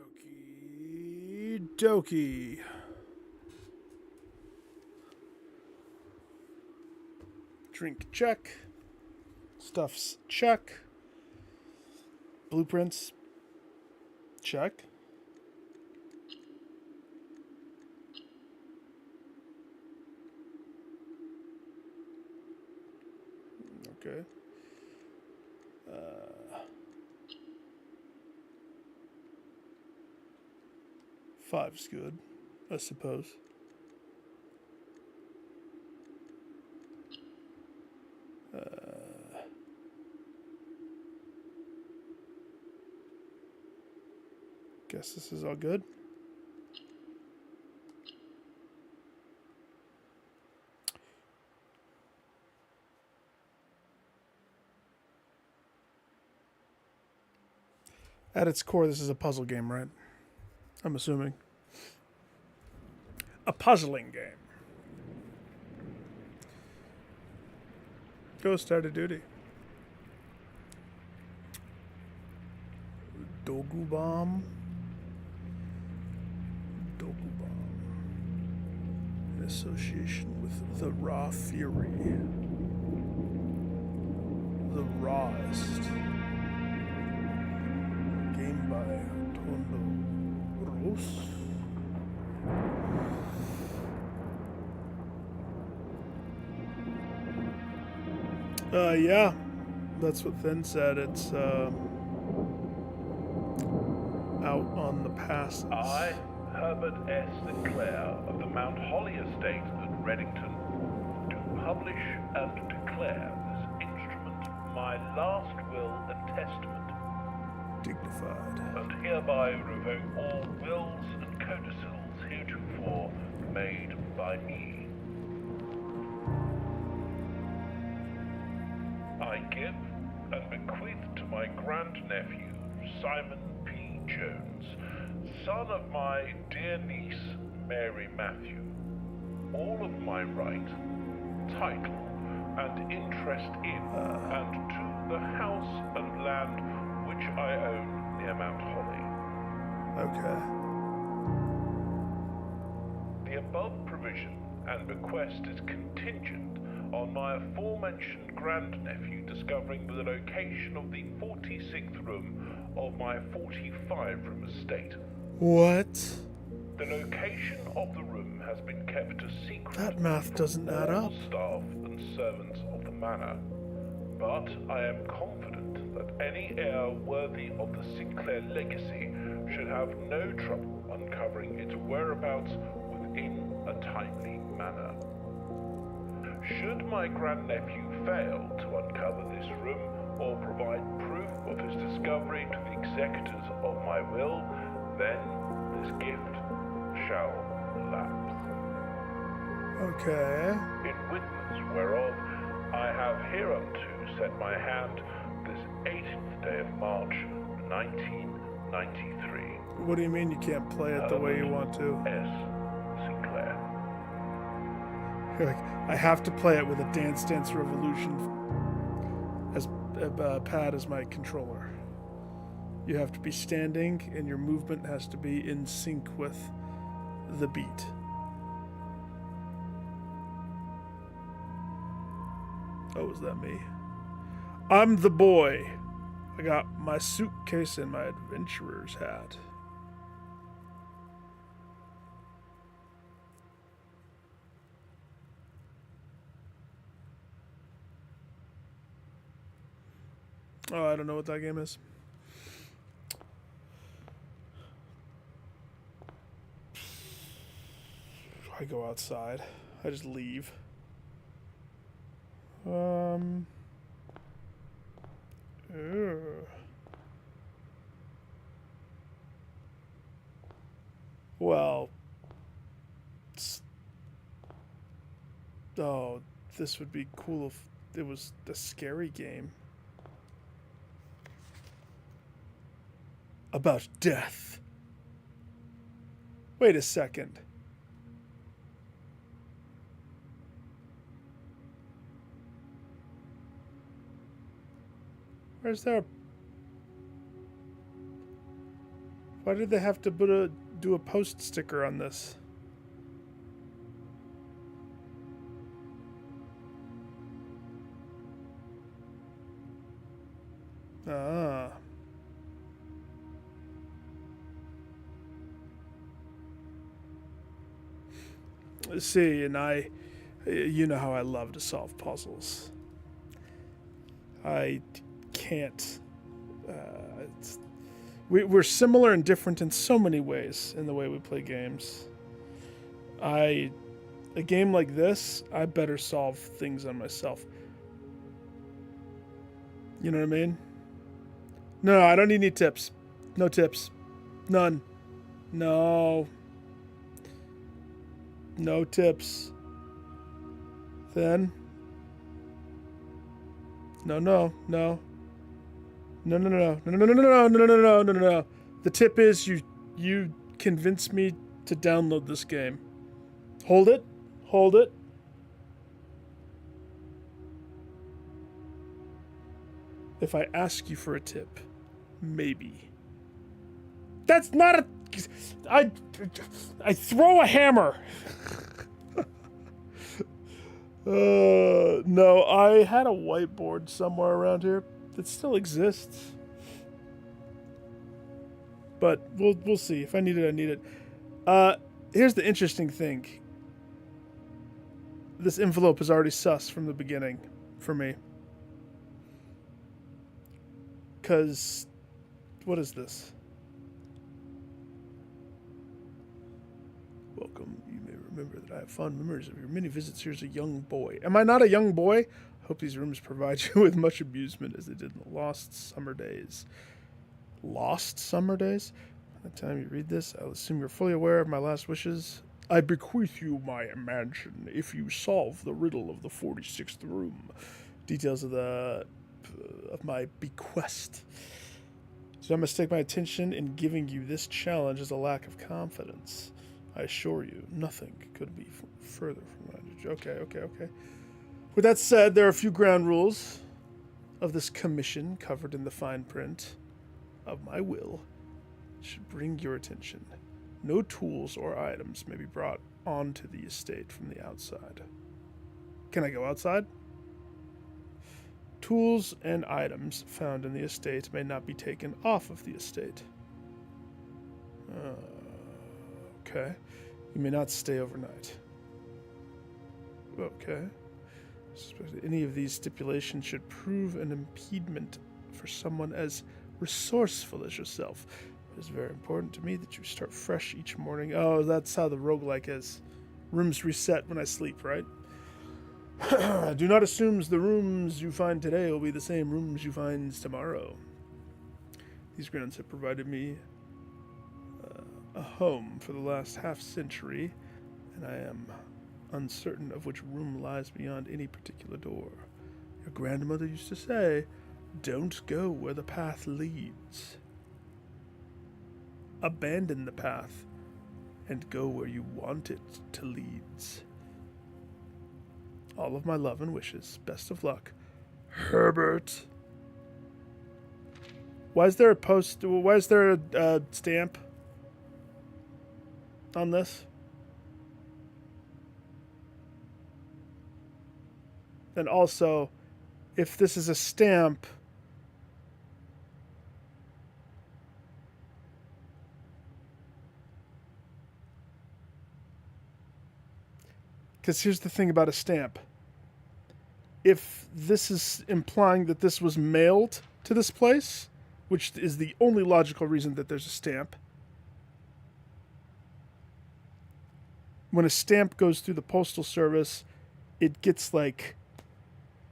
Okie dokie. Drink check. Stuffs check. Blueprints check. Okay. Five's good, I suppose. Guess this is all good. At its core, this is a puzzle game, right? I'm assuming. A puzzling game. Go start a duty. Dogu bomb. Dogu bomb. In association with the Raw Fury. The Rawest. Game by Tondo Rose. Yeah, that's what Thin said. It's out on the passes. I, Herbert S. Sinclair of the Mount Holly Estate at Reddington, do publish and declare this instrument my last will and testament, Dignified. and hereby revoke all wills and codicils heretofore made by me. I give and bequeath to my grandnephew, Simon P. Jones, son of my dear niece, Mary Matthew, all of my right, title, and interest in, and to the house and land which I own near Mount Holly. Okay. The above provision and bequest is contingent on my aforementioned grandnephew discovering the location of the 46th room of my 45-room estate. What? The location of the room has been kept a secret. That math doesn't add all up. Staff and servants of the manor, but I am confident that any heir worthy of the Sinclair legacy should have no trouble uncovering its whereabouts within a timely manner. Should my grandnephew fail to uncover this room or provide proof of his discovery to the executors of my will, then this gift shall lapse. Okay. In witness whereof I have hereunto set my hand this 18th day of March, 1993. What do you mean you can't play it the way you want to? S. Sinclair. You're like, I have to play it with a Dance Dance Revolution as pad as my controller. You have to be standing, and your movement has to be in sync with the beat. Oh, is that me? I'm the boy. I got my suitcase and my adventurer's hat. Oh, I don't know what that game is. I go outside. I just leave. Ew. Well. Oh, this would be cool if it was a scary game. About death. Wait a second. Where's there? Why did they have to do a post sticker on this? Ah. See, and you know how I love to solve puzzles. I can't. We're similar and different in so many ways in the way we play games. A game like this, I better solve things on myself. You know what I mean? No, I don't need any tips. No tips. None. No. No tips. Then. No. No, no, no, no, no, no, no, no, no, no, no, no, no, no, no. The tip is you convinced me to download this game. Hold it. Hold it. If I ask you for a tip, maybe. That's not a... I throw a hammer. No, I had a whiteboard somewhere around here that still exists. But we'll see. If I need it, I need it. Here's the interesting thing. This envelope is already sus from the beginning for me. Because, what is this? Welcome. You may remember that I have fond memories of your many visits here as a young boy. Am I not a young boy? I hope these rooms provide you with much amusement as they did in the lost summer days. Lost summer days? By the time you read this, I'll assume you're fully aware of my last wishes. I bequeath you my mansion if you solve the riddle of the 46th room. Details of my bequest. Do not mistake my attention in giving you this challenge as a lack of confidence. I assure you, nothing could be further from my... Okay. With that said, there are a few ground rules of this commission covered in the fine print of my will. It should bring your attention. No tools or items may be brought onto the estate from the outside. Can I go outside? Tools and items found in the estate may not be taken off of the estate. Okay. You may not stay overnight. Okay. Any of these stipulations should prove an impediment for someone as resourceful as yourself. It is very important to me that you start fresh each morning. Oh, that's how the roguelike is. Rooms reset when I sleep, right? Do not assume the rooms you find today will be the same rooms you find tomorrow. These grounds have provided me a home for the last half-century, and I am uncertain of which room lies beyond any particular door. Your grandmother used to say, don't go where the path leads. Abandon the path and go where you want it to lead. All of my love and wishes. Best of luck, Herbert. Why is there a stamp on this? And also, if this is a stamp, because here's the thing about a stamp. If this is implying that this was mailed to this place, which is the only logical reason that there's a stamp, when a stamp goes through the postal service, it gets like,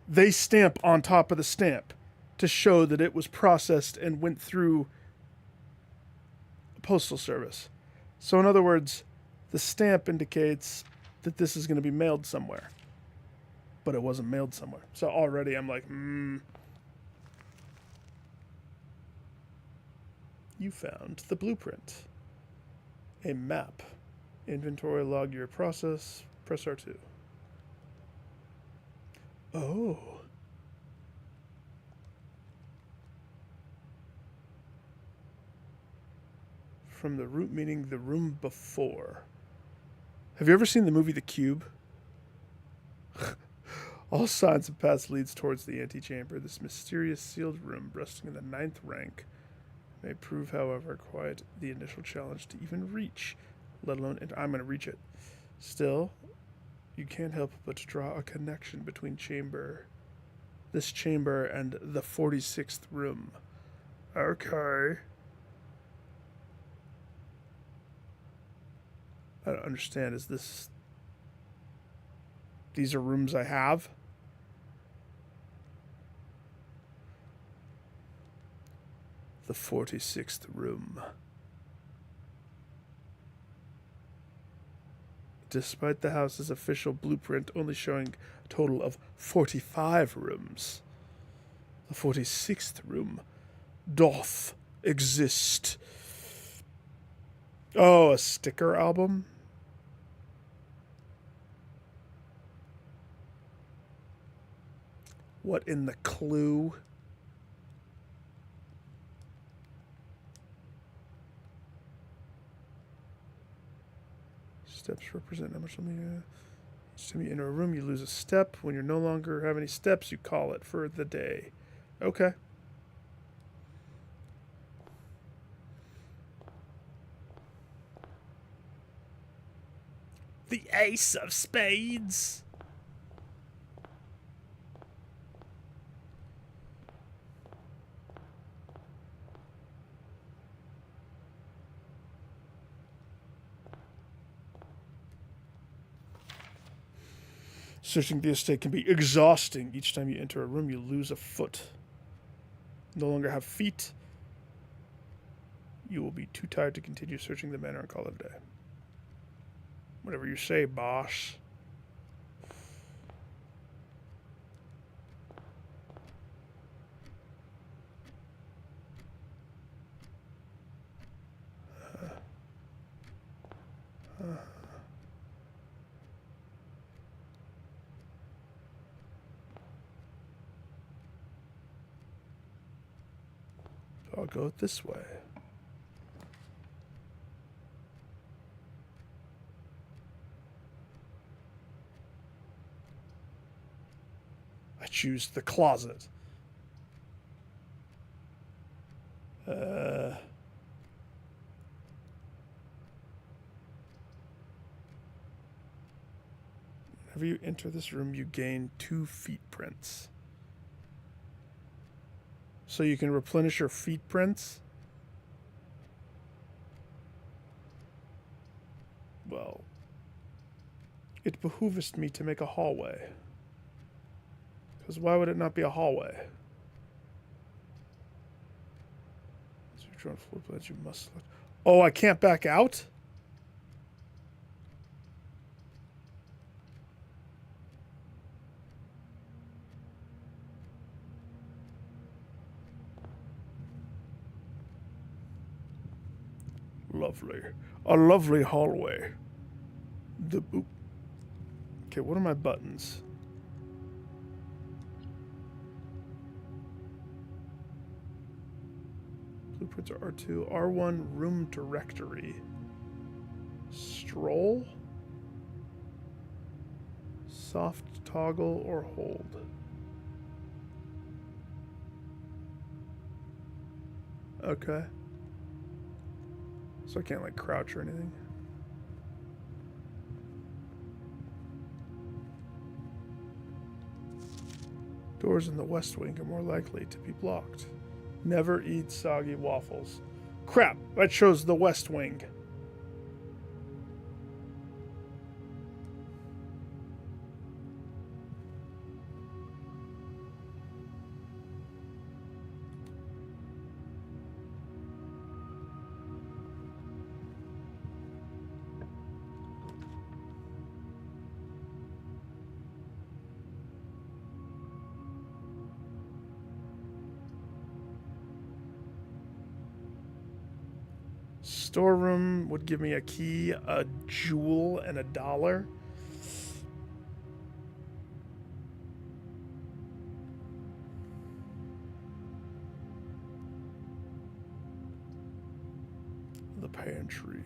they stamp on top of the stamp to show that it was processed and went through a postal service. So in other words, the stamp indicates that this is going to be mailed somewhere. But it wasn't mailed somewhere. So already I'm like, You found the blueprint. A map. Inventory log your process. Press R2. Oh. from the root meaning the room before. Have you ever seen the movie The Cube? All signs of paths leads towards the antechamber. This mysterious sealed room, resting in the 9th rank, may prove, however, quite the initial challenge to even reach, let alone. And I'm going to reach it. Still, you can't help but to draw a connection between this chamber, and the 46th room. Okay. I don't understand. These are rooms I have? The 46th room. Despite the house's official blueprint only showing a total of 45 rooms, the 46th room doth exist. Oh, a sticker album? What in the clue? Steps represent how much something. Each time you enter a room, you lose a step. When you no longer have any steps, you call it for the day. Okay. The Ace of Spades. Searching the estate can be exhausting. Each time you enter a room, you lose a foot. No longer have feet. You will be too tired to continue searching the manor and call it a day. Whatever you say, boss. I'll go this way. I choose the closet. Whenever you enter this room, you gain 2 feet prints. So you can replenish your feet prints? Well, it behoovest me to make a hallway. Because why would it not be a hallway? So you're drawing floor plans, you must select. Oh, I can't back out? Lovely. A lovely hallway. Oop. Okay, what are my buttons? Blueprints are R2. R1, room directory. Stroll? Soft toggle or hold? Okay. So I can't, like, crouch or anything. Doors in the west wing are more likely to be blocked. Never eat soggy waffles. Crap, I chose the west wing. Storeroom would give me a key, a jewel, and $1. The the pantry.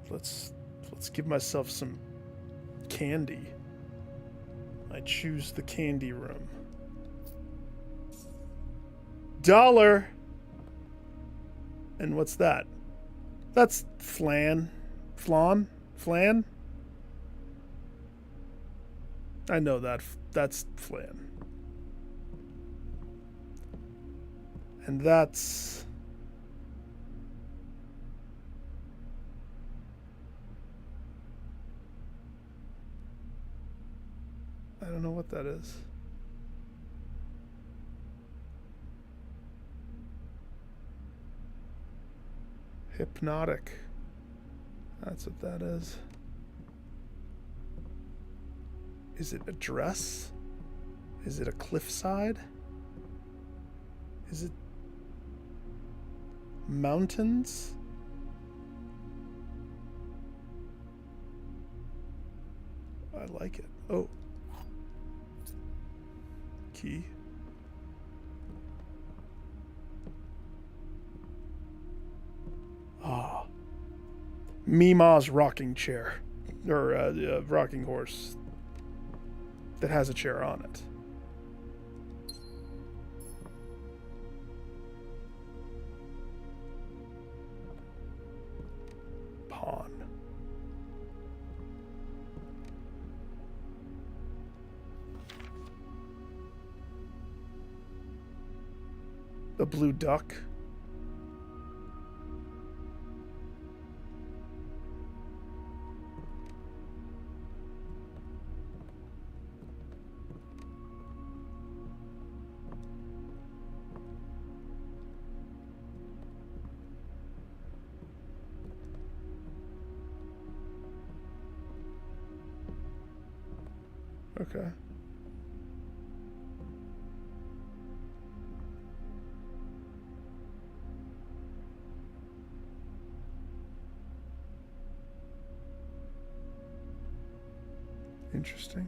Let's give myself some candy. I choose the candy room. $1. And what's that? That's flan. Flan? I know that. That's flan. And that's... I don't know what that is. Hypnotic. That's what that is. Is it a dress? Is it a cliffside? Is it mountains? I like it. Oh. Key. Ah. Mima's rocking chair. Or rocking horse. That has a chair on it. Pawn. The blue duck. Okay. Interesting.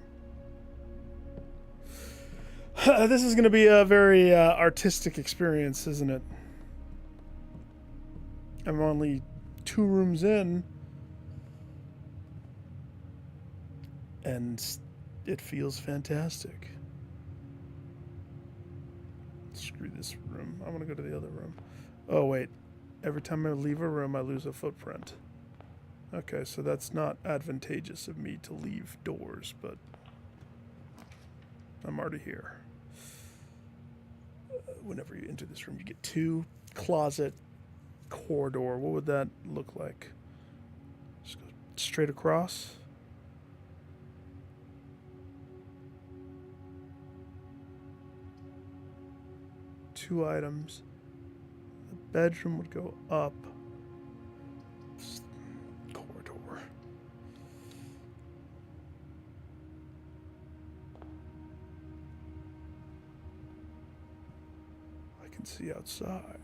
This is going to be a very artistic experience, isn't it? I'm only 2 rooms in, and it feels fantastic. Screw this room. I want to go to the other room. Oh, wait. Every time I leave a room, I lose a footprint. Okay, so that's not advantageous of me to leave doors, but I'm already here. Whenever you enter this room, you get 2 closet corridor. What would that look like? Just go straight across. Two items. The bedroom would go up. Corridor. I can see outside.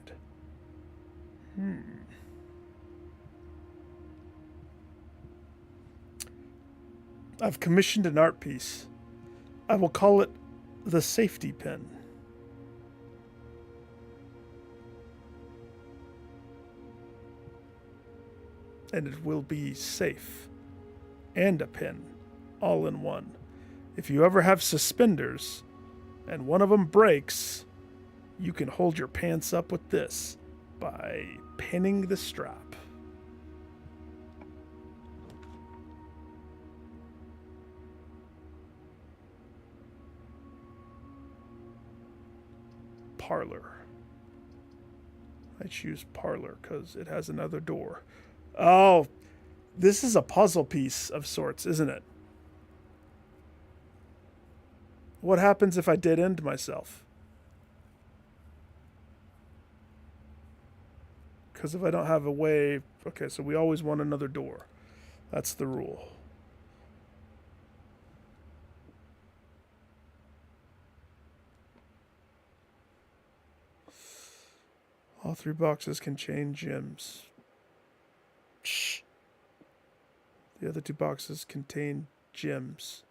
I've commissioned an art piece. I will call it the safety pin. And it will be safe. And a pin. All in one. If you ever have suspenders and one of them breaks, you can hold your pants up with this by pinning the strap. Parlor. I choose parlor because it has another door. Oh, this is a puzzle piece of sorts, isn't it? What happens if I dead end myself? Because if I don't have a way... Okay, so we always want another door. That's the rule. All 3 boxes contain gems. Shh. The other 2 boxes contain gems.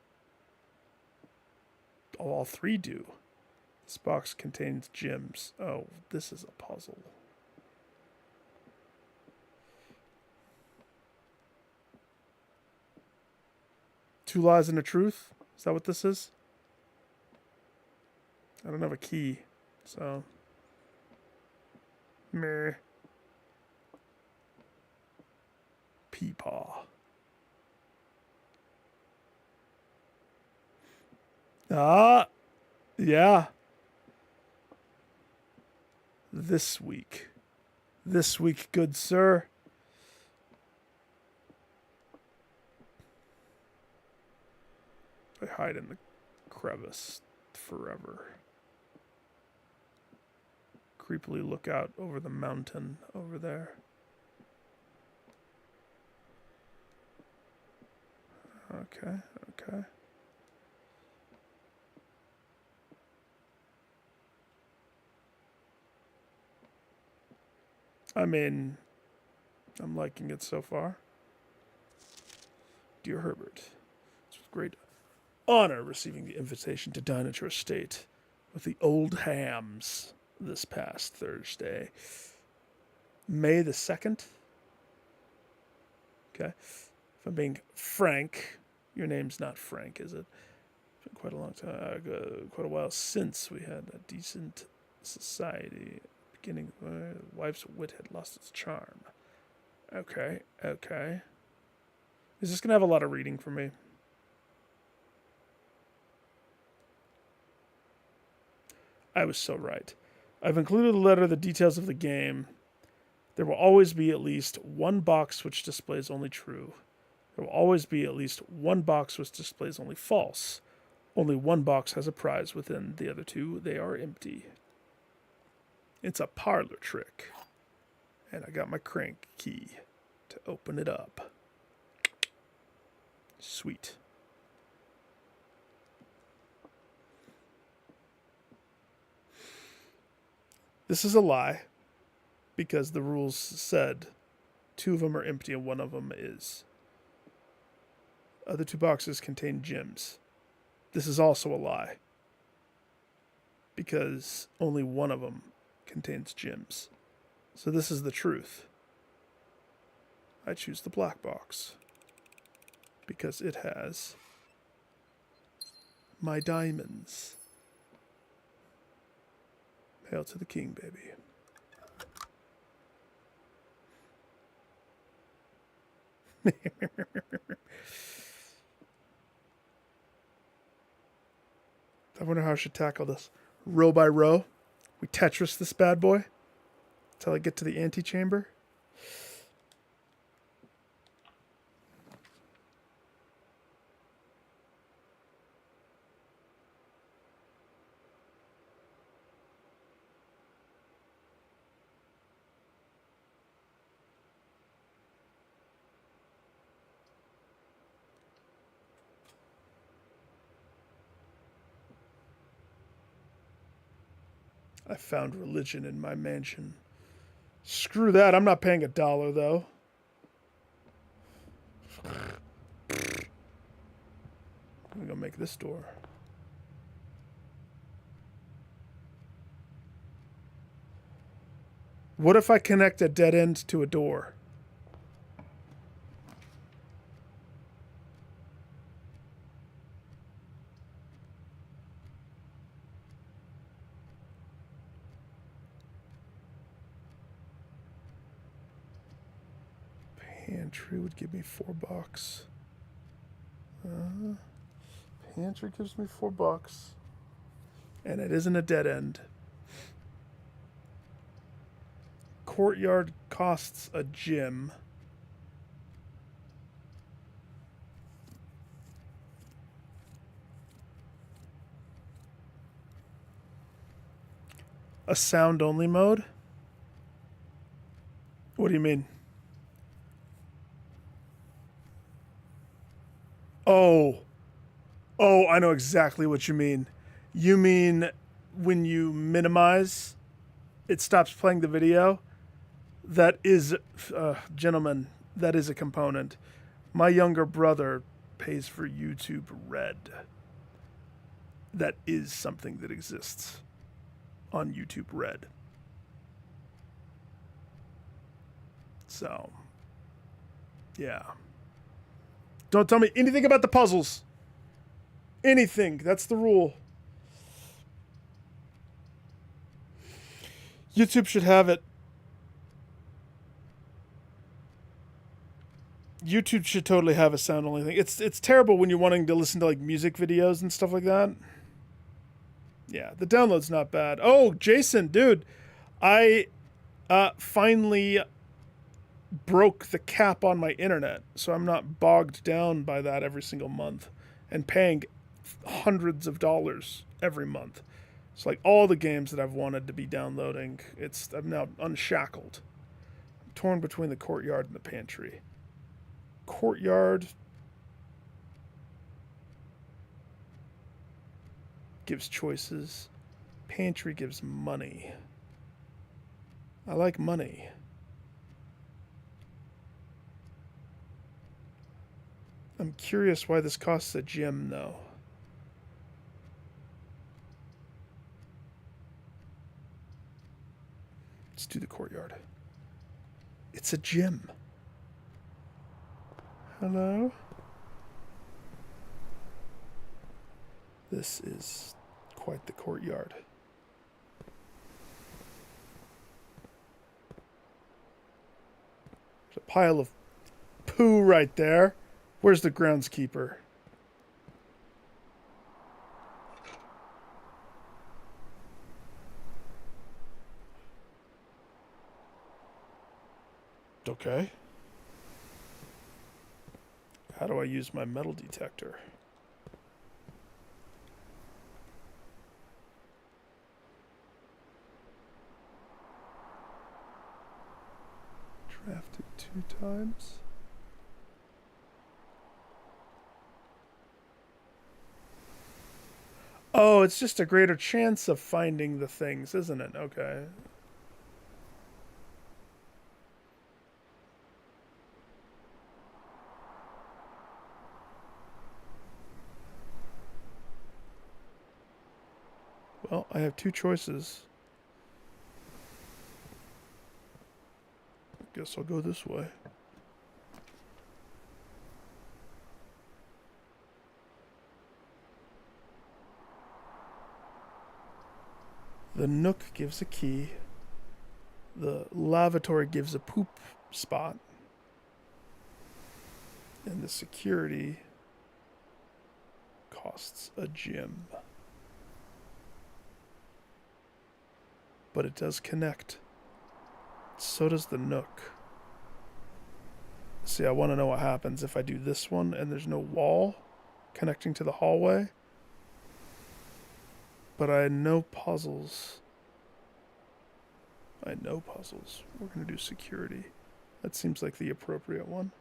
Oh, all 3 do. This box contains gems. Oh, this is a puzzle. 2 lies and a truth? Is that what this is? I don't have a key, so... Meh. Peepaw. Ah! Yeah. This week. This week, good sir. I hide in the crevice forever. Creepily look out over the mountain over there. Okay, okay. I mean, I'm liking it so far. Dear Herbert, it's with great honor receiving the invitation to dine at your estate with the old hams this past Thursday. May the 2nd? Okay. If I'm being frank, your name's not Frank, is it? It's been quite a long time, quite a while since we had a decent society. Beginning, wife's wit had lost its charm. Okay, okay. Is this going to have a lot of reading for me? I was so right. I've included a letter, the details of the game. There will always be at least one box which displays only true. There will always be at least one box which displays only false. Only one box has a prize within. The other two, they are empty. It's a parlor trick. And I got my crank key to open it up. Sweet. This is a lie, because the rules said 2 of them are empty and 1 of them is. Other 2 boxes contain gems. This is also a lie, because only 1 of them contains gems. So this is the truth. I choose the black box, because it has my diamonds. Hail to the king, baby. I wonder how I should tackle this. Row by row. We Tetris this bad boy until I get to the antechamber. I found religion in my mansion. Screw that, I'm not paying $1 though. I'm gonna go make this door. What if I connect a dead end to a door? Pantry would give me $4. Pantry gives me $4. And it isn't a dead end. Courtyard costs a gem. A sound only mode? What do you mean? Oh, I know exactly what you mean. You mean when you minimize, it stops playing the video? That is, gentlemen, that is a component. My younger brother pays for YouTube Red. That is something that exists on YouTube Red. So, yeah. Don't tell me anything about the puzzles. Anything. That's the rule. YouTube should have it. YouTube should totally have a sound only thing. It's terrible when you're wanting to listen to like music videos and stuff like that. Yeah, the download's not bad. Oh, Jason, dude, I finally broke the cap on my internet, so I'm not bogged down by that every single month and paying hundreds of dollars every month. It's like all the games that I've wanted to be downloading. I'm now unshackled. I'm torn between the courtyard and the pantry. Courtyard gives choices. Pantry gives money. I like money. I'm curious why this costs a gem, though. Let's do the courtyard. It's a gym. Hello? This is quite the courtyard. There's a pile of poo right there. Where's the groundskeeper? Okay. How do I use my metal detector? Drafted 2 times. Oh, it's just a greater chance of finding the things, isn't it? Okay. Well, I have 2 choices. Guess I'll go this way. The nook gives a key. The lavatory gives a poop spot. And the security costs a gem. But it does connect. So does the nook. See, I want to know what happens if I do this one and there's no wall connecting to the hallway. But I know puzzles. We're going to do security. That seems like the appropriate one.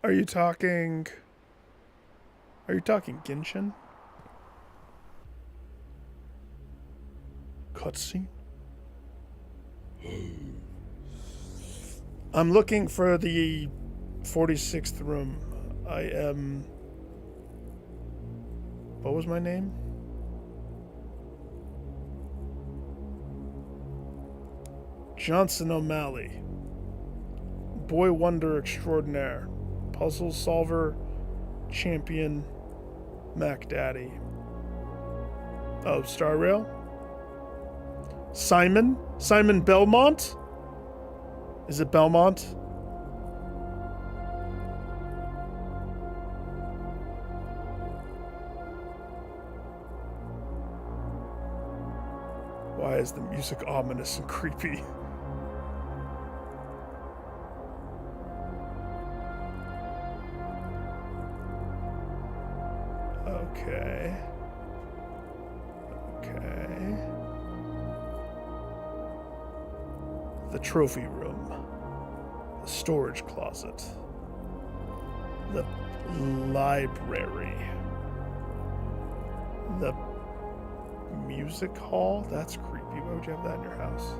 Are you talking Genshin? Cutscene? I'm looking for the 46th room. I am... What was my name? Johnson O'Malley. Boy Wonder Extraordinaire. Puzzle Solver Champion Mac Daddy. Oh, Star Rail? Simon? Simon Belmont? Is it Belmont? Why is the music ominous and creepy? Okay. The trophy room. The storage closet. The library. The music hall? That's creepy. Why would you have that in your house?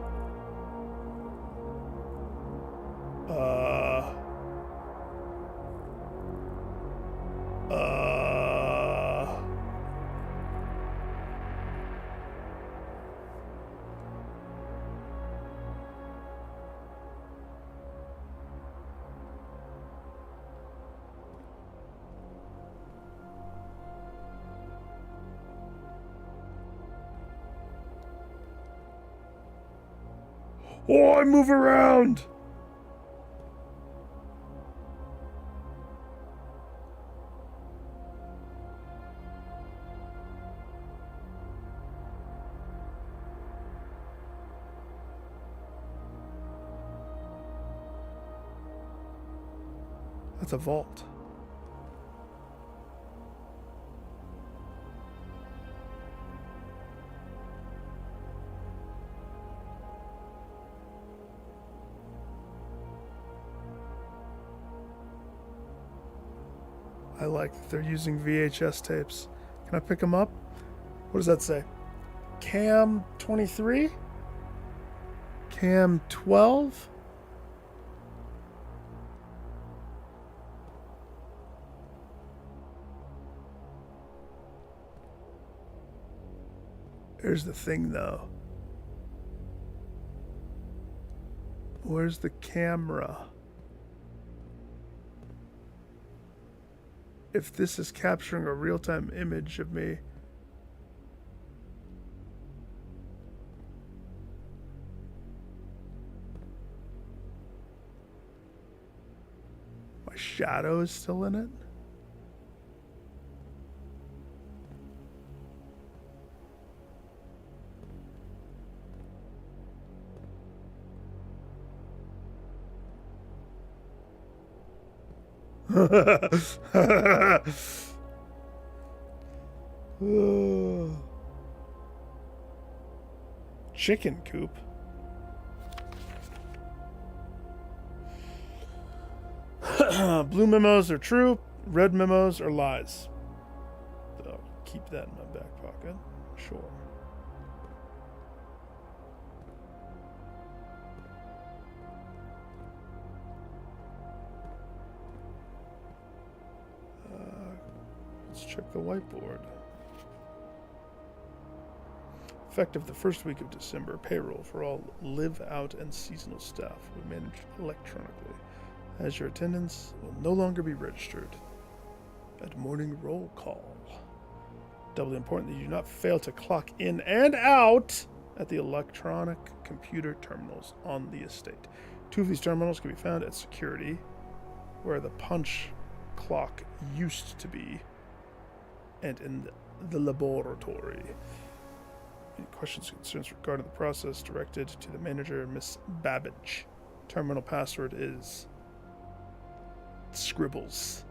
Oh, I move around! That's a vault. I like that they're using VHS tapes. Can I pick them up? What does that say? Cam 23? Cam 12? Here's the thing, though. Where's the camera? If this is capturing a real-time image of me, my shadow is still in it? Chicken coop. Blue memos are true, red memos are lies. So I'll keep that in my back pocket. Sure. Let's check the whiteboard. Effective the first week of December, payroll for all live-out and seasonal staff will be managed electronically, as your attendance will no longer be registered at morning roll call. Doubly important that you do not fail to clock in and out at the electronic computer terminals on the estate. 2 of these terminals can be found at security, where the punch clock used to be, and in the laboratory. Any questions or concerns regarding the process directed to the manager, Miss Babbage. Terminal password is Scribbles.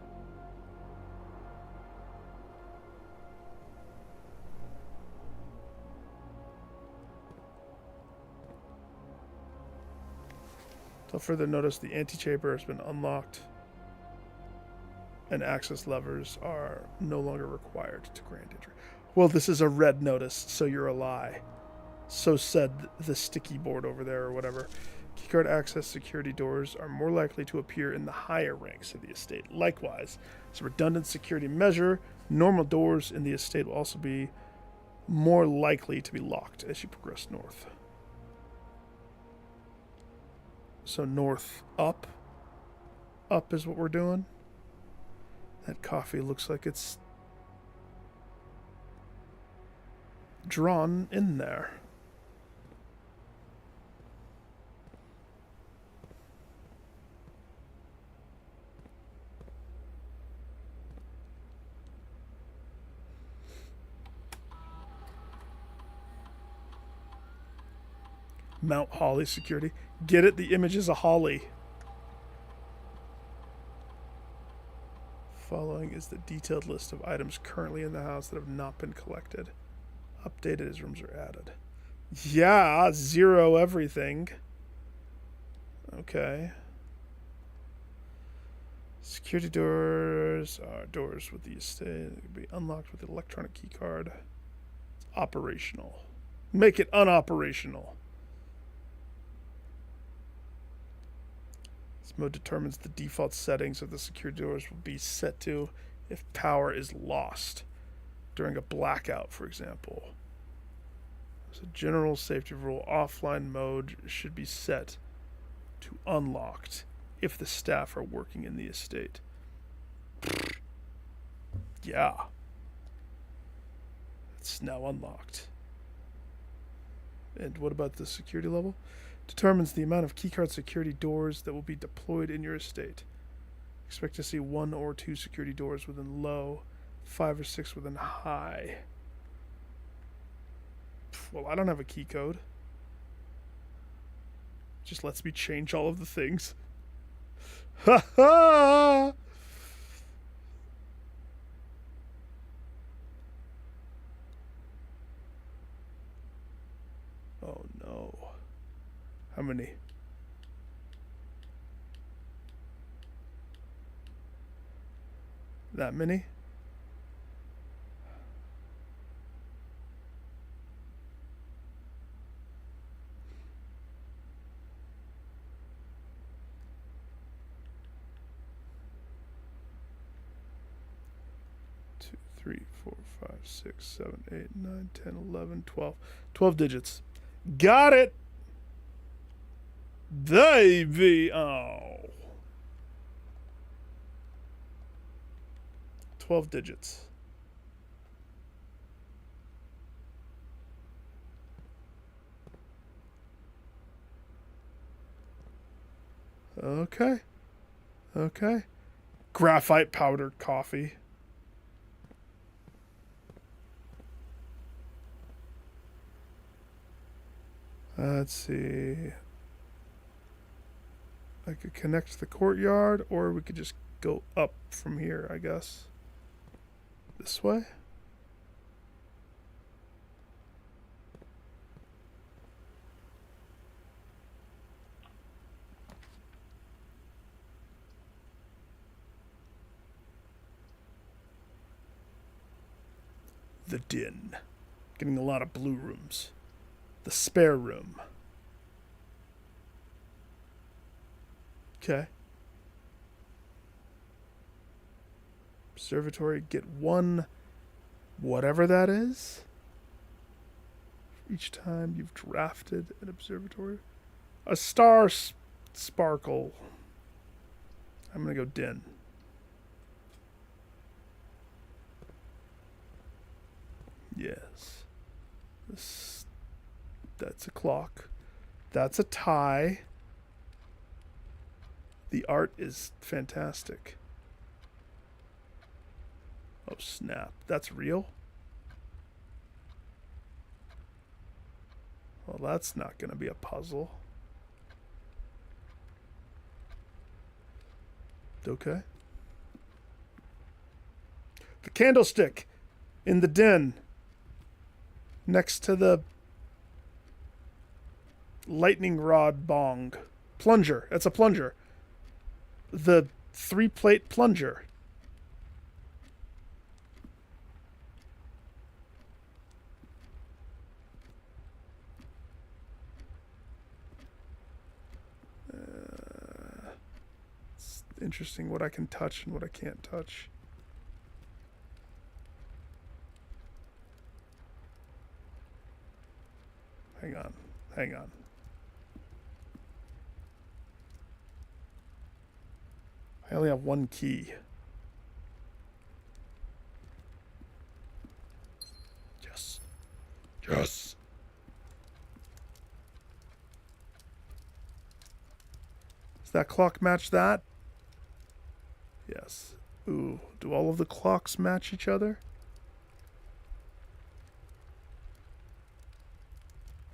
Till further notice, the antechamber has been unlocked, and access levers are no longer required to grant entry. Well, this is a red notice, so you're a lie. So said the sticky board over there or whatever. Keycard access security doors are more likely to appear in the higher ranks of the estate. Likewise, as a redundant security measure, normal doors in the estate will also be more likely to be locked as you progress north. So north up. Up is what we're doing. That coffee looks like it's drawn in there. Mount Holly security. Get it? The image is a holly. Following is the detailed list of items currently in the house that have not been collected. Updated as rooms are added. Yeah, 0 everything. Okay. Security doors are doors with the estate. It can be unlocked with an electronic key card. It's operational. Make it unoperational. This mode determines the default settings of the security doors will be set to if power is lost during a blackout, for example. As a general safety rule, offline mode should be set to unlocked if the staff are working in the estate. Yeah. It's now unlocked. And what about the security level? Determines the amount of keycard security doors that will be deployed in your estate. Expect to see 1 or 2 security doors within low, 5 or 6 within high. Well, I don't have a key code. Just lets me change all of the things. Ha ha! Oh no. How many? That many? Two, 3, 4, 5, 6, 7, 8, 9, 10, 11, 12. 12 digits. Got it! Baby! Oh. 12 digits. Okay. Okay. Graphite powdered coffee. Let's see. I could connect to the courtyard, or we could just go up from here, I guess. This way? The den. Getting a lot of blue rooms. The spare room. Okay. Observatory, get 1, whatever that is. Each time you've drafted an observatory. A star sparkle. I'm going to go den. Yes. That's a clock. That's a tie. The art is fantastic. Oh, snap. That's real? Well, that's not going to be a puzzle. Okay. The candlestick in the den next to the lightning rod bong. Plunger. That's a plunger. The 3-plate plunger. It's interesting what I can touch and what I can't touch. Hang on. Hang on. I only have 1 key. Yes. Yes. Does that clock match that? Yes. Ooh, do all of the clocks match each other?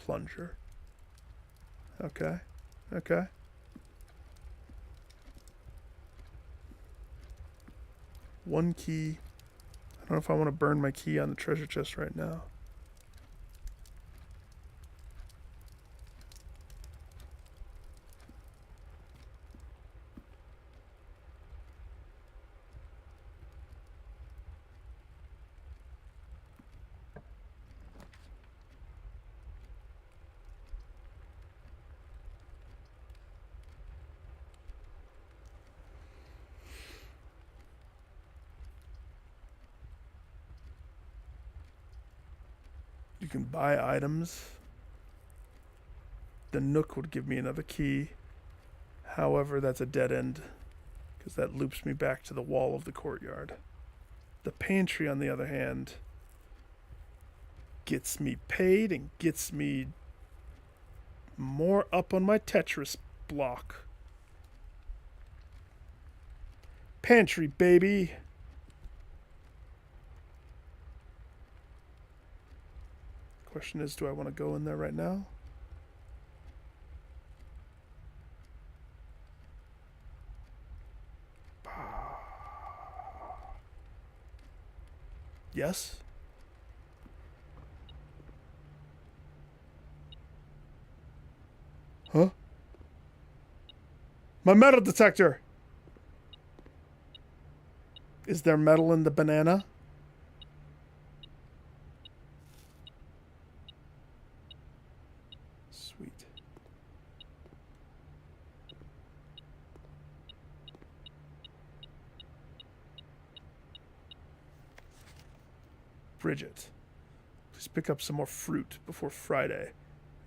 Plunger. Okay. Okay. One key. I don't know if I want to burn my key on the treasure chest right now. You can buy items. The Nook would give me another key. However, that's a dead end, because that loops me back to the wall of the courtyard. The pantry, on the other hand, gets me paid and gets me More up on my Tetris block. Pantry, baby. Question is, do I want to go in there right now? Yes. Huh? My metal detector! Is there metal in the banana? Sweet. Bridget, please pick up some more fruit before Friday,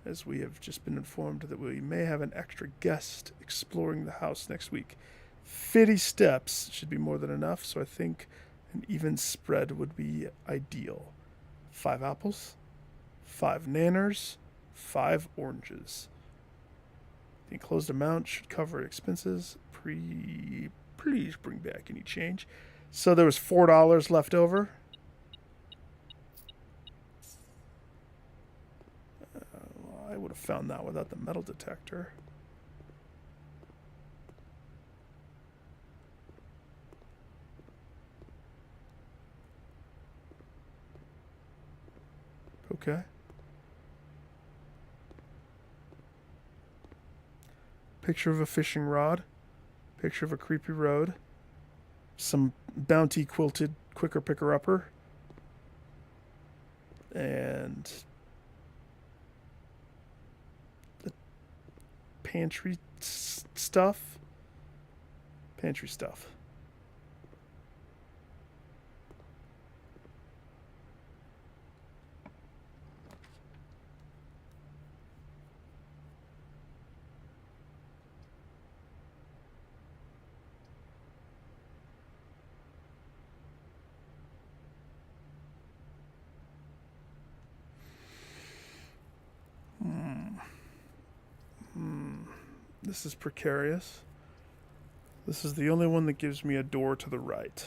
as we have just been informed that we may have an extra guest exploring the house next week. 50 steps should be more than enough, so I think an even spread would be ideal. 5 apples, 5 nanners, 5 oranges. The enclosed amount should cover expenses. Please bring back any change. So there was $4 left over. I would have found that without the metal detector. Okay. Picture of a fishing rod. Picture of a creepy road. Some bounty quilted quicker picker upper. And the pantry stuff. Pantry stuff. This is precarious. This is the only one that gives me a door to the right.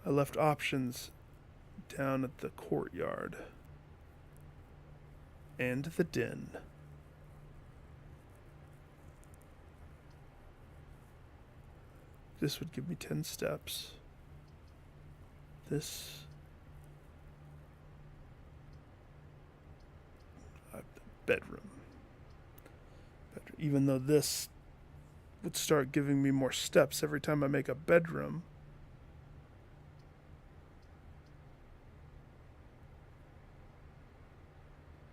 I left options down at the courtyard and the den. This would give me 10 steps. This. Bedroom. Even though this would start giving me more steps every time I make a bedroom.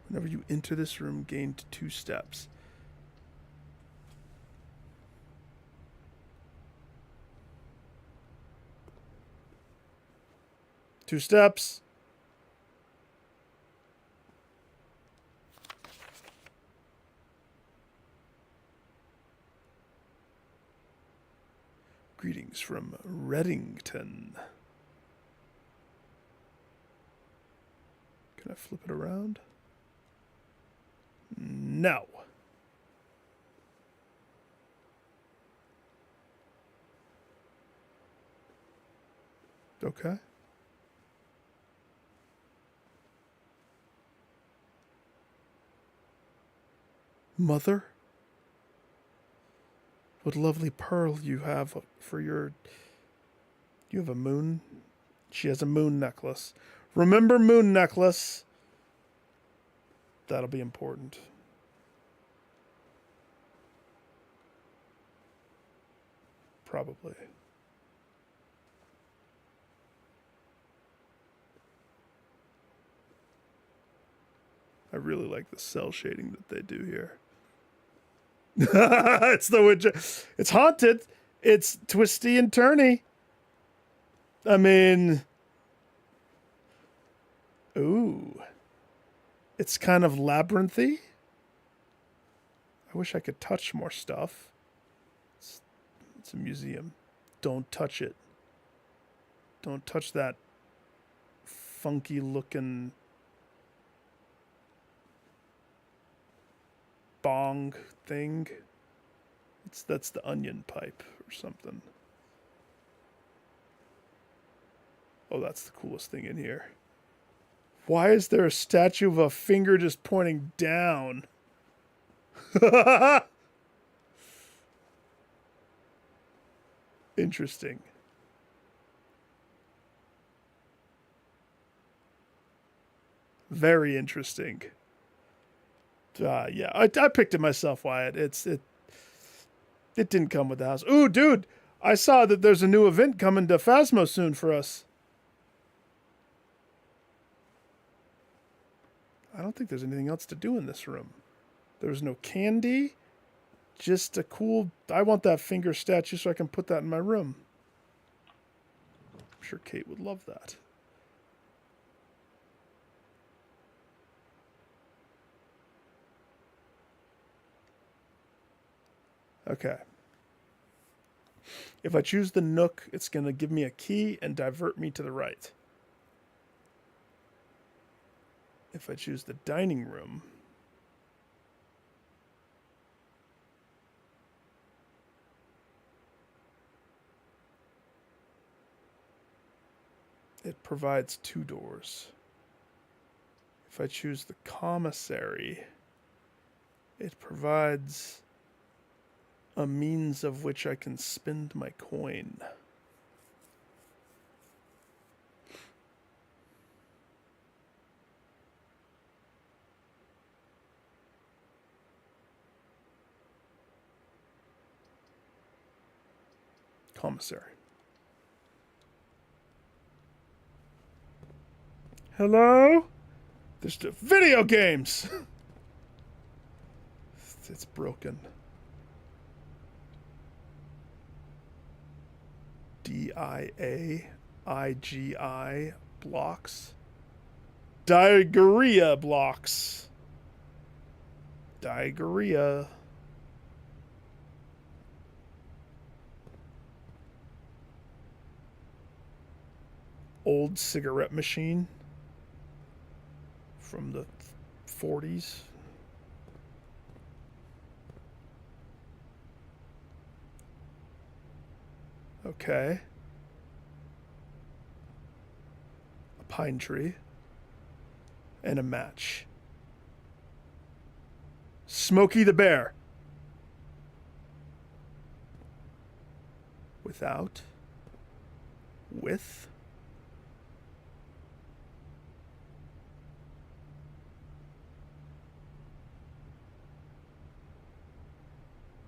Whenever you enter this room, gain 2 steps. Two steps. Greetings from Reddington. Can I flip it around? No. Okay. Mother? What lovely pearl you have for your... You have a moon? She has a moon necklace. Remember moon necklace. That'll be important. Probably. I really like the cell shading that they do here. It's the wood. It's haunted. It's twisty and turny. I mean, ooh, it's kind of labyrinthy. I wish I could touch more stuff. It's a museum. Don't touch it. Don't touch that funky looking bong thing. That's the onion pipe or something. Oh, that's the coolest thing in here. Why is there a statue of a finger just pointing down? Interesting. Very interesting. Yeah, I picked it myself, Wyatt. It didn't come with the house. Ooh, dude, I saw that there's a new event coming to Phasmo soon for us. I don't think there's anything else to do in this room. There's no candy. Just a cool... I want that finger statue so I can put that in my room. I'm sure Kate would love that. Okay. If I choose the Nook, it's going to give me a key and divert me to the right. If I choose the dining room, it provides 2 doors. If I choose the commissary, it provides a means of which I can spend my coin. Commissary. Hello? There's the video games! It's broken. DIAIGI blocks. Diarrhea blocks. Diarrhea. Old cigarette machine from the 40s. Okay. A pine tree. And a match. Smokey the Bear. Without. With.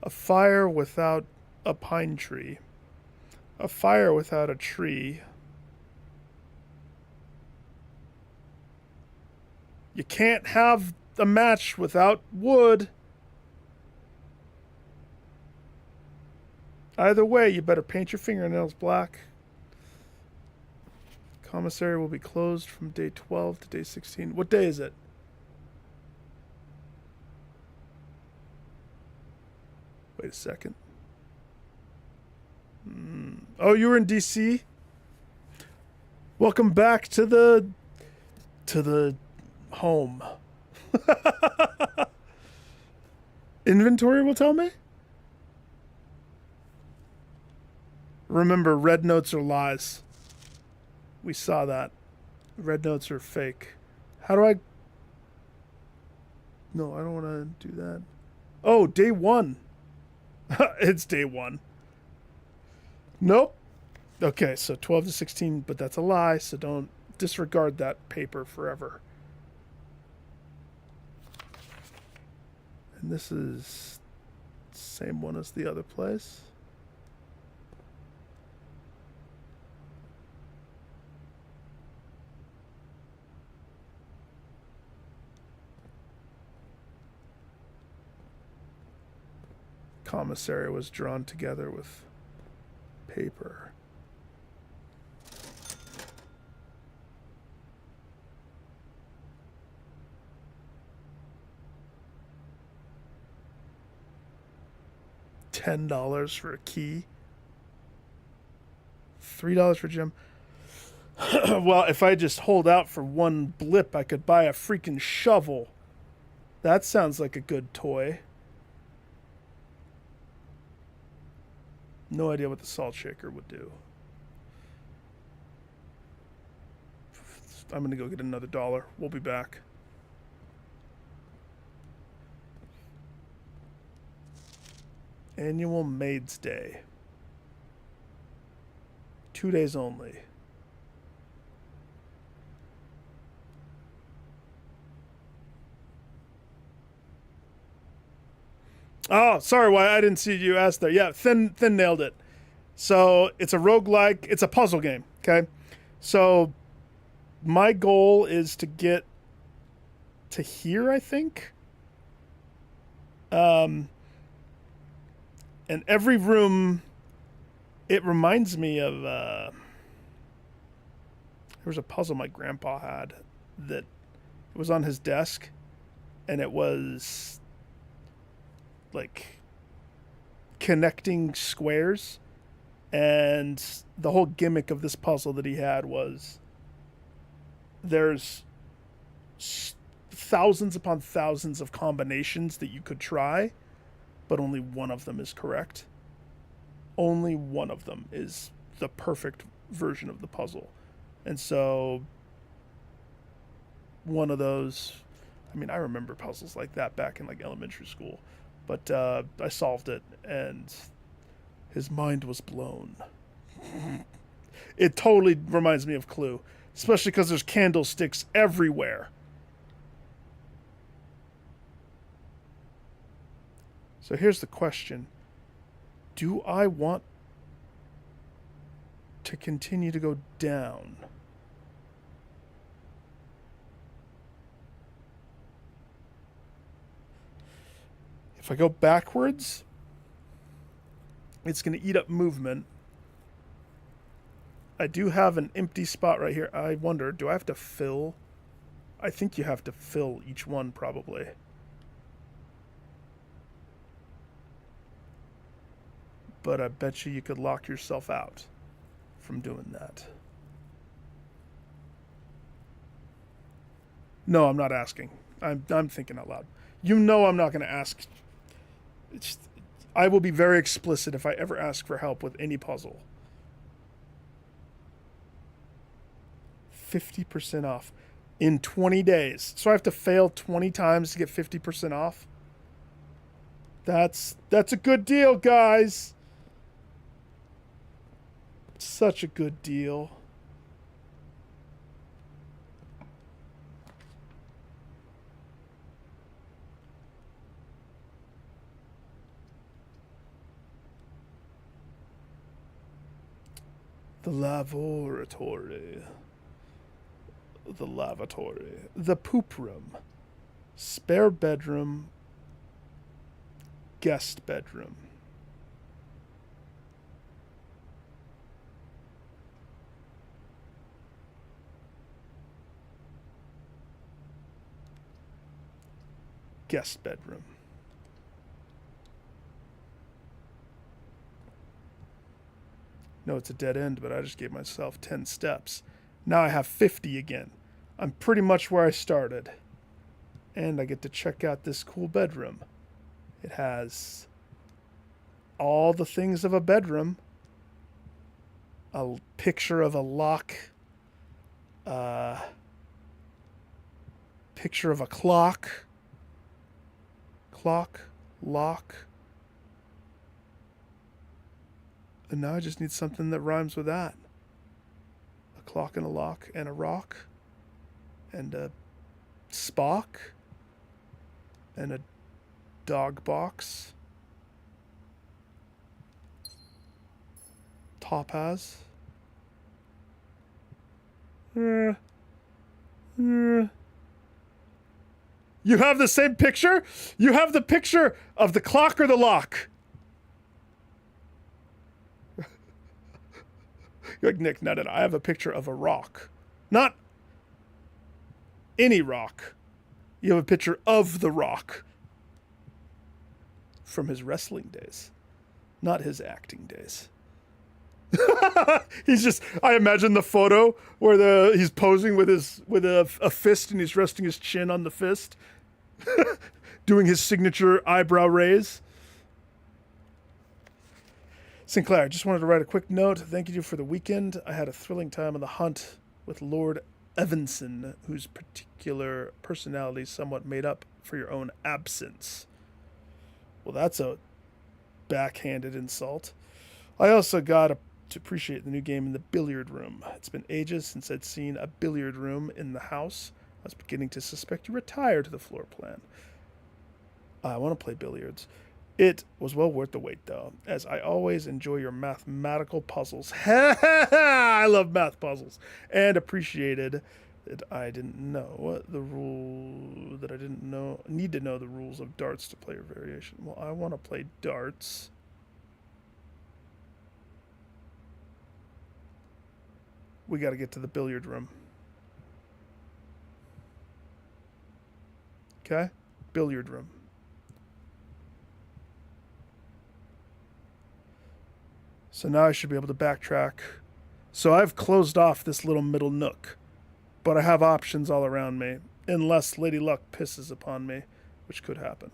A fire without a pine tree. A fire without a tree. You can't have a match without wood. Either way, you better paint your fingernails black. Commissary will be closed from day 12 to day 16. What day is it? Wait a second. Oh, you were in DC? Welcome back to the home. Inventory will tell me? Remember, red notes are lies. We saw that. Red notes are fake. How do I... No, I don't want to do that. Oh, day 1. It's day 1. Nope. Okay, so 12 to 16, but that's a lie, so don't disregard that paper forever. And this is the same one as the other place. Commissary was drawn together with paper. $10 for a key. $3 for gem. Well, if I just hold out for one blip, I could buy a freaking shovel. That sounds like a good toy. No idea what the salt shaker would do. I'm going to go get another $1. We'll be back. Annual Maids Day. 2 days only. Oh, sorry, why I didn't see you ask there. Yeah, Thin nailed it. So it's a roguelike, it's a puzzle game, okay? So my goal is to get to here, I think. And every room, it reminds me of, there was a puzzle my grandpa had that it was on his desk, and it was like connecting squares, and the whole gimmick of this puzzle that he had was there's thousands upon thousands of combinations that you could try, but only one of them is correct. Only one of them is the perfect version of the puzzle. And so one of those, I mean, I remember puzzles like that back in like elementary school, but I solved it and his mind was blown. It totally reminds me of Clue, especially because there's candlesticks everywhere. So here's the question. Do I want to continue to go down? If I go backwards, it's going to eat up movement. I do have an empty spot right here. I wonder, do I have to fill? I think you have to fill each one probably. But I bet you could lock yourself out from doing that. No, I'm not asking. I'm thinking out loud. You know I'm not going to ask. I will be very explicit if I ever ask for help with any puzzle. 50% off in 20 days. So I have to fail 20 times to get 50% off? That's a good deal, guys. Such a good deal. The lavatory. The lavatory. The poop room. Spare bedroom. Guest bedroom. Guest bedroom. No, it's a dead end, but I just gave myself 10 steps. Now I have 50 again. I'm pretty much where I started. And I get to check out this cool bedroom. It has all the things of a bedroom. A picture of a lock. Picture of a clock. Clock, lock. And now I just need something that rhymes with that. A clock and a lock and a rock. And a Spock. And a dog box. Topaz. You have the same picture? You have the picture of the clock or the lock? You're like, Nick, no. I have a picture of a rock. Not any rock. You have a picture of the rock. From his wrestling days. Not his acting days. He's just, I imagine the photo where he's posing with a fist and he's resting his chin on the fist, doing his signature eyebrow raise. Sinclair, I just wanted to write a quick note. Thank you for the weekend. I had a thrilling time on the hunt with Lord Evanson, whose particular personality somewhat made up for your own absence. Well, that's a backhanded insult. I also got to appreciate the new game in the billiard room. It's been ages since I'd seen a billiard room in the house. I was beginning to suspect you retired to the floor plan. I want to play billiards. It was well worth the wait, though, as I always enjoy your mathematical puzzles. I love math puzzles. And appreciated that I didn't know the rule, that I didn't know, need to know the rules of darts to play your variation. Well, I want to play darts. We got to get to the billiard room. Okay? Billiard room. So now I should be able to backtrack. So I've closed off this little middle nook, but I have options all around me, unless Lady Luck pisses upon me, which could happen.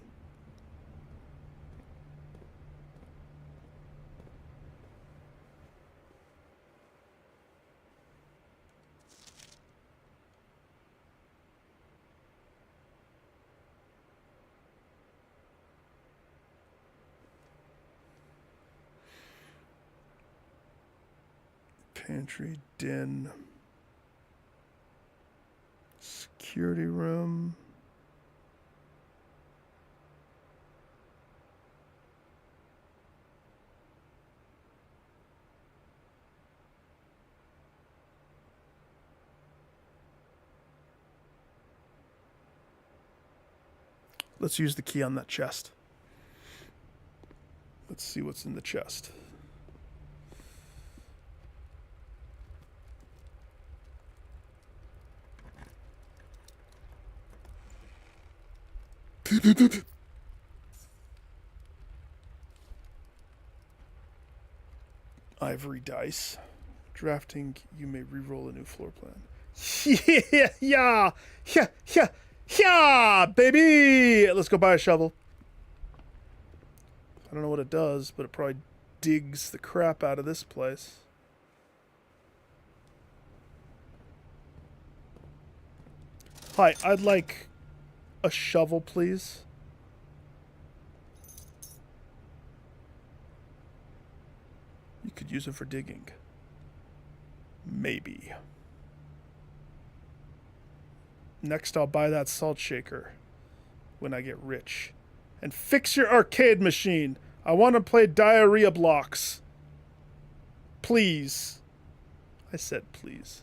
Pantry, den, security room. Let's use the key on that chest. Let's see what's in the chest. Ivory dice. Drafting, you may re-roll a new floor plan. Yeah, baby! Let's go buy a shovel. I don't know what it does, but it probably digs the crap out of this place. Hi, I'd like a shovel, please. You could use it for digging. Maybe. Next, I'll buy that salt shaker when I get rich. And fix your arcade machine. I want to play diarrhea blocks. Please. I said please.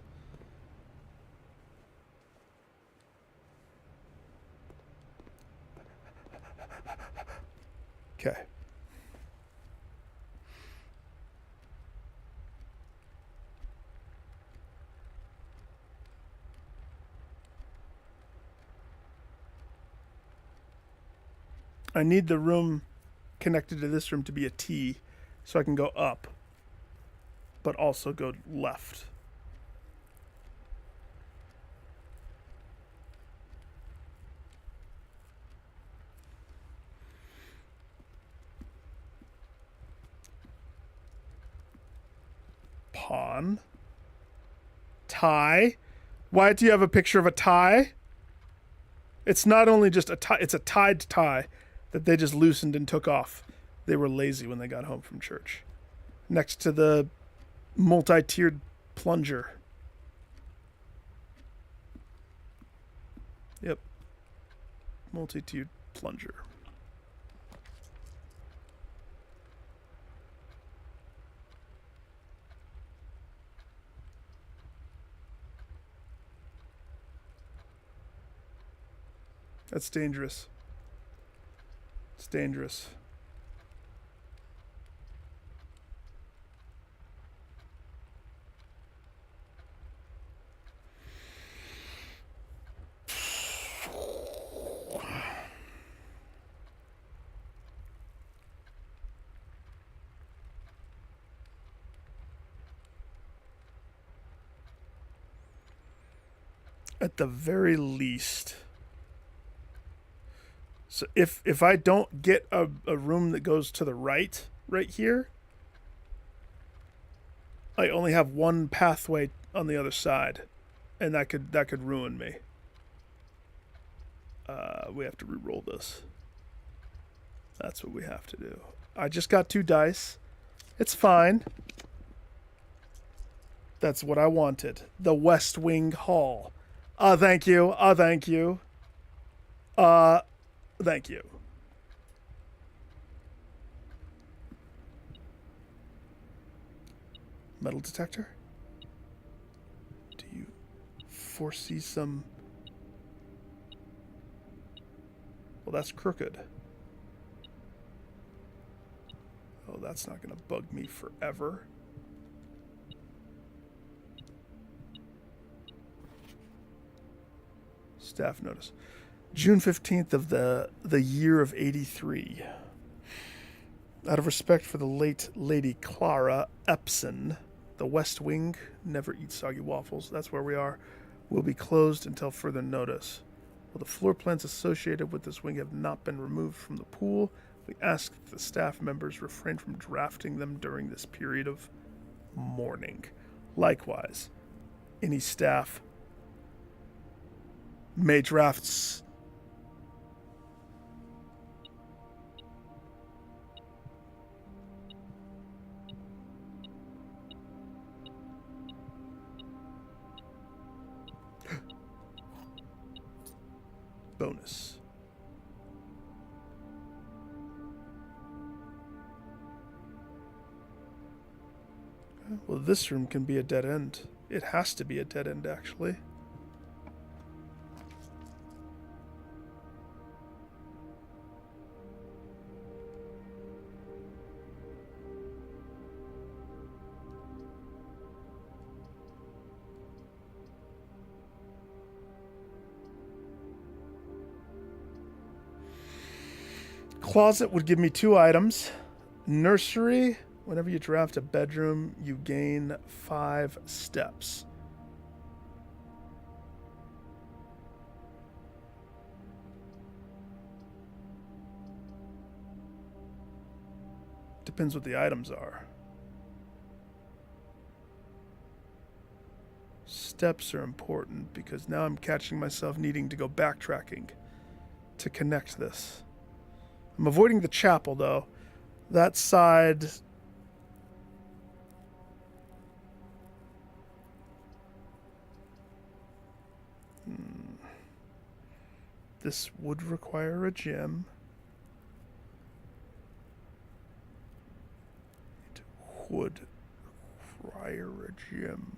Okay. I need the room connected to this room to be a T so I can go up, but also go left. Pawn. Tie. Why do you have a picture of a tie? It's not only just a tie, it's a tied tie that they just loosened and took off. They were lazy when they got home from church. Next to the multi-tiered plunger. Yep. Multi-tiered plunger. That's dangerous. It's dangerous. At the very least. So if I don't get a room that goes to the right here, I only have one pathway on the other side, and that could ruin me. We have to re-roll this. That's what we have to do. I just got 2 dice. It's fine. That's what I wanted. The West Wing Hall. Thank you. Thank you. Thank you. Metal detector? Do you foresee some... Well, that's crooked. Oh, that's not going to bug me forever. Staff notice. June 15th of the year of 83. Out of respect for the late Lady Clara Epson, the West Wing, never eat soggy waffles, that's where we are, will be closed until further notice. While the floor plans associated with this wing have not been removed from the pool, we ask that the staff members refrain from drafting them during this period of mourning. Likewise, any staff may drafts bonus. Well, this room can be a dead end. It has to be a dead end, actually. Closet would give me 2 items. Nursery, whenever you draft a bedroom, you gain 5 steps. Depends what the items are. Steps are important because now I'm catching myself needing to go backtracking to connect this. I'm avoiding the chapel, though. That side... This would require a gym. It would require a gym.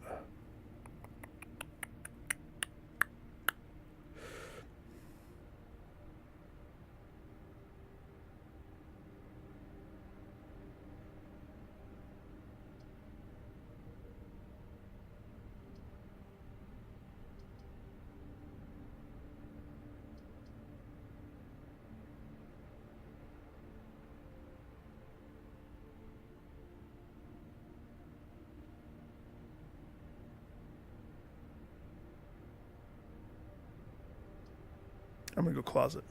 I'm gonna go closet.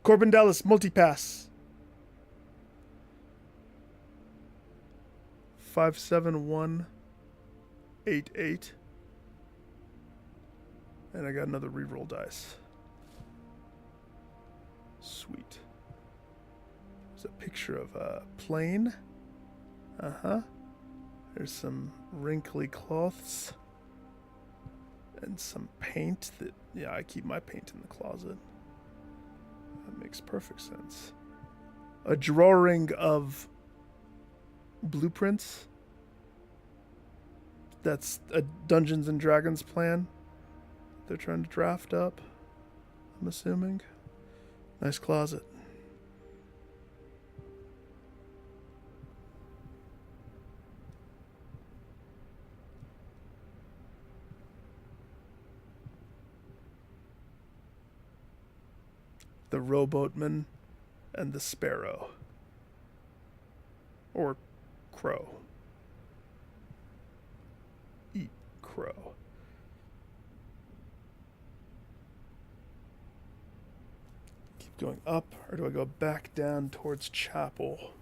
Corbin Dallas multipass. 57188. And I got another reroll dice. Sweet. There's a picture of a plane. There's some wrinkly cloths. And some paint that, yeah, I keep my paint in the closet. That makes perfect sense. A drawing of blueprints. That's a Dungeons and Dragons plan they're trying to draft up, I'm assuming. Nice closet. The rowboatman and the sparrow. Or crow. Eat crow. Keep going up, or do I go back down towards chapel?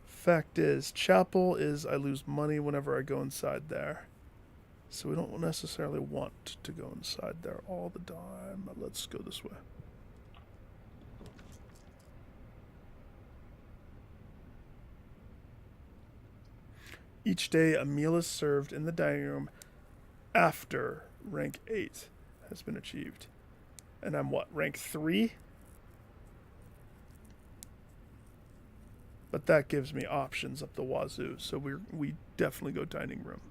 Fact is, chapel is I lose money whenever I go inside there. So we don't necessarily want to go inside there all the time. But let's go this way. Each day, a meal is served in the dining room after rank 8 has been achieved. And I'm what, rank 3? But that gives me options up the wazoo, so we definitely go dining room.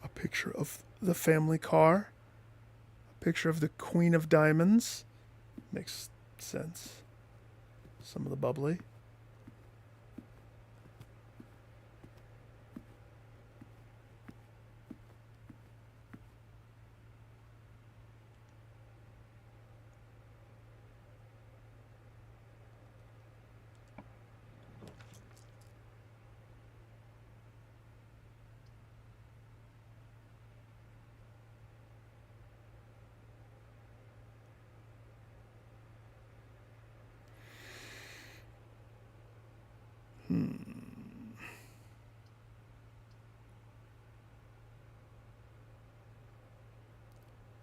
A picture of the family car. A picture of the Queen of Diamonds. Makes sense. Some of the bubbly.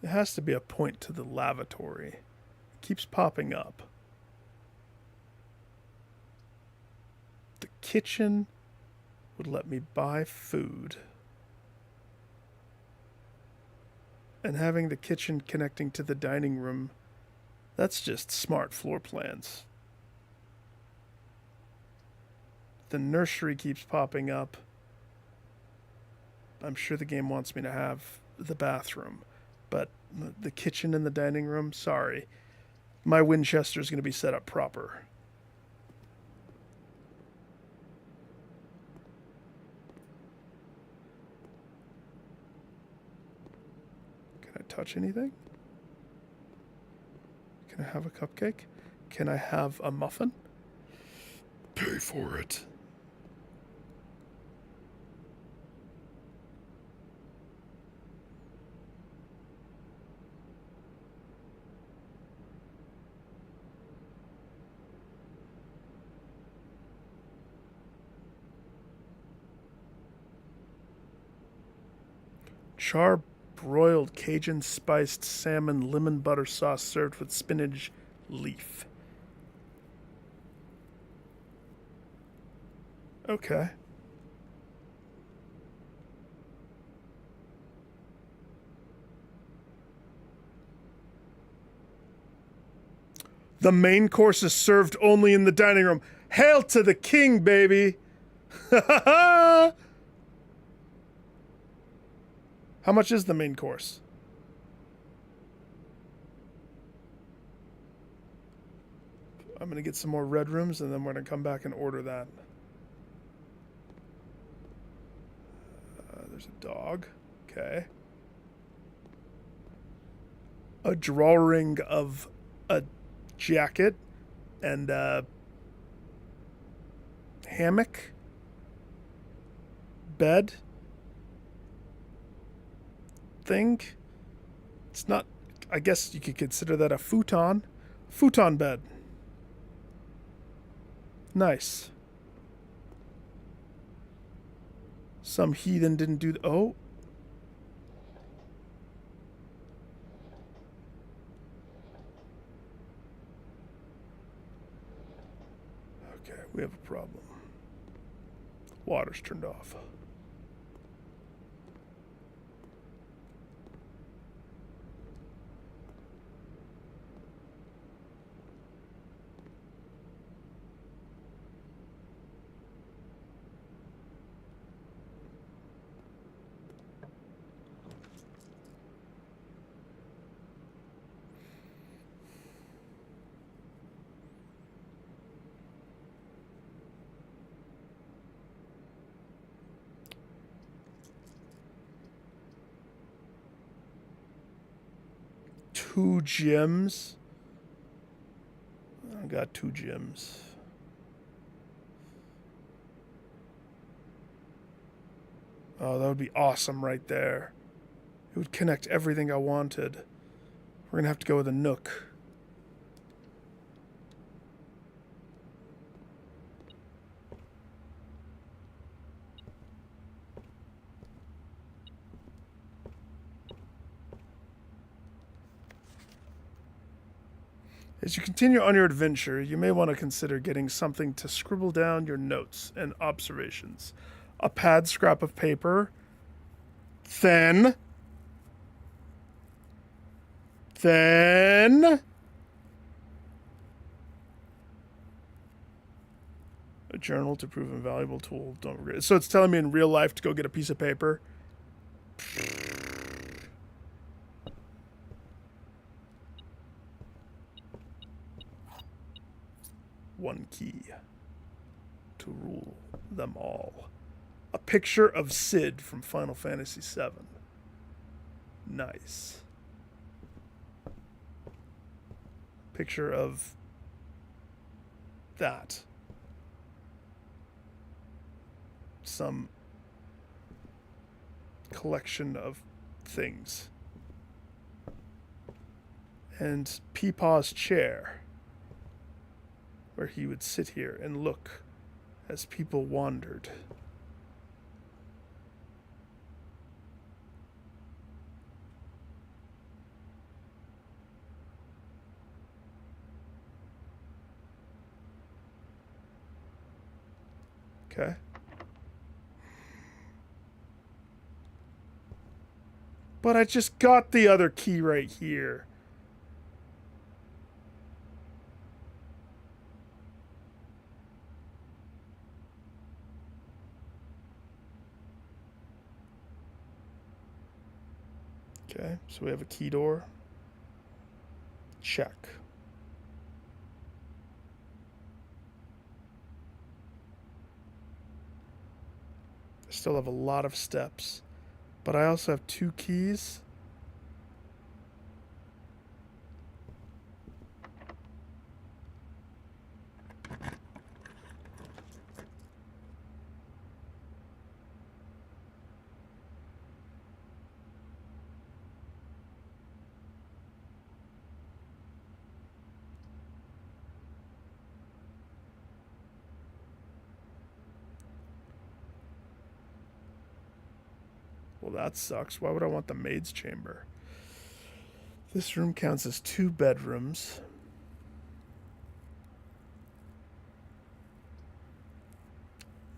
There has to be a point to the lavatory. It keeps popping up. The kitchen would let me buy food. And having the kitchen connecting to the dining room, that's just smart floor plans. The nursery keeps popping up. I'm sure the game wants me to have the bathroom. But the kitchen and the dining room, sorry. My Winchester's going to be set up proper. Can I touch anything? Can I have a cupcake? Can I have a muffin? Pay for it. Char-broiled Cajun spiced salmon lemon butter sauce served with spinach leaf. Okay. The main course is served only in the dining room. Hail to the king, baby! How much is the main course? I'm going to get some more red rooms, and then we're going to come back and order that. There's a dog. Okay. A drawing of a jacket and a hammock. Bed. Thing. It's not, I guess you could consider that a futon. Futon bed. Nice. Some heathen didn't do oh. Okay, we have a problem. Water's turned off. 2 gyms. I got 2 gyms. Oh, that would be awesome right there. It would connect everything I wanted. We're gonna have to go with a nook. As you continue on your adventure, you may want to consider getting something to scribble down your notes and observations. A pad, scrap of paper, thin, a journal to prove a valuable tool. Don't regret it. So it's telling me in real life to go get a piece of paper. One key to rule them all. A picture of Sid from Final Fantasy VII. Nice. Picture of that. Some collection of things. And Peepaw's chair, where he would sit here and look as people wandered. Okay. But I just got the other key right here. Okay, so we have a key door. Check. I still have a lot of steps, but I also have 2 keys. Well, that sucks. Why would I want the maid's chamber? This room counts as 2 bedrooms.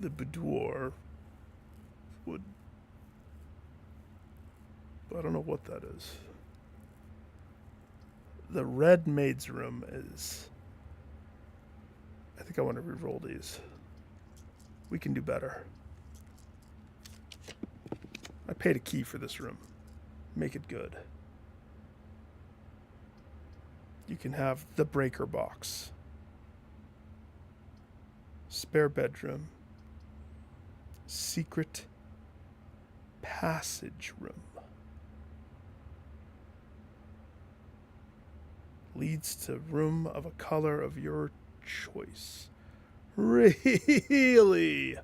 The boudoir would... I don't know what that is. The red maid's room is... I think I want to re-roll these. We can do better. I paid a key for this room. Make it good. You can have the breaker box. Spare bedroom. Secret passage room. Leads to room of a color of your choice. Really?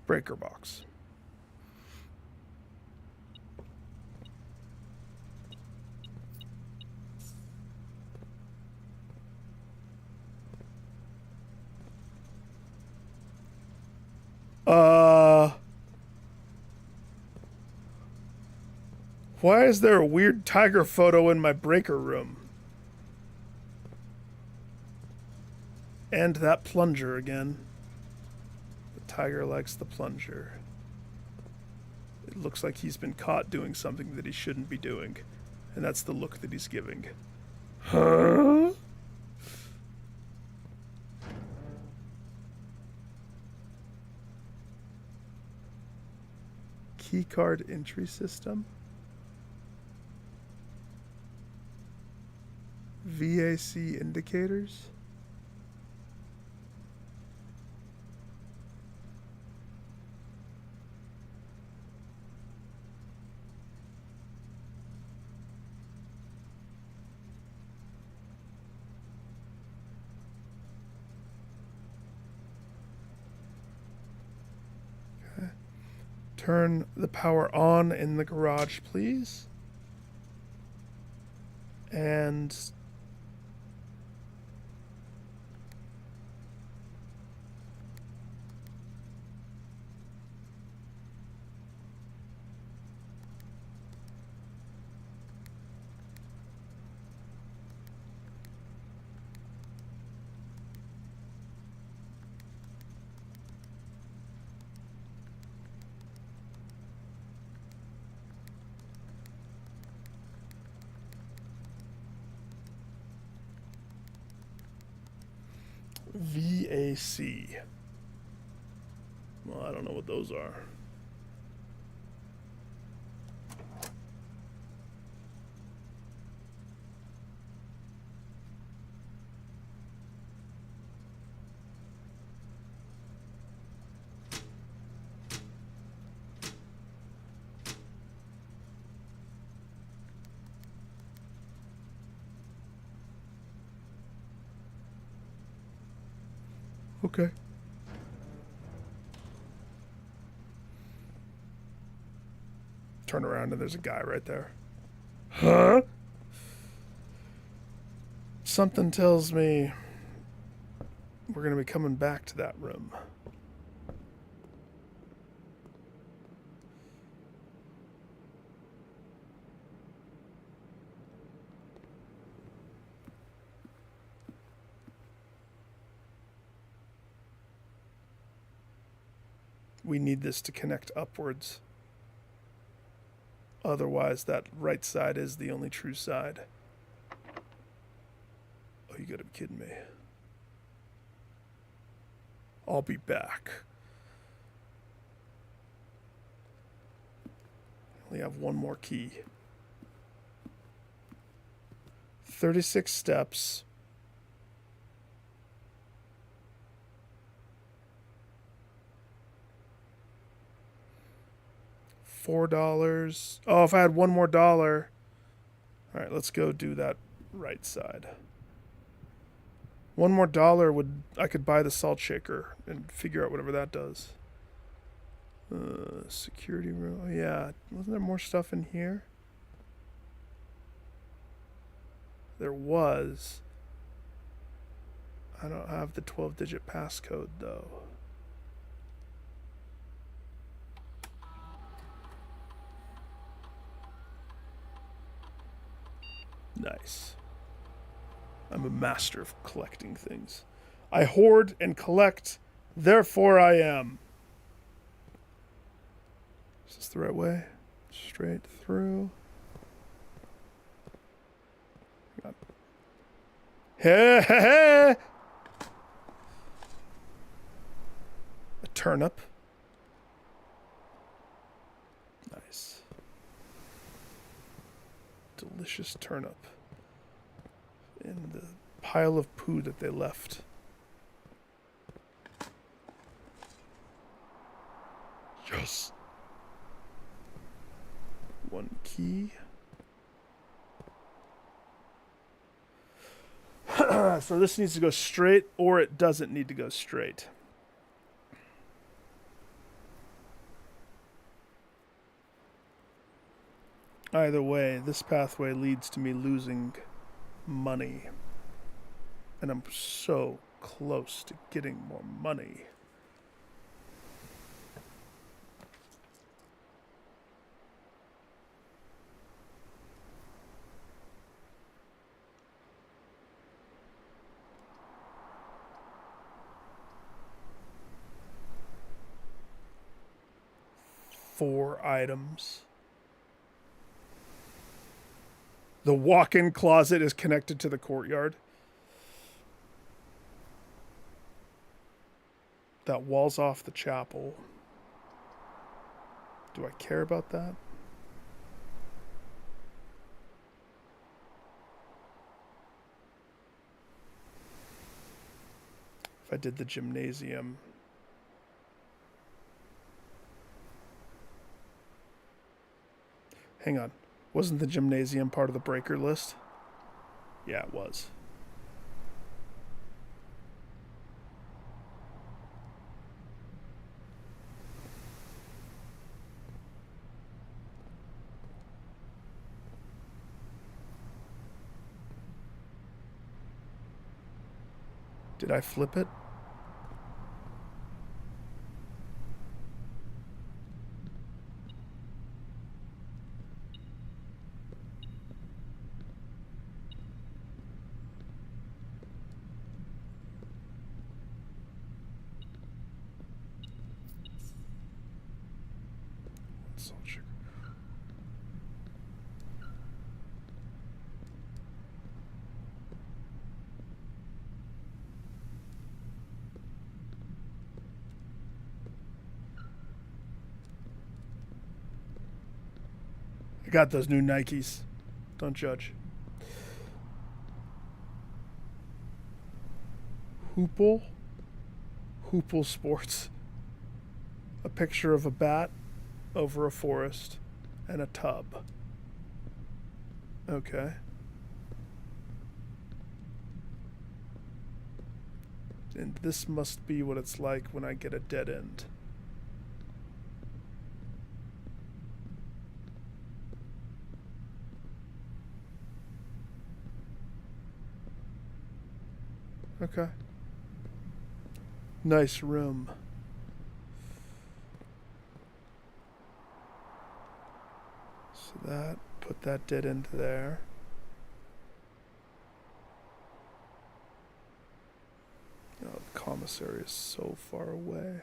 Breaker box. Why is there a weird tiger photo in my breaker room? And that plunger again. The tiger likes the plunger. It looks like he's been caught doing something that he shouldn't be doing. And that's the look that he's giving. Huh? Keycard entry system. VAC indicators. Okay. Turn the power on in the garage, please. And VAC. Well, I don't know what those are. Okay. Turn around and there's a guy right there. Huh? Something tells me we're going to be coming back to that room. We need this to connect upwards. Otherwise, that right side is the only true side. Oh, you gotta be kidding me. I'll be back. We have one more key. 36 steps. $4. Oh, if I had one more dollar. All right, let's go do that right side. One more dollar I could buy the salt shaker and figure out whatever that does. Security room. Oh, yeah, wasn't there more stuff in here? There was. I don't have the 12-digit passcode though. Nice. I'm a master of collecting things. I hoard and collect, therefore I am. Is this the right way? Straight through. Hey, hey, hey! A turnip. Nice. Delicious turnip. In the pile of poo that they left. Yes. One key. So this needs to go straight, or it doesn't need to go straight. Either way, this pathway leads to me losing money. And I'm so close to getting more money. Four items. The walk-in closet is connected to the courtyard. That wall's off the chapel. Do I care about that? If I did the gymnasium. Hang on. Wasn't the gymnasium part of the breaker list? Yeah, it was. Did I flip it? Salt sugar. I got those new Nikes. Don't judge. Hoople Sports. A picture of a bat over a forest and a tub. Okay. And this must be what it's like when I get a dead end. Okay. Nice room. So that, put that dead end there. Oh, the commissary is so far away.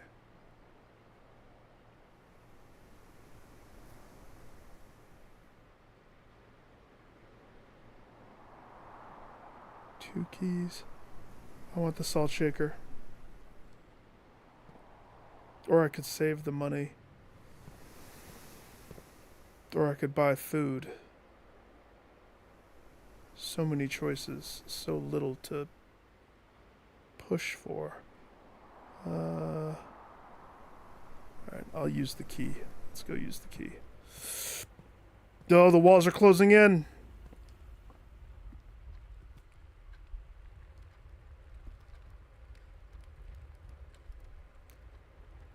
Two keys. I want the salt shaker. Or I could save the money. Or I could buy food. So many choices, so little to push for. Alright, I'll use the key. Let's go use the key. Oh, the walls are closing in.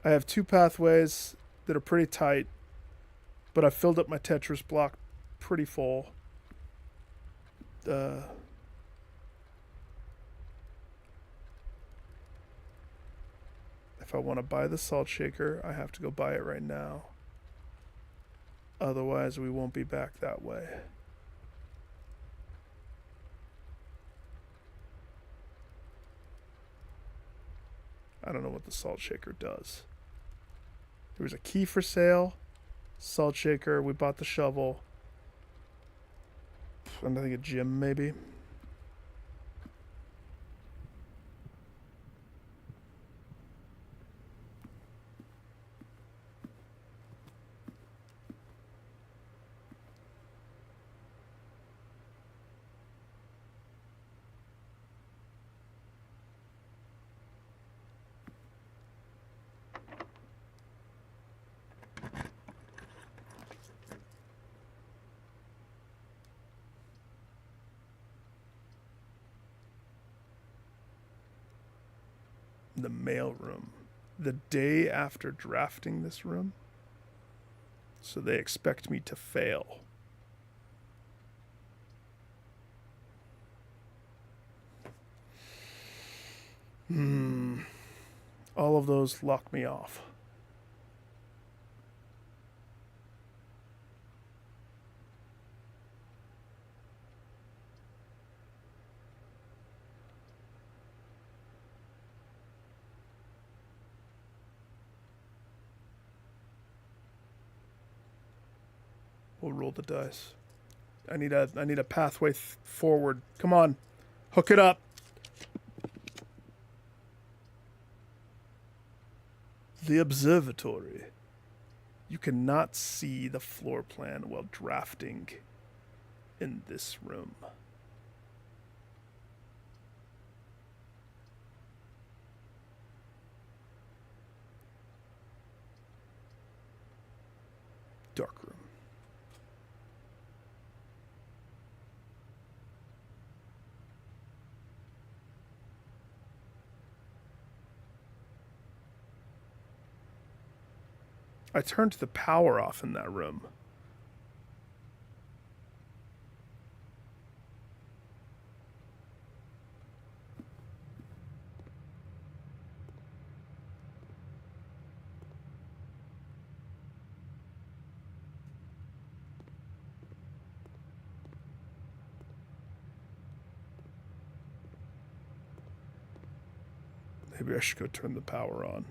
I have two pathways that are pretty tight, but I filled up my Tetris block pretty full. If I want to buy the salt shaker, I have to go buy it right now. Otherwise, we won't be back that way. I don't know what the salt shaker does. There was a key for sale, salt shaker, we bought the shovel. And I think a gym, maybe. The mail room. The day after drafting this room. So they expect me to fail. All of those lock me off. We'll roll the dice. I need a pathway forward. Come on. Hook it up. The observatory. You cannot see the floor plan while drafting in this room. Dark room. I turned the power off in that room. Maybe I should go turn the power on.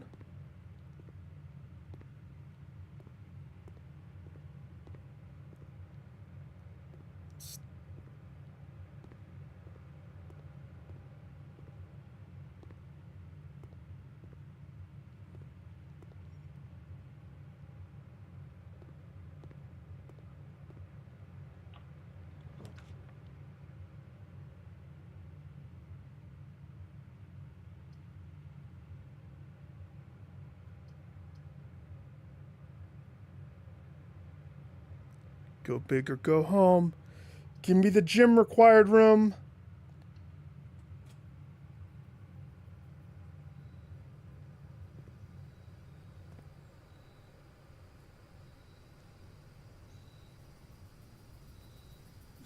Go big or go home. Give me the gym required room.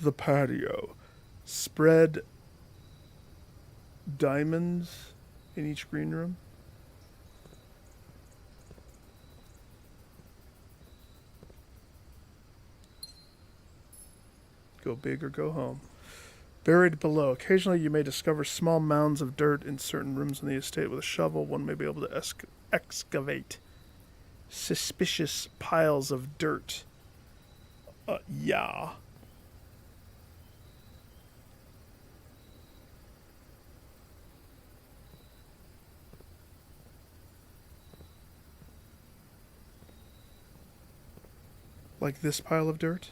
The patio. Spread diamonds in each green room. Go big or go home. Buried below. Occasionally you may discover small mounds of dirt in certain rooms in the estate. With a shovel, one may be able to excavate suspicious piles of dirt. Yeah. Like this pile of dirt?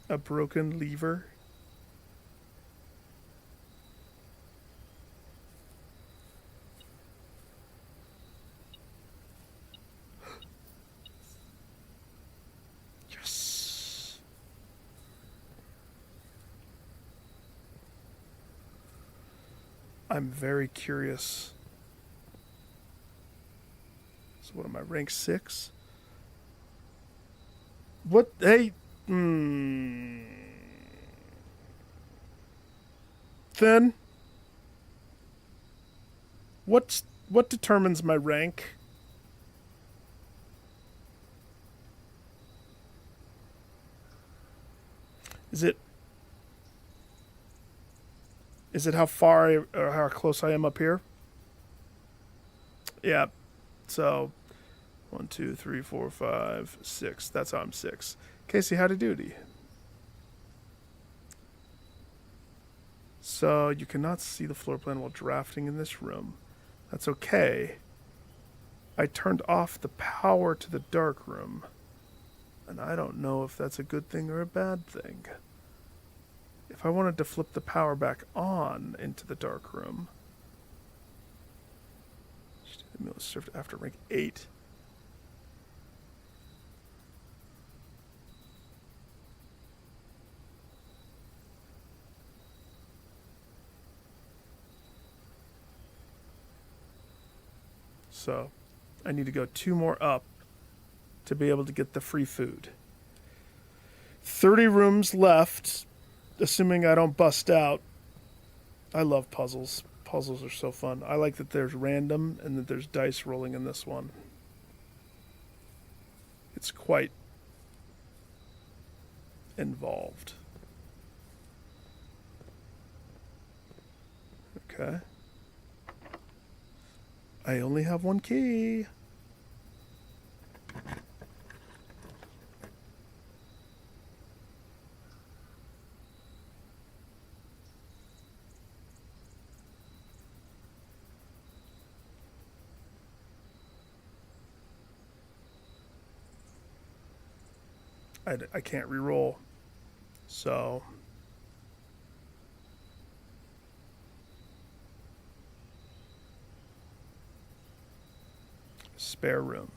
A broken lever. Yes. I'm very curious. So what am I, rank 6? What? Hey. Then what determines my rank? Is it how far or how close I am up here? Yeah. So 1, 2, 3, 4, 5, 6. That's how I'm 6. Casey, howdy doody. So you cannot see the floor plan while drafting in this room. That's okay. I turned off the power to the dark room. And I don't know if that's a good thing or a bad thing. If I wanted to flip the power back on into the dark room, served after rank 8. So I need to go 2 more up to be able to get the free food. 30 rooms left, assuming I don't bust out. I love puzzles. Puzzles are so fun. I like that there's random and that there's dice rolling in this one. It's quite involved. Okay. I only have one key. I can't re-roll. So... spare room.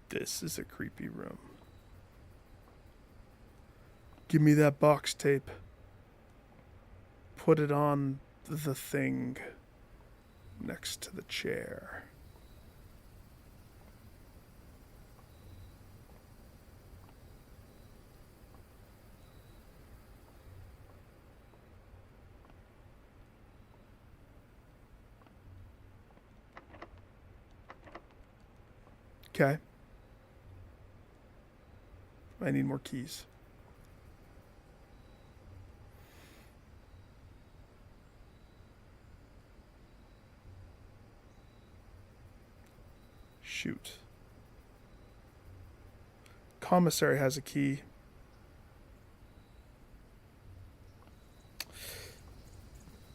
This is a creepy room. Give me that box tape. Put it on the thing next to the chair. Okay. I need more keys. Shoot. Commissary has a key.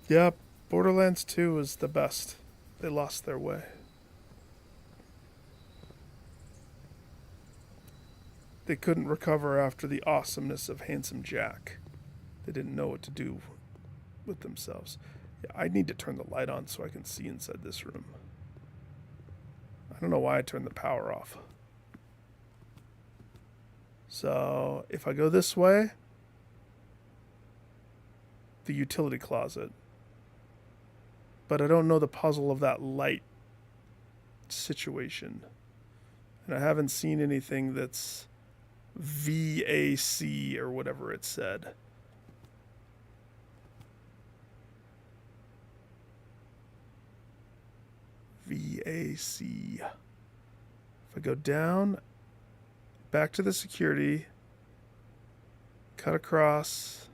Yeah, Borderlands 2 is the best. They lost their way. They couldn't recover after the awesomeness of Handsome Jack. They didn't know what to do with themselves. Yeah, I need to turn the light on so I can see inside this room. I don't know why I turned the power off. So, if I go this way, the utility closet. But I don't know the puzzle of that light situation. And I haven't seen anything that's VAC or whatever it said. VAC. If I go down, back to the security, cut across,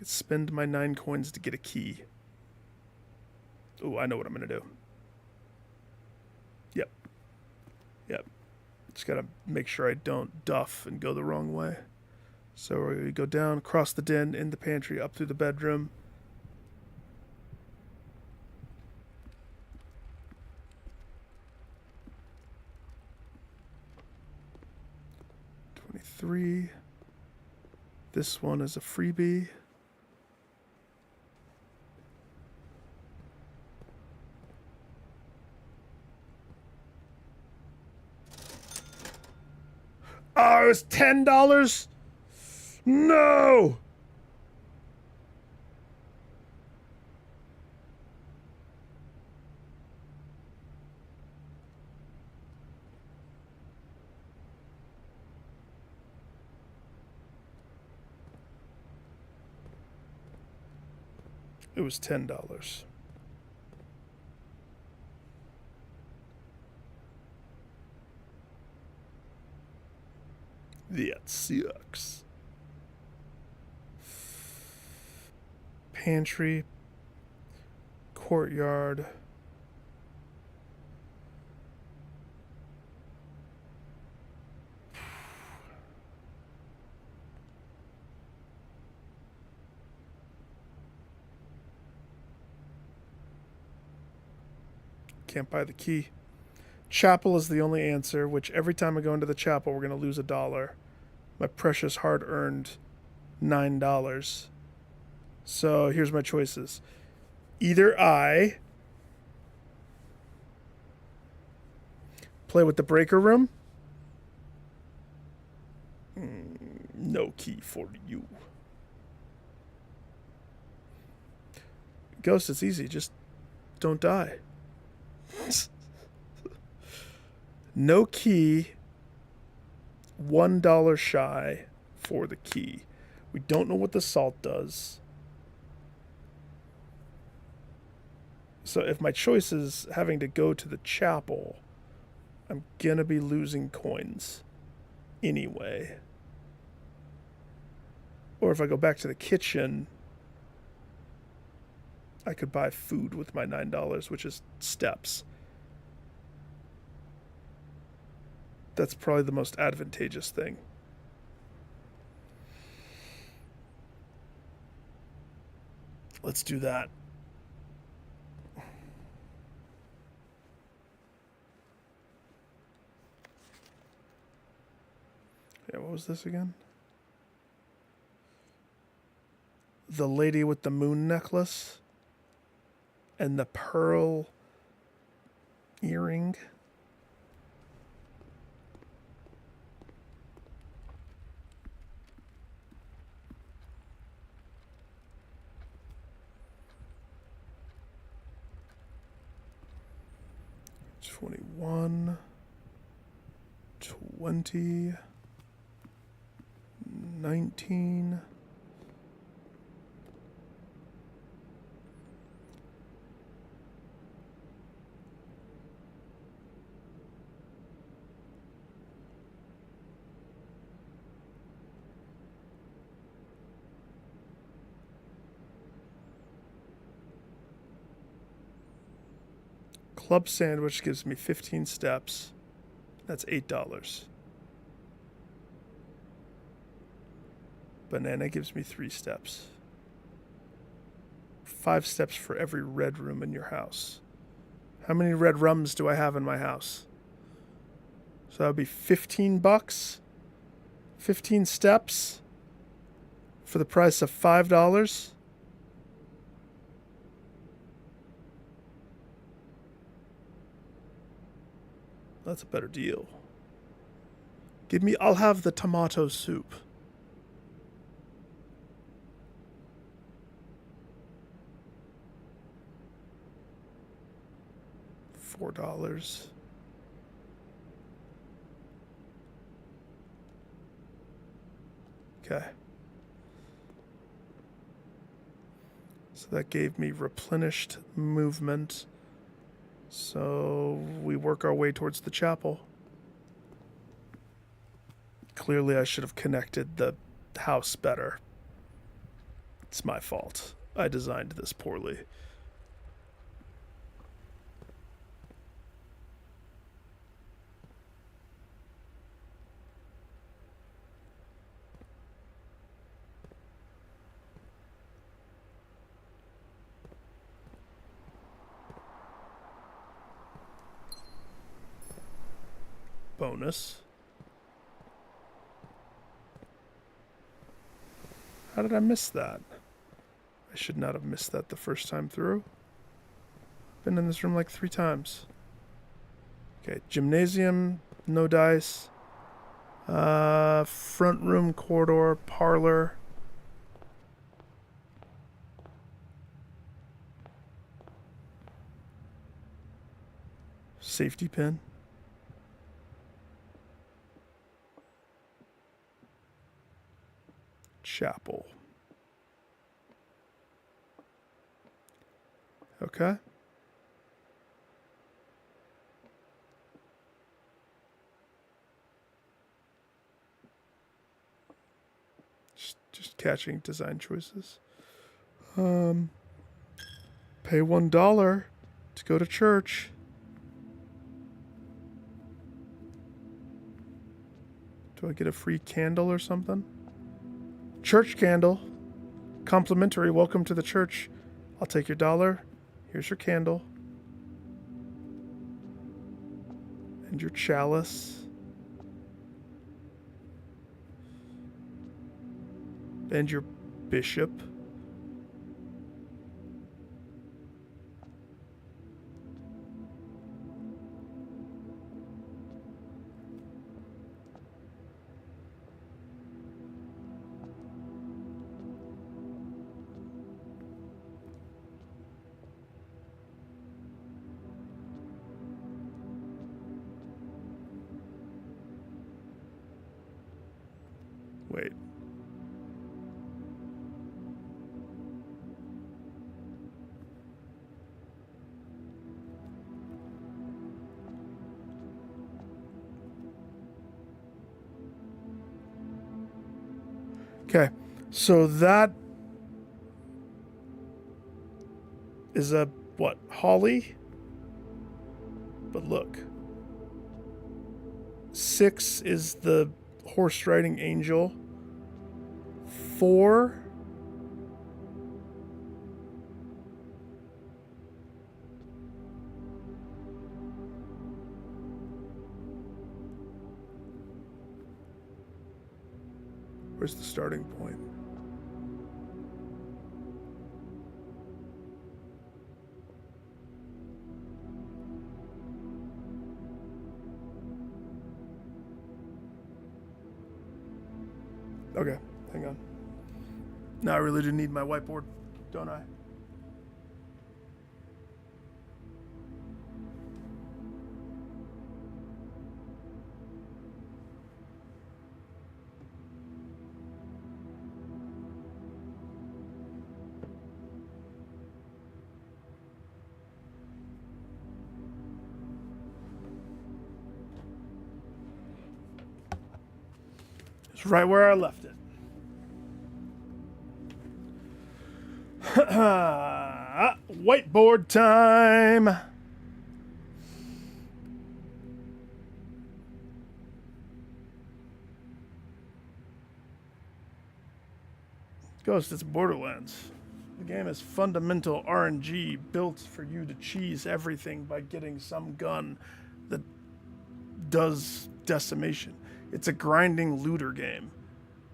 spend my 9 coins to get a key. Oh, I know what I'm going to do. Yep. Just got to make sure I don't duff and go the wrong way. So we're going to go down, across the den, in the pantry, up through the bedroom. $23. This one is a freebie. Oh, it was $10? No! It was $10. That sucks. Pantry. Courtyard. Can't buy the key. Chapel is the only answer, which every time I go into the chapel, we're going to lose $1. My precious hard-earned $9. So here's my choices. Either I play with the breaker room. No key for you. Ghost, it's easy. Just don't die. No key. $1 shy for the key. We don't know what the salt does. So if my choice is having to go to the chapel, I'm gonna be losing coins anyway. Or if I go back to the kitchen, I could buy food with my $9, which is steps. That's probably the most advantageous thing. Let's do that. Yeah, what was this again? The lady with the moon necklace and the pearl earring. $21, $20, $19. Club sandwich gives me 15 steps. That's $8. Banana gives me 3 steps. 5 steps for every red room in your house. How many red rums do I have in my house? So that would be $15. 15 steps for the price of $5. That's a better deal. I'll have the tomato soup. $4. Okay. So that gave me replenished movement. So we work our way towards the chapel. Clearly, I should have connected the house better. It's my fault. I designed this poorly. Bonus. How did I miss that? I should not have missed that the first time through. Been in this room like 3 times. Okay, gymnasium, no dice. Front room, corridor, parlor. Safety pin. Chapel. Okay. Just catching design choices. Pay $1 to go to church. Do I get a free candle or something? Church candle. Complimentary. Welcome to the church. I'll take your $1. Here's your candle. And your chalice. And your bishop. Wait. Okay, so that is a, what, holly? But look. 6 is the horse riding angel. 4. Where's the starting point? Okay, hang on. Now I really do need my whiteboard, don't I? It's right where I left it. Whiteboard time. Ghost, it's Borderlands. The game is fundamental RNG built for you to cheese everything by getting some gun that does decimation. It's a grinding looter game.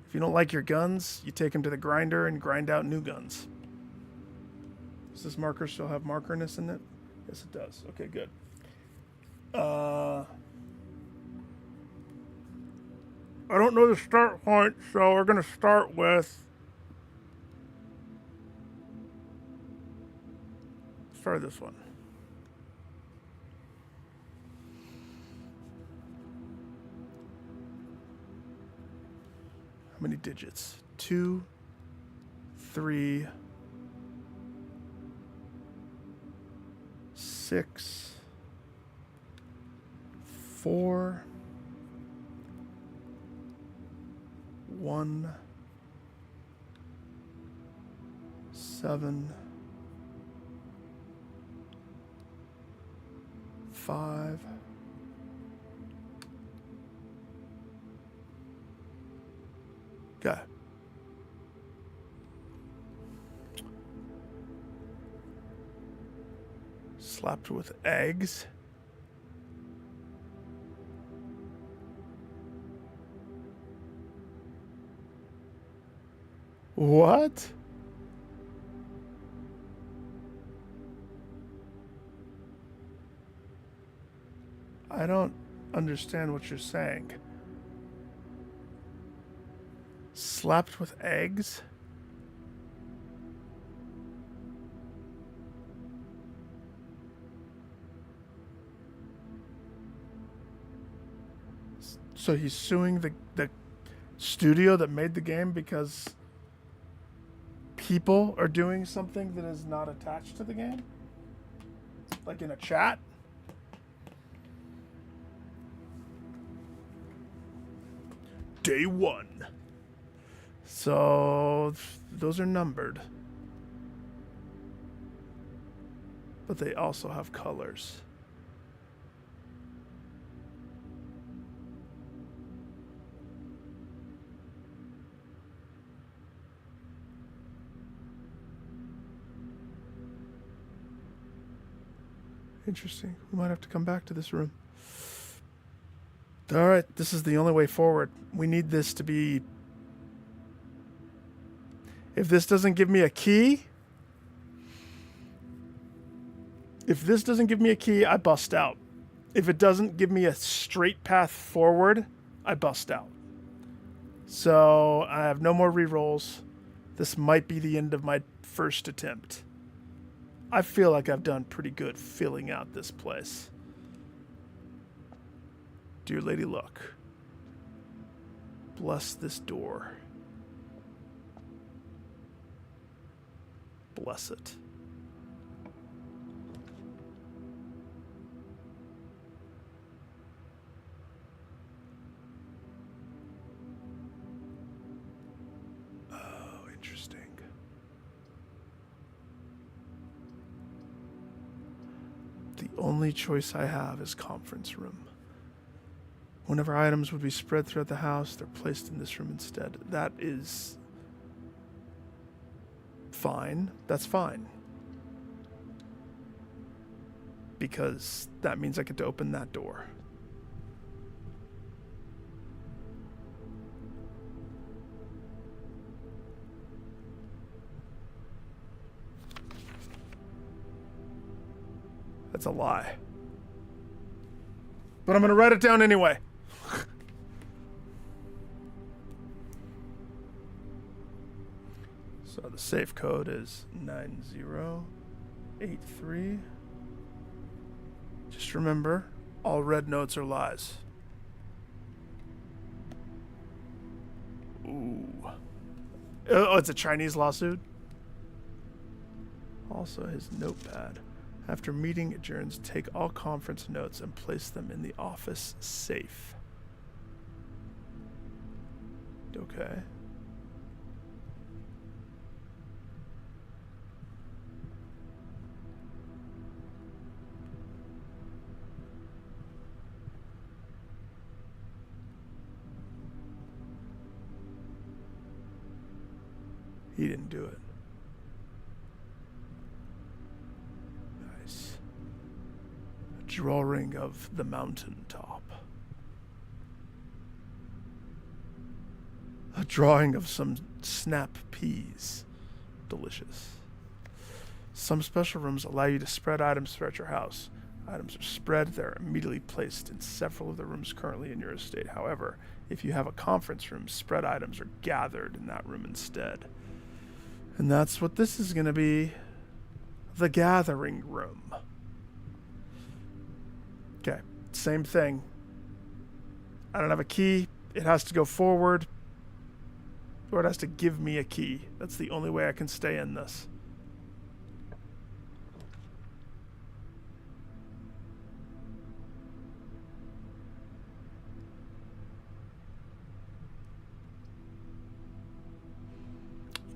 If you don't like your guns, you take them to the grinder and grind out new guns. Does this marker still have markerness in it? Yes, it does. Okay, good. I don't know the start point, so we're going to start with... Let's try this one. How many digits? 2, 3, 6, 4, 1, 7, 5, 'kay. Slapped with eggs. What? I don't understand what you're saying. Slapped with eggs? So he's suing the studio that made the game because people are doing something that is not attached to the game? Like in a chat? Day 1. So those are numbered. But they also have colors. Interesting. We might have to come back to this room. All right, this is the only way forward. We need this to be... If this doesn't give me a key... If this doesn't give me a key, I bust out. If it doesn't give me a straight path forward, I bust out. So I have no more rerolls. This might be the end of my first attempt. I feel like I've done pretty good filling out this place. Dear Lady Luck, bless this door. Bless it. The only choice I have is conference room. Whenever items would be spread throughout the house, they're placed in this room instead. That is fine. That's fine. Because that means I get to open that door. That's a lie. But I'm going to write it down anyway. So the safe code is 9083. Just remember, all red notes are lies. Ooh. Oh, it's a Chinese lawsuit? Also his notepad. After meeting adjourns, take all conference notes and place them in the office safe. Okay. He didn't do it. Nice. A drawing of the mountaintop. A drawing of some snap peas. Delicious. Some special rooms allow you to spread items throughout your house. Items are spread, they're immediately placed in several of the rooms currently in your estate. However, if you have a conference room, spread items are gathered in that room instead. And that's what this is going to be. The gathering room. Okay, same thing. I don't have a key. It has to go forward. Or it has to give me a key. That's the only way I can stay in this.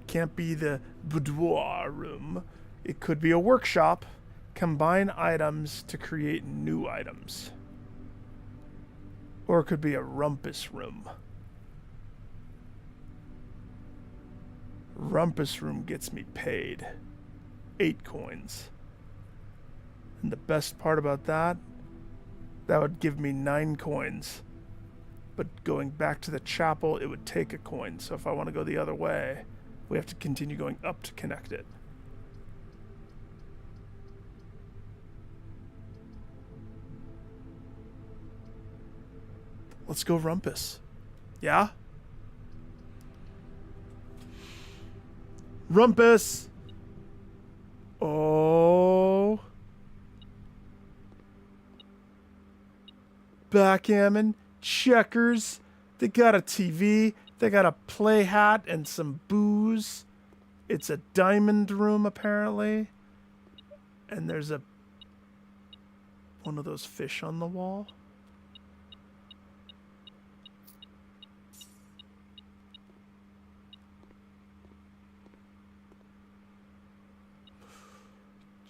Can't be the boudoir room. It could be a workshop. Combine items to create new items. Or it could be a rumpus room. Rumpus room gets me paid 8 coins. And the best part about that would give me 9 coins. But going back to the chapel, it would take a coin. So if I want to go the other way, we have to continue going up to connect it. Let's go rumpus. Yeah? Rumpus! Oh. Backgammon, checkers. They got a TV. They got a play hat and some booze. It's a diamond room, apparently. And there's one of those fish on the wall.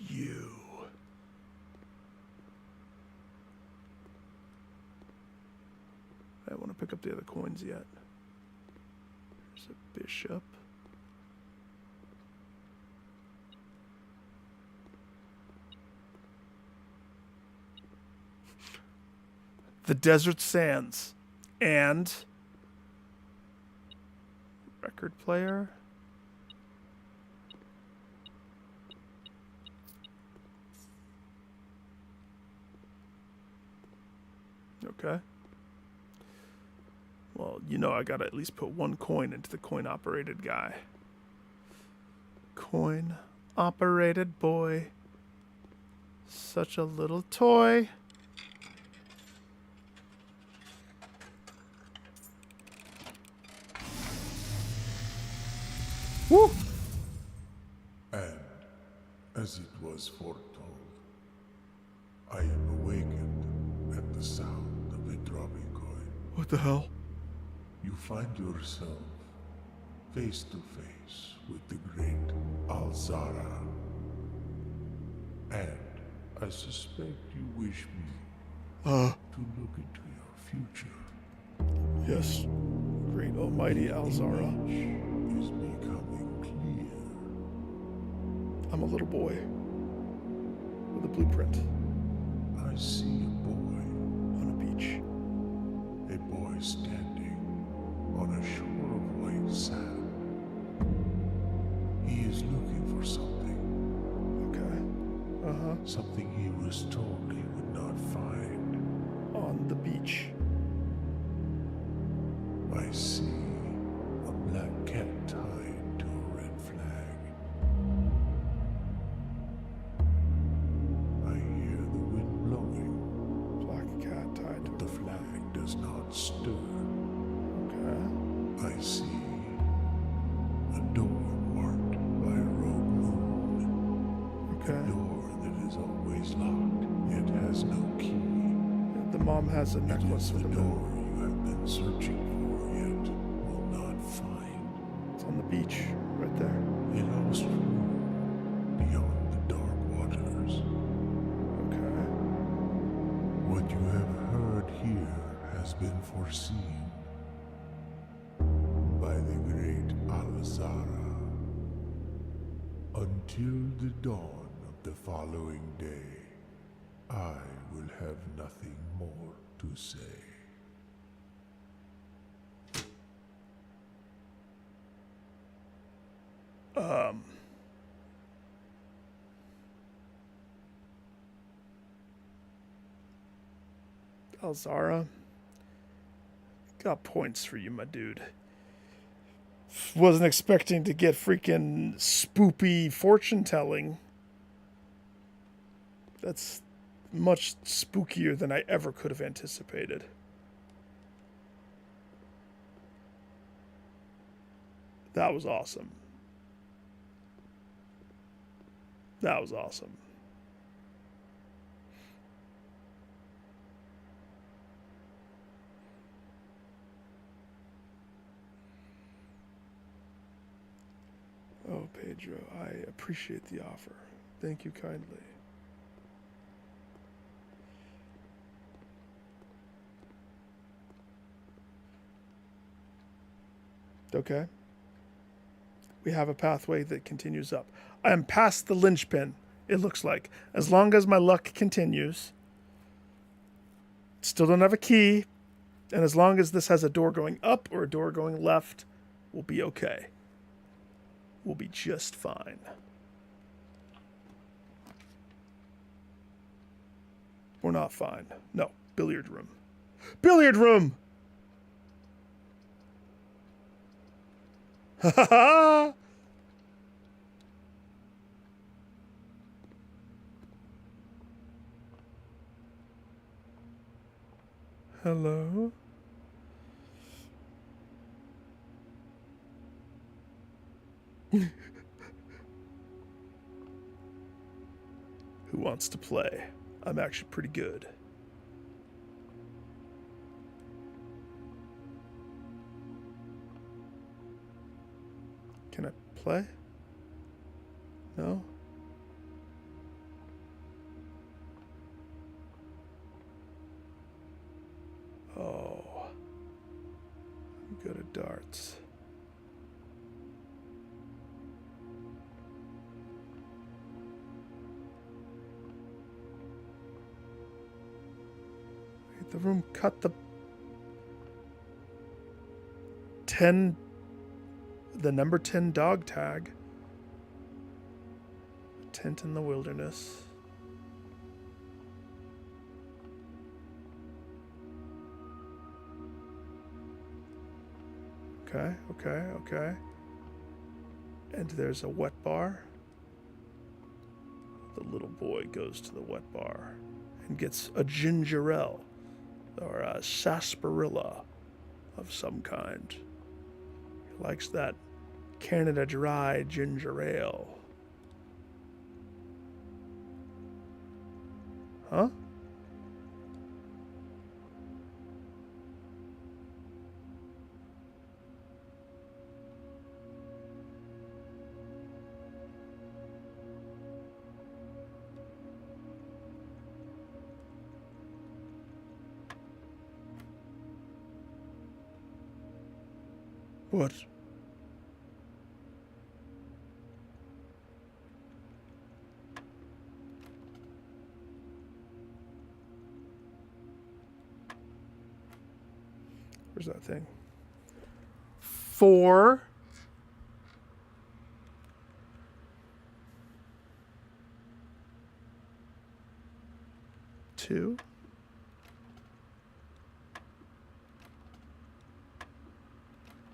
You. I don't want to pick up the other coins yet. There's a bishop. The desert sands. And record player. Okay. Well, you know I gotta at least put 1 coin into the coin-operated guy. Coin-operated boy. Such a little toy. Woo! And, as it was foretold, I am awakened at the sound of a dropping coin. What the hell? You find yourself face to face with the great Alzara. And I suspect you wish me Uh, to look into your future. yes. Great almighty Alzara. Image is becoming clear. I'm a little boy with a blueprint I see a boy. on a beach. A boy standing on a shore of white sand. He is looking for something. Okay. Uh-huh. Something he was told he would not find. On the beach. I see a black cat tied to a red flag. I hear the wind blowing. Black cat tied to The flag does not stir. Okay. I see a door marked by a rogue moon. Okay. A door that is always locked, yet has no key. The mom has a It necklace is the with a door moon. you have been searching for, yet will not find. It's on the beach, right there. A lost room beyond the dark waters. Okay. What you have heard here has been foreseen by the great Alzara. Until the dawn of the following day, I will have nothing more to say. Alzara, got points for you, my dude. Wasn't expecting to get freaking spoopy fortune telling. That's much spookier than I ever could have anticipated. That was awesome. That was awesome. Oh, Pedro, I appreciate the offer. Thank you kindly. Okay. We have a pathway that continues up. I am past the linchpin, it looks like. As long as my luck continues. Still don't have a key. And as long as this has a door going up or a door going left, we'll be okay. We'll be just fine. We're not fine. No, billiard room. Billiard room! Ha ha ha! Hello? Who wants to play? I'm actually pretty good. Can I play? No? Oh. I'm good at darts. The room cut the number 10 dog tag. A tent in the wilderness. Okay. And there's a wet bar. The little boy goes to the wet bar and gets a ginger ale. Or a sarsaparilla of some kind. He likes that Canada Dry ginger ale. Huh? What? Where's that thing? 4. 2.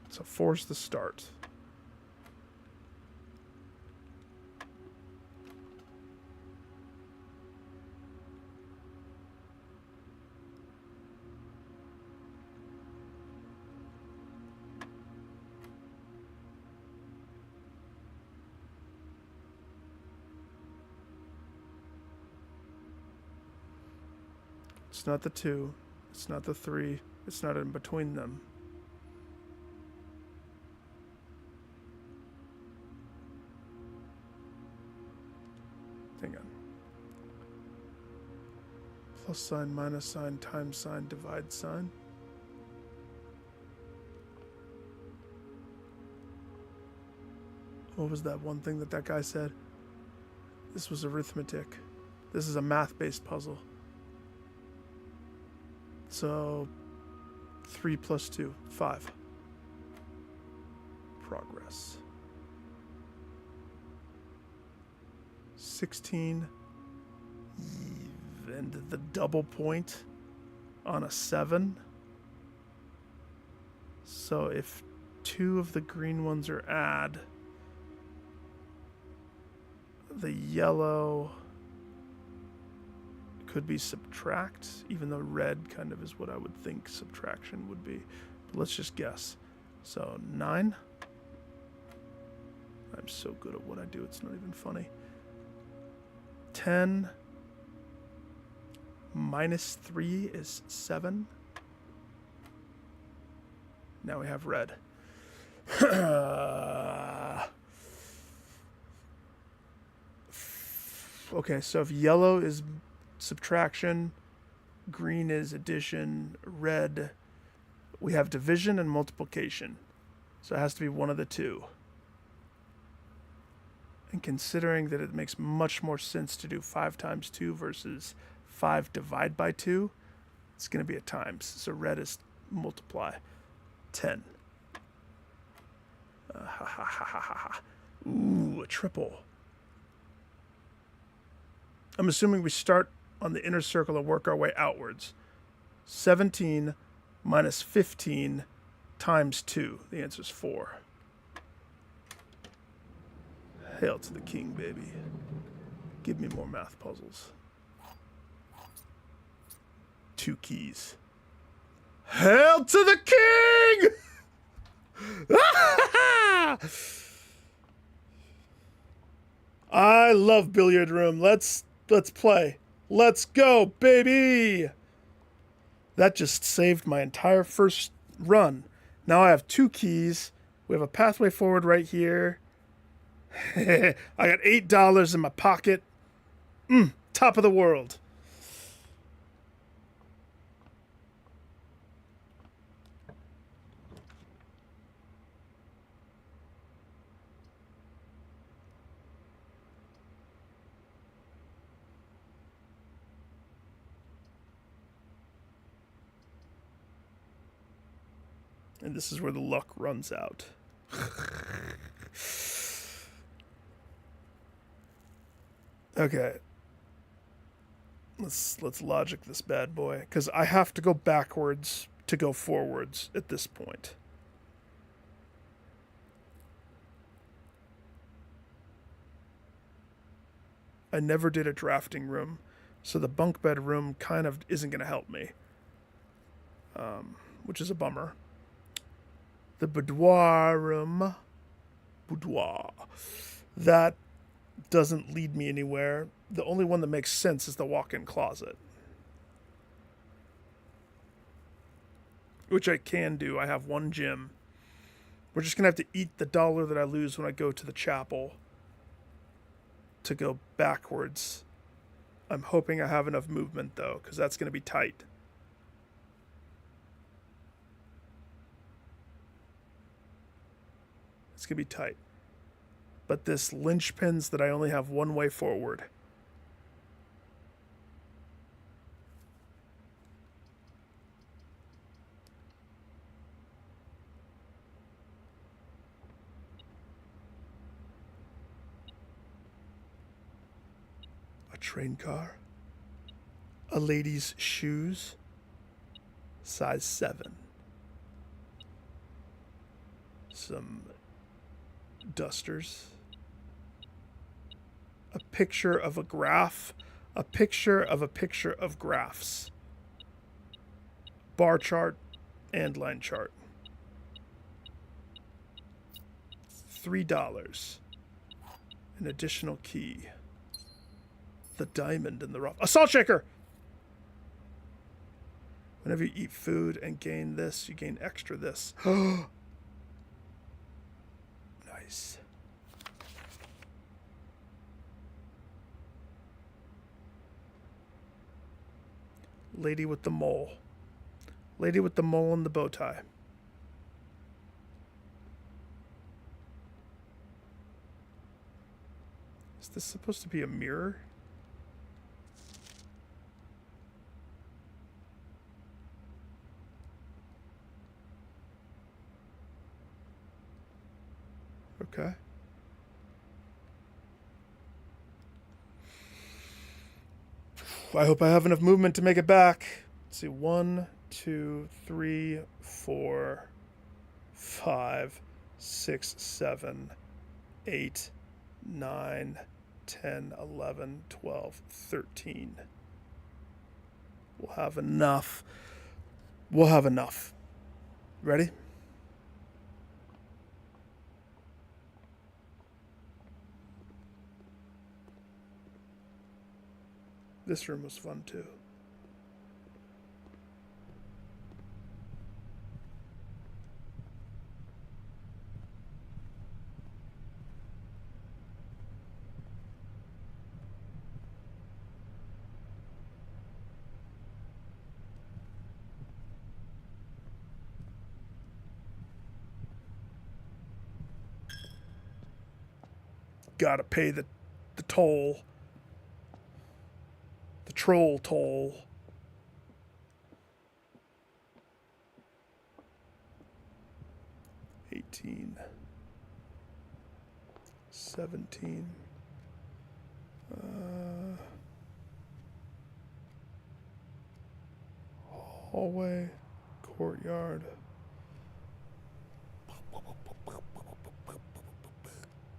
So 4's the start. It's not the 2. It's not the 3. It's not in between them. Hang on. Plus sign, minus sign, times sign, divide sign. What was that one thing that guy said? This was arithmetic. This is a math-based puzzle. So 3 plus 2, 5. Progress. 16. And the double point on a 7. So if 2 of the green ones are add, the yellow could be subtract, even though red kind of is what I would think subtraction would be. But let's just guess. So 9. I'm so good at what I do, it's not even funny. 10 minus 3 is 7. Now we have red. Okay, so if yellow is subtraction, green is addition, red, we have division and multiplication. So it has to be one of the two. And considering that it makes much more sense to do 5 times 2 versus 5 divide by 2, it's going to be a times. So red is multiply. 10. Ooh, a triple. I'm assuming we start on the inner circle and work our way outwards. 17 minus 15 times 2. The answer is 4. Hail to the king, baby. Give me more math puzzles. 2 keys. Hail to the king! I love billiard room. Let's play. Let's go, baby! That just saved my entire first run. Now I have 2 keys. We have a pathway forward right here. I got $8 in my pocket. Top of the world. And this is where the luck runs out. Okay. Let's logic this bad boy, because I have to go backwards to go forwards at this point. I never did a drafting room, so the bunk bed room kind of isn't going to help me, which is a bummer. The boudoir room, that doesn't lead me anywhere. The only one that makes sense is the walk-in closet, which I can do. I have 1 gym. We're just going to have to eat the $1 that I lose when I go to the chapel to go backwards. I'm hoping I have enough movement, though, because that's going to be tight. It's going to be tight. But this linchpins that I only have one way forward. A train car. A lady's shoes. Size 7. Some dusters. A picture of a graph. A picture of a picture of graphs. Bar chart and line chart. $3. An additional key. The diamond in the rough. A salt shaker! Whenever you eat food and gain this, you gain extra this. Nice. Lady with the mole. Lady with the mole and the bow tie. Is this supposed to be a mirror? Okay. I hope I have enough movement to make it back. Let's see. 1, 2, 3, 4, 5, 6, 7, 8, 9, 10, 11, 12, 13. We'll have enough. We'll have enough. Ready? This room was fun too. Gotta pay the toll. The troll toll. $18. $17. Hallway. Courtyard.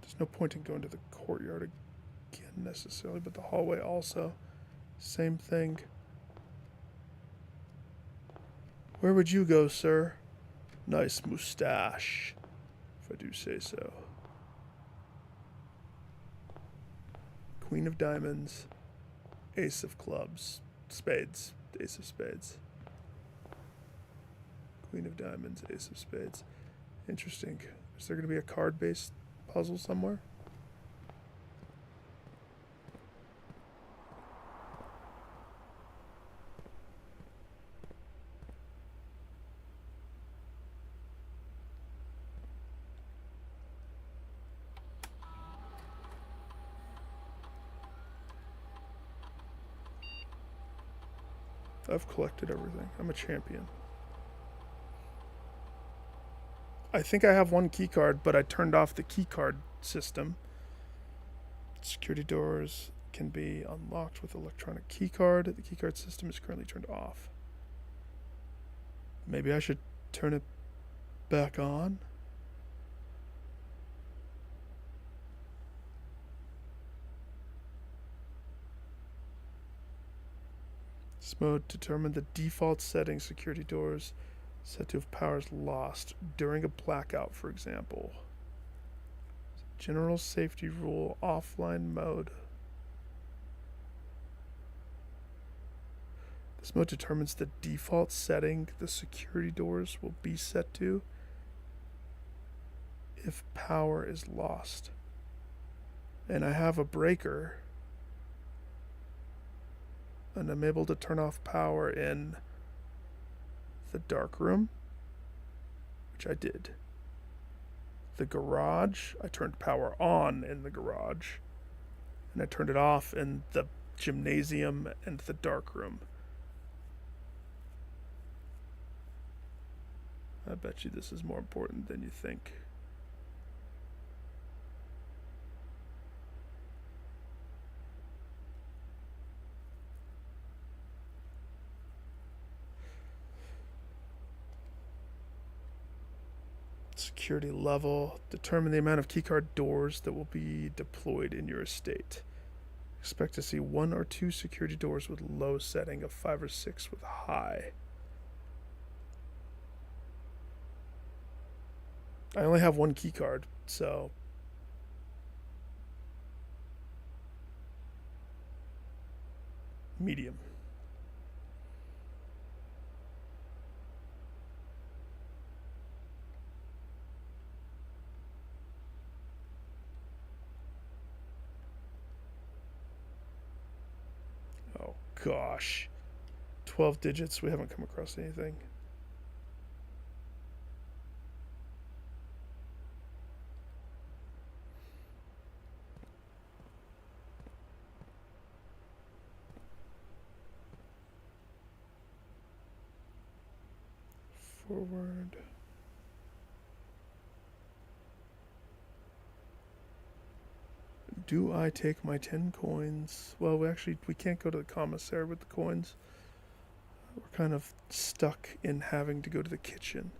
There's no point in going to the courtyard again necessarily, but the hallway also. Same thing. Where would you go, sir? Nice mustache, if I do say so. Queen of diamonds, ace of clubs, spades, ace of spades. Queen of diamonds, ace of spades. Interesting. Is there going to be a card-based puzzle somewhere? I've collected everything. I'm a champion. I think I have one key card, but I turned off the key card system. Security doors can be unlocked with electronic key card. The key card system is currently turned off. Maybe I should turn it back on? This mode determined the default setting. Security doors said to have powers lost during a blackout, for example. General safety rule, offline mode. This mode determines the default setting the security doors will be set to if power is lost. And I have a breaker. And I'm able to turn off power in the dark room, which I did. the garage. I turned power on in the garage. And I turned it off in the gymnasium and the dark room. I bet you this is more important than you think. Security level. Determine the amount of keycard doors that will be deployed in your estate. Expect to see 1 or 2 security doors with low setting of 5 or 6 with high. I only have 1 keycard, so medium. Oh gosh. 12 digits, we haven't come across anything. Forward. Do I take my 10 coins? Well, we can't go to the commissary with the coins. We're kind of stuck in having to go to the kitchen.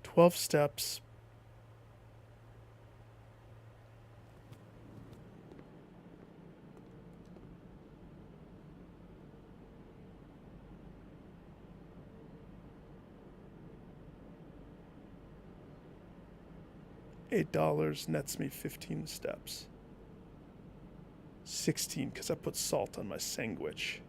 $12 steps. $8 nets me 15 steps. 16 because I put salt on my sandwich.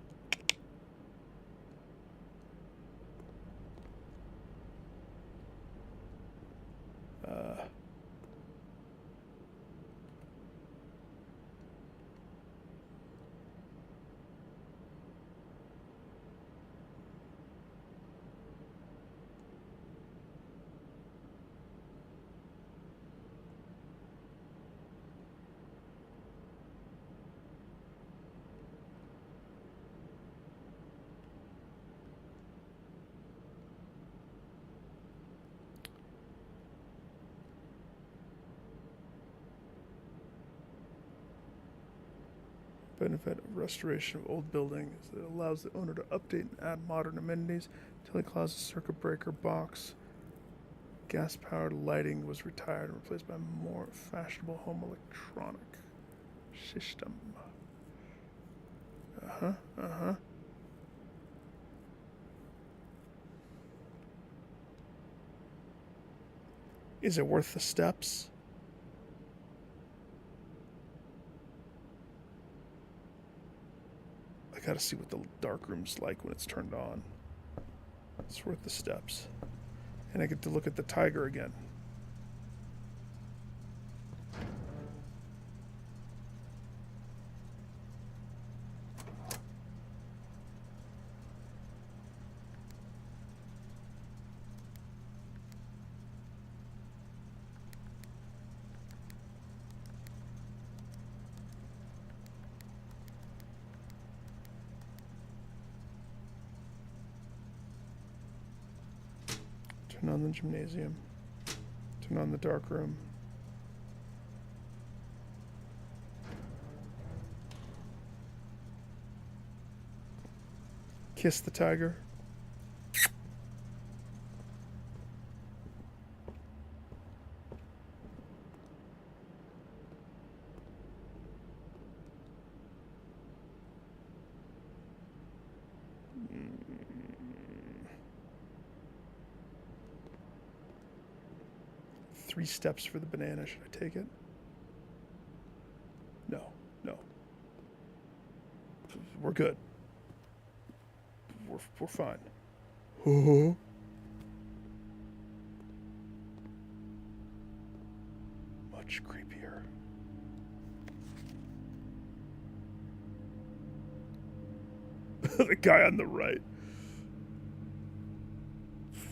Benefit of restoration of old buildings is that it allows the owner to update and add modern amenities. Tilly Closet circuit breaker box. Gas-powered lighting was retired and replaced by more fashionable home electronic system. Is it worth the steps? I gotta see what the dark room's like when it's turned on. It's worth the steps. And I get to look at the tiger again. Turn on the gymnasium. Turn on the dark room. Kiss the tiger. Three steps for the banana. Should I take it? No. We're good. We're fine. Much creepier. The guy on the right.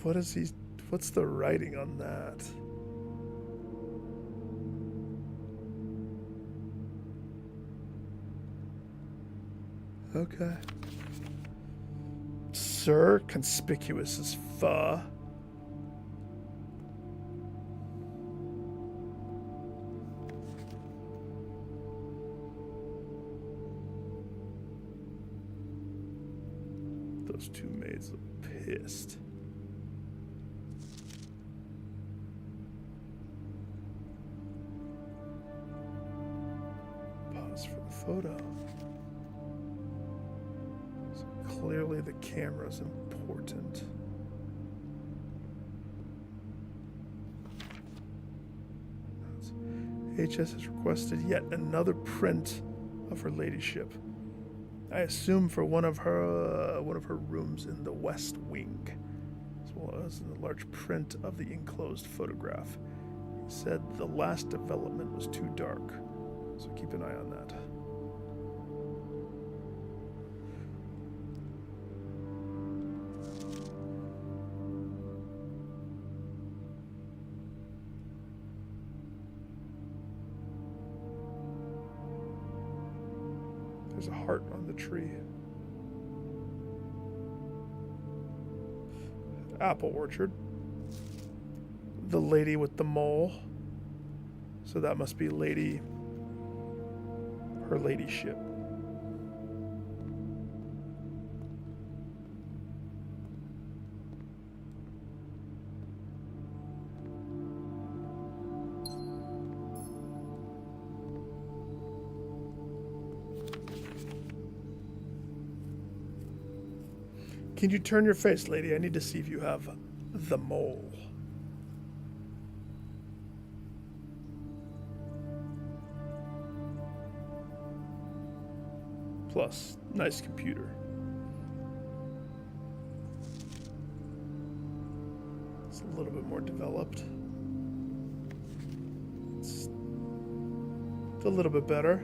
What is he? What's the writing on that? Okay. Sir, conspicuous as fuck. Those two maids look pissed. Pause for the photo. So clearly the camera's important. HS has requested yet another print of her ladyship. I assume for one of her rooms in the West Wing, as well as in the large print of the enclosed photograph. He said the last development was too dark, so keep an eye on that. There's a heart on the tree. Apple orchard. The lady with the mole. So that must be her ladyship. Can you turn your face, lady? I need to see if you have the mole. Plus, nice computer. It's a little bit more developed. It's a little bit better.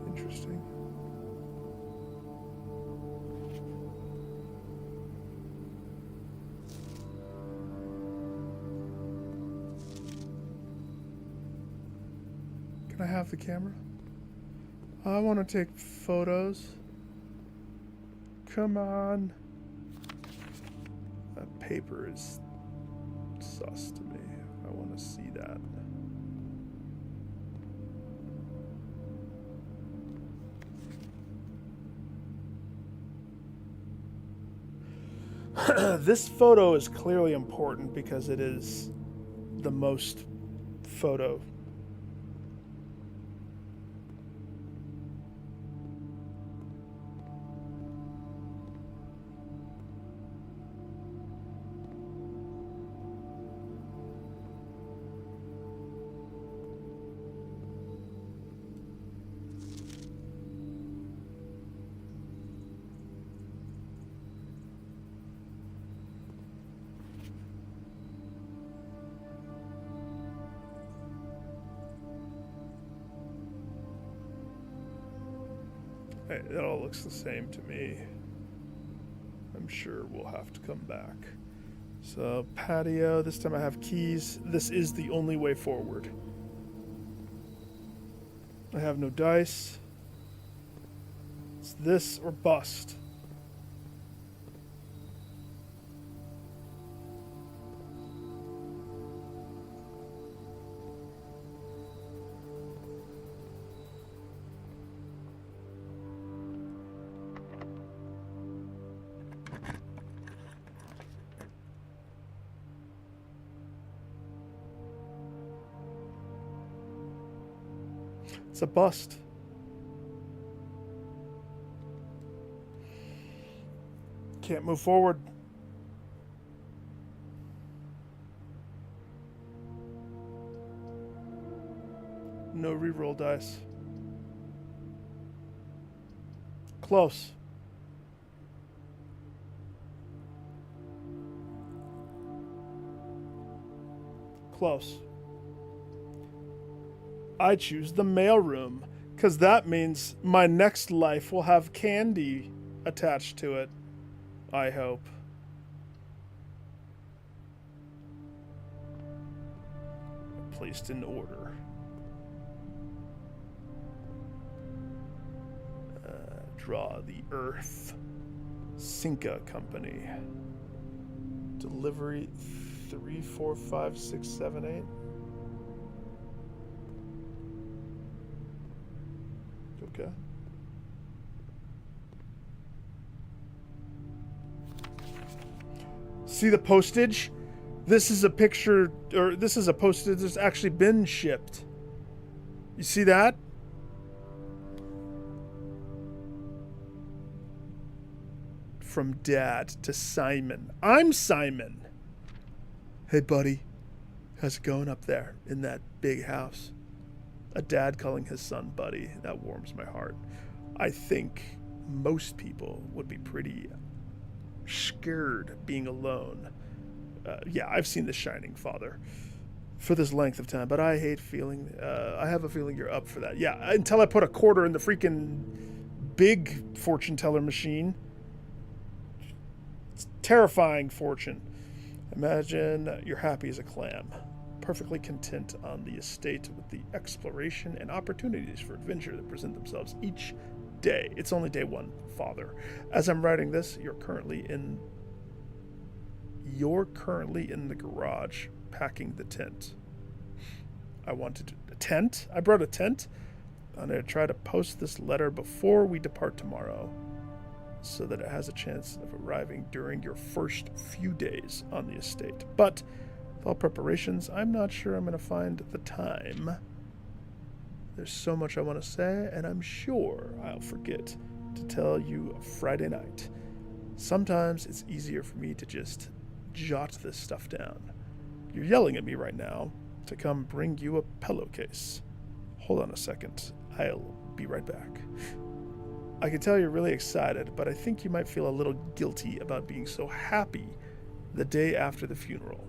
Interesting. Can I have the camera? I want to take photos. Come on. That paper is sus to me. I want to see that. This photo is clearly important because it is the most photo. It all looks the same to me. I'm sure we'll have to come back. So, patio. This time I have keys. This is the only way forward. I have no dice. It's this or bust. It's a bust. Can't move forward. No reroll dice. Close. close. I choose the mailroom, because that means my next life will have candy attached to it. I hope. Placed in order. Draw the Earth. Cinca Company. Delivery 3, 4, 5, 6, 7, 8. Okay. See the postage? This is a picture, or this is a postage that's actually been shipped. You see that? From Dad to Simon. I'm Simon. Hey, buddy. How's it going up there in that big house? A dad calling his son buddy. That warms my heart. I think most people would be pretty scared being alone. Yeah, I've seen The Shining, Father, for this length of time, but I hate feeling, I have a feeling you're up for that. Yeah, until I put a quarter in the freaking big fortune teller machine. It's terrifying fortune. Imagine you're happy as a clam, perfectly content on the estate with the exploration and opportunities for adventure that present themselves each day. It's only day one, Father. As I'm writing this, you're currently in the garage packing the tent. I wanted a tent? I brought a tent? I'm going to try to post this letter before we depart tomorrow so that it has a chance of arriving during your first few days on the estate. But with all preparations, I'm not sure I'm going to find the time. There's so much I want to say, and I'm sure I'll forget to tell you Friday night. Sometimes it's easier for me to just jot this stuff down. You're yelling at me right now to come bring you a pillowcase. Hold on a second. I'll be right back. I can tell you're really excited, but I think you might feel a little guilty about being so happy the day after the funeral.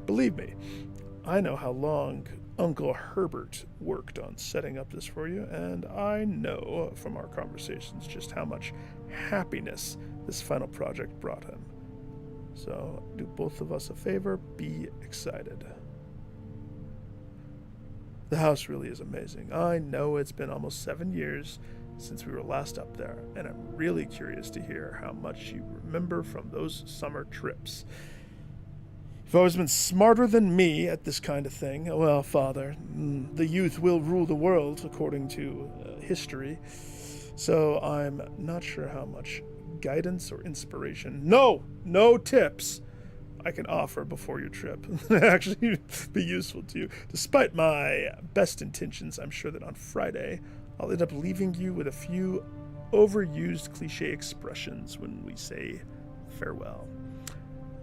Believe me, I know how long Uncle Herbert worked on setting up this for you, and I know from our conversations just how much happiness this final project brought him. So, do both of us a favor, be excited. The house really is amazing. I know it's been almost 7 years since we were last up there, and I'm really curious to hear how much you remember from those summer trips. You've always been smarter than me at this kind of thing. Well, Father, the youth will rule the world, according to history. So I'm not sure how much guidance or inspiration, no tips, I can offer before your trip. Actually be useful to you. Despite my best intentions, I'm sure that on Friday, I'll end up leaving you with a few overused cliche expressions when we say farewell.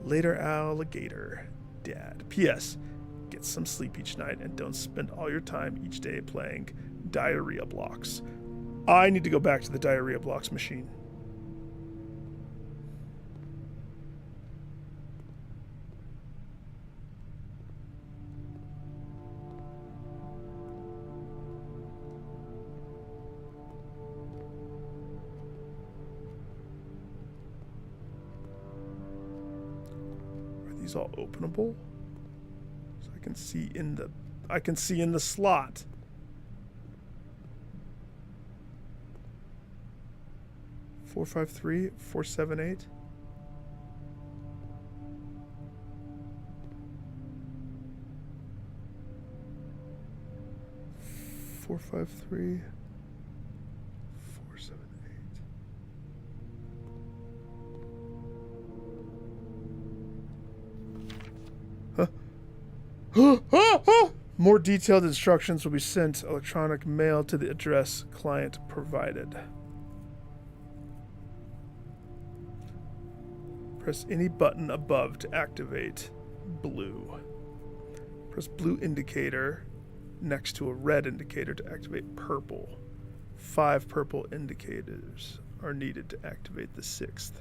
Later, alligator, Dad. P.S. Get some sleep each night and don't spend all your time each day playing diarrhea blocks. I need to go back to the diarrhea blocks machine. These all openable, so I can see in the slot. Four, 5, 3, 4, 7, 8. Four, 5, 3, 4, 7, 8. More detailed instructions will be sent electronic mail to the address client provided. Press any button above to activate blue. Press blue indicator next to a red indicator to activate purple. 5 purple indicators are needed to activate the 6th.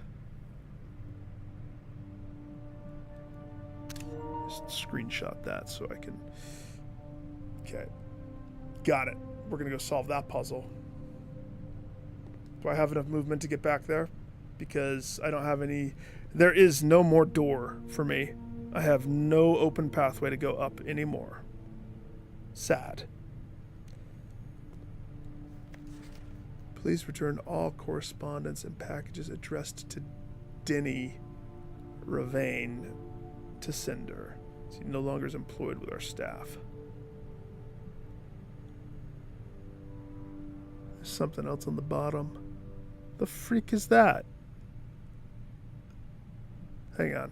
screenshot that so I can... Okay. Got it. We're going to go solve that puzzle. Do I have enough movement to get back there? Because I don't have any... There is no more door for me. I have no open pathway to go up anymore. Sad. Please return all correspondence and packages addressed to Denny Ravane to sender. He no longer is employed with our staff. There's something else on the bottom. The freak is that? Hang on.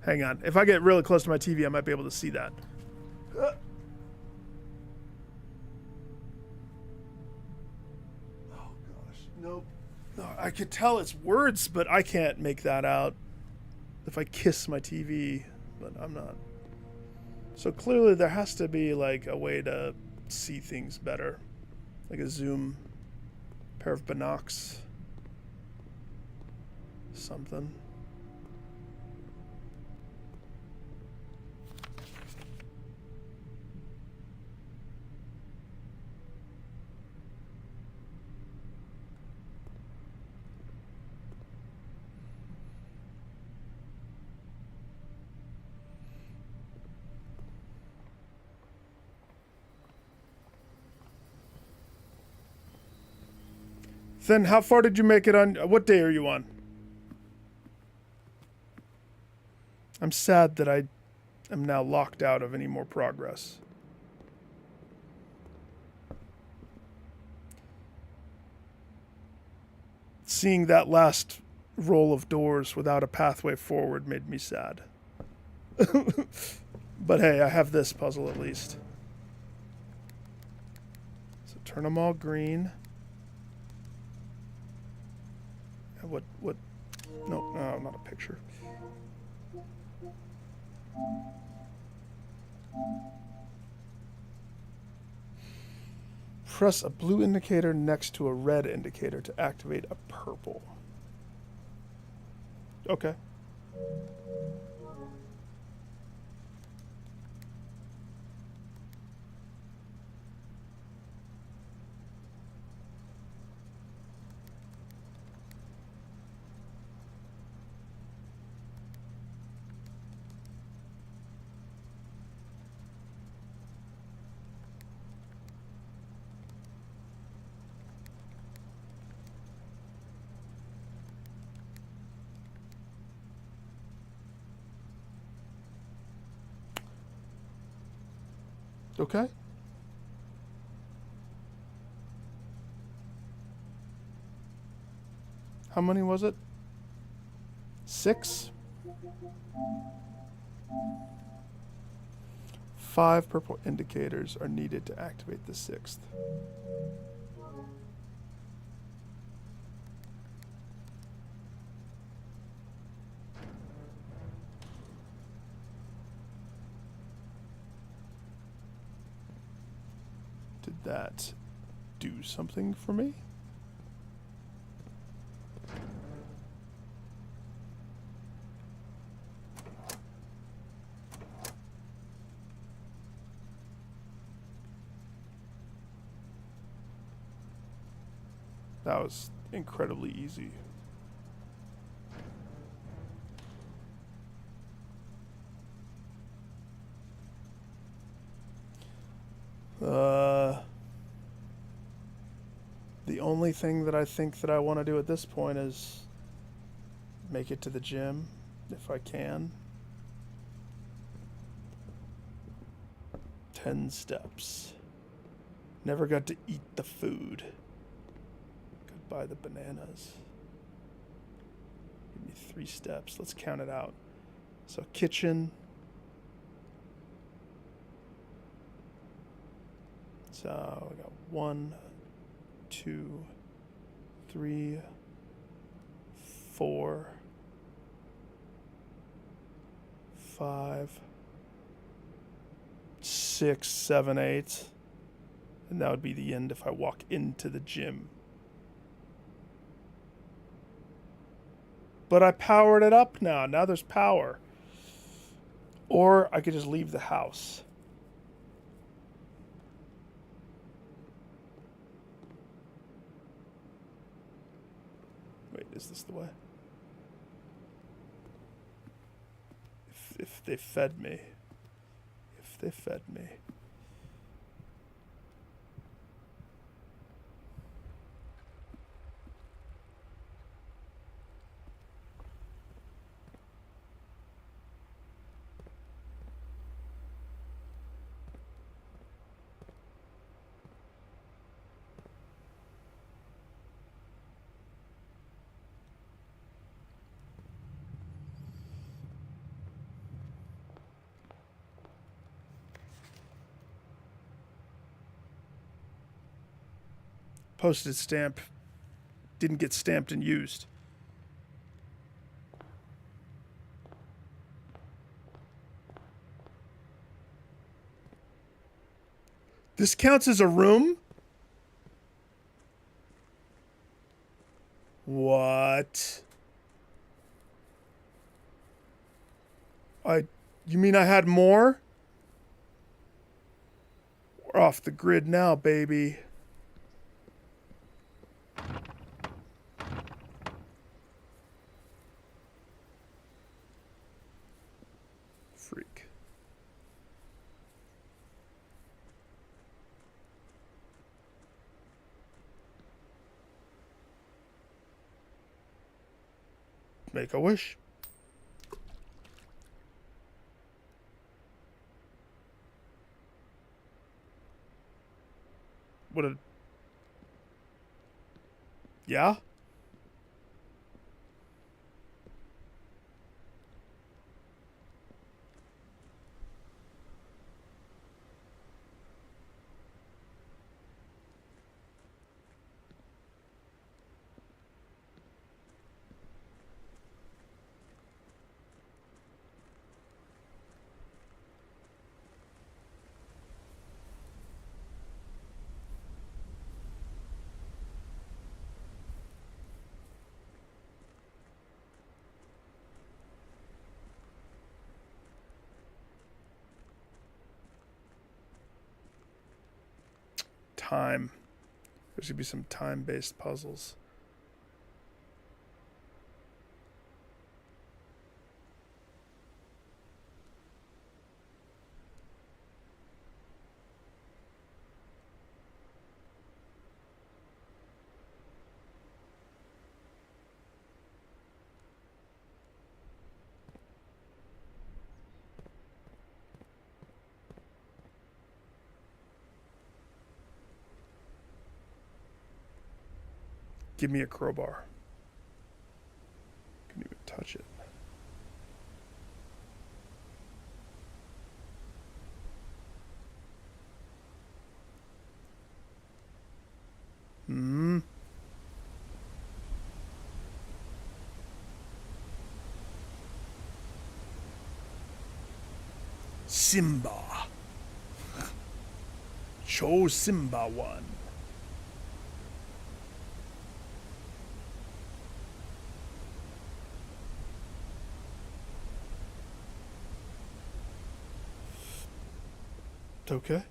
Hang on. If I get really close to my TV, I might be able to see that. Oh, gosh. Nope. No, I could tell it's words, but I can't make that out if I kiss my TV, but I'm not. So clearly there has to be like a way to see things better. Like a zoom, pair of binocs, something. Then how far did you make it on... What day are you on? I'm sad that I am now locked out of any more progress. Seeing that last roll of doors without a pathway forward made me sad. But hey, I have this puzzle at least. So turn them all green. What? No, not a picture. Press a blue indicator next to a red indicator to activate a purple. Okay. Okay. How many was it? 6? 5 purple indicators are needed to activate the 6th. Did that do something for me? That was incredibly easy. The only thing that I think that I want to do at this point is make it to the gym, if I can. 10 steps. Never got to eat the food. Goodbye the bananas. Give me 3 steps. Let's count it out. So kitchen. So we got 1, 2, 3, 4, 5, 6, 7, 8. And that would be the end if I walk into the gym. But I powered it up now. Now there's power. Or I could just leave the house. Wait, is this the way? If they fed me. If they fed me. Postage stamp didn't get stamped and used. This counts as a room? What? You mean I had more? We're off the grid now, baby. Freak. Make a wish. What a... Yeah? Time. There should be some time-based puzzles. Give me a crowbar. Couldn't even touch it. Simba. Show Simba one. Okay.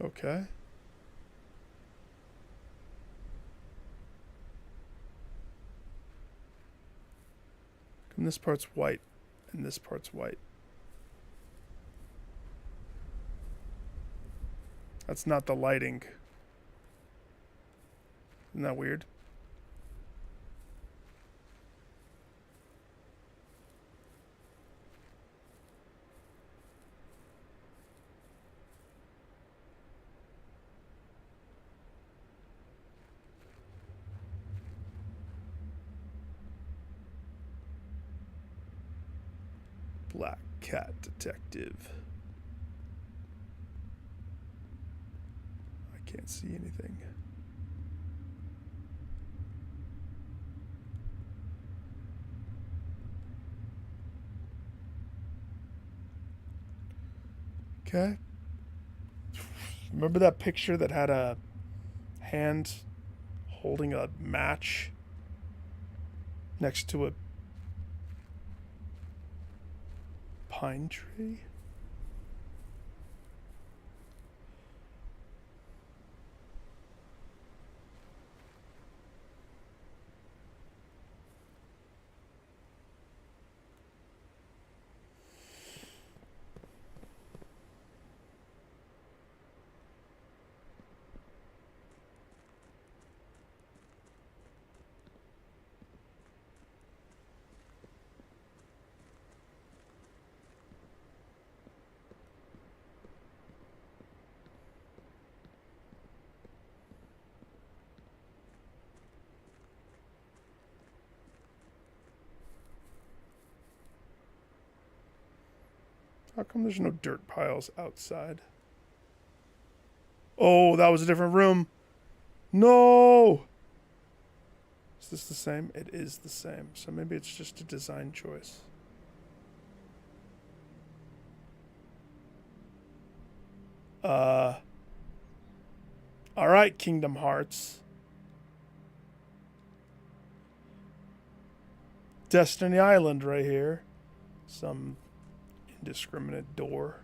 Okay. And this part's white, and this part's white. That's not the lighting. Isn't that weird? Black cat detective. I can't see anything. Okay. Remember that picture that had a hand holding a match next to a pine tree? How come there's no dirt piles outside? Oh, that was a different room. No! Is this the same? It is the same. So maybe it's just a design choice. Alright, Kingdom Hearts. Destiny Island right here. Some indiscriminate door.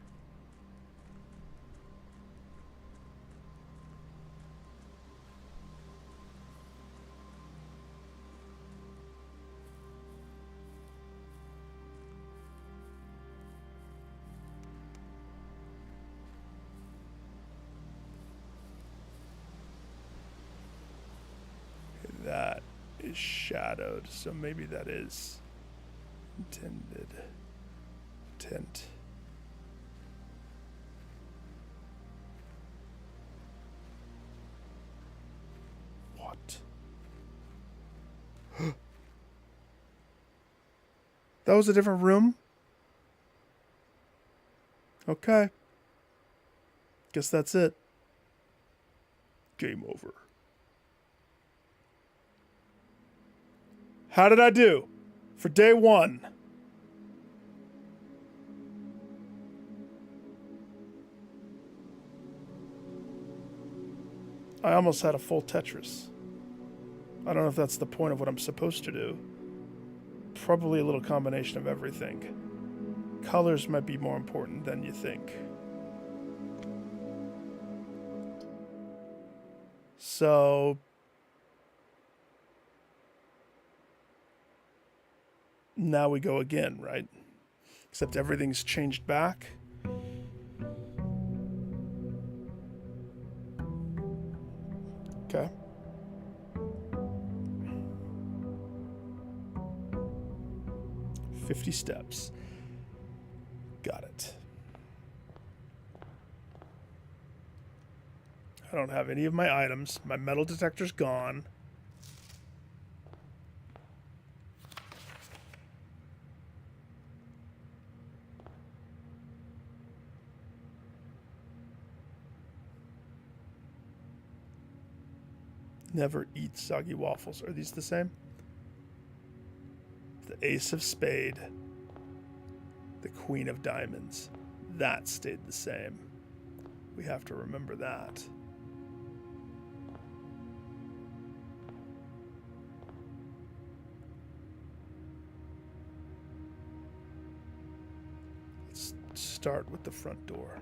That is shadowed, so maybe that is intended. Tint. What? That was a different room? Okay. Guess that's it. Game over. How did I do for day one? I almost had a full Tetris. I don't know if that's the point of what I'm supposed to do. Probably a little combination of everything. Colors might be more important than you think. So now we go again, right? Except everything's changed back. Okay. $50 steps. Got it. I don't have any of my items. My metal detector's gone. Never eat soggy waffles. Are these the same? The Ace of Spade. The Queen of Diamonds. That stayed the same. We have to remember that. Let's start with the front door.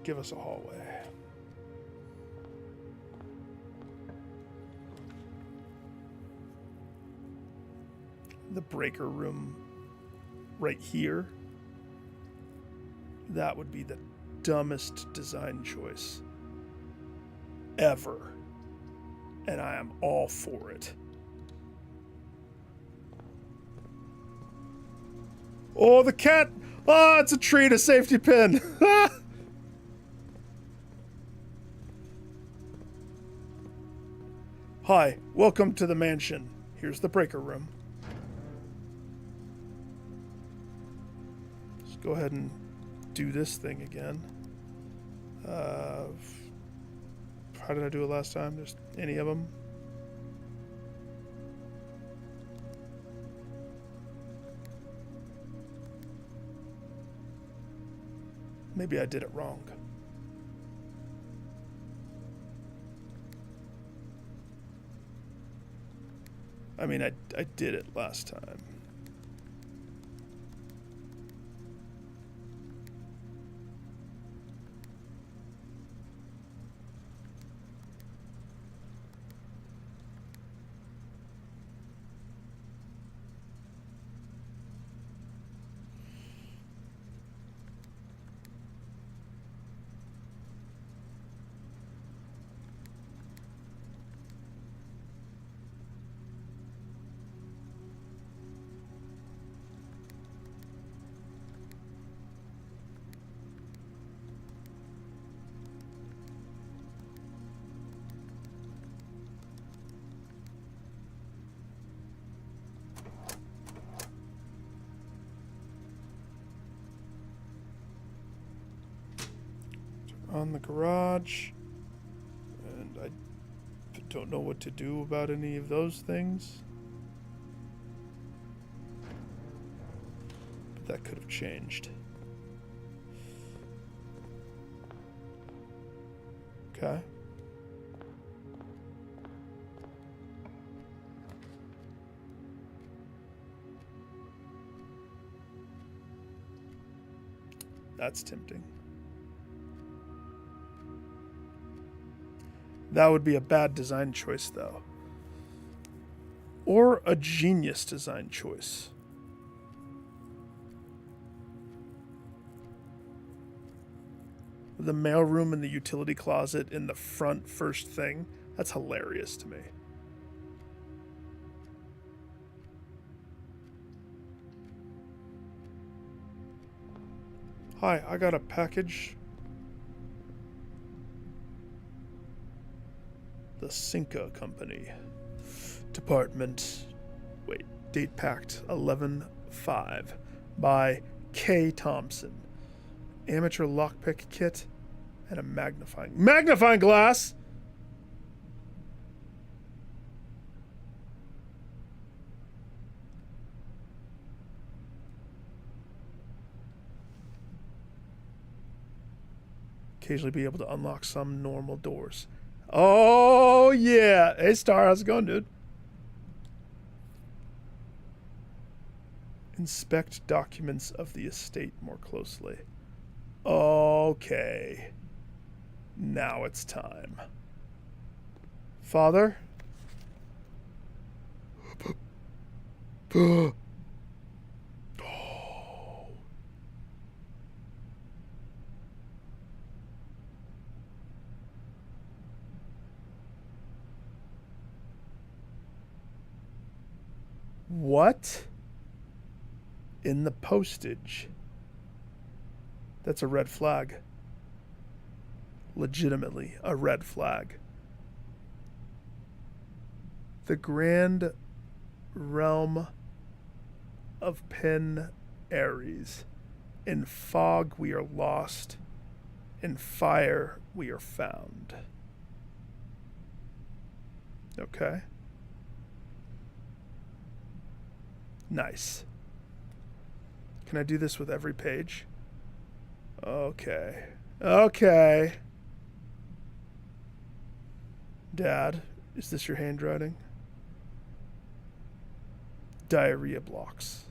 Give us a hallway. The breaker room right here. That would be the dumbest design choice ever. And I am all for it. Oh, the cat! Oh, it's a tree and a safety pin! Hi, welcome to the mansion. Here's the breaker room. Let's go ahead and do this thing again. How did I do it last time? There's any of them? Maybe I did it wrong. I mean, I did it last time. On the garage, and I don't know what to do about any of those things, but that could have changed. Okay. That's tempting. That would be a bad design choice, though. Or a genius design choice. The mailroom and the utility closet in the front first thing. That's hilarious to me. Hi, I got a package. The Cinca Company. Department. Wait, date packed 11/5 by K. Thompson. Amateur lockpick kit and a magnifying glass. Occasionally be able to unlock some normal doors. Oh, yeah. Hey, Star, how's it going, dude? Inspect documents of the estate more closely. Okay. Now it's time. Father? What? In the postage. That's a red flag. Legitimately a red flag. The grand realm of Pen Ares. In fog we are lost. In fire we are found. Okay. Nice. Can I do this with every page? Okay. Okay. Dad, is this your handwriting? Diarrhea blocks.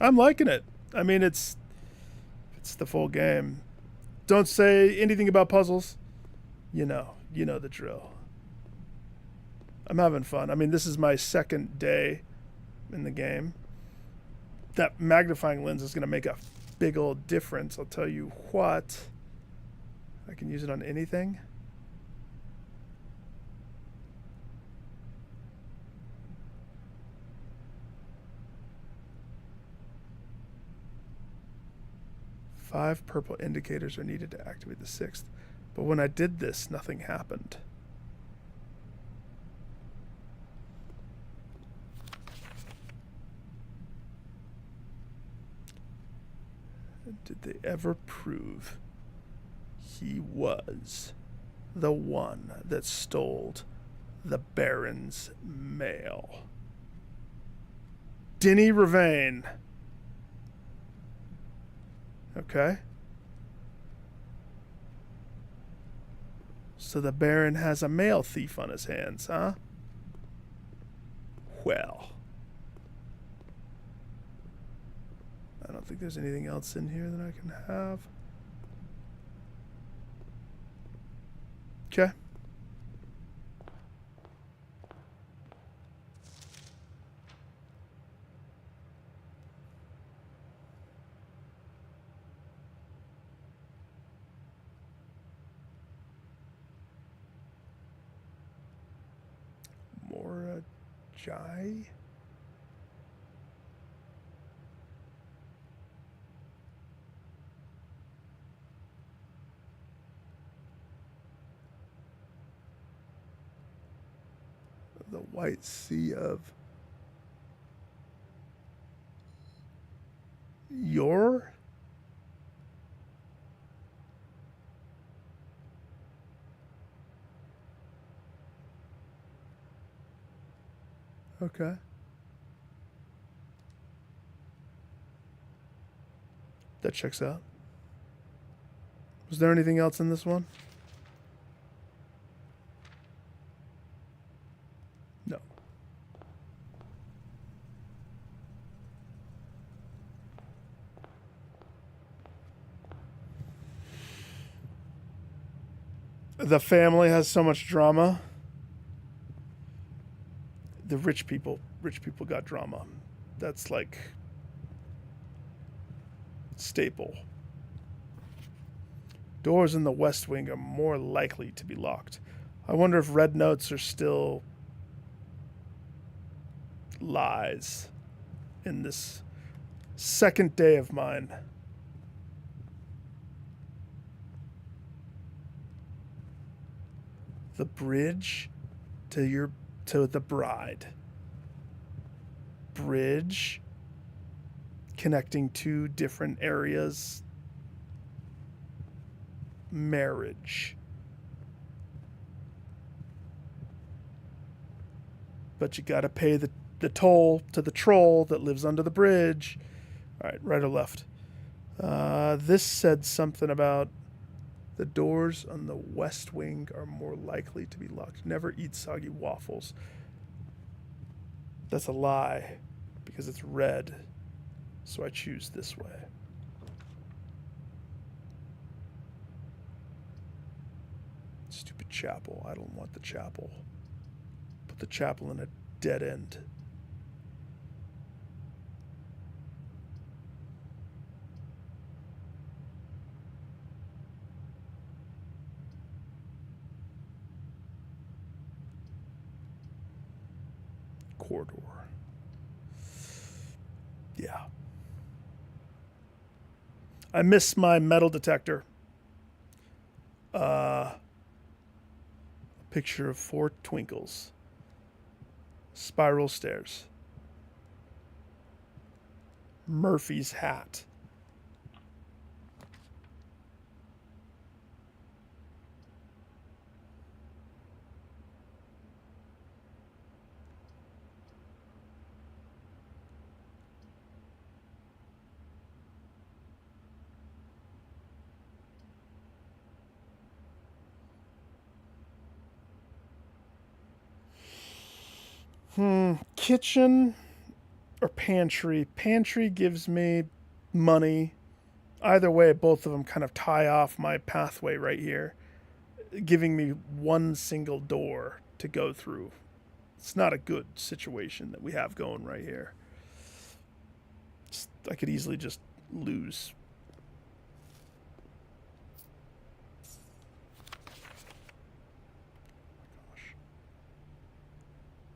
I'm liking it. I mean, it's the full game. Don't say anything about puzzles. You know the drill. I'm having fun. I mean, this is my second day in the game. That magnifying lens is going to make a big old difference. I'll tell you what. I can use it on anything. 5 purple indicators are needed to activate the 6th. But when I did this, nothing happened. Did they ever prove he was the one that stole the Baron's mail? Denny Ravane. Okay. So the Baron has a mail thief on his hands, huh? Well. I don't think there's anything else in here that I can have. Okay. Mora Jai? The White Sea of Yor? Okay. That checks out. Was there anything else in this one? No. The family has so much drama. The rich people got drama. That's like staple. Doors in the West Wing are more likely to be locked. I wonder if red notes are still lies in this second day of mine. The bridge to the bride. Bridge connecting two different areas. Marriage. But you gotta pay the toll to the troll that lives under the bridge. All right, right or left? This said something about the doors on the West Wing are more likely to be locked. Never eat soggy waffles. That's a lie because it's red. So I choose this way. Stupid chapel. I don't want the chapel. Put the chapel in a dead end. Corridor. Yeah. I miss my metal detector. A picture of 4 twinkles. Spiral stairs. Murphy's hat. Kitchen or pantry? Pantry gives me money. Either way, both of them kind of tie off my pathway right here, giving me one single door to go through. It's not a good situation that we have going right here. I could easily just lose.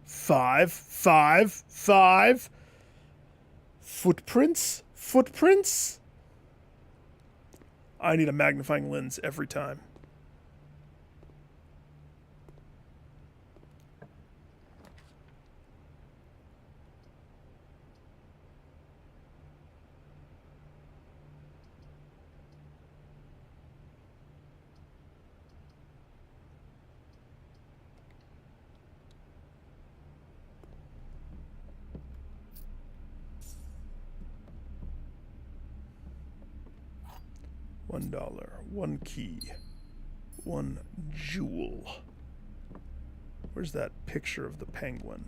Five. Footprints? I need a magnifying lens every time. $1, 1 key, 1 jewel. Where's that picture of the penguin?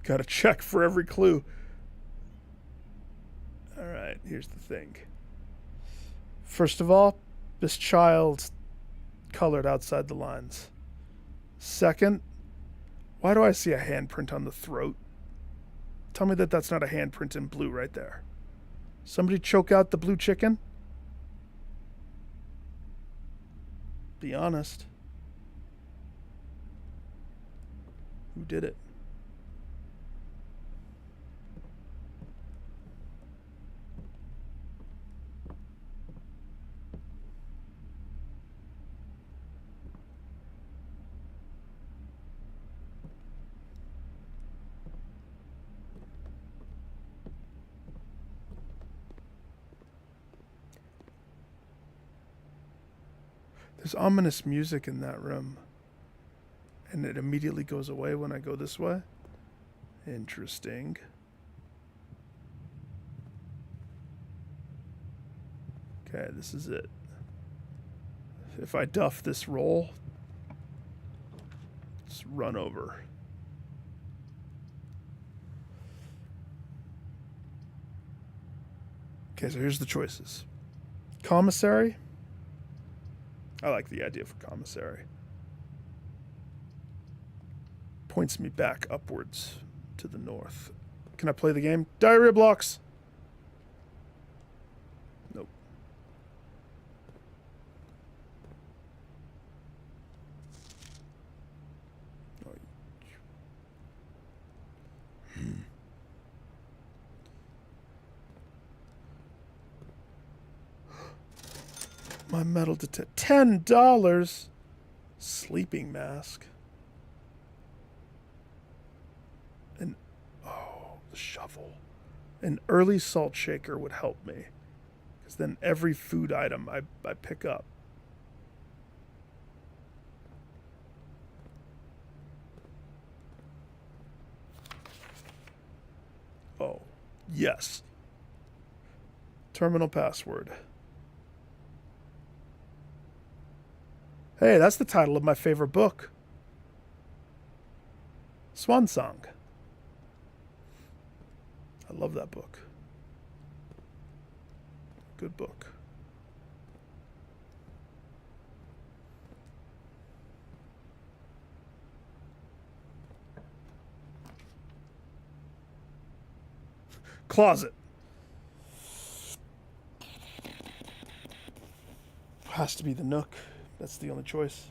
Gotta check for every clue. Alright, here's the thing. First of all, this child colored outside the lines. Second, why do I see a handprint on the throat? Tell me that that's not a handprint in blue right there. Somebody choke out the blue chicken? Be honest. Who did it? There's ominous music in that room. And it immediately goes away when I go this way. Interesting. Okay, this is it. If I duff this roll, it's run over. Okay, so here's the choices. Commissary. I like the idea for commissary. Points me back upwards to the north. Can I play the game? Diarrhea blocks! Nope. My metal detector. $10! Sleeping mask. The shovel. An early salt shaker would help me. Because then every food item I pick up. Oh, yes. Terminal password. Hey, that's the title of my favorite book. Swan Song. I love that book. Good book. Closet. Has to be the Nook. That's the only choice.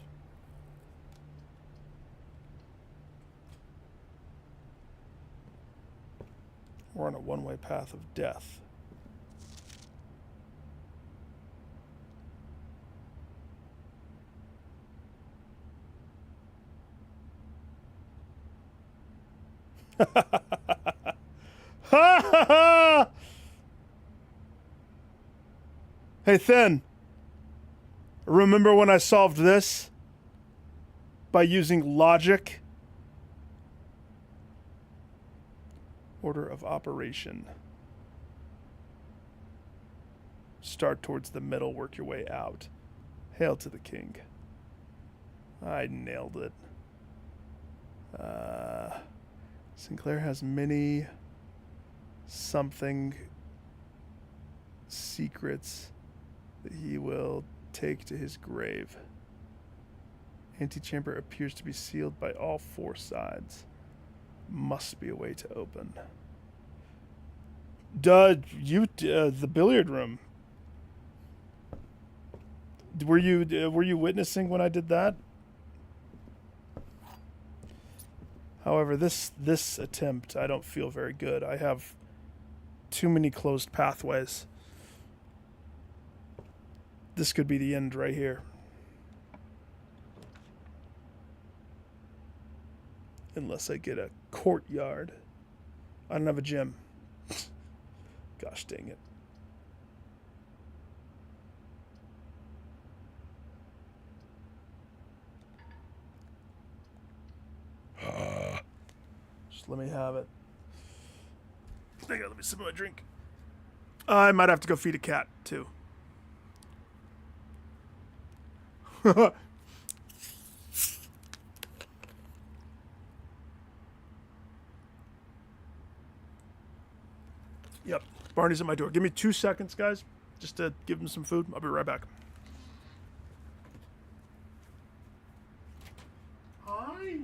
We're on a one-way path of death. Hey, Thin. Remember when I solved this? By using logic? Order of operation. Start towards the middle, work your way out. Hail to the king. I nailed it. Sinclair has many something secrets that he will take to his grave. Antechamber appears to be sealed by all four sides. Must be a way to open. The billiard room. Were you witnessing when I did that? However, this attempt, I don't feel very good. I have too many closed pathways. This could be the end right here. Unless I get a courtyard. I don't have a gym. Gosh dang it. Just let me have it. Hang on, let me sip my drink. I might have to go feed a cat, too. Yep, Barney's at my door. Give me 2 seconds, guys, just to give him some food. I'll be right back. Hi.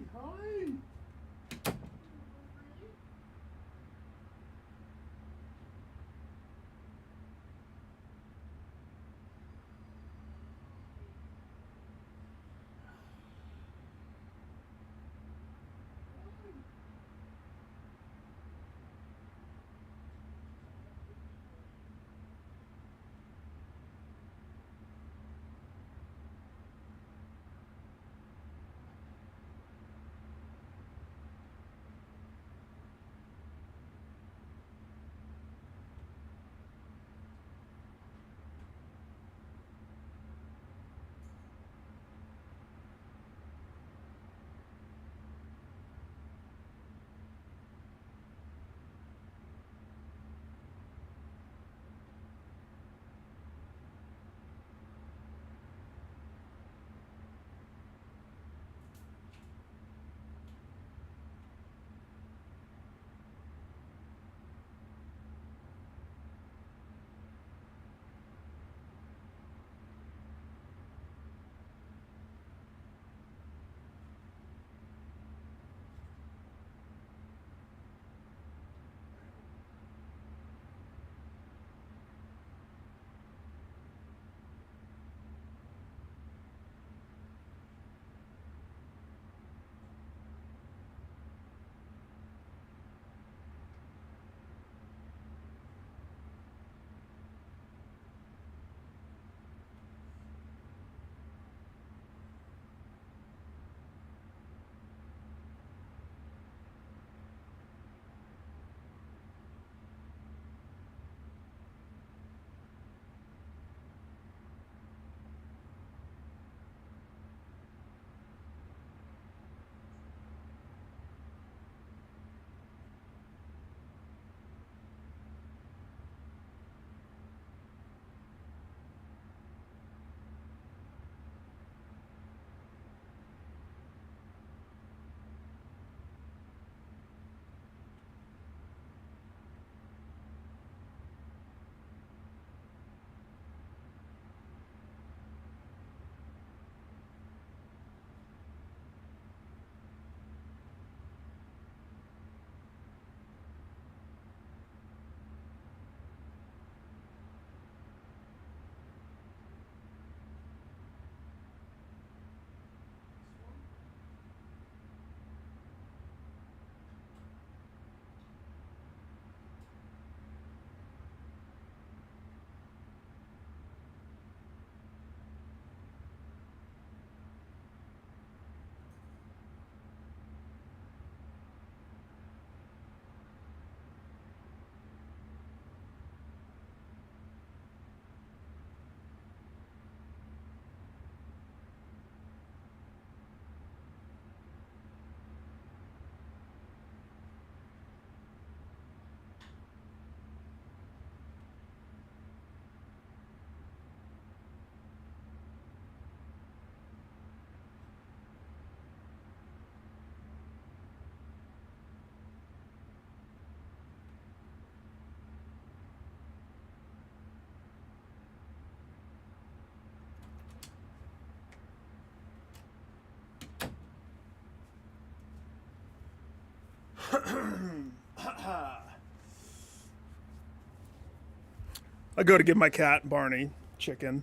I go to give my cat, Barney, chicken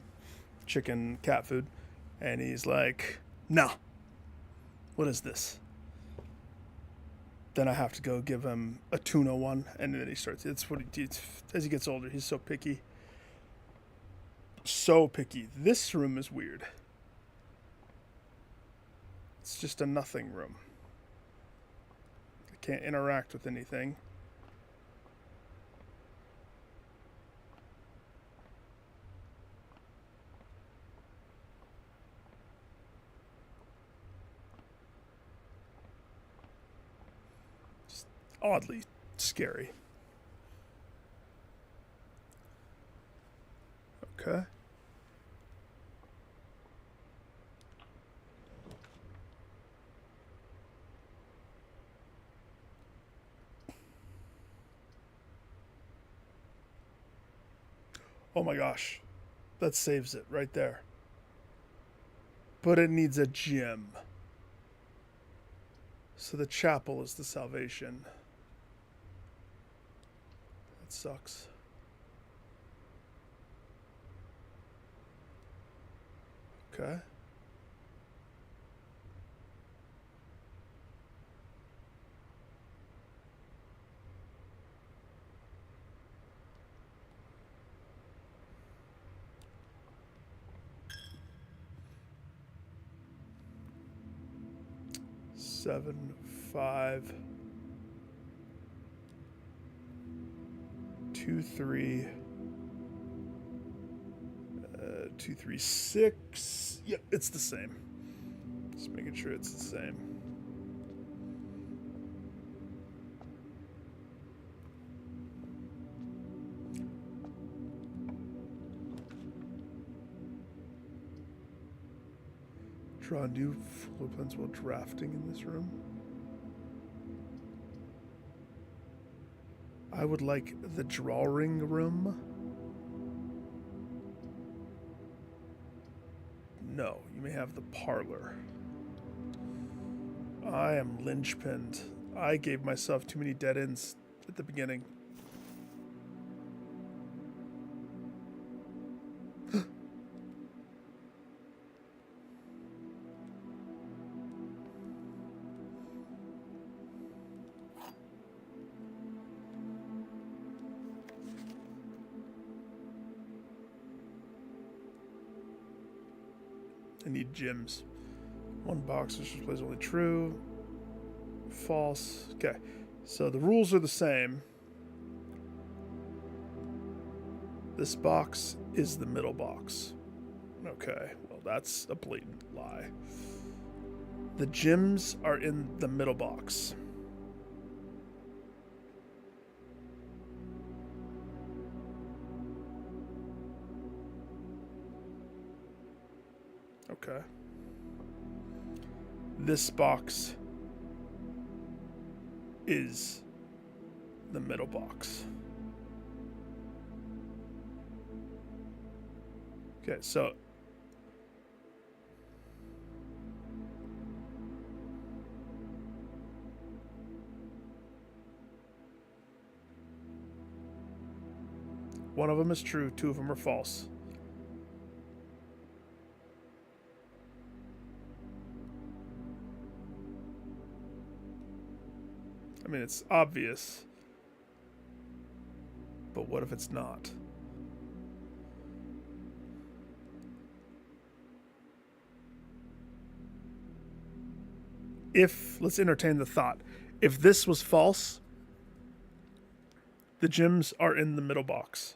cat food, and he's like, "No. What is this?" then I have to go give him a tuna one, and then he starts. It's what as he gets older, he's so picky. So picky. This room is weird. It's just a nothing room. I can't interact with anything. Just oddly scary. Okay. Oh my gosh. That saves it right there. But it needs a gym. So the chapel is the salvation. That sucks. Okay. Seven, 5, 2, 3, 2, 3, 6. Yep, it's the same. Just making sure it's the same. Draw new floor plans while drafting in this room. I would like the drawing room. No, you may have the parlor. I am linchpinned. I gave myself too many dead ends at the beginning. I need gyms. One box which displays only true. False. Okay. So the rules are the same. This box is the middle box. Okay. Well, that's a blatant lie. The gyms are in the middle box. Okay. This box is the middle box. Okay, so one of them is true, 2 of them are false. I mean, it's obvious, but what if it's not? Let's entertain the thought. If this was false, the gyms are in the middle box.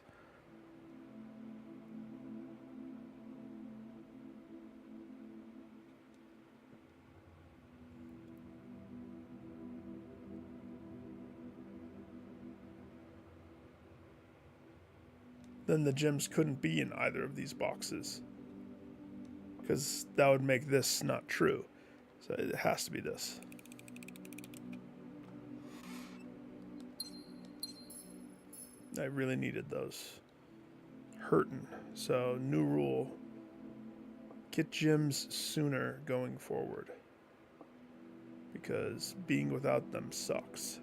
Then the gems couldn't be in either of these boxes, because that would make this not true. So it has to be this. I really needed those. Hurtin'. So new rule. Get gems sooner going forward, because being without them sucks.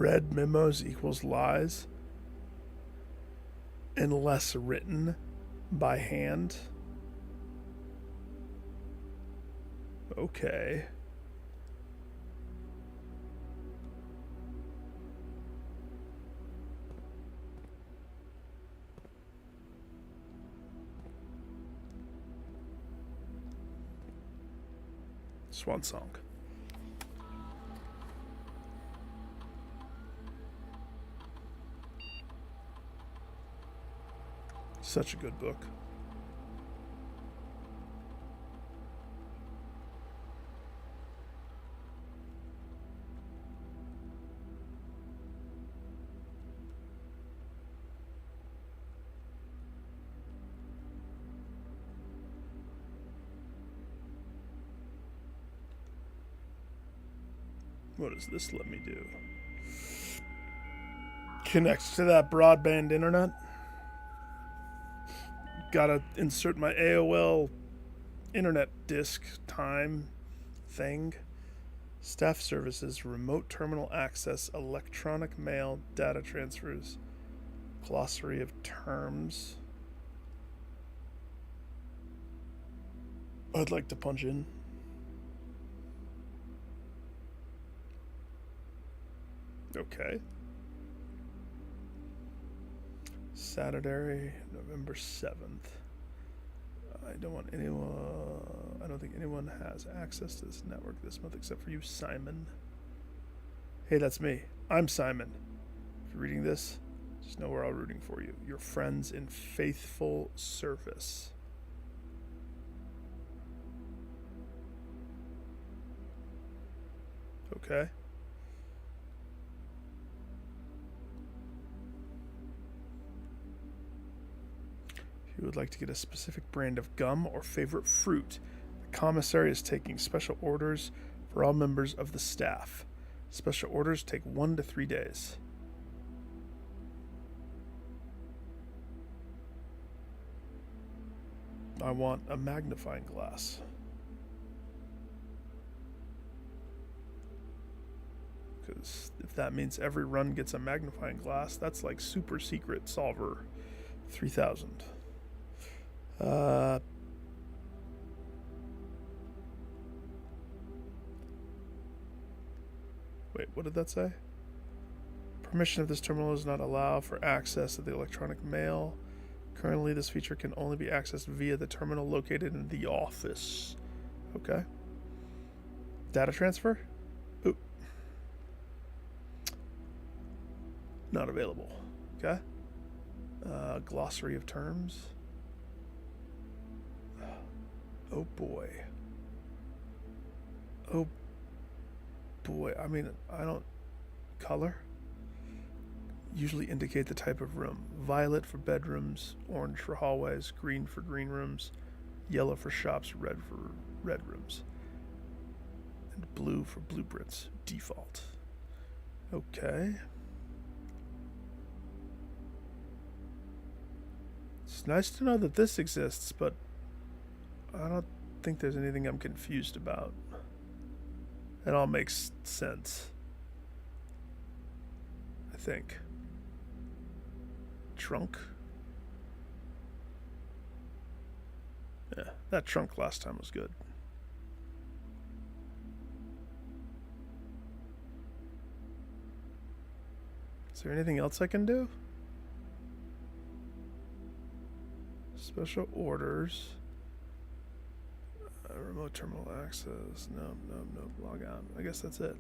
read memos equals lies unless written by hand. Okay. Swan song. Such a good book. What does this let me do? Connect to that broadband internet. Gotta insert my AOL internet disk time thing. Staff services, remote terminal access, electronic mail, data transfers, glossary of terms. I'd like to punch in. Okay. Saturday, November 7th. I don't think anyone has access to this network this month except for you, Simon. Hey, that's me. I'm Simon. If you're reading this, just know we're all rooting for you. Your friends in faithful service. Okay. If you would like to get a specific brand of gum or favorite fruit, the commissary is taking special orders for all members of the staff. Special orders take 1 to 3 days. I want a magnifying glass. Because if that means every run gets a magnifying glass, that's like super secret solver 3000. Wait, what did that say? Permission of this terminal does not allow for access to the electronic mail. Currently, this feature can only be accessed via the terminal located in the office. Okay. Data transfer? Oop. Not available. Okay. Glossary of terms. Oh boy. Oh boy. I mean, I don't... Color? Usually indicate the type of room. Violet for bedrooms, orange for hallways, green for green rooms, yellow for shops, red for red rooms, and blue for blueprints. Default. Okay. It's nice to know that this exists, but I don't think there's anything I'm confused about. It all makes sense. I think. Trunk. Yeah, that trunk last time was good. Is there anything else I can do? Special orders. Remote terminal access. No. Log out. I guess that's it.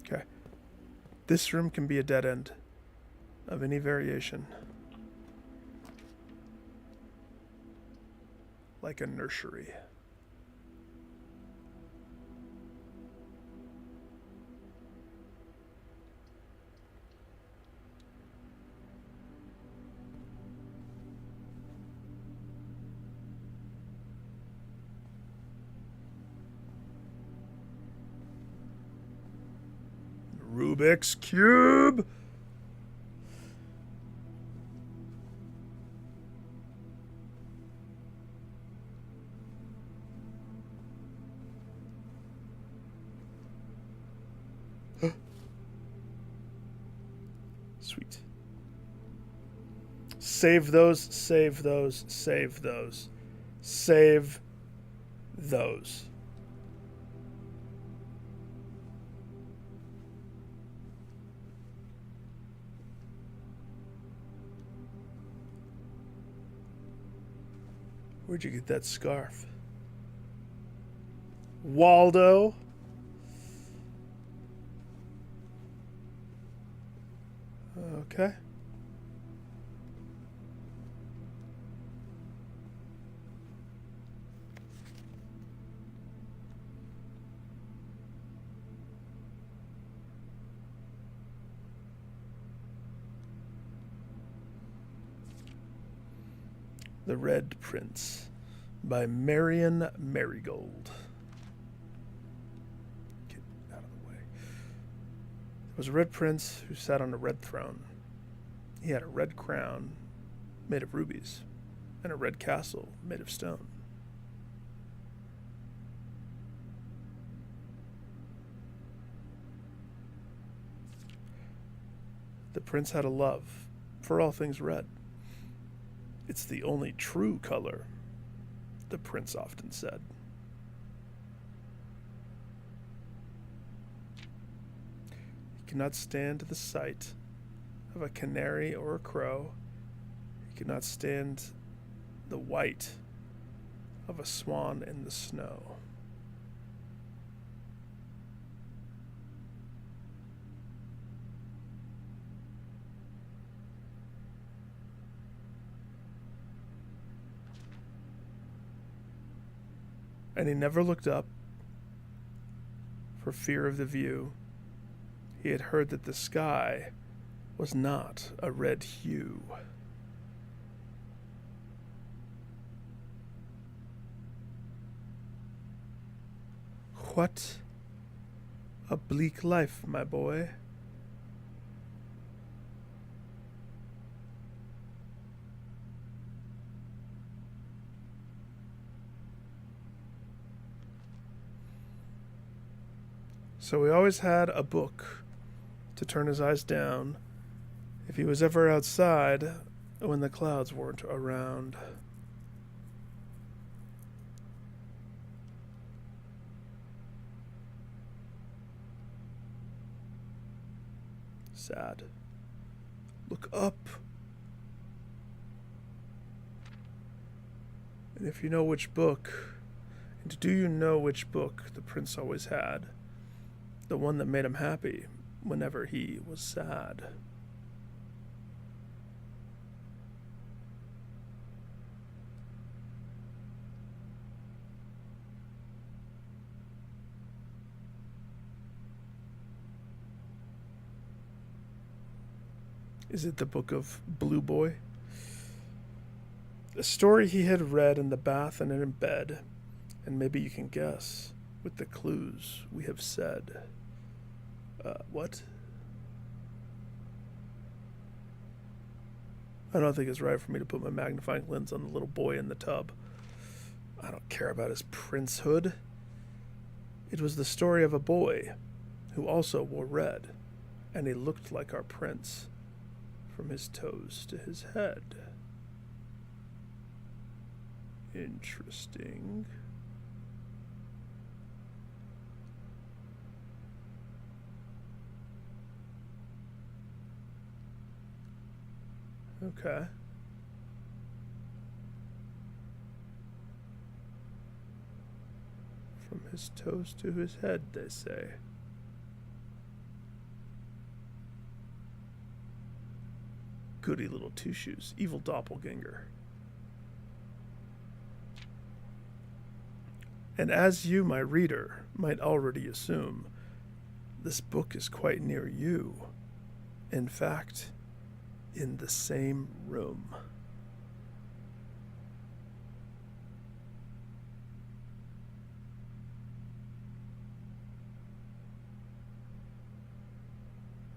Okay. This room can be a dead end of any variation. Like a nursery. Rubik's Cube. Sweet. Save those, save those, save those. Save those. Where'd you get that scarf? Waldo? Okay. The Red Prince by Marion Marigold. Get out of the way. There was a red prince who sat on a red throne. He had a red crown made of rubies and a red castle made of stone. The prince had a love for all things red. It's the only true color, the prince often said. He could not stand the sight of a canary or a crow. He could not stand the white of a swan in the snow. And he never looked up for fear of the view. He had heard that the sky was not a red hue. What a bleak life, my boy. So he always had a book to turn his eyes down if he was ever outside when the clouds weren't around. Sad. Look up. And if you know which book, and do you know which book the prince always had? The one that made him happy whenever he was sad. Is it the book of Blue Boy? A story he had read in the bath and in bed, and maybe you can guess with the clues we have said. What? I don't think it's right for me to put my magnifying lens on the little boy in the tub. I don't care about his princehood. It was the story of a boy who also wore red, and he looked like our prince from his toes to his head. Interesting. Okay. From his toes to his head, they say. Goody little two shoes, evil doppelganger. And as you, my reader, might already assume, this book is quite near you. In fact, in the same room.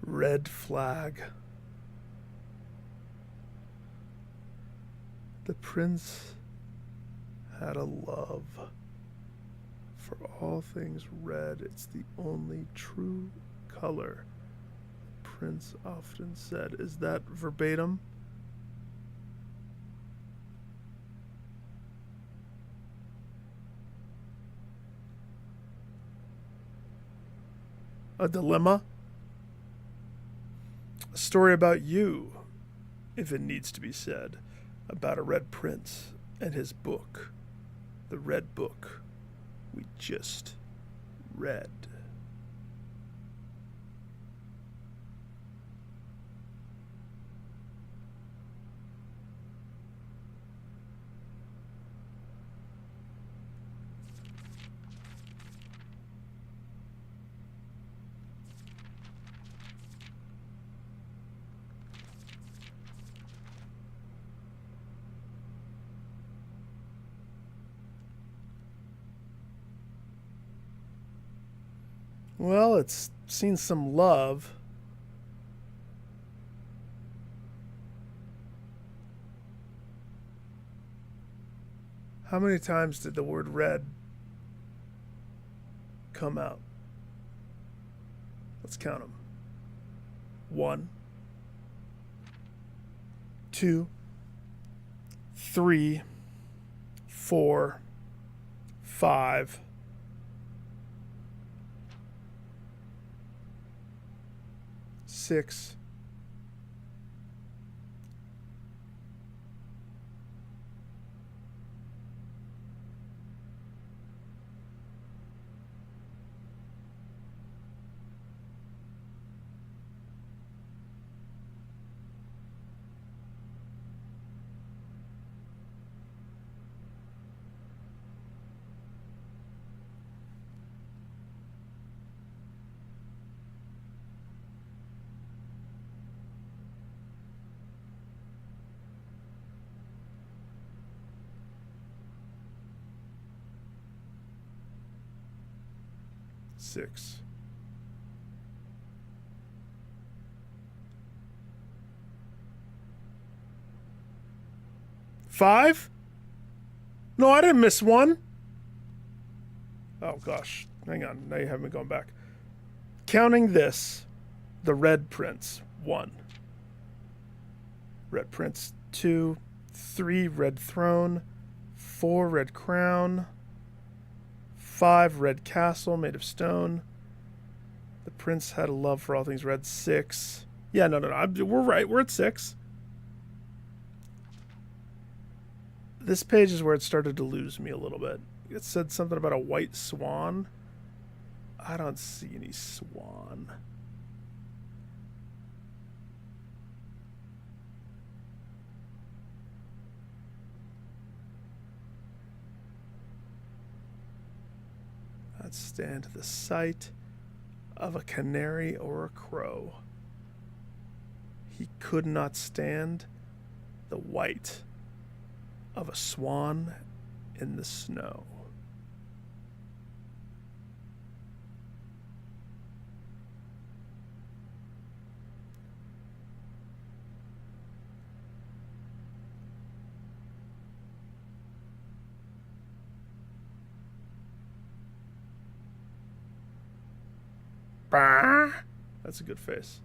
Red flag. The prince had a love for all things red. It's the only true color. The prince often said. Is that verbatim? A dilemma? A story about you, if it needs to be said, about a red prince and his book. The red book we just read. Well, it's seen some love. How many times did the word red come out? Let's count them. 1, 2, 3, 4, 5, 6, 6. Five? No, I didn't miss one. Oh gosh, hang on. Now you have me going back. Counting this, the red prince, 1. Red prince, 2, 3, red throne, 4, red crown, 5, red castle made of stone. The prince had a love for all things red. 6. Yeah, no. We're right. We're at 6. This page is where it started to lose me a little bit. It said something about a white swan. I don't see any swan. I'd stand the sight of a canary or a crow. He could not stand the white of a swan in the snow. That's a good face.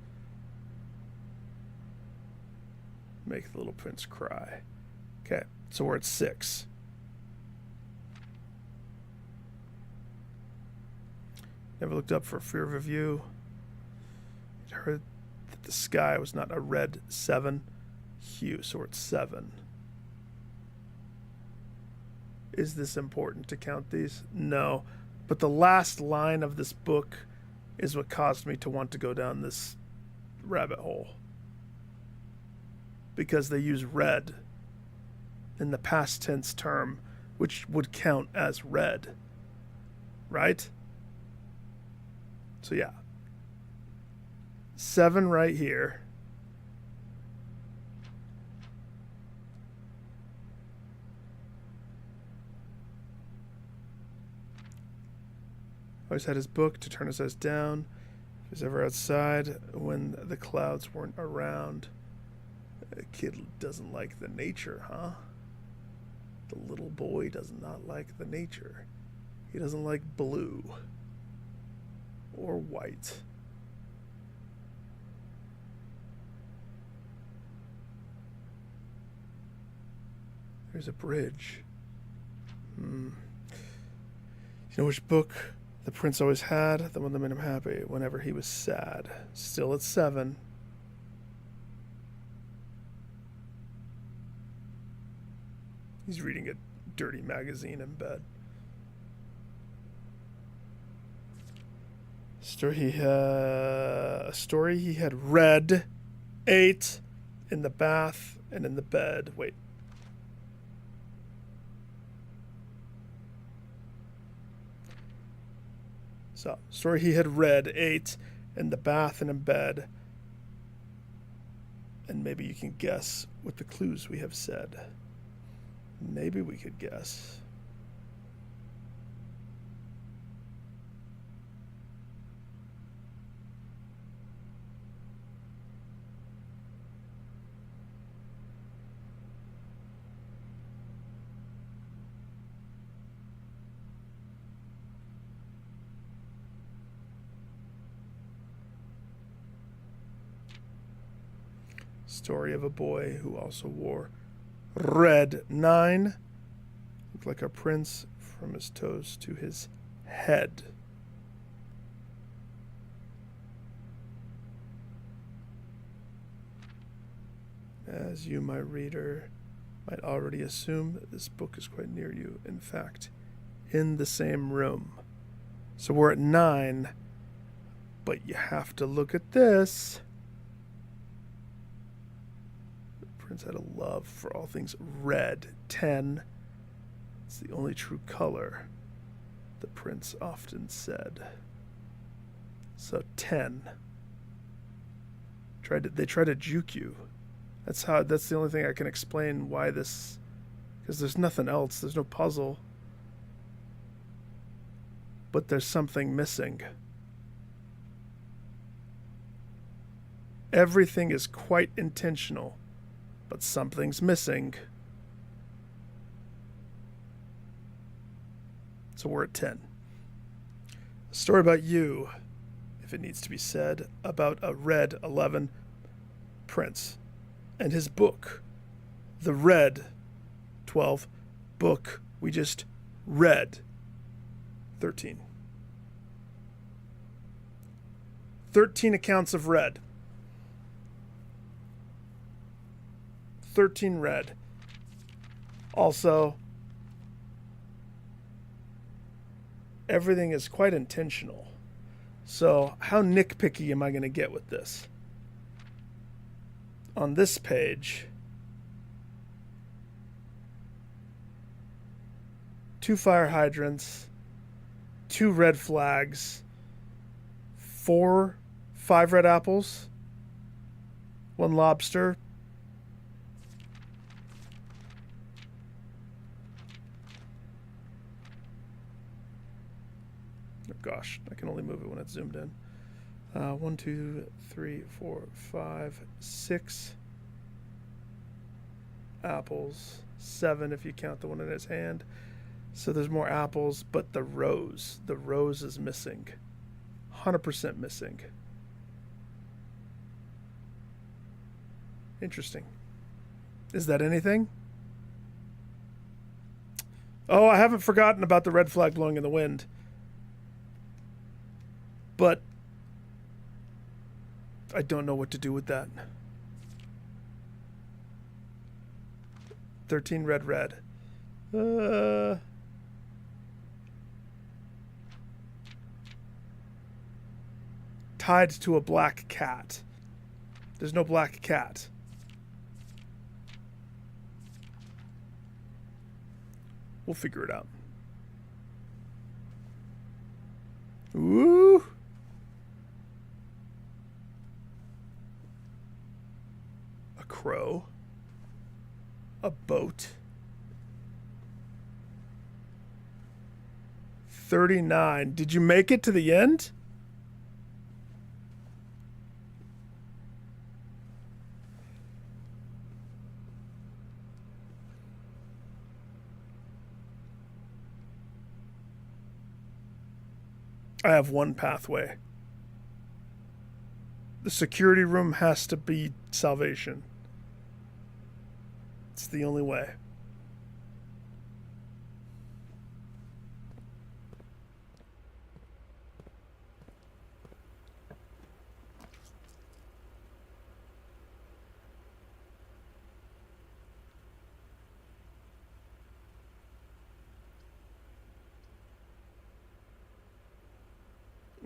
Make the little prince cry. Okay, so we're at 6. Never looked up for fear of a view. It heard that the sky was not a red 7 hue, so we're at 7. Is this important to count these? No. But the last line of this book is what caused me to want to go down this rabbit hole. Because they use red in the past tense term, which would count as red. Right? So yeah. 7 right here. Always had his book to turn his eyes down. He was ever outside when the clouds weren't around. A kid doesn't like the nature, huh? The little boy does not like the nature. He doesn't like blue or white. There's a bridge. You know which book the prince always had? The one that made him happy whenever he was sad. Still at 7. He's reading a dirty magazine in bed. A story he had read 8 in the bath and in the bed. Wait. So, story he had read 8 in the bath and in bed. And maybe you can guess with the clues we have said. Maybe we could guess. Story of a boy who also wore red 9. Looked like a prince from his toes to his head. As you, my reader, might already assume, this book is quite near you. In fact, in the same room. So we're at 9, but you have to look at this. Prince had a love for all things red. 10. It's the only true color, the prince often said. So 10. They try to juke you. That's the only thing I can explain why this, because there's nothing else. There's no puzzle. But there's something missing. Everything is quite intentional. But something's missing. So we're at 10. A story about you, if it needs to be said, about a red 11 prince and his book. The red 12 book we just read. 13. 13 accounts of red. 13 red. Also, everything is quite intentional. So, how nitpicky am I going to get with this? On this page, 2 fire hydrants, 2 red flags, 5 red apples, 1 lobster, gosh, I can only move it when it's zoomed in. 1, 2, 3, 4, 5, 6 apples. 7 if you count the one in his hand. So there's more apples, but the rose is missing. 100% missing. Interesting. Is that anything? Oh, I haven't forgotten about the red flag blowing in the wind. But I don't know what to do with that. 13 red. Tied to a black cat. There's no black cat. We'll figure it out. Ooh. A crow. A boat. 39. Did you make it to the end? I have one pathway. The security room has to be salvation. It's the only way.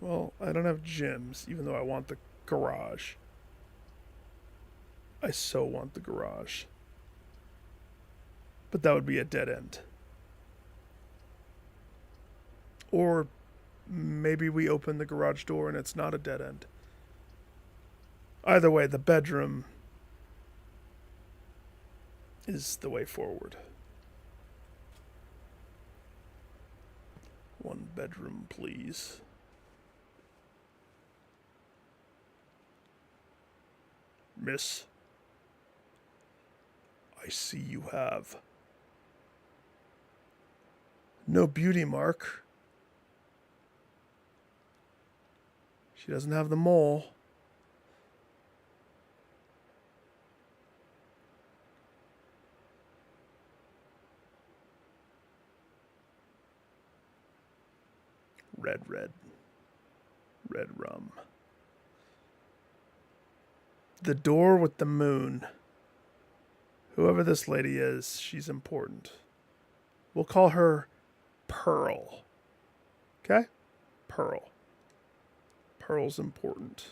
Well, I don't have gyms, even though I want the garage. I so want the garage. But that would be a dead end. Or maybe we open the garage door and it's not a dead end. Either way, the bedroom is the way forward. One bedroom, please. Miss, I see you have no beauty mark. She doesn't have the mole. Red rum. The door with the moon. Whoever this lady is, she's important. We'll call her Pearl. Okay? Pearl. Pearl's important.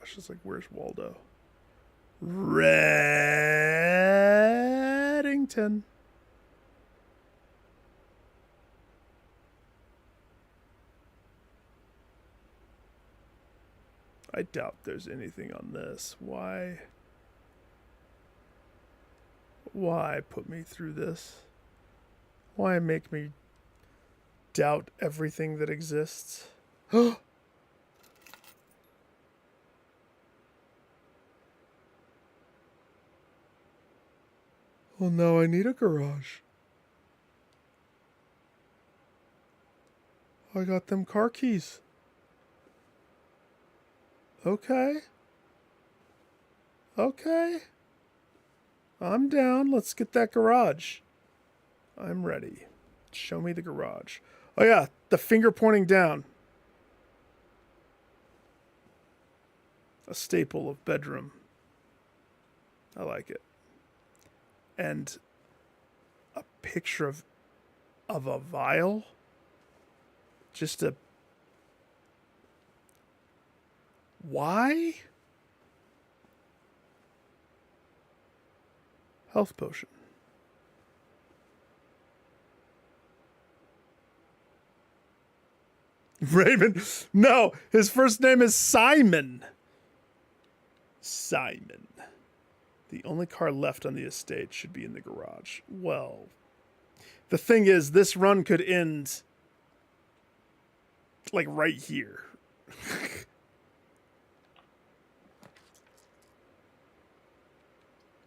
Gosh, it's like, where's Waldo? Reddington. I doubt there's anything on this. Why put me through this? Why make me doubt everything that exists? Well, now I need a garage. I got them car keys. Okay. I'm down. Let's get that garage. I'm ready. Show me the garage. Oh, yeah. The finger pointing down. A staple of bedroom. I like it. And a picture of a vial. Just a... Why? Health potion. Raymond. No, his first name is Simon. Simon. The only car left on the estate should be in the garage. Well, the thing is, this run could end like right here.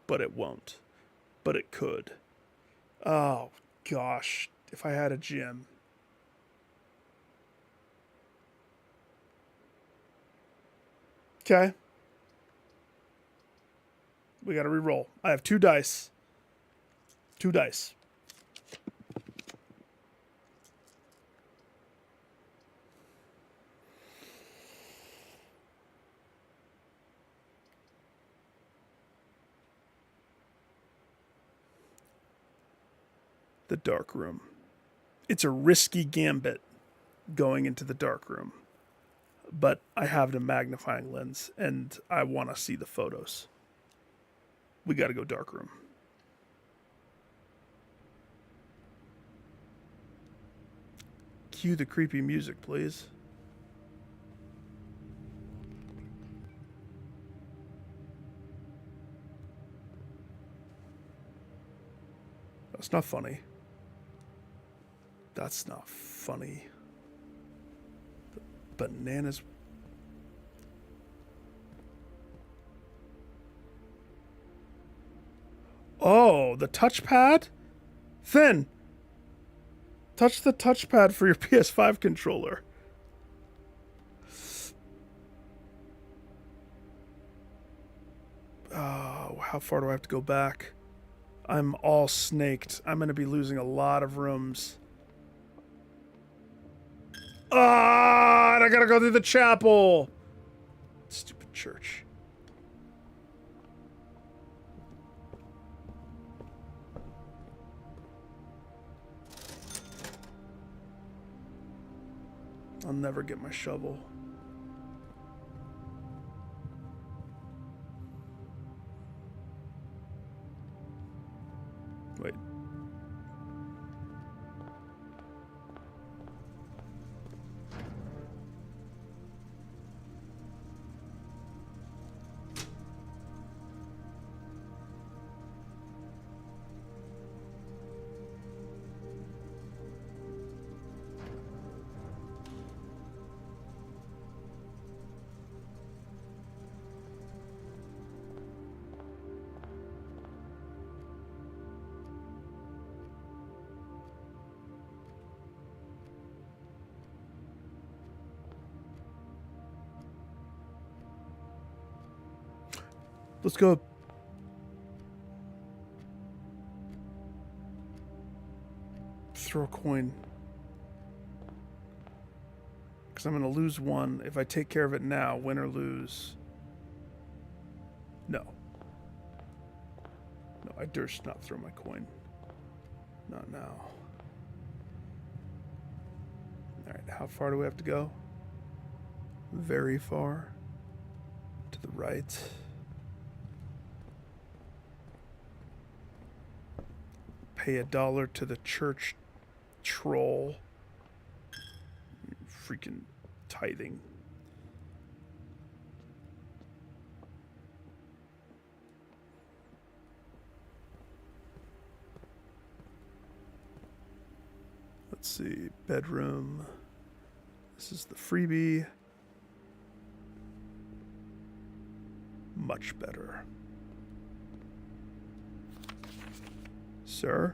But it won't. But it could. Oh, gosh. If I had a gym. Okay. We gotta re-roll. I have 2 dice. 2 dice. The dark room. It's a risky gambit going into the dark room. But I have the magnifying lens and I want to see the photos. We got to go dark room. Cue the creepy music, please. That's not funny. That's not funny. The bananas. Oh, the touchpad? Finn, touch the touchpad for your PS5 controller. Oh, how far do I have to go back? I'm all snaked. I'm going to be losing a lot of rooms. Ah, and I gotta go through the chapel. Stupid church. I'll never get my shovel. Wait. Let's go. Throw a coin. Because I'm going to lose one. If I take care of it now, win or lose. No. No, I durst not throw my coin. Not now. Alright, how far do we have to go? Very far. To the right. Pay $1 to the church troll. Freaking tithing. Let's see. Bedroom. This is the freebie. Much better. Sir?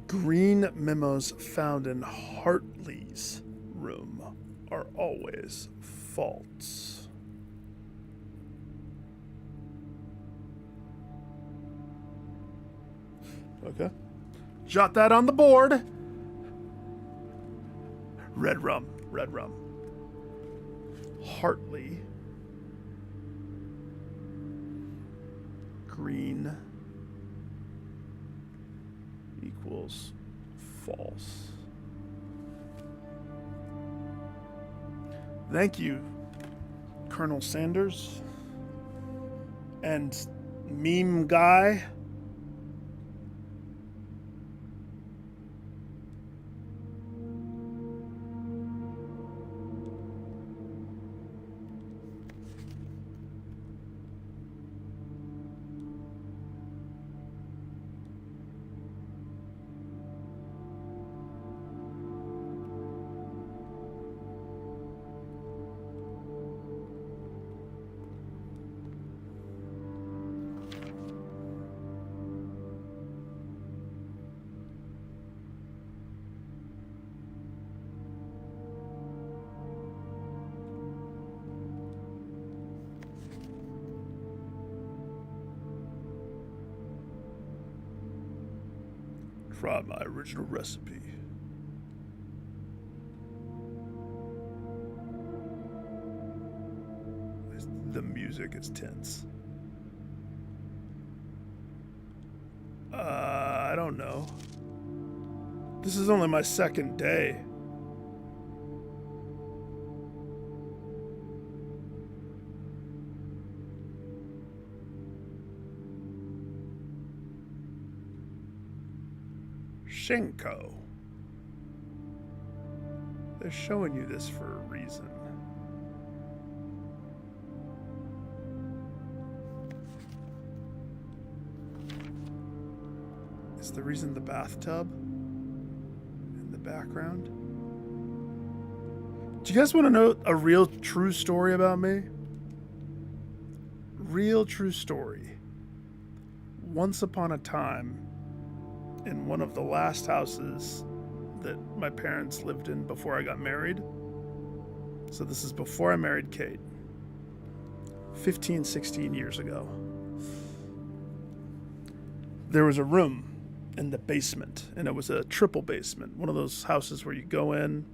Green memos found in Hartley's room are always false. Okay. Jot that on the board. Red rum. Red rum. Hartley. Green equals false. Thank you, Colonel Sanders. And meme guy. Try my original recipe. The music is tense. I don't know. This is only my second day. Shinko. They're showing you this for a reason. Is the reason the bathtub in the background? Do you guys want to know a real true story about me? Real true story. Once upon a time, in one of the last houses that my parents lived in before I got married. So this is before I married Kate. 15, 16 years ago. There was a room in the basement, and it was a triple basement, one of those houses where you go in,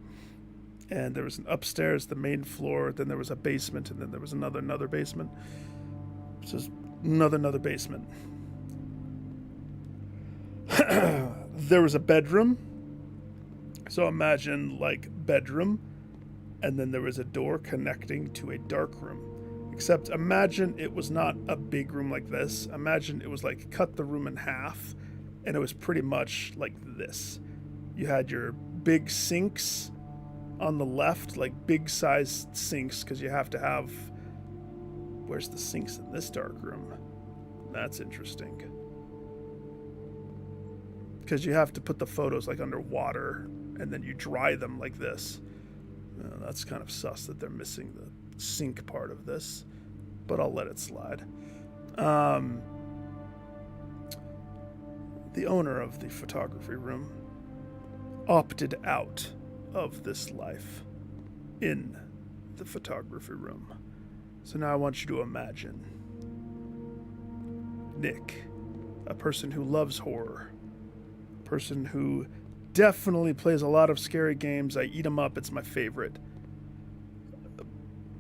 and there was an upstairs, the main floor, then there was a basement, and then there was another basement. So there's another basement. There was a bedroom. So imagine like bedroom, and then there was a door connecting to a dark room. Except imagine it was not a big room like this. Imagine it was like cut the room in half, and it was pretty much like this. You had your big sinks on the left, like big sized sinks, because you have to have... Where's the sinks in this dark room? That's interesting. Because you have to put the photos like underwater, and then you dry them like this. That's kind of sus that they're missing the sink part of this, but I'll let it slide. The owner of the photography room opted out of this life in the photography room. So now I want you to imagine Nick, a person who loves horror, a person who definitely plays a lot of scary games. I eat them up, it's my favorite.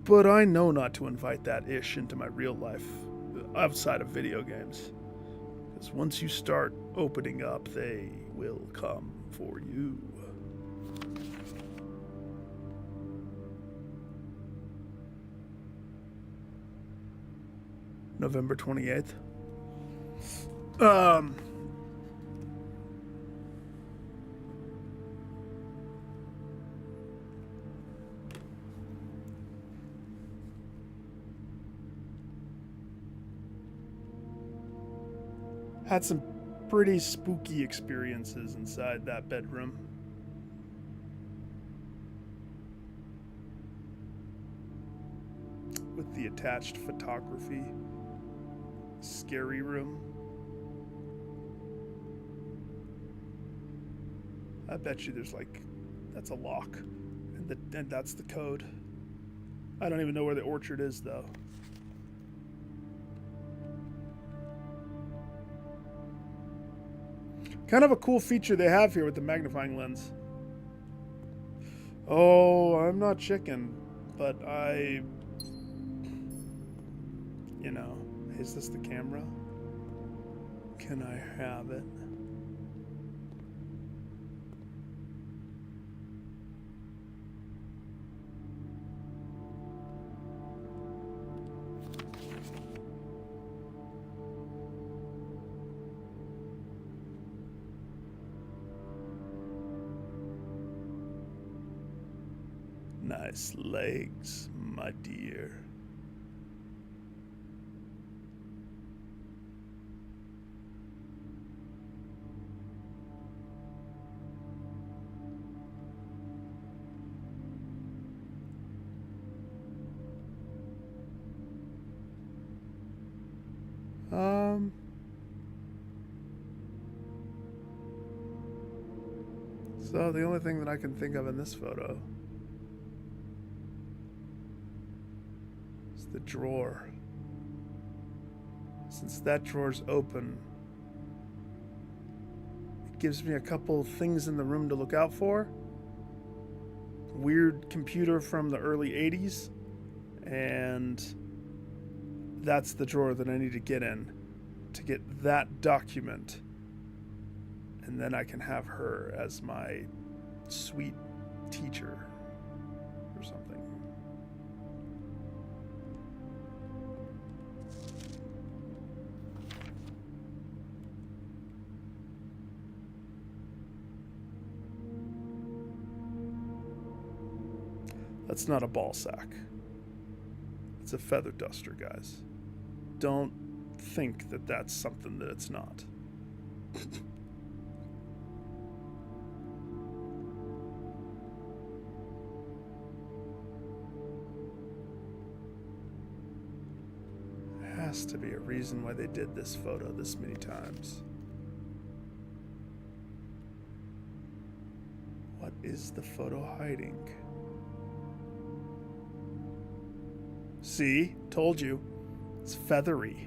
But I know not to invite that ish into my real life outside of video games. Because once you start opening up, they will come for you. November 28th. Had some pretty spooky experiences inside that bedroom. With the attached photography. Scary room. I bet you there's like, that's a lock. And that's the code. I don't even know where the orchard is though. Kind of a cool feature they have here with the magnifying lens. Oh, I'm not chicken, but you know, is this the camera? Can I have it? Nice legs, my dear. So the only thing that I can think of in this photo is the drawer. Since that drawer's open, it gives me a couple things in the room to look out for. Weird computer from the early 80s, and that's the drawer that I need to get in to get that document. And then I can have her as my sweet teacher or something. That's not a ball sack. It's a feather duster, guys. Don't think that that's something that it's not. Has to be a reason why they did this photo this many times. What is the photo hiding? See? Told you. It's feathery.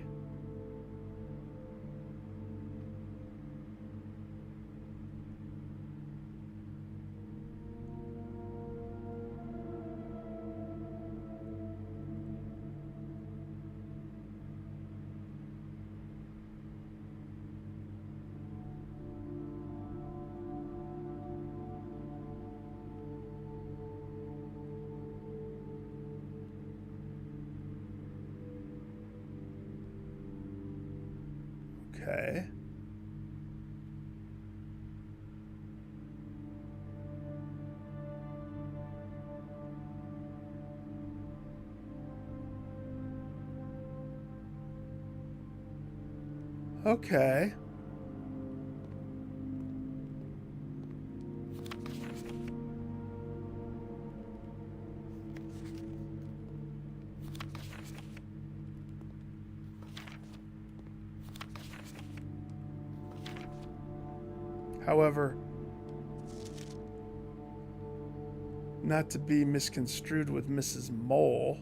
Okay. Okay. However, not to be misconstrued with Mrs. Mole.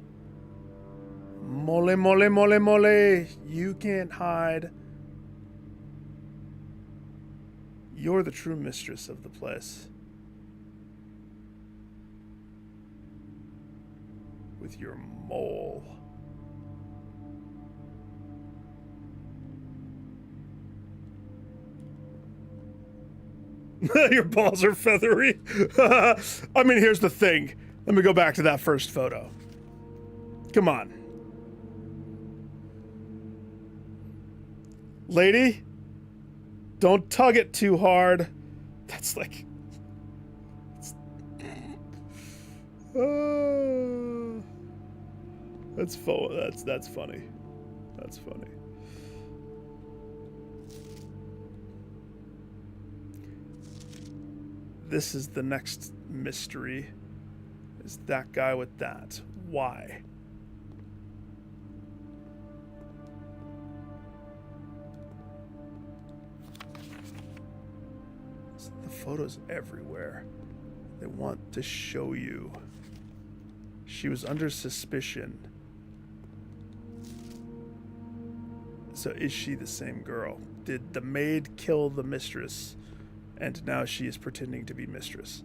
Mole, mole, mole, mole. You can't hide. You're the true mistress of the place. With your mole. Your balls are feathery. I mean, here's the thing. Let me go back to that first photo. Come on. Lady, don't tug it too hard. That's like... that's funny. That's funny. That's funny. This is the next mystery. Is that guy with that? Why? The photos everywhere. They want to show you. She was under suspicion. So is she the same girl? Did the maid kill the mistress? And now she is pretending to be mistress.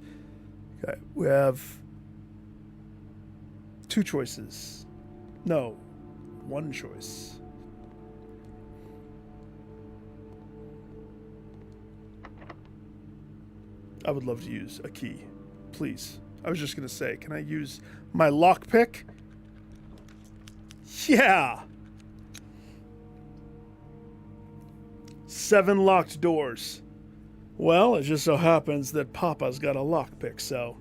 Okay, we have two choices. No, one choice. I would love to use a key. Please. I was just going to say, can I use my lockpick? Yeah! 7 locked doors. Well, it just so happens that Papa's got a lockpick, so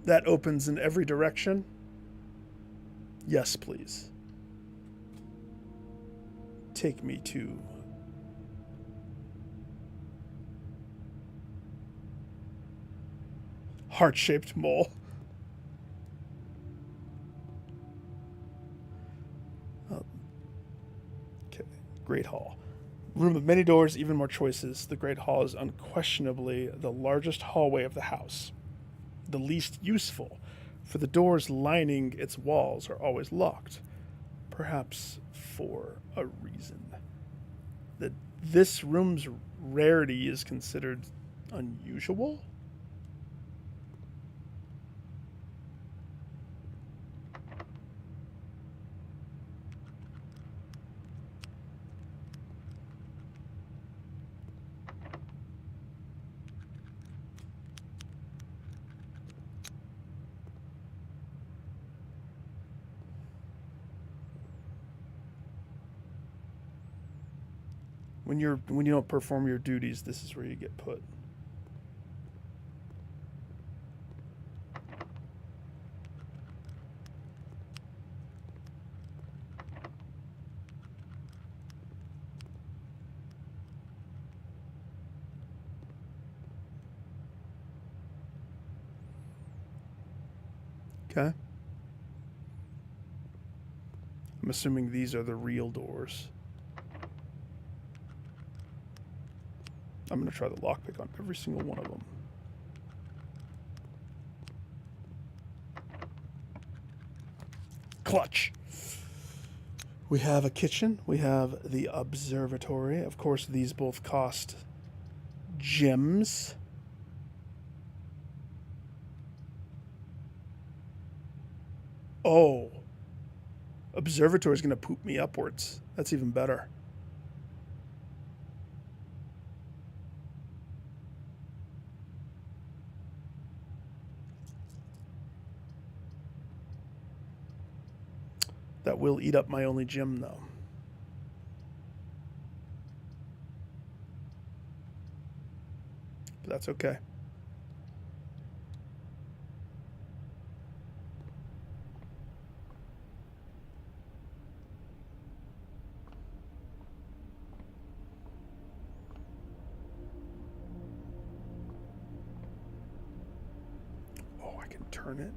that opens in every direction. Yes, please. Take me to heart-shaped mole. Okay, Great Hall. Room of many doors, even more choices. The Great Hall is unquestionably the largest hallway of the house. The least useful, for the doors lining its walls are always locked. Perhaps for a reason. This room's rarity is considered unusual? When you don't perform your duties, this is where you get put. Okay. I'm assuming these are the real doors. I'm going to try the lockpick on every single one of them. Clutch. We have a kitchen. We have the observatory. Of course, these both cost gems. Oh. Observatory is going to poop me upwards. That's even better. That will eat up my only gem, though. But that's okay. Oh, I can turn it.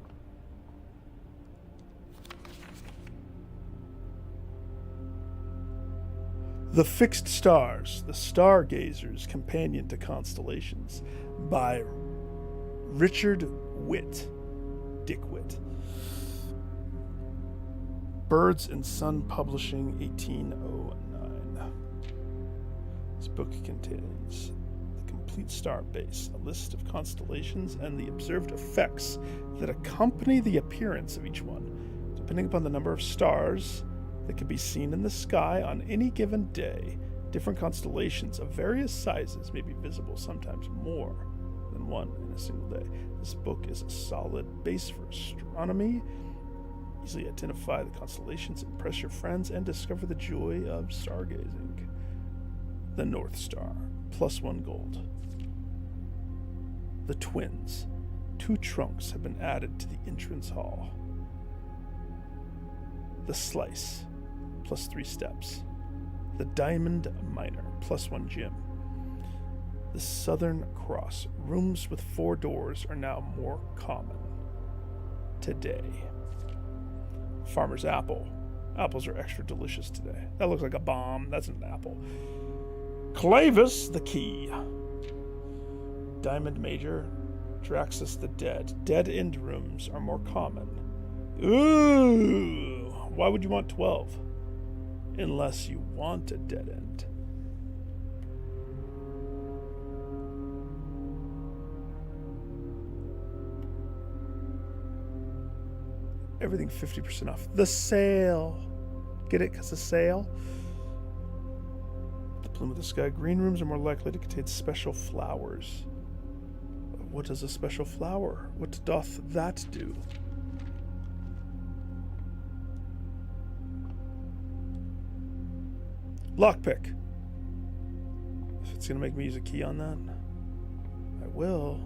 The Fixed Stars, The Stargazer's Companion to Constellations by Richard Witt. Dick Witt. Birds and Sun Publishing, 1809. This book contains the complete star base, a list of constellations, and the observed effects that accompany the appearance of each one. Depending upon the number of stars that can be seen in the sky on any given day, different constellations of various sizes may be visible, sometimes more than one in a single day. This book is a solid base for astronomy. Easily identify the constellations, impress your friends, and discover the joy of stargazing. The North Star, +1 gold. The Twins. 2 trunks have been added to the entrance hall. The Slice, +3 steps. The Diamond Miner, +1 gem. The Southern Cross. Rooms with 4 doors are now more common today. Farmer's Apple. Apples are extra delicious today. That looks like a bomb. That's an apple. Clavis the Key. Diamond Major. Draxus the Dead. Dead-end rooms are more common. Ooh! Why would you want 12? Unless you want a dead end. Everything 50% off. The sale. Get it? Because the sale? The Plume of the Sky. Green rooms are more likely to contain special flowers. What does a special flower? What doth that do? Lockpick. If it's going to make me use a key on that, I will.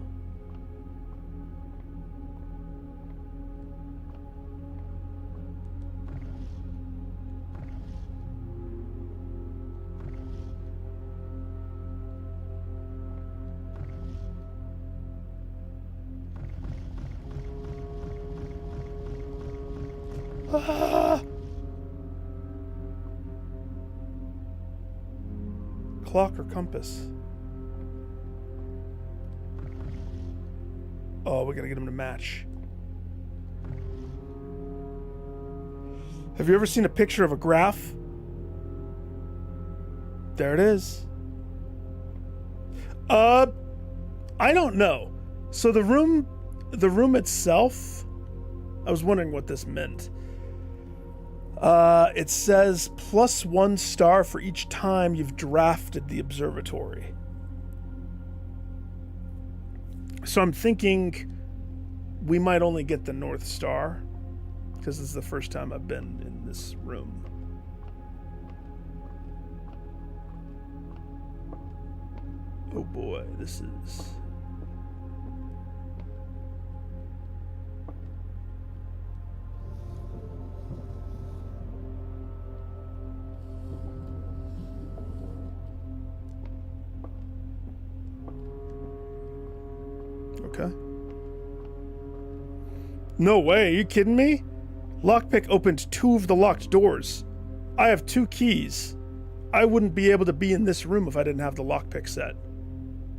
Ah! Clock or compass? Oh, we gotta get them to match. Have you ever seen a picture of a graph? There it is. I don't know. So the room itself, I was wondering what this meant. It says +1 star for each time you've drafted the observatory. So I'm thinking we might only get the North Star because this is the first time I've been in this room. Oh boy, this is... Okay. No way, are you kidding me? Lockpick opened 2 of the locked doors. I have 2 keys. I wouldn't be able to be in this room if I didn't have the lockpick set.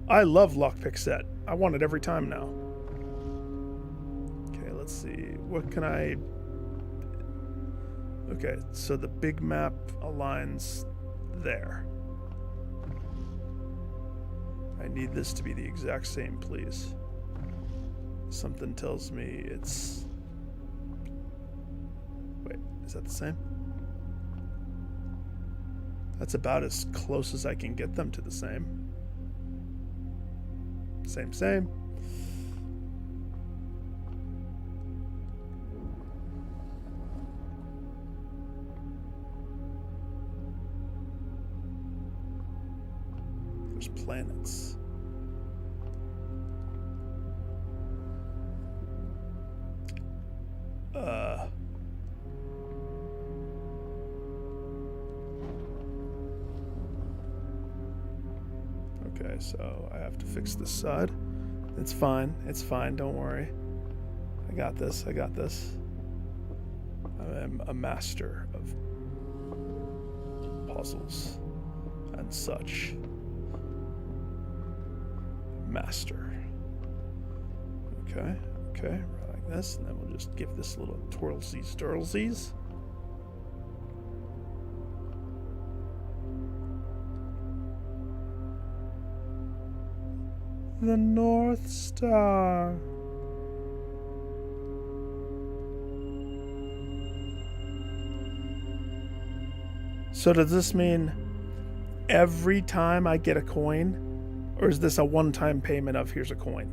I love lockpick set. I want it every time now. Okay, let's see. What can I... Okay, so the big map aligns there. I need this to be the exact same, please. Something tells me it's... Wait, is that the same? That's about as close as I can get them to the same. Same. There's planets. Okay, so I have to fix this side. It's fine, don't worry. I got this. I am a master of puzzles and such. Master. Okay, right like this, and then we'll just give this a little twirlsies. The North Star. So does this mean every time I get a coin? Or is this a one-time payment of here's a coin?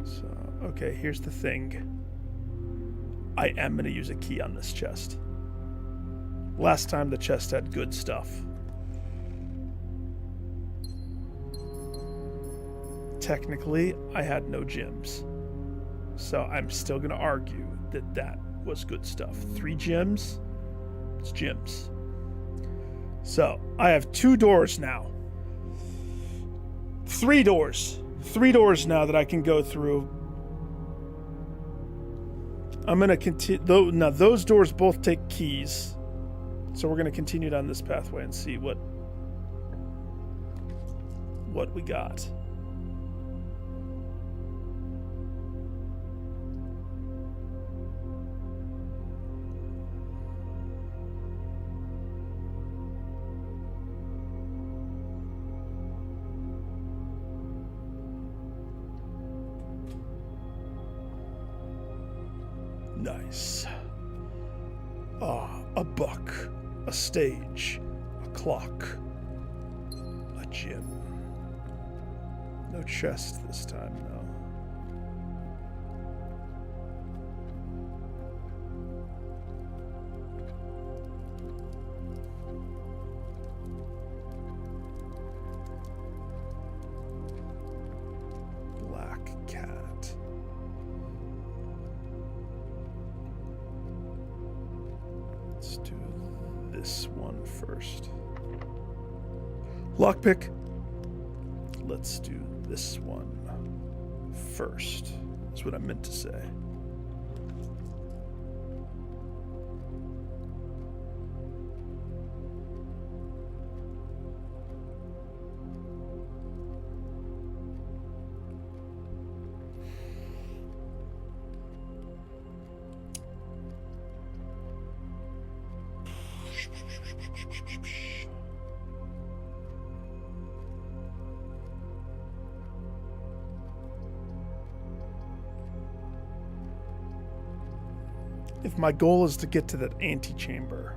So, okay, here's the thing. I am going to use a key on this chest. Last time the chest had good stuff. Technically, I had no gems. So I'm still going to argue that that was good stuff. 3 gems, it's gems. So I have 2 doors now. 3 doors. 3 doors now that I can go through. I'm going to continue. Now, those doors both take keys. So we're going to continue down this pathway and see what we got. Nice. A buck, a stage, a clock, a gym. No chest this time, though. Black cat. Let's do this one first. Lockpick. Let's do this one first. That's what I meant to say. If my goal is to get to that antechamber,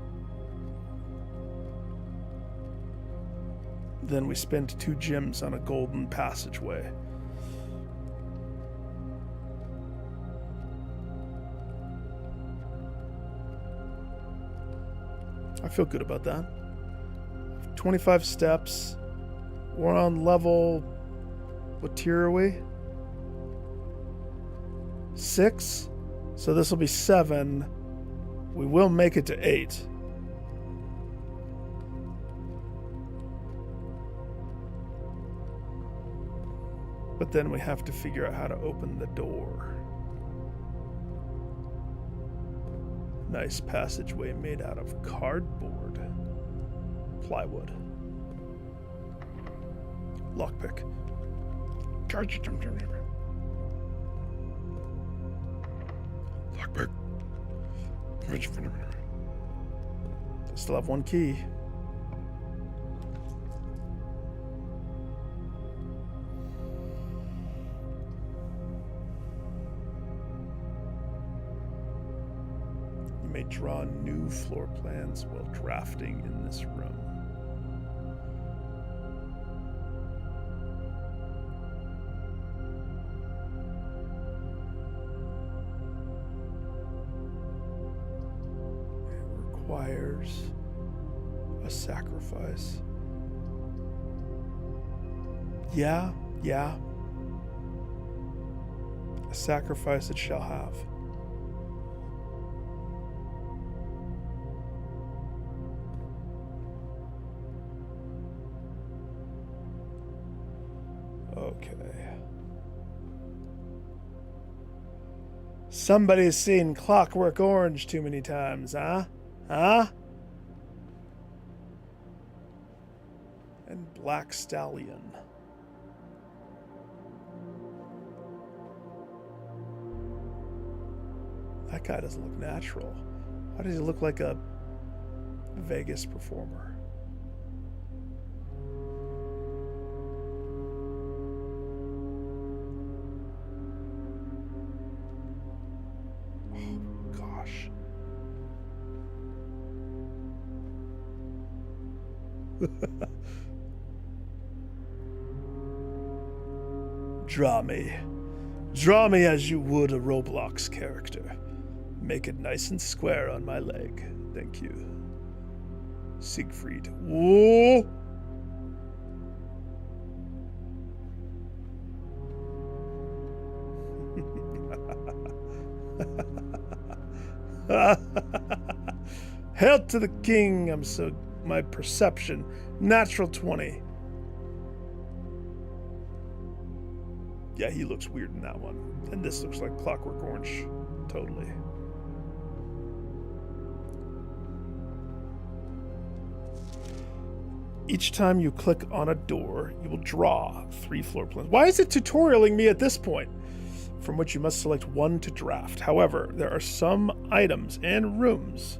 then we spend 2 gems on a golden passageway. I feel good about that. 25 steps. We're on level... What tier are we? 6? So this will be 7. We will make it to 8. But then we have to figure out how to open the door. Nice passageway made out of cardboard. Plywood. Lockpick. Lockpick. Still have one key. You may draw new floor plans while drafting in this room. Requires a sacrifice. Yeah. A sacrifice it shall have. Okay. Somebody's seen Clockwork Orange too many times, huh? Huh? And Black Stallion. That guy doesn't look natural. Why does he look like a Vegas performer? Oh, gosh. Draw me. Draw me as you would a Roblox character. Make it nice and square on my leg. Thank you. Siegfried. Whoa! Hail to the king. My perception. Natural 20. Yeah, he looks weird in that one. And this looks like Clockwork Orange. Totally. Each time you click on a door, you will draw 3 floor plans. Why is it tutorialing me at this point? From which you must select one to draft. However, there are some items and rooms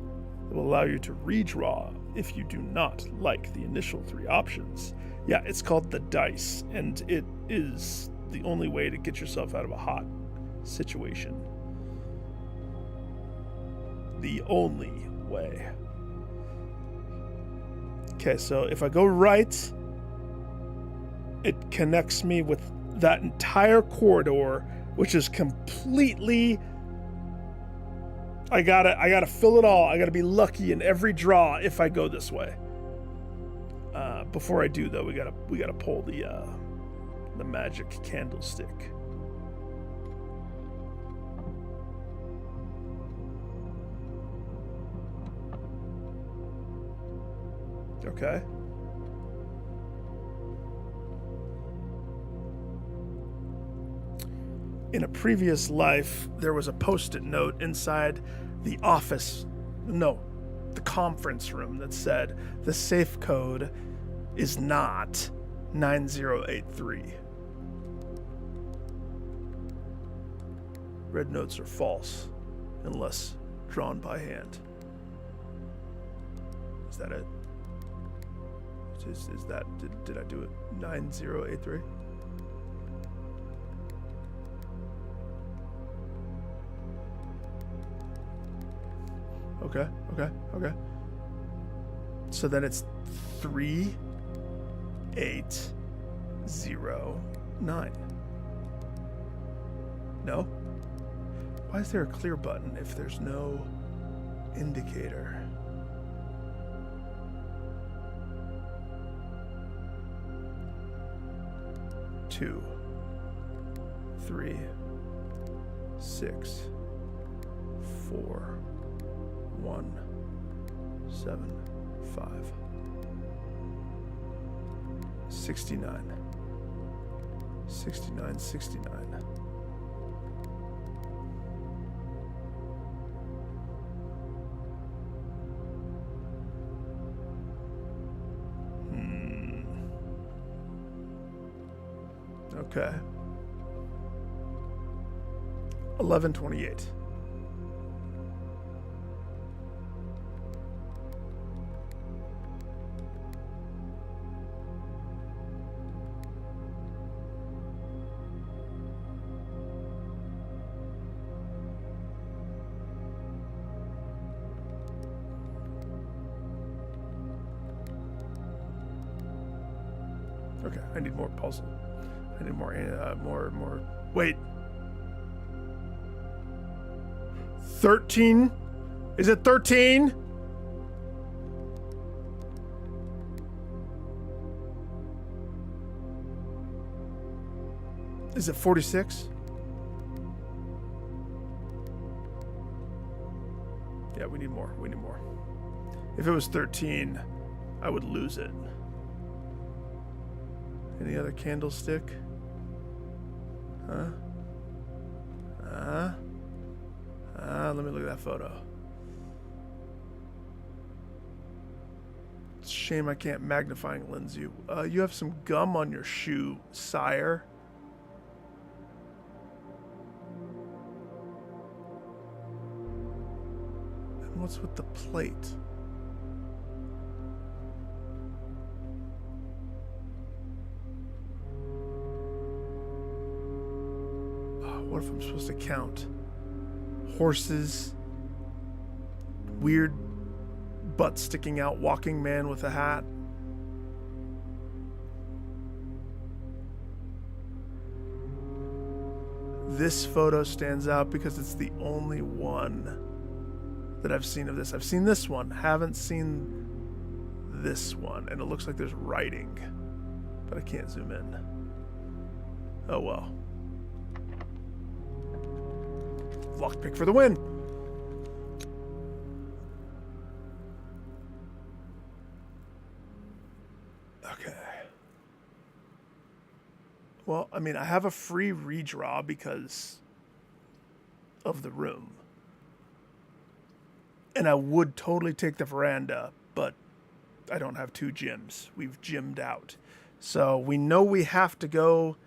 that will allow you to redraw if you do not like the initial 3 options. Yeah, it's called the dice, and it is the only way to get yourself out of a hot situation. The only way. Okay, so if I go right, it connects me with that entire corridor, which is completely... I gotta fill it all. I gotta be lucky in every draw if I go this way. Before I do, though, we gotta pull the magic candlestick. Okay. In a previous life, there was a post-it note inside the conference room that said the safe code is not 9083. Red notes are false unless drawn by hand. Is that it? Is that, did I do it? 9083? Okay. So then it's 3809. No? Why is there a clear button if there's no indicator? Two, 3, 6, 4, 1, 7, 5, 69, 69, 69. Okay. 11:28. Okay, I need more puzzle. I need more. Wait. 13? Is it 13? Is it 46? Yeah, we need more. We need more. If it was 13, I would lose it. Any other candlestick? Huh? Let me look at that photo. It's a shame I can't magnifying lens you. You have some gum on your shoe, sire. And what's with the plate? What if I'm supposed to count? Horses, weird butt sticking out walking man with a hat. This photo stands out because it's the only one that I've seen of this. I've seen this one, haven't seen this one, and it looks like there's writing, but I can't zoom in. Oh well. Lockpick for the win. Okay. Well, I mean, I have a free redraw because of the room. And I would totally take the veranda, but I don't have 2 gyms. We've gymmed out. So we know we have to go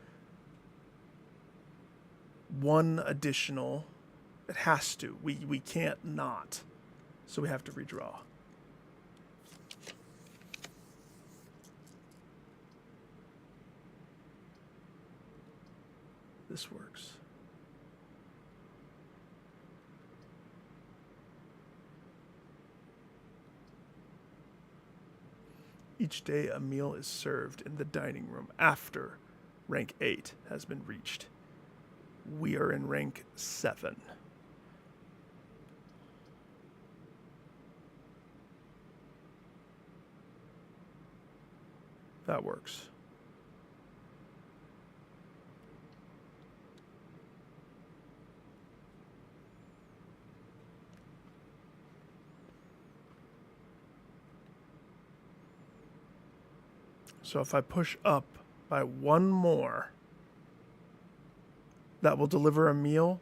1 additional. It has to. We can't not. So we have to redraw. This works. Each day a meal is served in the dining room after rank 8 has been reached. We are in rank 7. That works. So if I push up by 1 more, that will deliver a meal.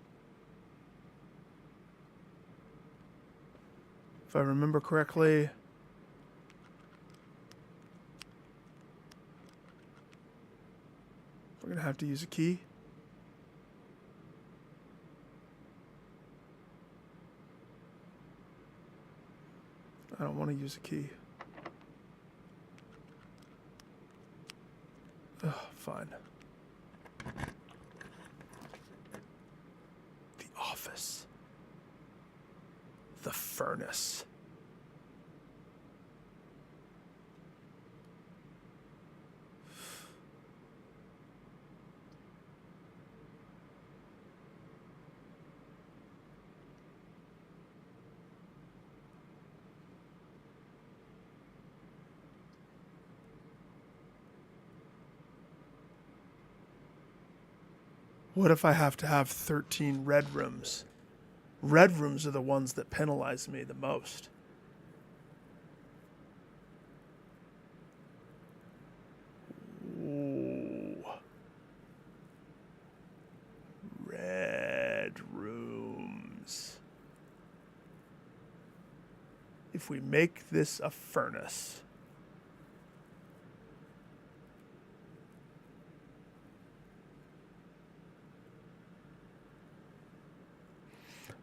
If I remember correctly, we're going to have to use a key. I don't want to use a key. Ugh, fine. The office. The furnace. What if I have to have 13 red rooms? Red rooms are the ones that penalize me the most. Ooh. Red rooms. If we make this a furnace,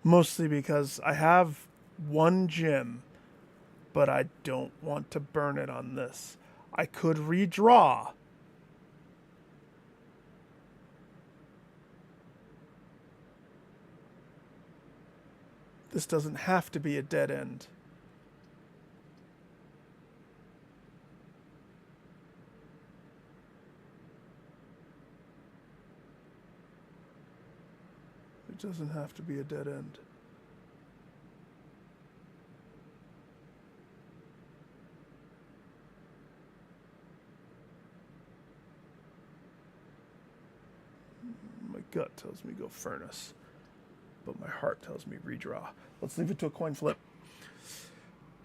Mostly because I have one gem, but I don't want to burn it on this. I could redraw. This doesn't have to be a dead end. It doesn't have to be a dead end. My gut tells me go furnace, but my heart tells me redraw. Let's leave it to a coin flip.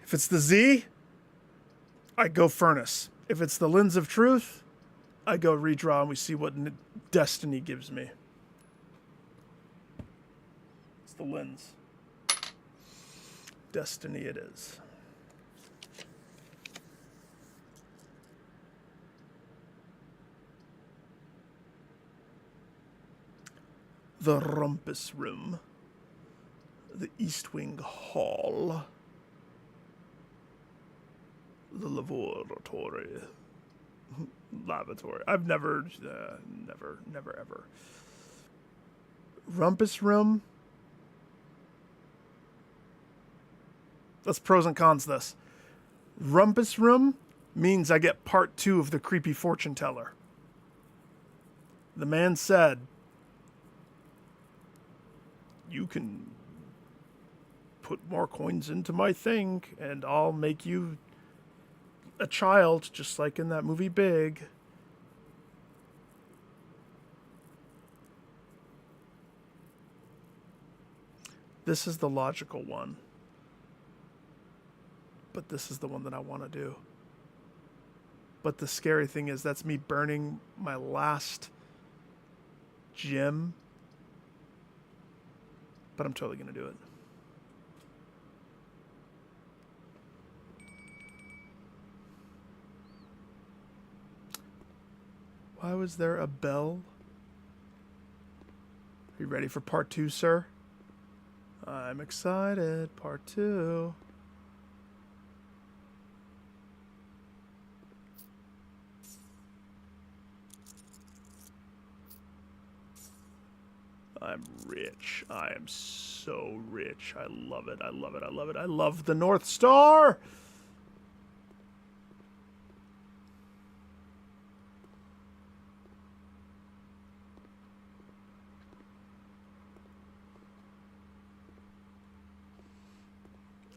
If it's the Z, I go furnace. If it's the lens of truth, I go redraw, and we see what destiny gives me. It's the lens. Destiny it is. The Rumpus Room. The East Wing Hall. The Laboratory. Lavatory. I've never, ever. Rumpus Room. Let's pros and cons this. Rumpus Room means I get part 2 of the creepy fortune teller. The man said, you can put more coins into my thing and I'll make you a child, just like in that movie Big. This is the logical one. But this is the one that I want to do. But the scary thing is that's me burning my last gem. But I'm totally going to do it. Why was there a bell? Are you ready for part 2, sir? I'm excited. Part 2. I'm rich. I am so rich. I love it. I love it. I love it. I love the North Star.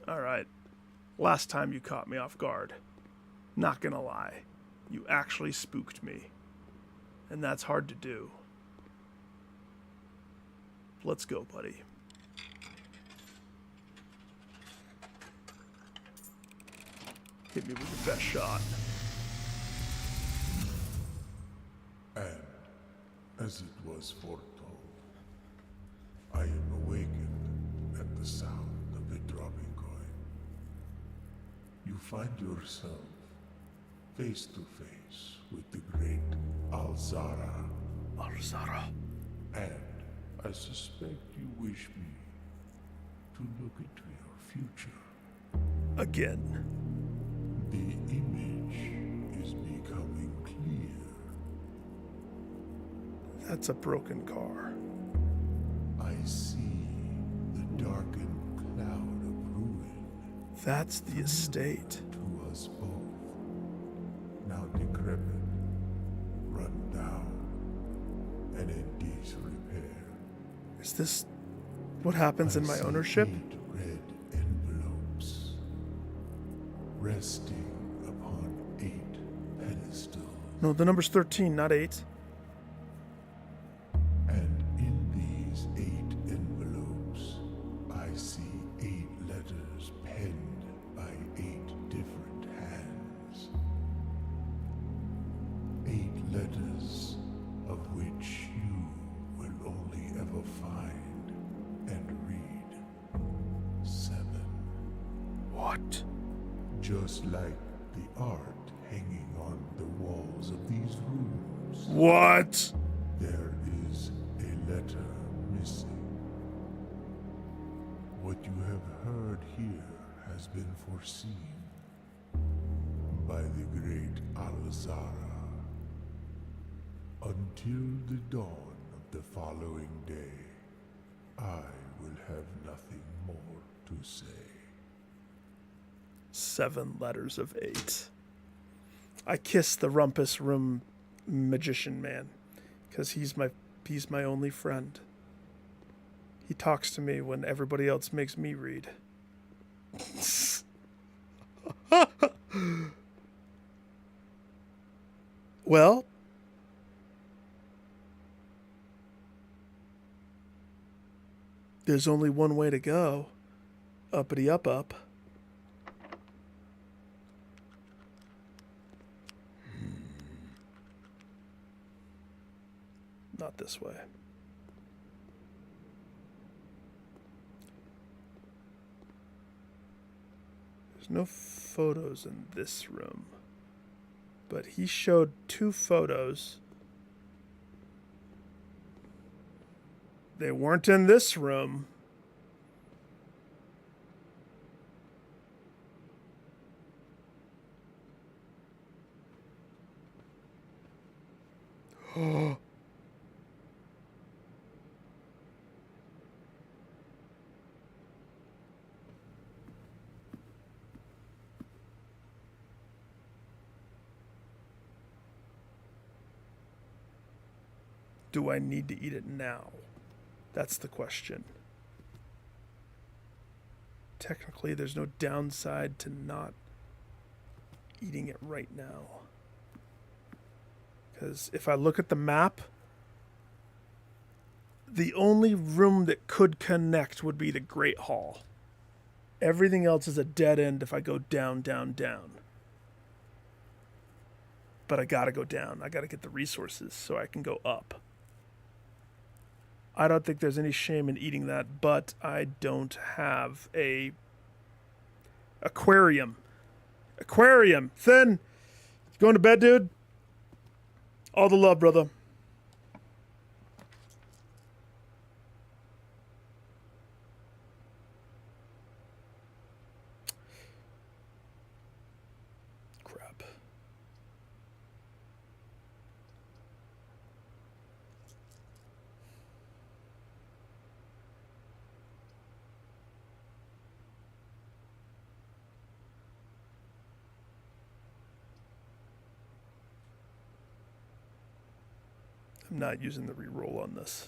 All right. Last time you caught me off guard. Not gonna lie. You actually spooked me. And that's hard to do. Let's go, buddy. Hit me with your best shot. And, as it was foretold, I am awakened at the sound of a dropping coin. You find yourself face to face with the great Alzara. Alzara. And I suspect you wish me to look into your future. Again. The image is becoming clear. That's a broken car. I see the darkened cloud of ruin. That's the estate. To us both. Now decrepit, run down, and in disrepair. Is this what happens in my ownership? 8 red envelopes, resting upon 8 pedestals. No, the number's 13, not 8. And in these 8 envelopes, I see 8 letters penned by 8 different hands. 8 letters of which you will only ever find and read 7. What? Just like the art hanging on the walls of these rooms. What? There is a letter missing. what you have heard here has been foreseen by the great Alzara. Until the dawn of the following day, I will have nothing more to say. 7 letters of 8. I kiss the rumpus room magician man, because he's my only friend. He talks to me when everybody else makes me read. Well, there's only one way to go. Uppity up up. Not this way. There's no photos in this room. But he showed 2 photos. They weren't in this room. Oh. Do I need to eat it now? That's the question. Technically, there's no downside to not eating it right now. Because if I look at the map, the only room that could connect would be the Great Hall. Everything else is a dead end if I go down, down, down. But I gotta go down. I gotta get the resources so I can go up. I don't think there's any shame in eating that, but I don't have a aquarium. Aquarium. Thin. Going to bed, dude? All the love, brother. Crap. I'm not using the reroll on this.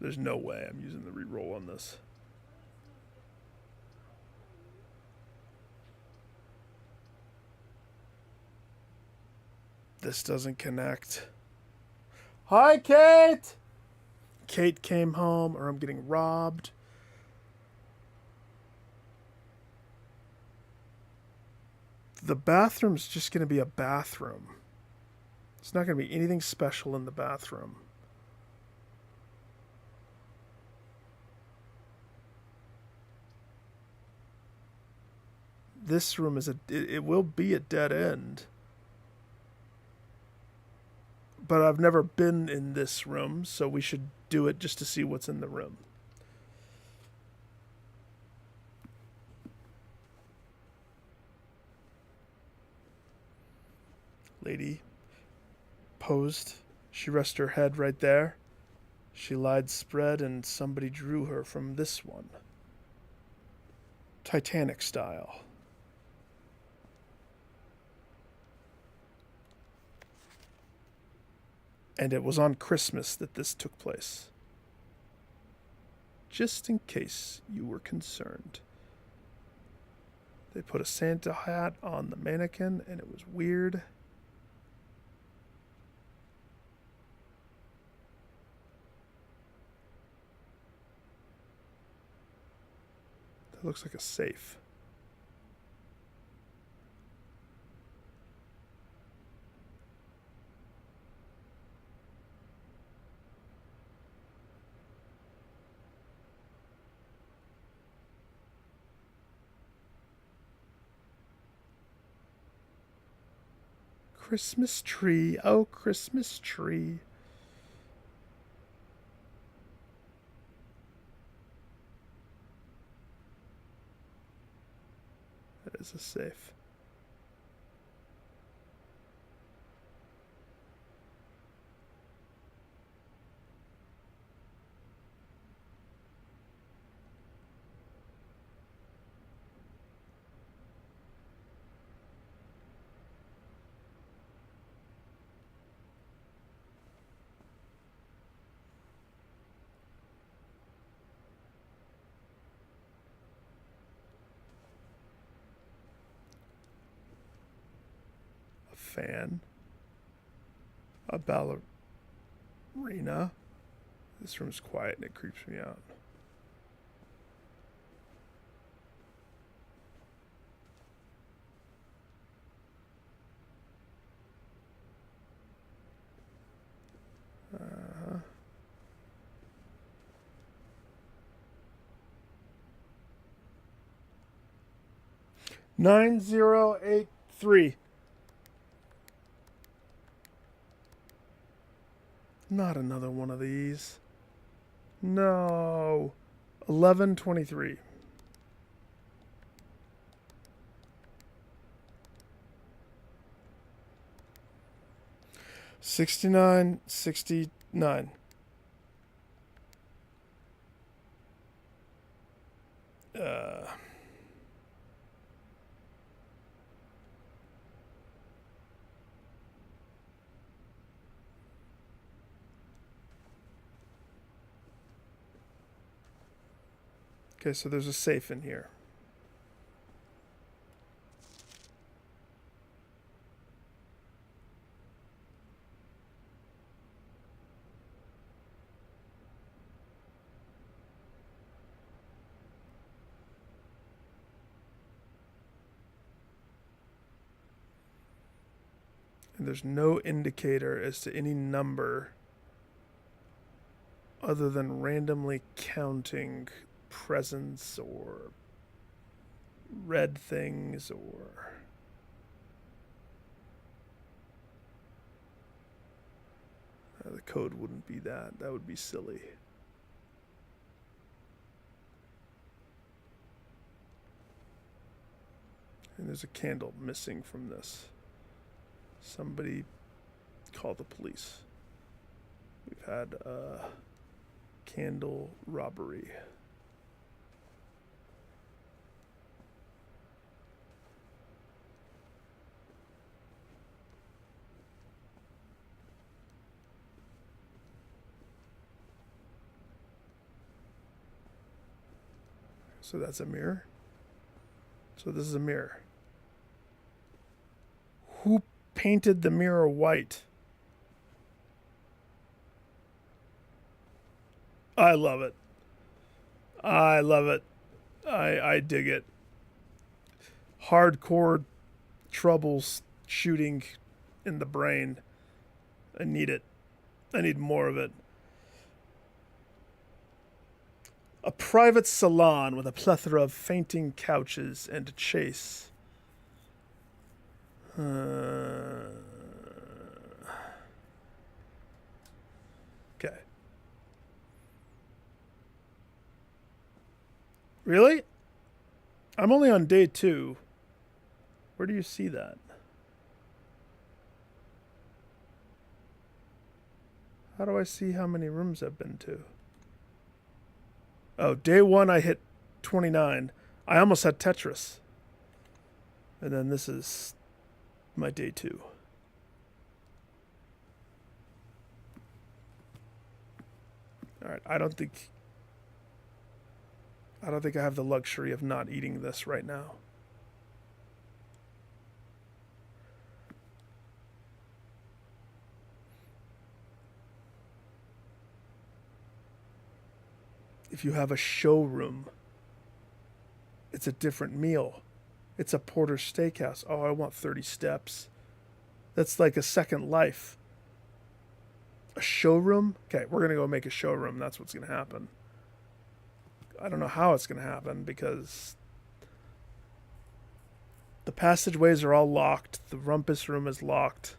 There's no way I'm using the reroll on this. This doesn't connect. Hi, Kate! Kate came home, or I'm getting robbed. The bathroom's just going to be a bathroom. It's not going to be anything special in the bathroom. This room is it will be a dead end. But I've never been in this room, so we should do it just to see what's in the room. Lady posed. She rested her head right there. She lied spread, and somebody drew her from this one. Titanic style. And it was on Christmas that this took place. Just in case you were concerned. They put a Santa hat on the mannequin, and it was weird. That looks like a safe. Christmas tree, oh Christmas tree. is a safe. Fan, a ballerina. This room's quiet and it creeps me out. Uh-huh. $9083. Not another one of these. No. 1123. $69.69. Okay, so there's a safe in here. And there's no indicator as to any number other than randomly counting presents or red things or the code wouldn't be that. That would be silly. And there's a candle missing from this. Somebody call the police. We've had a candle robbery. So that's a mirror. So this is a mirror. Who painted the mirror white? I love it. I love it. I dig it. Hardcore troubles shooting in the brain. I need it. I need more of it. A private salon with a plethora of fainting couches and a chase. Okay. Really? I'm only on day 2. Where do you see that? How do I see how many rooms I've been to? Oh, day 1 I hit 29. I almost had Tetris. And then this is my day 2. All right, I don't think I have the luxury of not eating this right now. If you have a showroom, it's a different meal. It's a Porter Steakhouse. Oh, I want 30 steps. That's like a second life. A showroom? Okay, we're going to go make a showroom. That's what's going to happen. I don't know how it's going to happen because the passageways are all locked. The rumpus room is locked.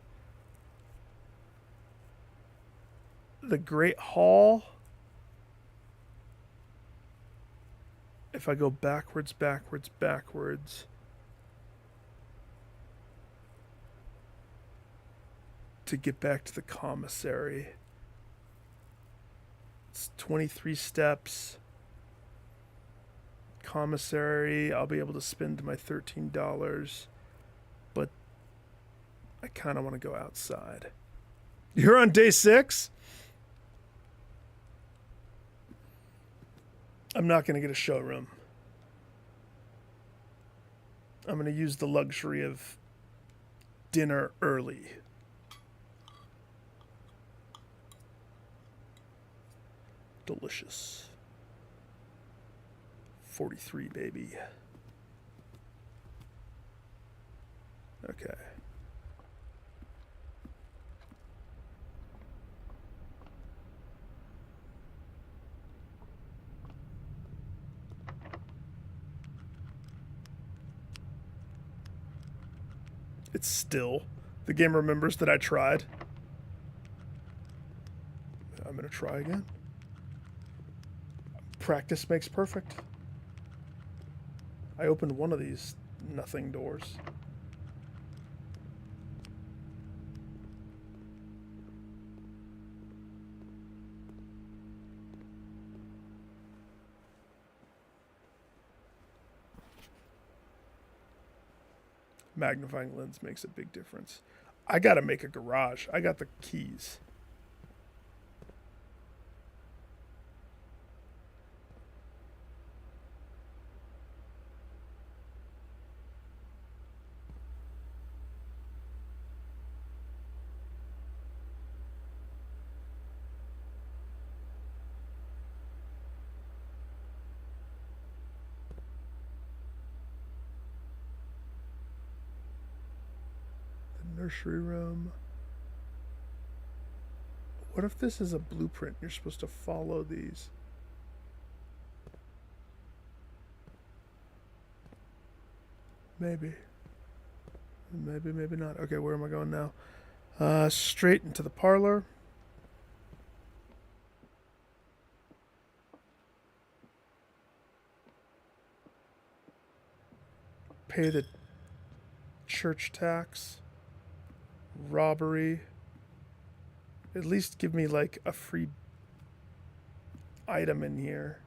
The Great Hall... If I go backwards, to get back to the commissary. It's 23 steps. Commissary, I'll be able to spend my $13, but I kind of want to go outside. You're on day 6? I'm not going to get a showroom. I'm going to use the luxury of dinner early. Delicious. 43, baby. Okay. It's still. The game remembers that I tried. I'm going to try again. Practice makes perfect. I opened one of these nothing doors. Magnifying lens makes a big difference. I gotta make a garage. I got the keys. Nursery room. What if this is a blueprint? You're supposed to follow these. Maybe. Maybe, maybe not. Okay, where am I going now? Straight into the parlor. Pay the church tax. Robbery. At least give me like a free item in here.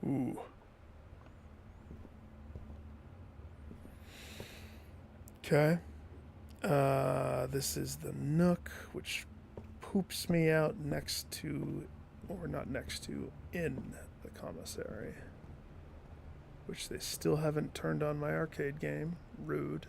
Ooh. Okay. This is the nook, which poops me out next to, or not next to, in the commissary. Which they still haven't turned on my arcade game. Rude.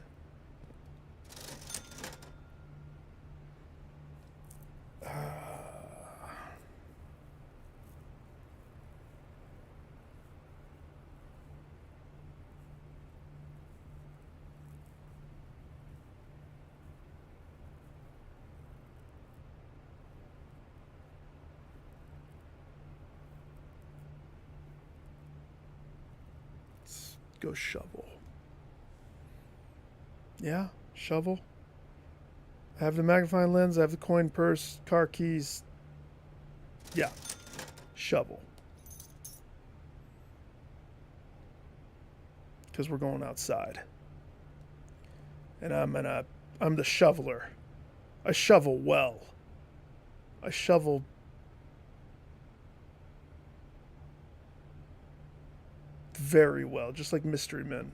Go shovel. Yeah, shovel. I have the magnifying lens, I have the coin purse, car keys. Yeah, shovel. Because we're going outside. And I'm the shoveler. I shovel well. I shovel very well, just like Mystery Men.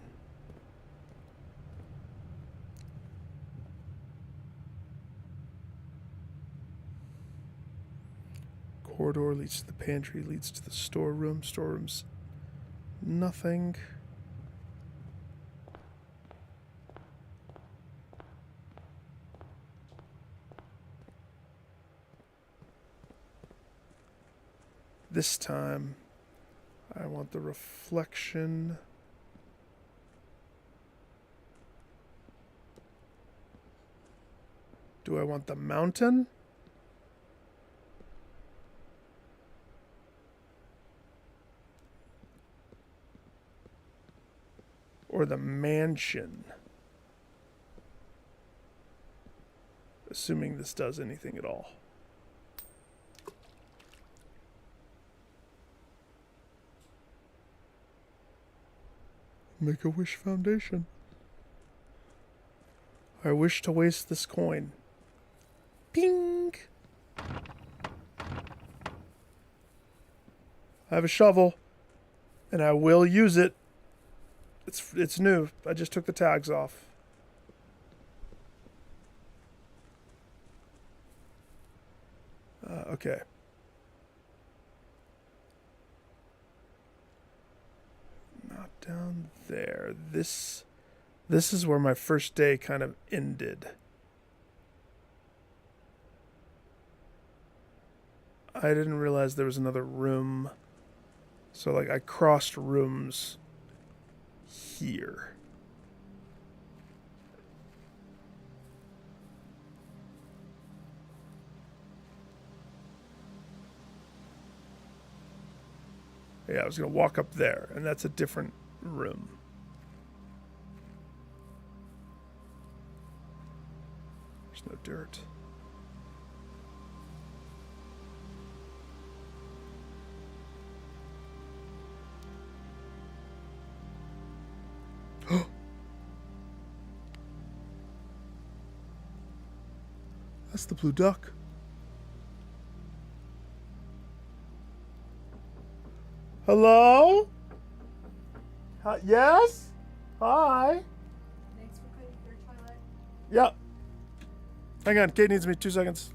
Corridor leads to the pantry, leads to the storeroom. Storeroom's nothing. This time, I want the reflection. Do I want the mountain? or the mansion. Assuming this does anything at all. Make-A-Wish Foundation. I wish to waste this coin. Ping! I have a shovel, and I will use it. It's new. I just took the tags off. Okay. Not down there. This is where my first day kind of ended. I didn't realize there was another room. So, like, I crossed rooms here. Yeah, I was going to walk up there, and that's a different room. There's no dirt. That's the blue duck. Hello? Yes? Hi? Thanks for cleaning your toilet. Yep. Hang on, Kate needs me 2 seconds.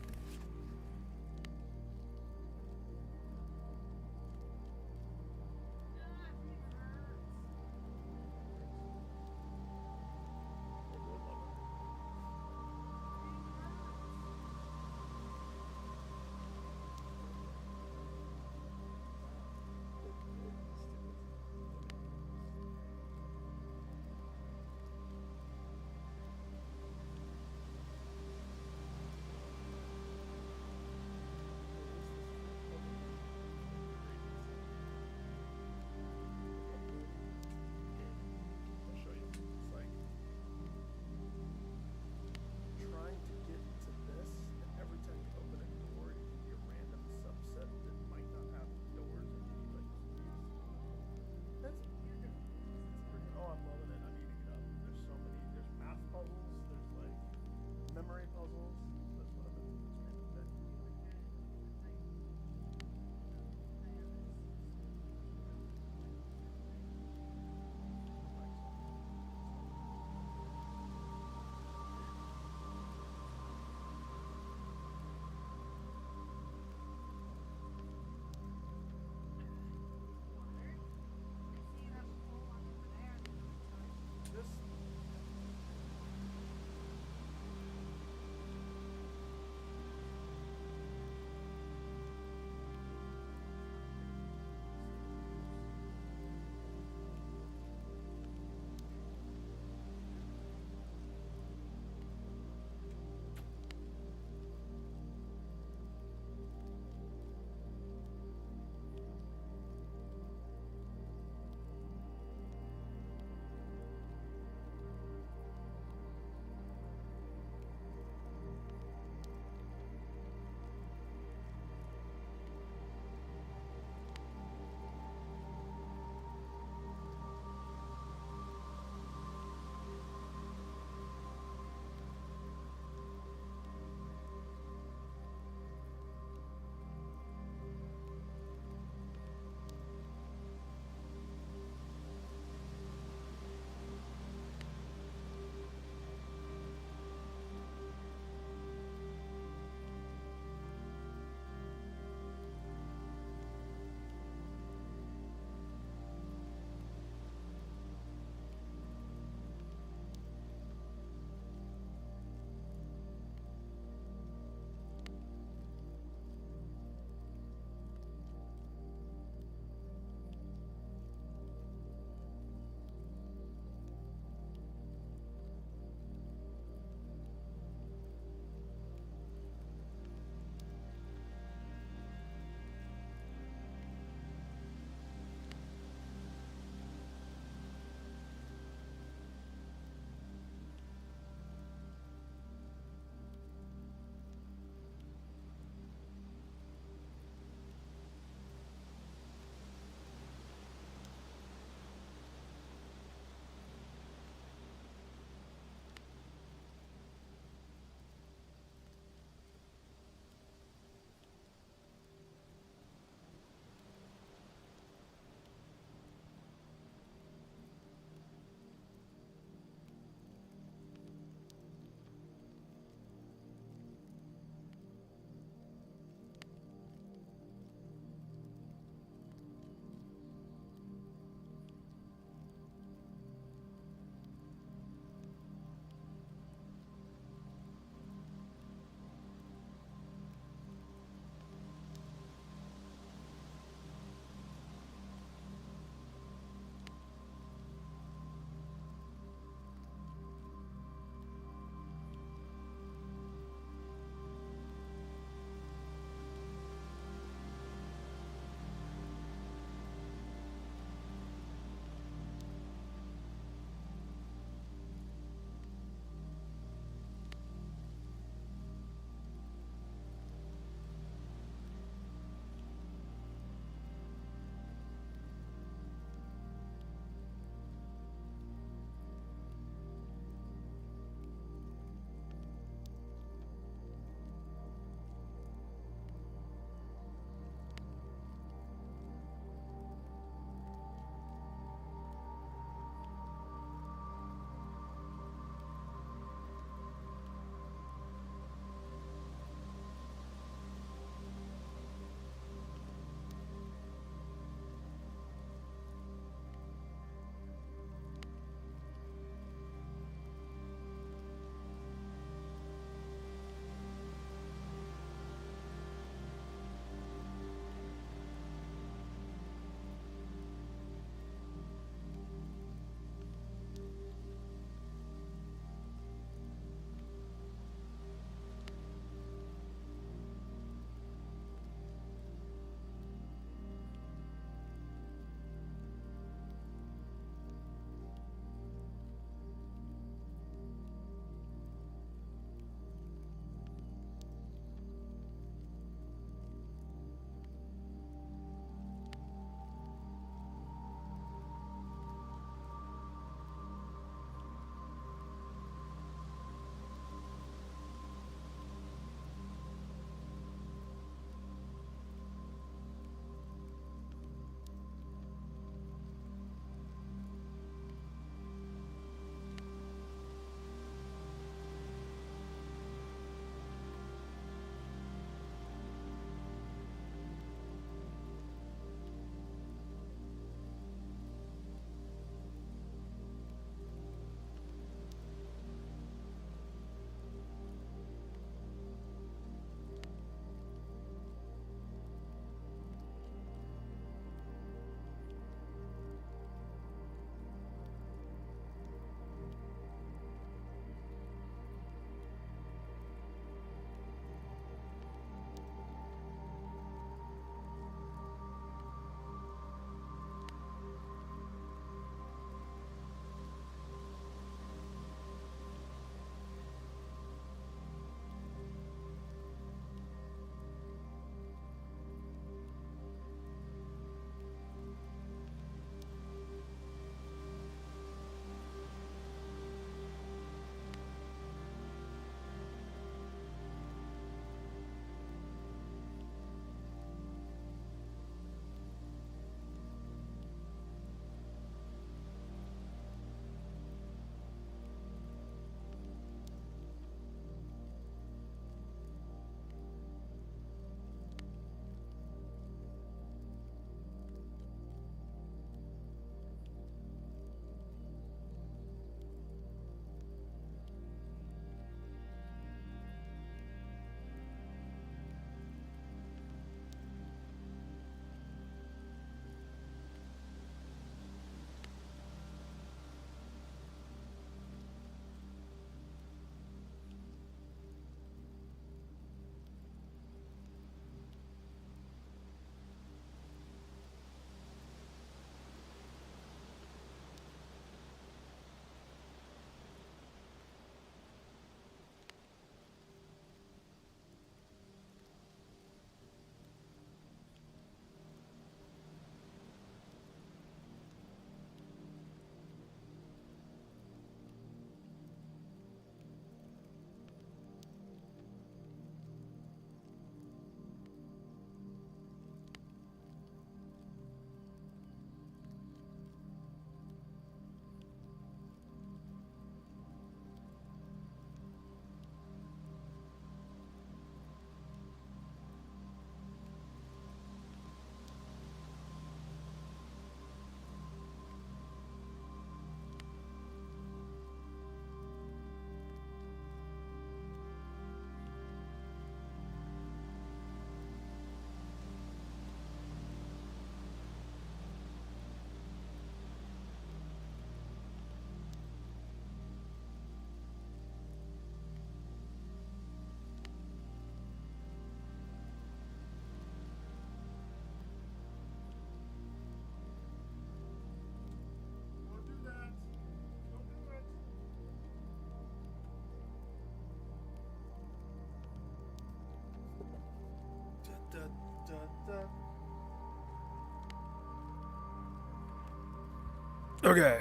Okay.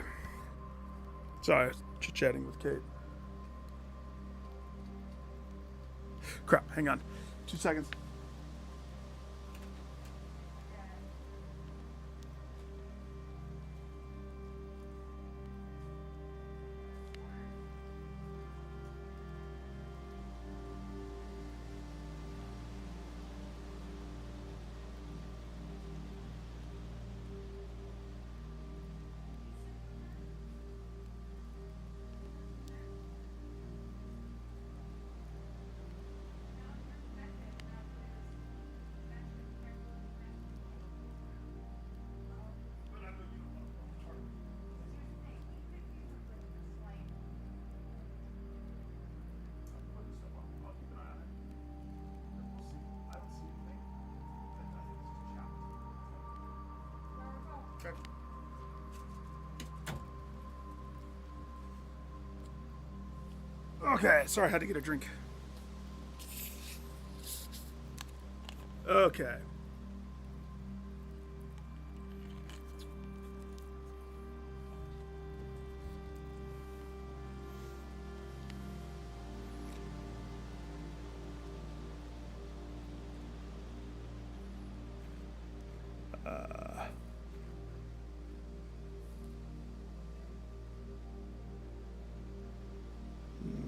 Sorry, I was chit-chatting with Kate. Crap, hang on. 2 seconds. Okay, sorry, I had to get a drink. Okay.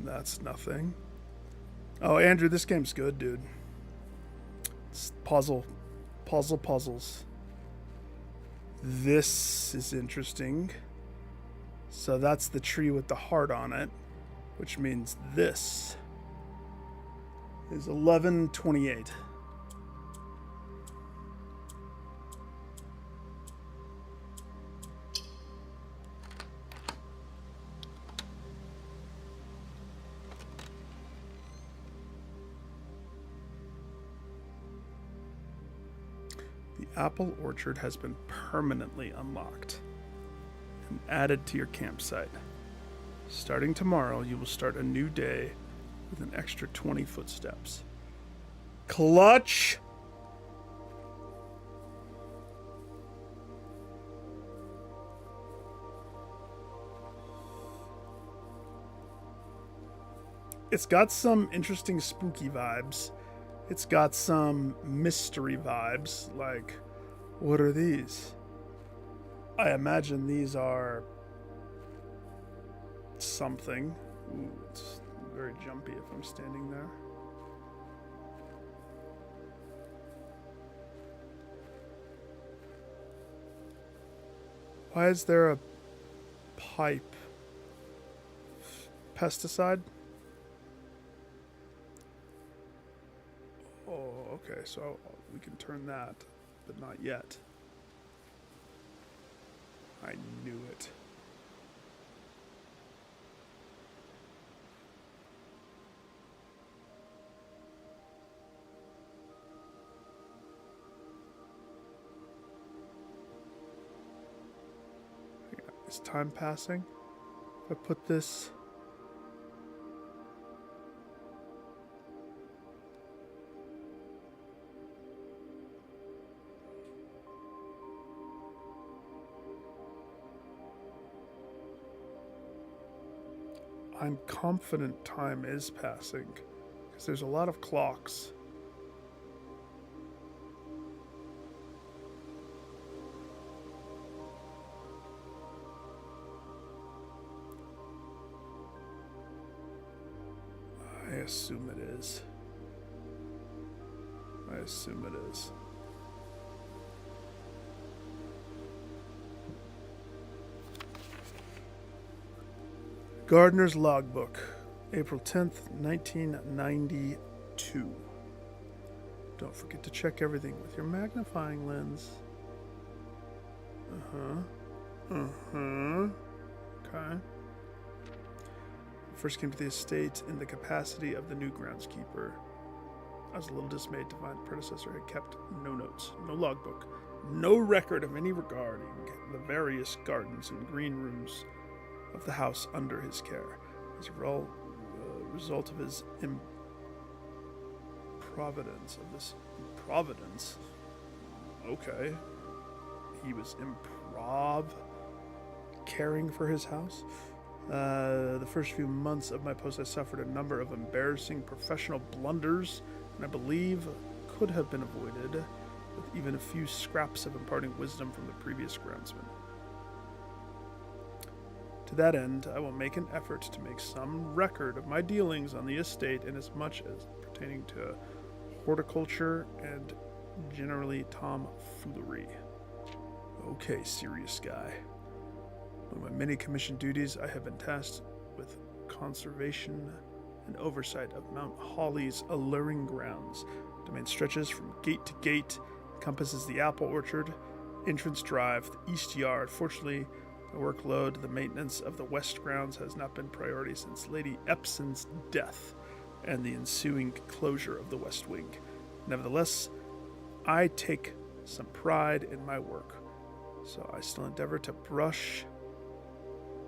That's nothing. Oh, Andrew, this game's good, dude. It's puzzles. This is interesting. So that's the tree with the heart on it, which means this is 1128. The apple orchard has been permanently unlocked and added to your campsite. Starting tomorrow, you will start a new day with an extra 20 footsteps. Clutch! It's got some interesting spooky vibes. It's got some mystery vibes, like, what are these? I imagine these are something. Ooh, it's very jumpy if I'm standing there. Why is there a pipe? Pesticide? Oh, okay, so we can turn that, but not yet. I knew it. Is time passing? If I put this... I'm confident time is passing, because there's a lot of clocks. I assume it is. I assume it is. Gardner's Logbook, April 10th, 1992. Don't forget to check everything with your magnifying lens. Okay. First came to the estate in the capacity of the new groundskeeper. I was a little dismayed to find the predecessor had kept no notes, no logbook, no record of any regarding the various gardens and green rooms of the house under his care. As a result of his improvidence, Providence. Okay. He was improv caring for his house. The first few months of my post, I suffered a number of embarrassing professional blunders, and I believe could have been avoided with even a few scraps of imparting wisdom from the previous groundsman. To that end, I will make an effort to make some record of my dealings on the estate in as much as pertaining to horticulture and generally tomfoolery. Okay, serious guy. Among my many commissioned duties, I have been tasked with conservation and oversight of Mount Holly's alluring grounds. Domain stretches from gate to gate, encompasses the apple orchard, entrance drive, the east yard. Fortunately, the workload, the maintenance of the west grounds has not been priority since Lady Epson's death and the ensuing closure of the west wing. Nevertheless, I take some pride in my work, so I still endeavor to brush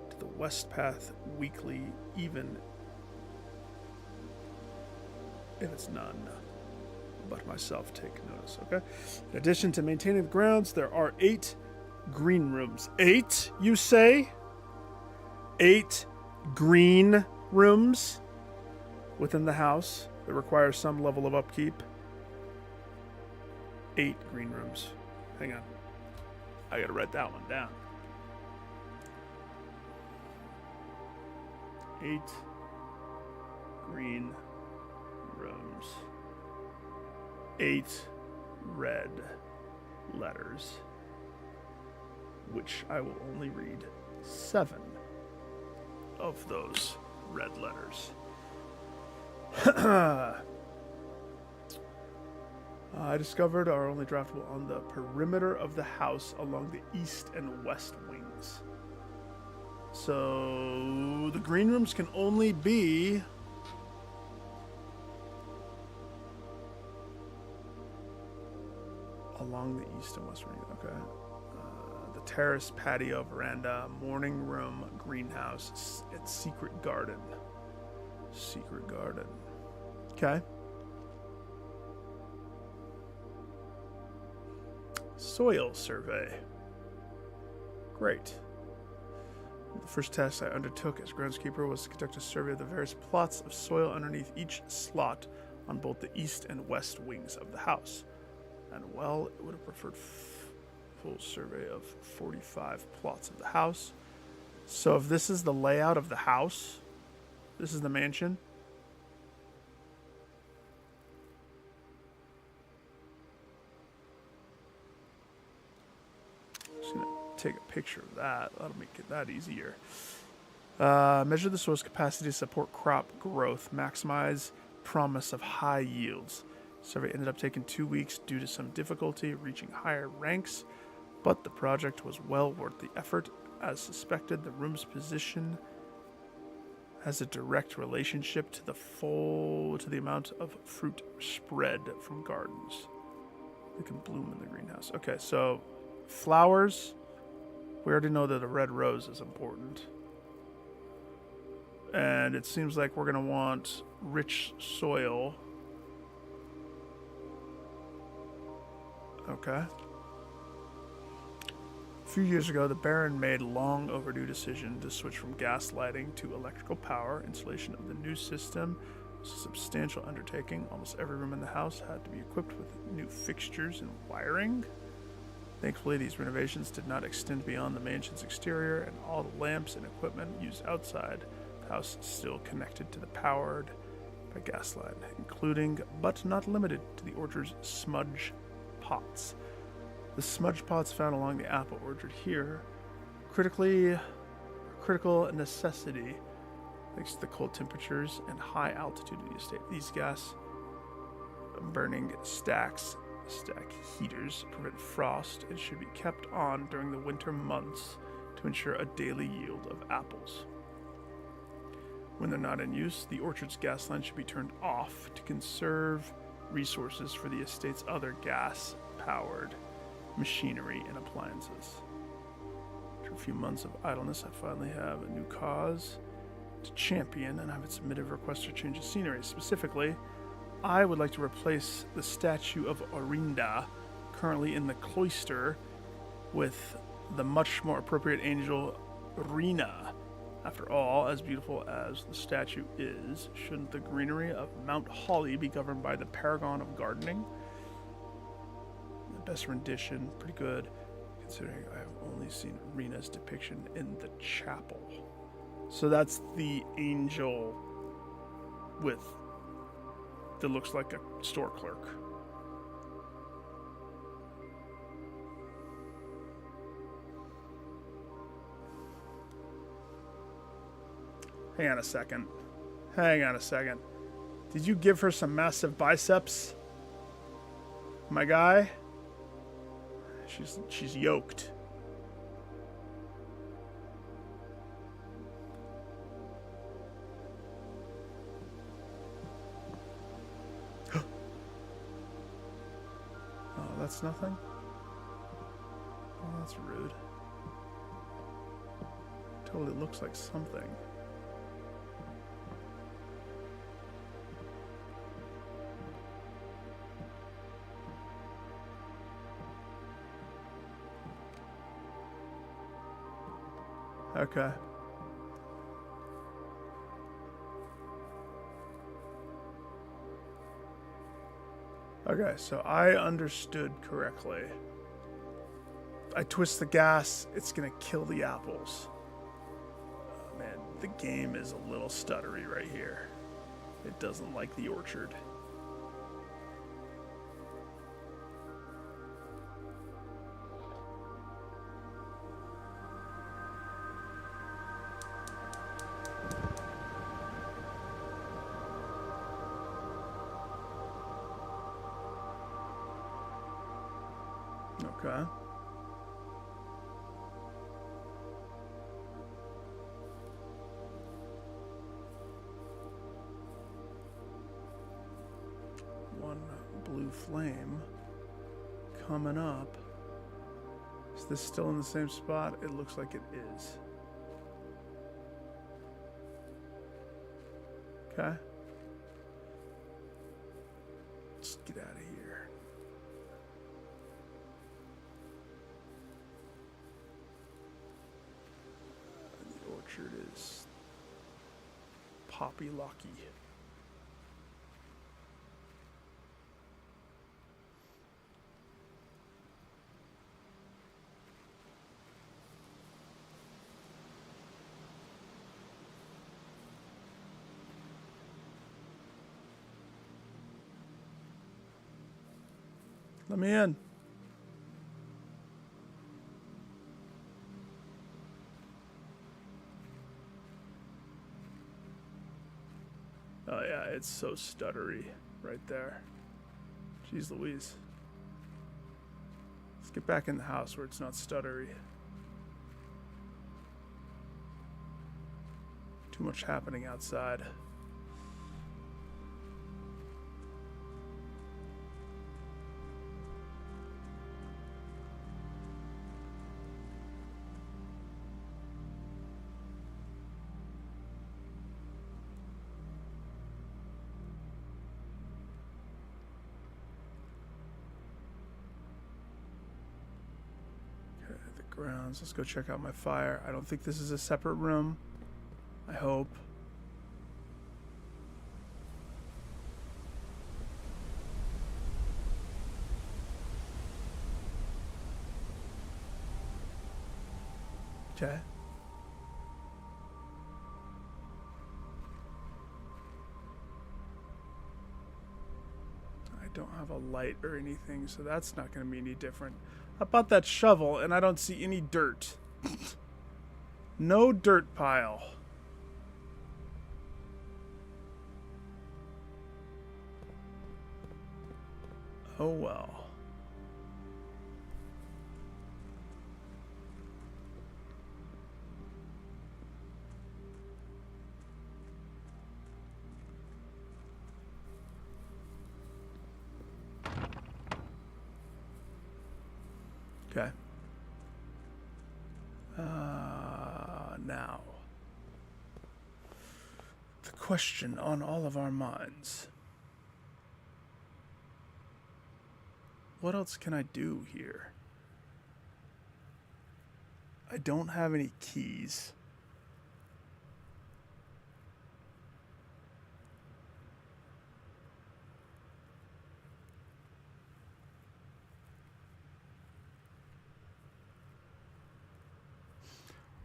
to the west path weekly, even if it's none but myself take notice, okay? In addition to maintaining the grounds, there are 8 green rooms. 8, you say? 8 green rooms within the house that require some level of upkeep. 8 green rooms. Hang on. I gotta write that one down. 8 green rooms. 8 red letters, which I will only read 7 of those red letters. I discovered are only draftable on the perimeter of the house along the east and west wings. So the green rooms can only be along the east and west wing. Okay. The terrace, patio, veranda, morning room, greenhouse, and secret garden. Secret garden. Okay. Soil survey. Great. The first task I undertook as groundskeeper was to conduct a survey of the various plots of soil underneath each slot on both the east and west wings of the house. And well, it would have preferred full survey of 45 plots of the house. So if this is the layout of the house, this is the mansion. Just gonna take a picture of that. That'll make it that easier. Measure the soil's capacity to support crop growth. Maximize promise of high yields. Survey ended up taking 2 weeks due to some difficulty reaching higher ranks, but the project was well worth the effort. As suspected, the room's position has a direct relationship to the amount of fruit spread from gardens that can bloom in the greenhouse. Okay, so flowers, we already know that a red rose is important. And it seems like we're going to want rich soil. Okay. A few years ago, the Baron made a long overdue decision to switch from gas lighting to electrical power. Installation of the new system was a substantial undertaking. Almost every room in the house had to be equipped with new fixtures and wiring. Thankfully, these renovations did not extend beyond the mansion's exterior, and all the lamps and equipment used outside the house still connected to the powered by gas line, including, but not limited to, the orchard's smudge pots. The smudge pots found along the apple orchard here, critical necessity thanks to the cold temperatures and high altitude of the estate. These gas burning stack heaters prevent frost and should be kept on during the winter months to ensure a daily yield of apples. When they're not in use, the orchard's gas line should be turned off to conserve resources for the estate's other gas-powered machinery and appliances. After a few months of idleness, I finally have a new cause to champion, and I have submitted a request for change of scenery. Specifically, I would like to replace the statue of Orinda, currently in the cloister, with the much more appropriate angel Rena. After all, as beautiful as the statue is, shouldn't the greenery of Mount Holly be governed by the paragon of gardening? The best rendition, pretty good, considering I've only seen Rena's depiction in the chapel. So that's the angel that looks like a store clerk. Hang on a second. Did you give her some massive biceps? My guy? She's yoked. Oh, that's nothing? Oh, that's rude. Totally looks like something. Okay. Okay, so I understood correctly. If I twist the gas, it's gonna kill the apples. Oh, man, the game is a little stuttery right here. It doesn't like the orchard. Okay. One blue flame coming up. Is this still in the same spot? It looks like it is. Okay. Let's get out of here. The orchard is poppy locky. Let me in. Oh yeah, it's so stuttery right there. Jeez Louise. Let's get back in the house where it's not stuttery. Too much happening outside. Grounds. Let's go check out my fire. I don't think this is a separate room. I hope. Okay. I don't have a light or anything, so that's not going to be any different. How about that shovel, and I don't see any dirt? No dirt pile. Oh well. Okay. Now, the question on all of our minds. what else can I do here? I don't have any keys.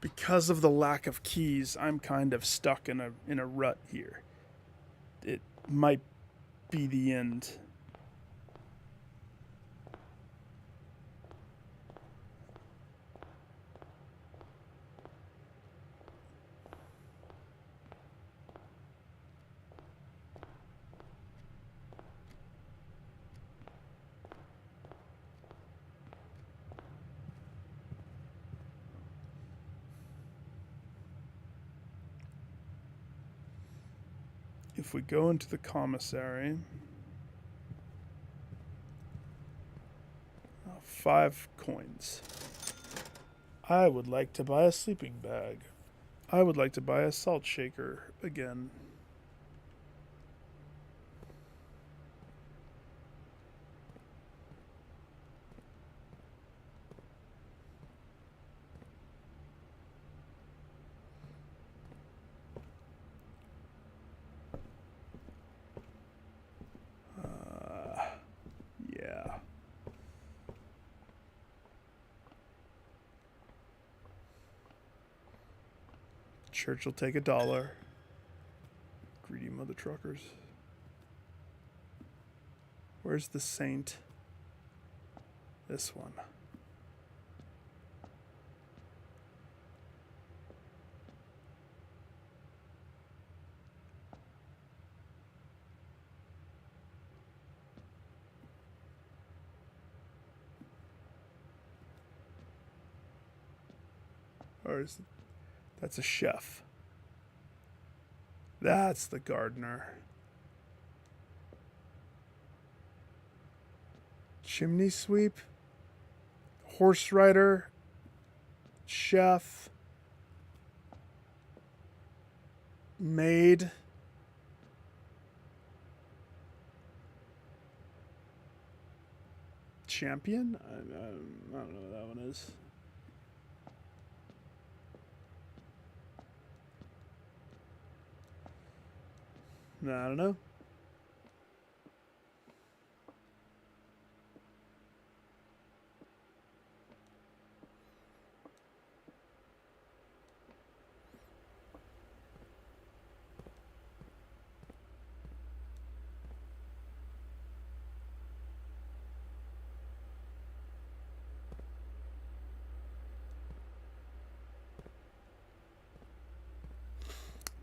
Because of the lack of keys, I'm kind of stuck in a rut here. It might be the end. If we go into the commissary, 5 coins. I would like to buy a sleeping bag. I would like to buy a salt shaker again. Yeah. Church will take $1. Greedy mother truckers. Where's the saint? This one. Or is it, that's a chef. That's the gardener. Chimney sweep. Horse rider. Chef. Maid. Champion? I don't know what that one is. No, I don't know.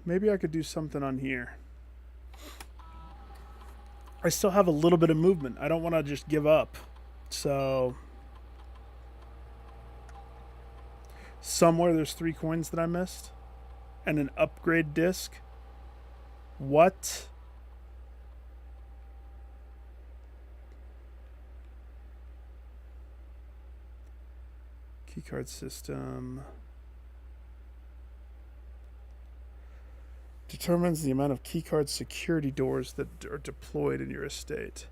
Maybe I could do something on here. I still have a little bit of movement. I don't want to just give up. So somewhere there's 3 coins that I missed. And an upgrade disc. What? Keycard system. Determines the amount of keycard security doors that are deployed in your estate.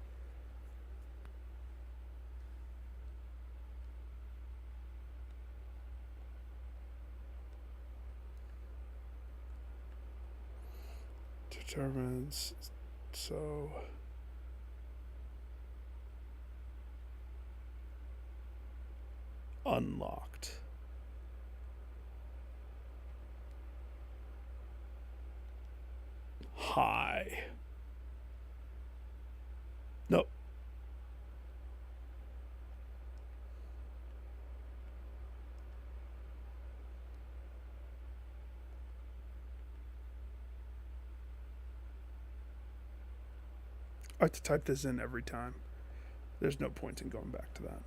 Determines, so unlocked. High. Nope. I have to type this in every time. There's no point in going back to that.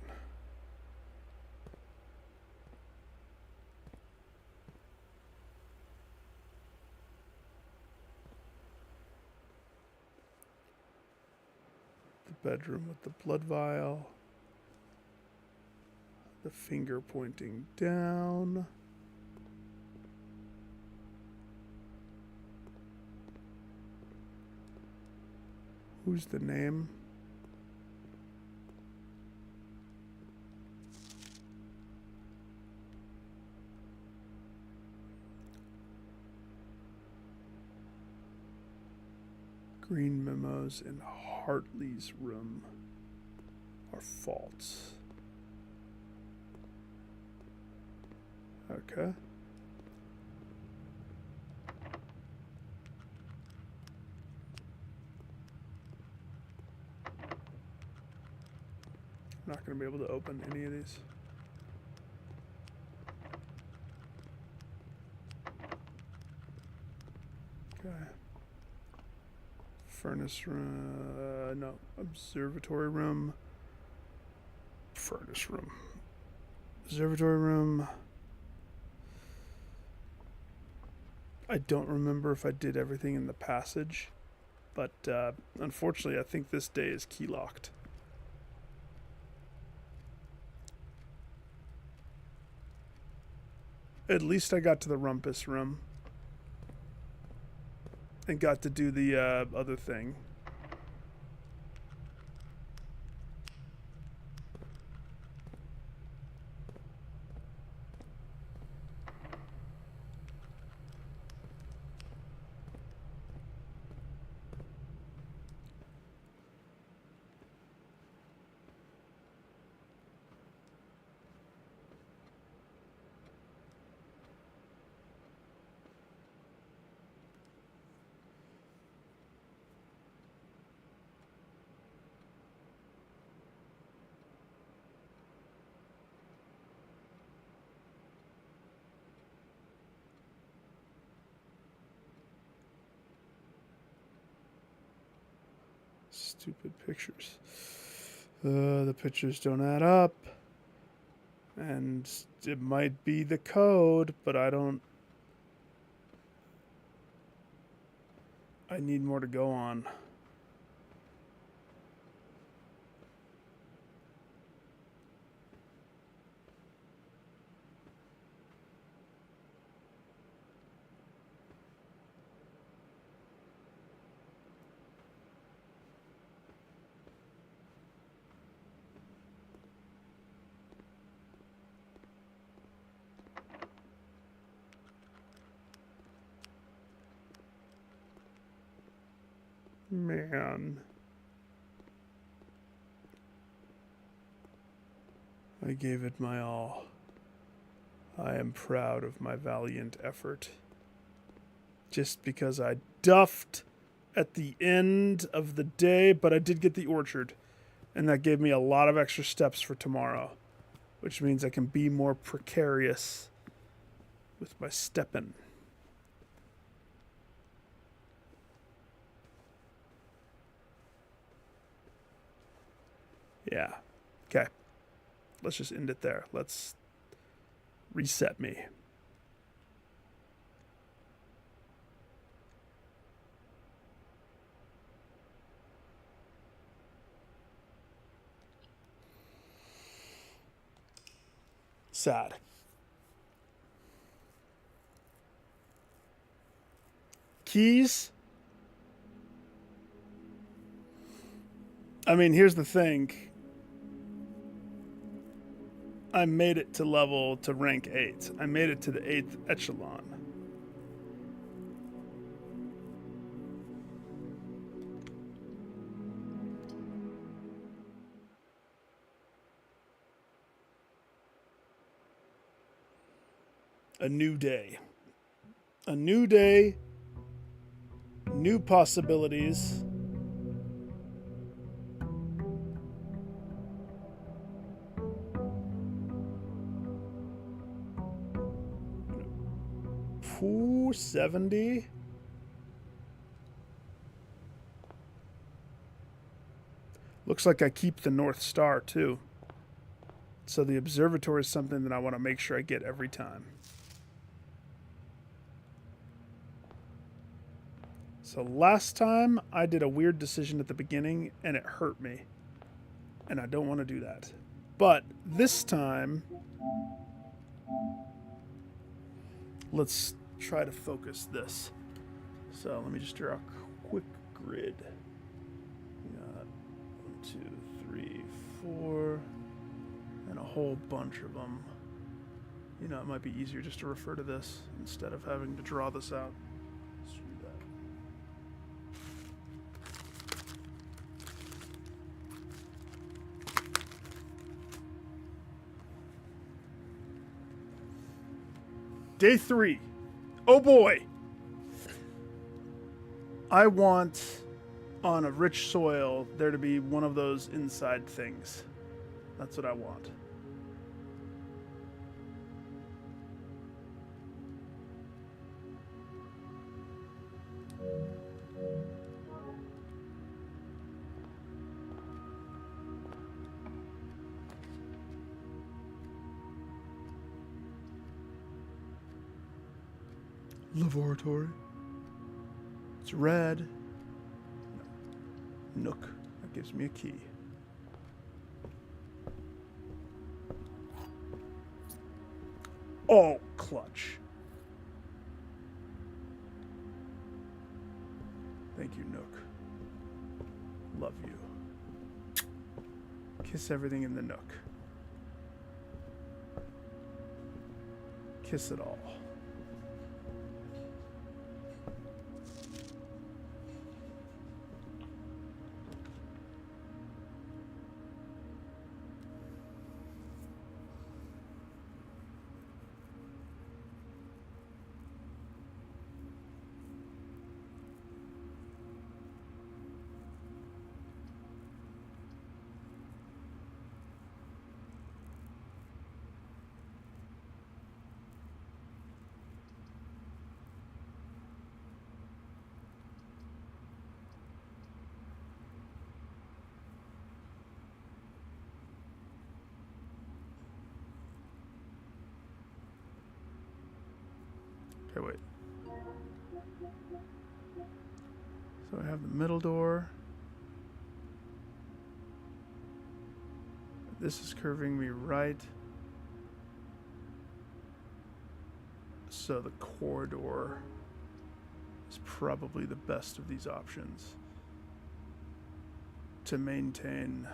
The bedroom with the blood vial. The finger pointing down. Who's the name? Green memos in Hartley's room are false. Okay. I'm not going to be able to open any of these. Okay. Furnace room. No. Observatory room. Furnace room. Observatory room. I don't remember if I did everything in the passage, but unfortunately I think this day is key locked. At least I got to the rumpus room and got to do the other thing. Stupid pictures. The pictures don't add up. And it might be the code, but I need more to go on. Man. I gave it my all. I am proud of my valiant effort. Just because I duffed at the end of the day, but I did get the orchard. And that gave me a lot of extra steps for tomorrow, which means I can be more precarious with my stepping. Yeah. Okay. Let's just end it there. Let's reset me. Sad. Keys? I mean, here's the thing. I made it to rank 8. I made it to the 8th echelon. A new day. A new day. New possibilities. Ooh, 70. Looks like I keep the North Star too. So the observatory is something that I want to make sure I get every time. So last time I did a weird decision at the beginning and it hurt me. And I don't want to do that. But this time, let's try to focus this. So let me just draw a quick grid. We got 1, 2, 3, 4, and a whole bunch of them. You know, it might be easier just to refer to this instead of having to draw this out. Screw Day 3. Oh boy. I want on a rich soil there to be one of those inside things. That's what I want. Laboratory. It's red. Nook. That gives me a key. Oh, clutch. Thank you, Nook. Love you. Kiss everything in the Nook. Kiss it all. Okay, wait. So I have the middle door. This is curving me right. So the corridor is probably the best of these options to maintain.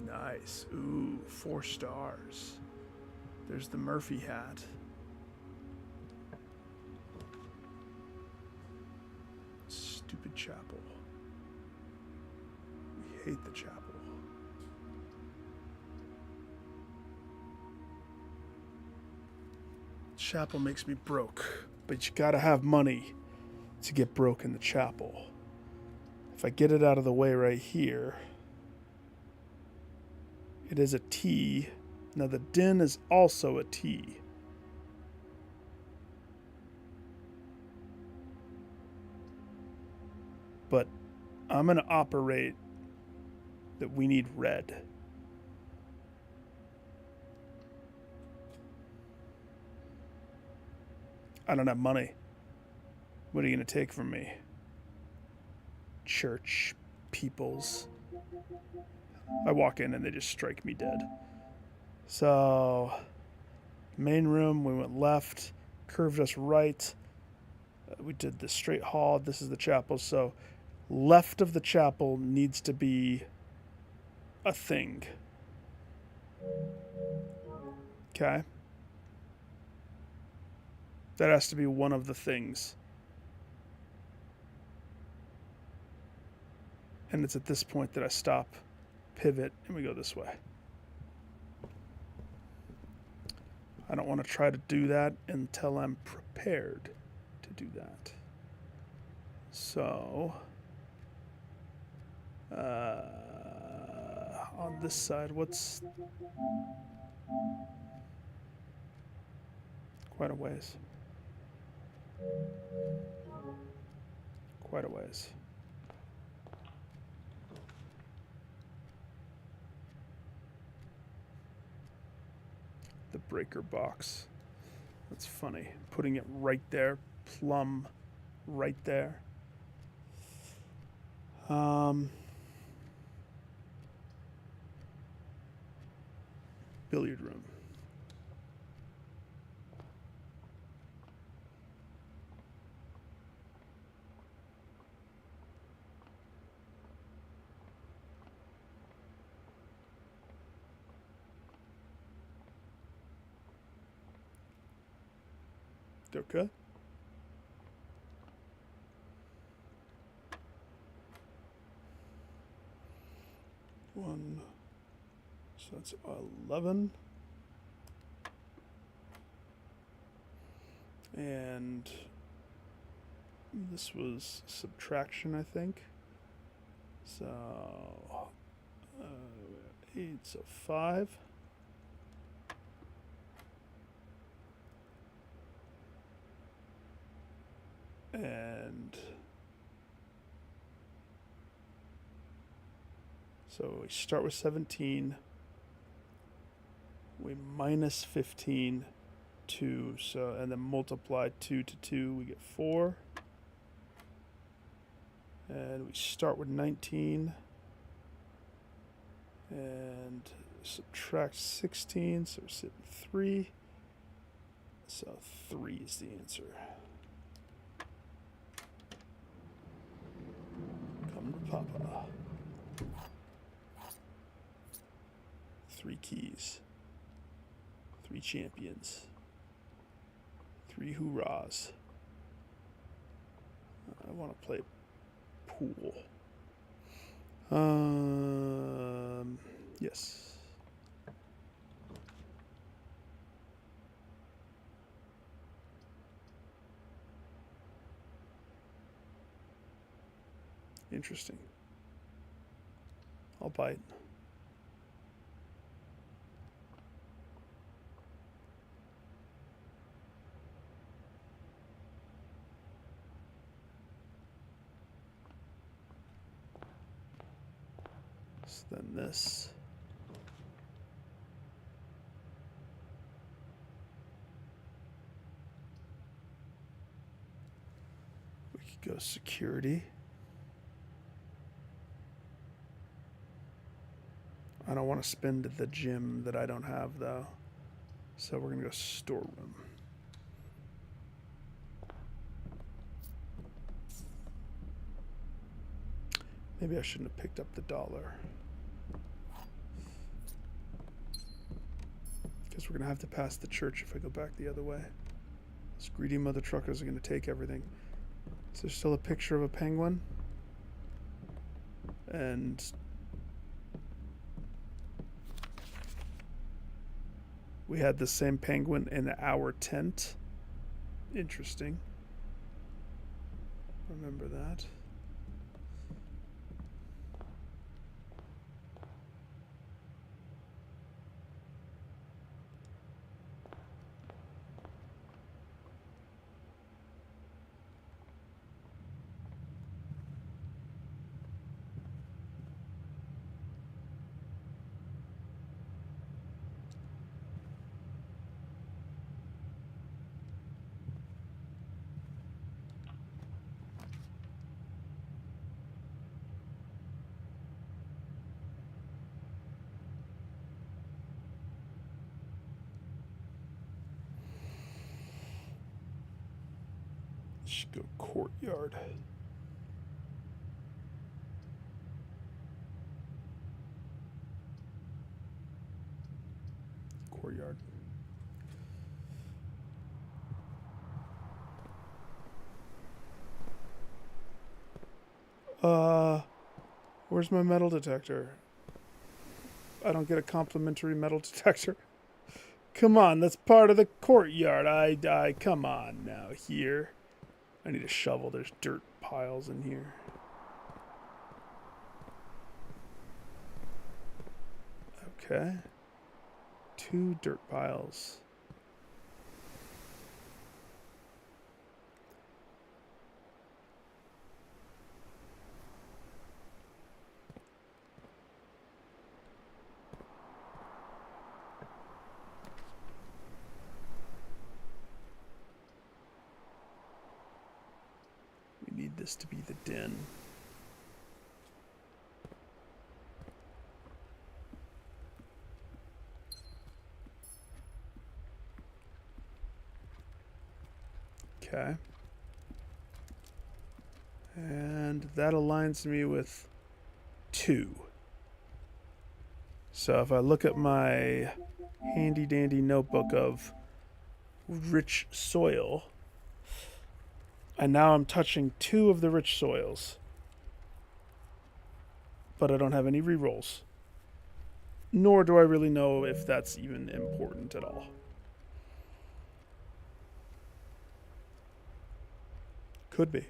Nice. Ooh, 4 stars. There's the Murphy hat. Stupid chapel. We hate the chapel. Chapel makes me broke, but you gotta have money to get broke in the chapel. If I get it out of the way right here, it is a T. Now the den is also a T. But I'm going to operate that we need red. I don't have money. What are you going to take from me? Church peoples. I walk in and they just strike me dead. So, main room, we went left, curved us right. We did the straight hall. This is the chapel. So, left of the chapel needs to be a thing. Okay? That has to be one of the things. And it's at this point that I stop, pivot, and we go this way. I don't want to try to do that until I'm prepared to do that. So, on this side, what's quite a ways. Quite a ways. The breaker box. That's funny. Putting it right there, plumb right there. Billiard room. Okay. One. So that's 11. And this was subtraction, I think. So 8, so 5. And so we start with 17. We minus 15, 2. So, and then multiply 2 to 2, we get 4. And we start with 19. And subtract 16, so we're sitting 3. So 3 is the answer. Come to Papa. 3 keys. 3 champions. 3 hoorahs. I want to play pool. Yes. Interesting. I'll bite. So then this. We could go security. I don't want to spend the gym that I don't have, though. So we're going to go storeroom. Maybe I shouldn't have picked up the dollar. Because we're going to have to pass the church if I go back the other way. Those greedy mother truckers are going to take everything. Is there still a picture of a penguin? And we had the same penguin in our tent. Interesting. Remember that. Should go courtyard. Courtyard. Where's my metal detector? I don't get a complimentary metal detector. Come on, that's part of the courtyard. I come on now here. I need a shovel. There's dirt piles in here. Okay. 2 dirt piles. We need this to be the den. Okay. And that aligns me with 2. So if I look at my handy dandy notebook of rich soil, And now I'm touching 2 of the rich soils. But I don't have any rerolls. Nor do I really know if that's even important at all. Could be.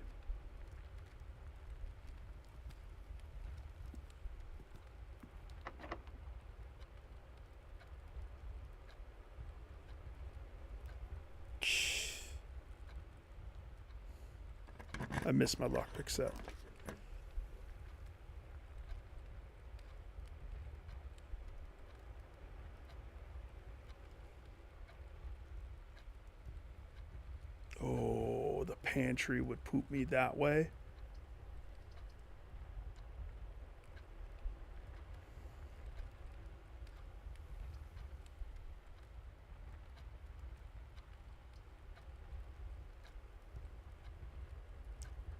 I missed my lockpick set. Oh, the pantry would poop me that way.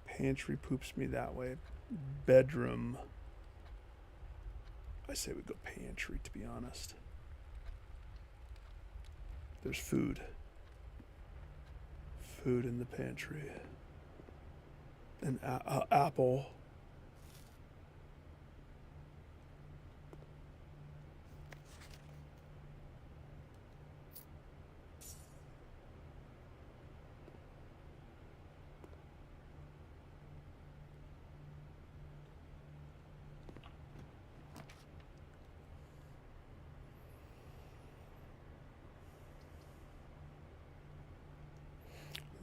Pantry poops me that way. Bedroom. I say we go pantry, to be honest. There's food. Food in the pantry. An apple.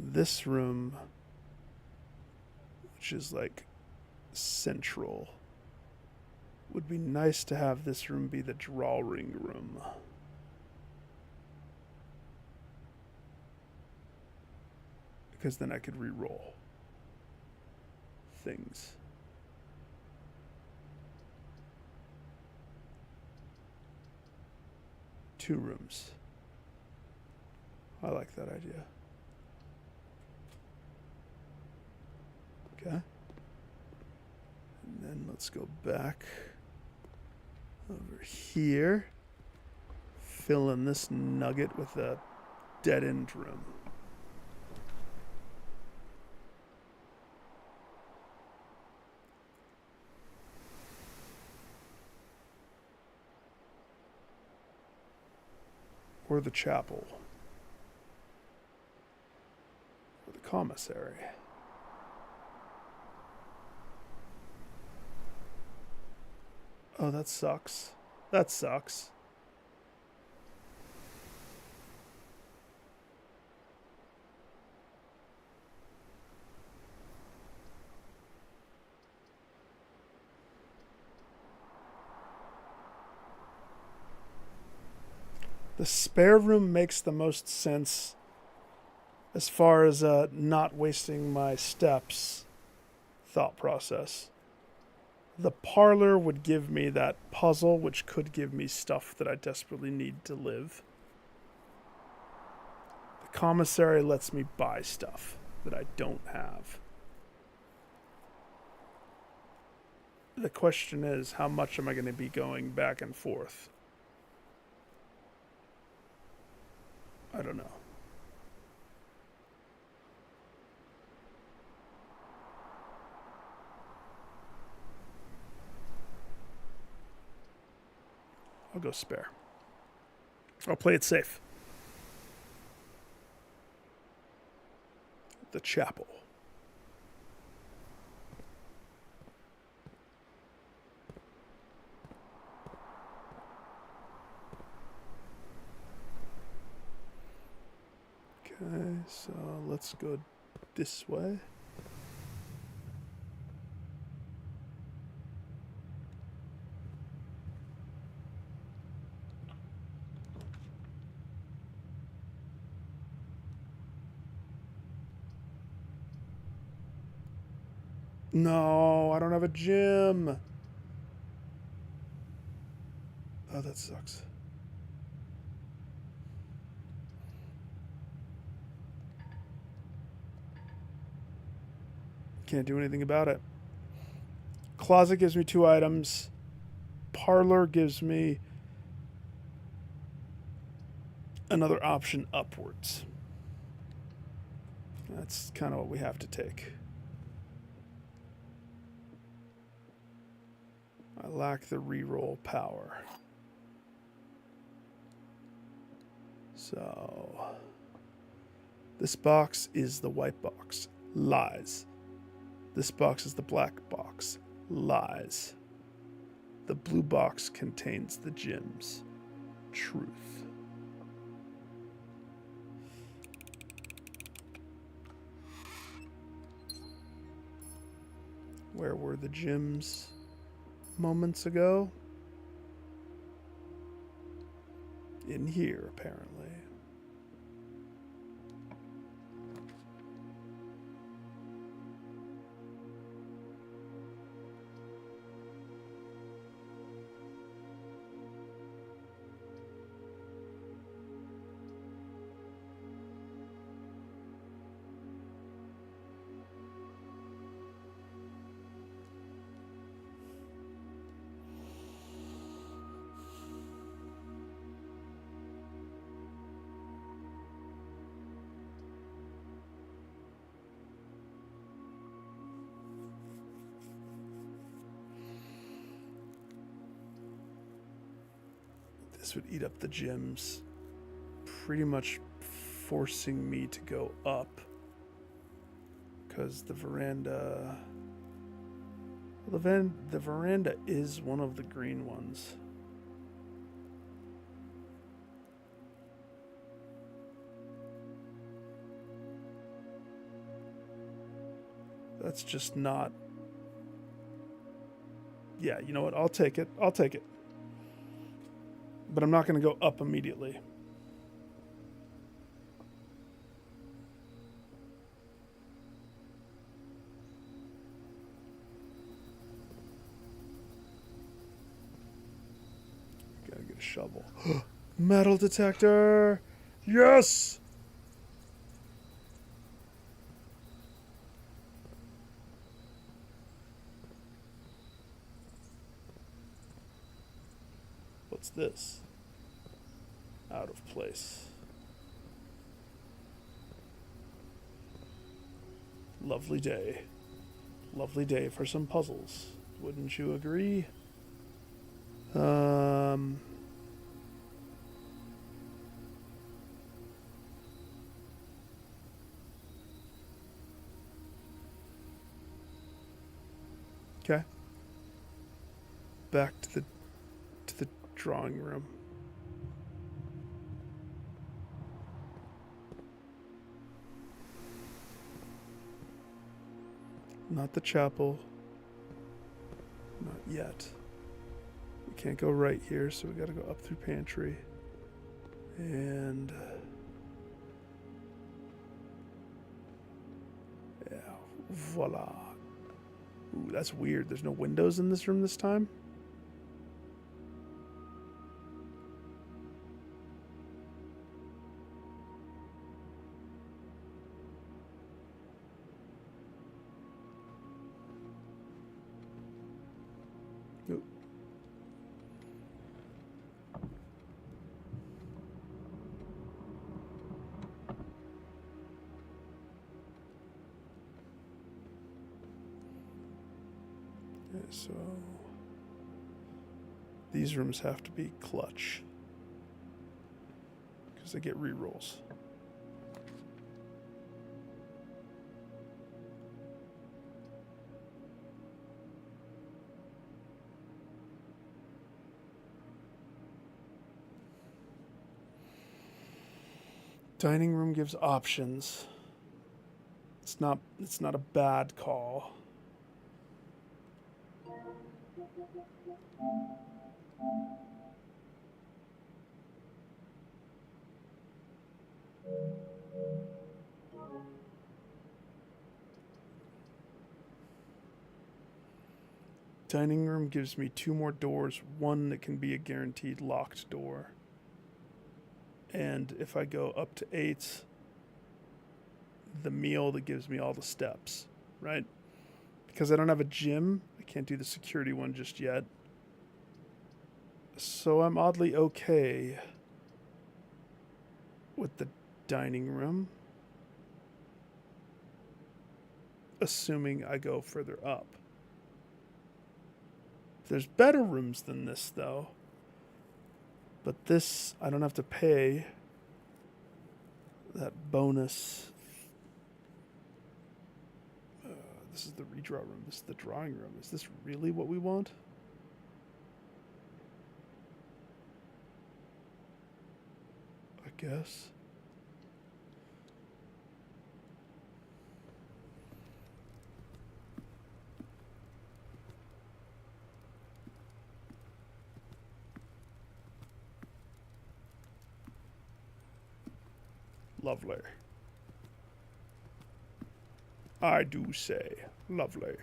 This room, which is like central, would be nice to have this room be the drawing room. Because then I could re-roll things. Two rooms. I like that idea. Okay. And then let's go back over here. Fill in this nugget with a dead end room. Or the chapel. Or the commissary. Oh, that sucks. That sucks. The spare room makes the most sense as far as not wasting my steps thought process. The parlor would give me that puzzle, which could give me stuff that I desperately need to live. The commissary lets me buy stuff that I don't have. The question is, how much am I going to be going back and forth? I don't know. I'll go spare. I'll play it safe. The chapel. Okay, so let's go this way. No, I don't have a gym. Oh, that sucks. Can't do anything about it. Closet gives me 2 items. Parlor gives me another option upwards. That's kind of what we have to take. I lack the reroll power. So, this box is the white box. Lies. This box is the black box. Lies. The blue box contains the gems. Truth. Where were the gems moments ago? In here, apparently. This would eat up the gems, pretty much forcing me to go up. Because the veranda... Well, the veranda is one of the green ones. That's just not... Yeah, you know what? I'll take it. I'll take it. But I'm not going to go up immediately. Gotta get a shovel. Metal detector! Yes! What's this? Out of place. Lovely day. Lovely day for some puzzles. Wouldn't you agree? Okay. Back to the drawing room. Not the chapel. Not yet. We can't go right here, so we gotta go up through pantry. And... yeah, voila. Ooh, that's weird. There's no windows in this room this time? Nope. Okay, so these rooms have to be clutch because they get rerolls. Dining room gives options. It's not a bad call. Dining room gives me 2 more doors, one that can be a guaranteed locked door. And if I go up to 8, the meal that gives me all the steps, right? Because I don't have a gym, I can't do the security one just yet. So I'm oddly okay with the dining room. assuming I go further up. There's better rooms than this, though. But this, I don't have to pay that bonus. This is the redraw room. This is the drawing room. Is this really what we want? I guess. Lovely. I do say lovely.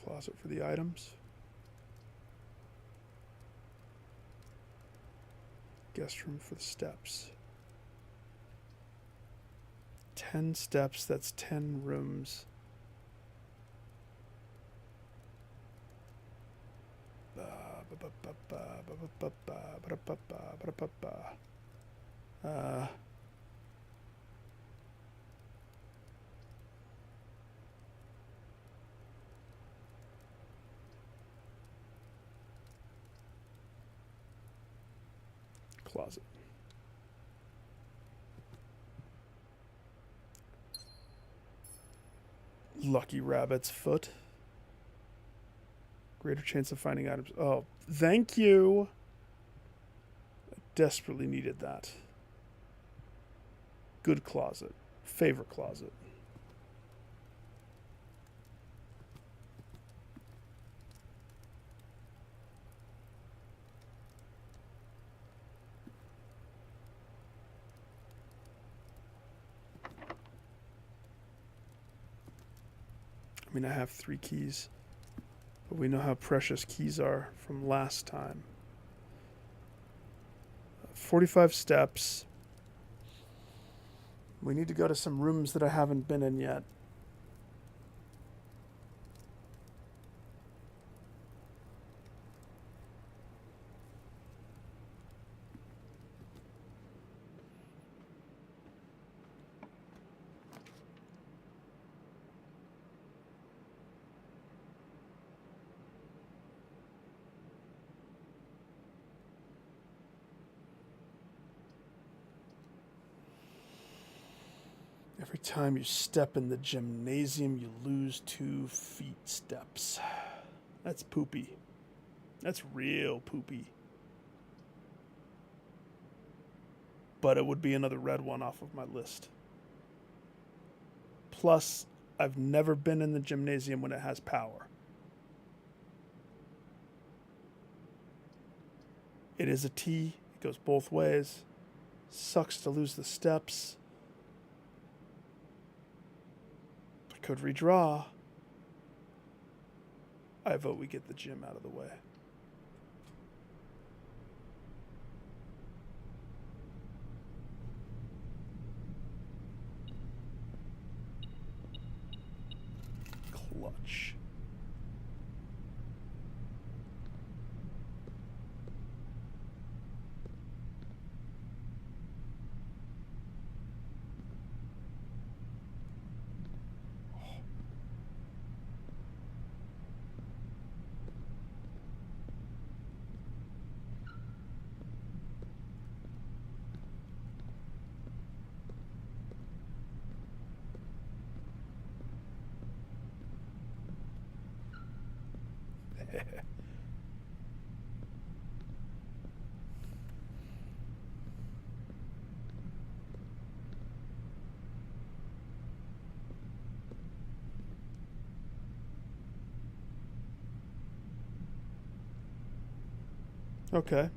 Closet for the items. Guest room for the steps. 10 steps, that's 10 rooms. Closet. Lucky rabbit's foot. Greater chance of finding items. Oh, thank you. I desperately needed that. Good closet. Favorite closet. I mean, I have 3 keys, but we know how precious keys are from last time. 45 steps. We need to go to some rooms that I haven't been in yet. Every time you step in the gymnasium, you lose 2 feet steps. That's poopy. That's real poopy. But it would be another red one off of my list. Plus, I've never been in the gymnasium when it has power. It is a T. It goes both ways. Sucks to lose the steps. Could redraw. I vote we get the gym out of the way. Clutch. Okay.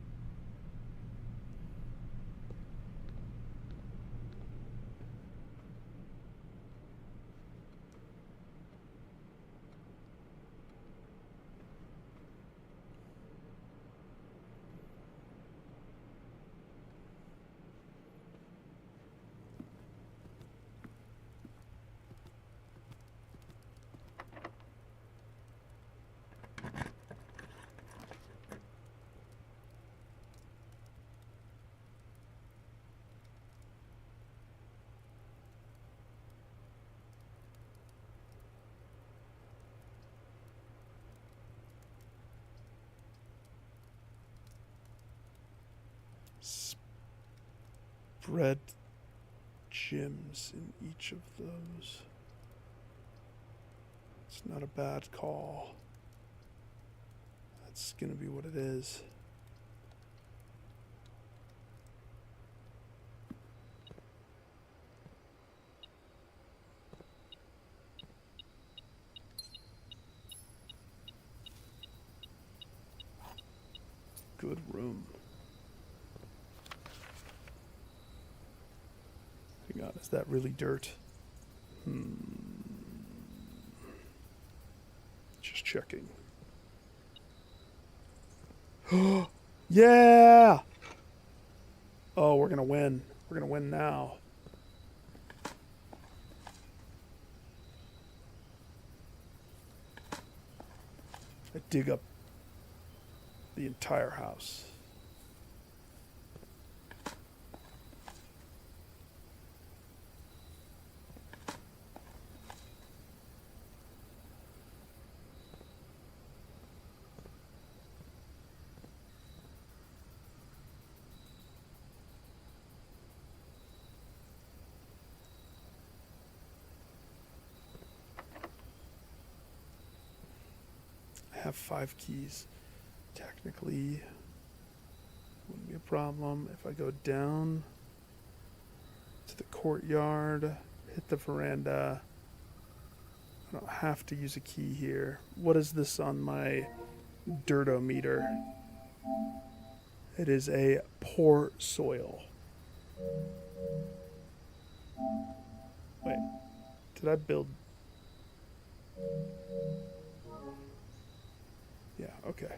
Bread gems in each of those. It's not a bad call. That's gonna be what it is. Good room. Hang on, is that really dirt? Just checking. Yeah! Oh, we're gonna win. We're gonna win now. I dig up the entire house. I have 5 keys. Technically, wouldn't be a problem if I go down to the courtyard, hit the veranda. I don't have to use a key here. What is this on my dirtometer? It is a poor soil. Wait, did I build? Yeah, okay.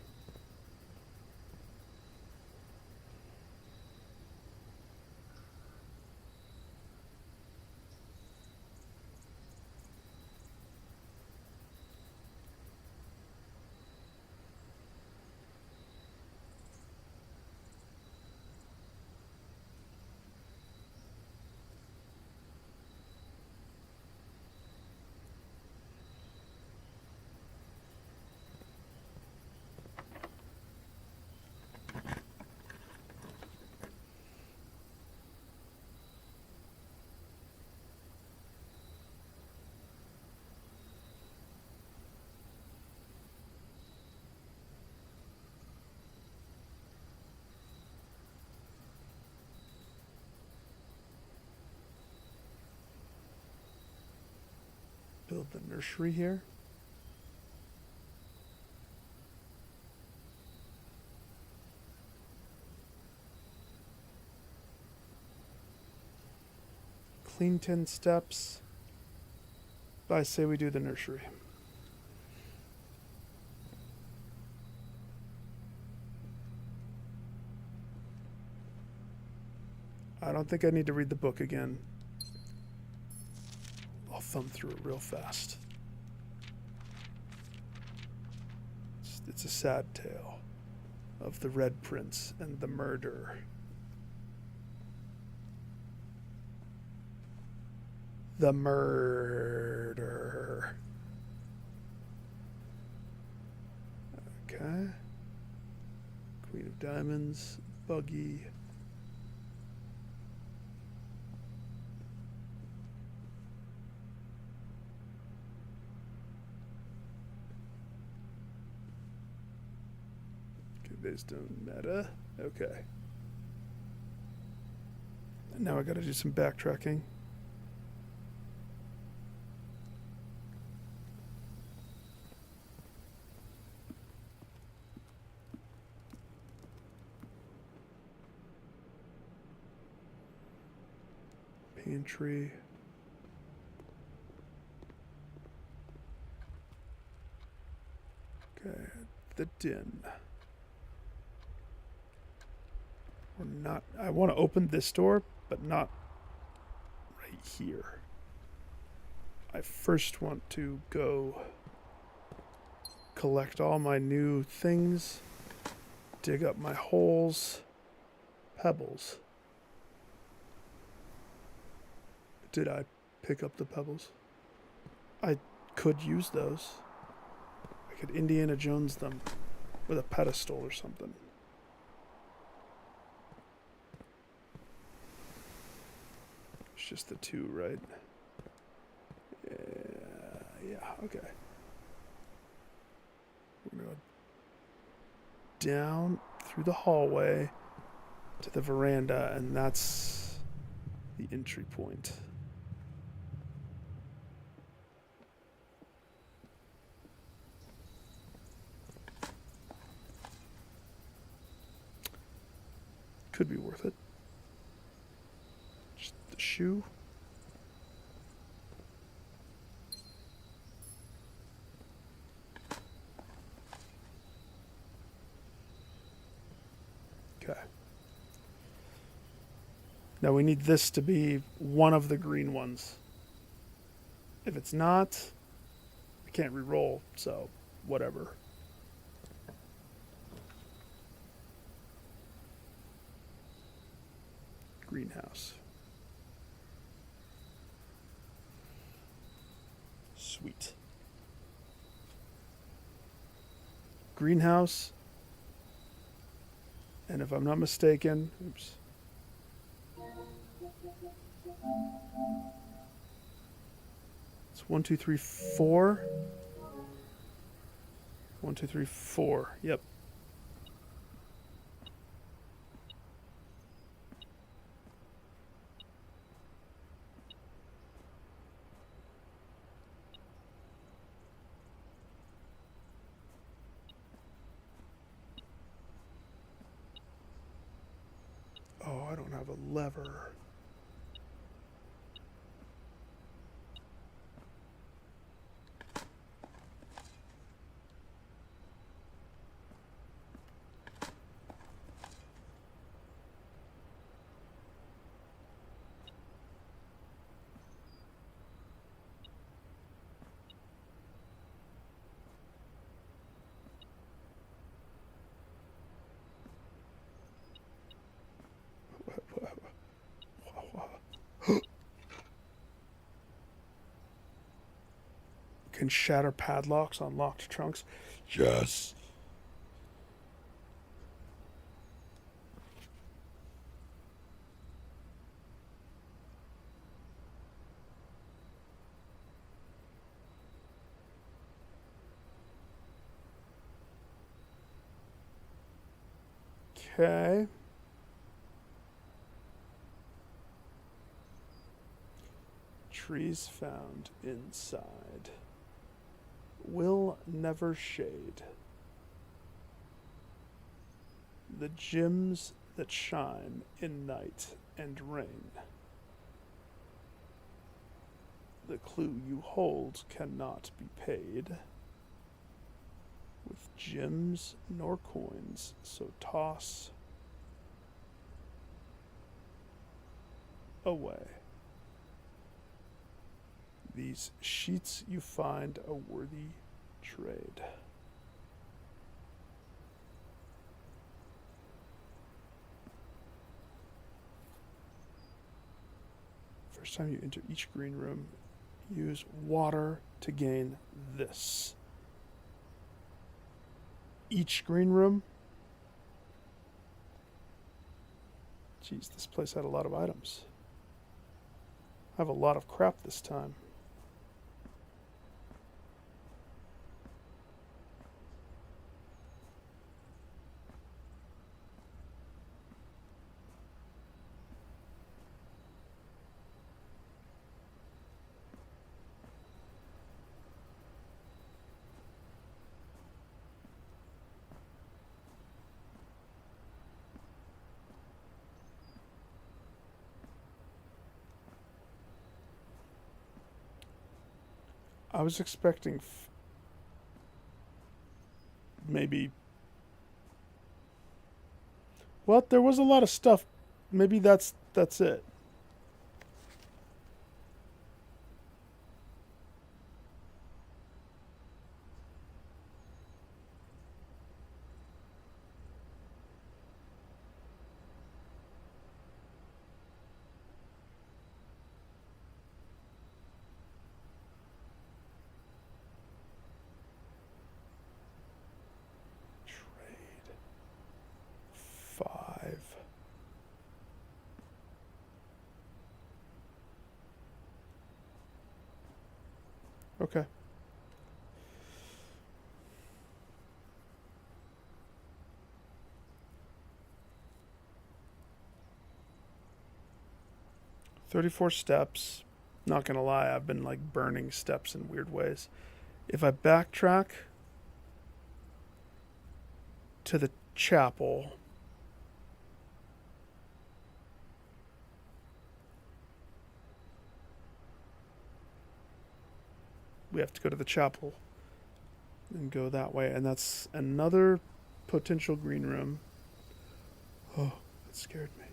Build the nursery here. Clean 10 steps. I say we do the nursery. I don't think I need to read the book again. I'll thumb through it real fast. It's a sad tale of the Red Prince and the murder. The murder. Okay. Queen of Diamonds, buggy. Based on meta. Okay. And now I gotta do some backtracking. Pantry. Okay, the den. We're not. I want to open this door, but not right here. I first want to go collect all my new things, dig up my holes, pebbles. Did I pick up the pebbles? I could use those. I could Indiana Jones them with a pedestal or something. just the 2, right? Yeah, okay. We're going to go down through the hallway to the veranda, and that's the entry point. Could be worth it. Just the shoe. Okay. Now we need this to be one of the green ones. If it's not, I can't re-roll, so whatever. Greenhouse. Sweet. Greenhouse. And if I'm not mistaken, oops. It's 1, 2, 3, 4. 1, 2, 3, 4. Yep. Oh, I don't have a lever. Can shatter padlocks on locked trunks. Yes. Okay. Trees found inside will never shade. The gems that shine in night and rain. The clue you hold cannot be paid with gems nor coins, so toss away. These sheets you find a worthy trade. First time you enter each green room, use water to gain this. Each green room? Jeez, this place had a lot of items. I have a lot of crap this time. I was expecting maybe. Well, there was a lot of stuff. Maybe that's it. Trade 5. Okay. "34 steps. Not gonna lie, I've been like burning steps in weird ways. If I backtrack to the chapel, we have to go to the chapel and go that way, and that's another potential green room. Oh, that scared me.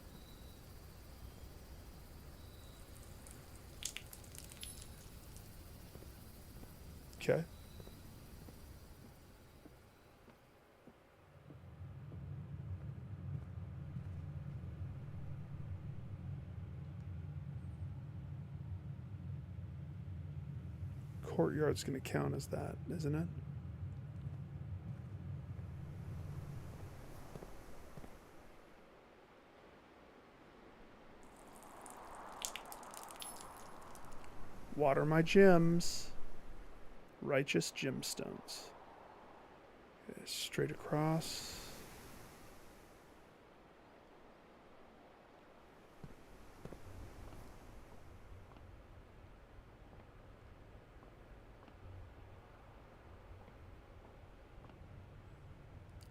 Okay. Courtyard's going to count as that, isn't it? Water my gems. Righteous gemstones. Okay, straight across.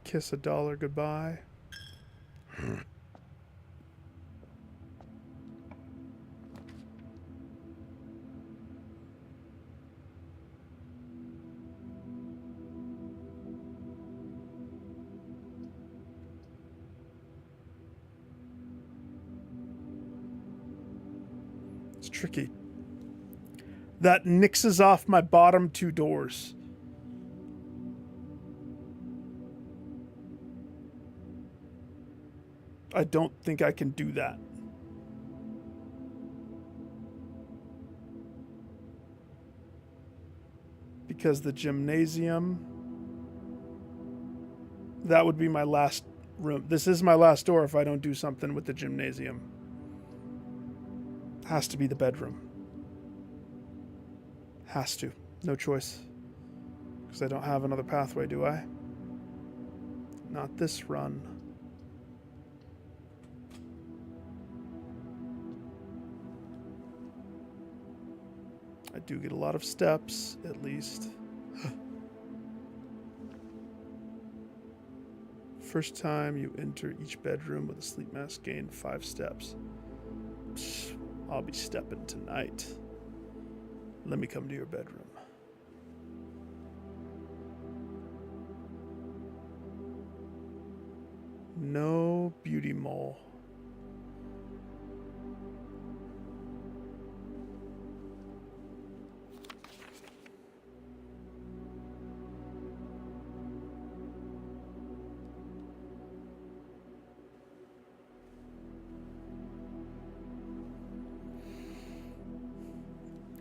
Kiss a dollar goodbye. It's tricky. That nixes off my bottom two doors. I don't think I can do that. Because the gymnasium, that would be my last room. This is my last door if I don't do something with the gymnasium. Has to be the bedroom. Has to. No choice. Because I don't have another pathway, do I? Not this run. I do get a lot of steps, at least. First time you enter each bedroom with a sleep mask, gain 5 steps. Psst, I'll be stepping tonight. Let me come to your bedroom. No beauty mole.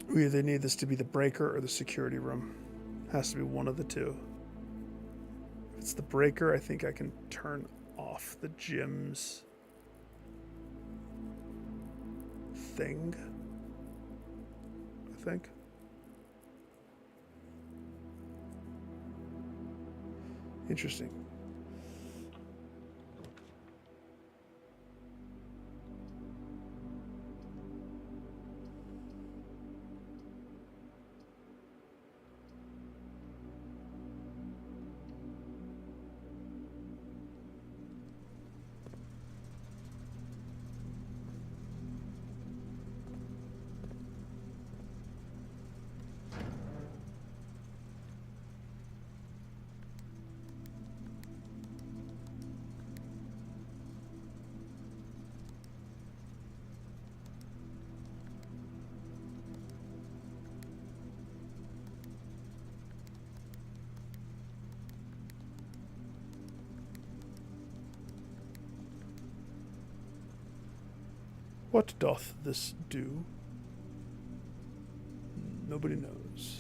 We either need this to be the breaker or the security room. Has to be one of the two. If it's the breaker, I think I can turn off the gym's thing. I think. Interesting. What doth this do? Nobody knows.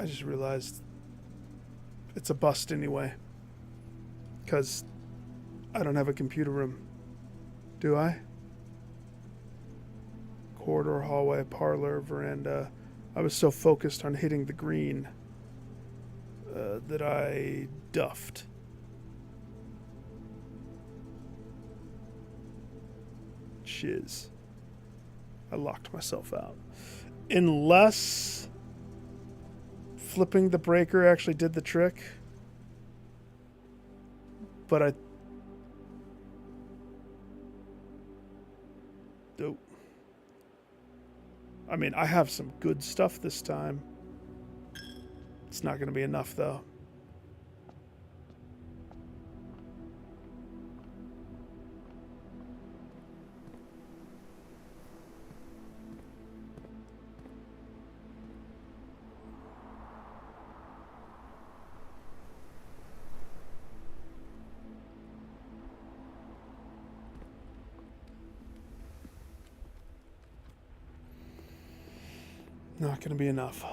I just realized it's a bust anyway. Because I don't have a computer room. Do I? Corridor, hallway, parlor, veranda. I was so focused on hitting the green that I duffed. Shiz. I locked myself out. Unless flipping the breaker actually did the trick. But I mean, I have some good stuff this time. It's not going to be enough, though. Not going to be enough.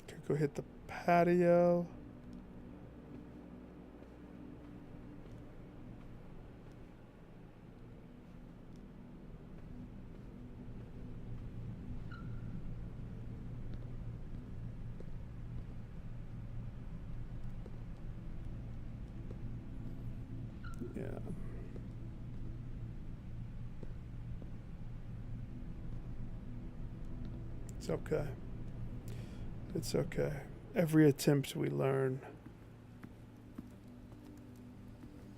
Could go hit the patio. Yeah. It's okay. It's okay. Every attempt we learn.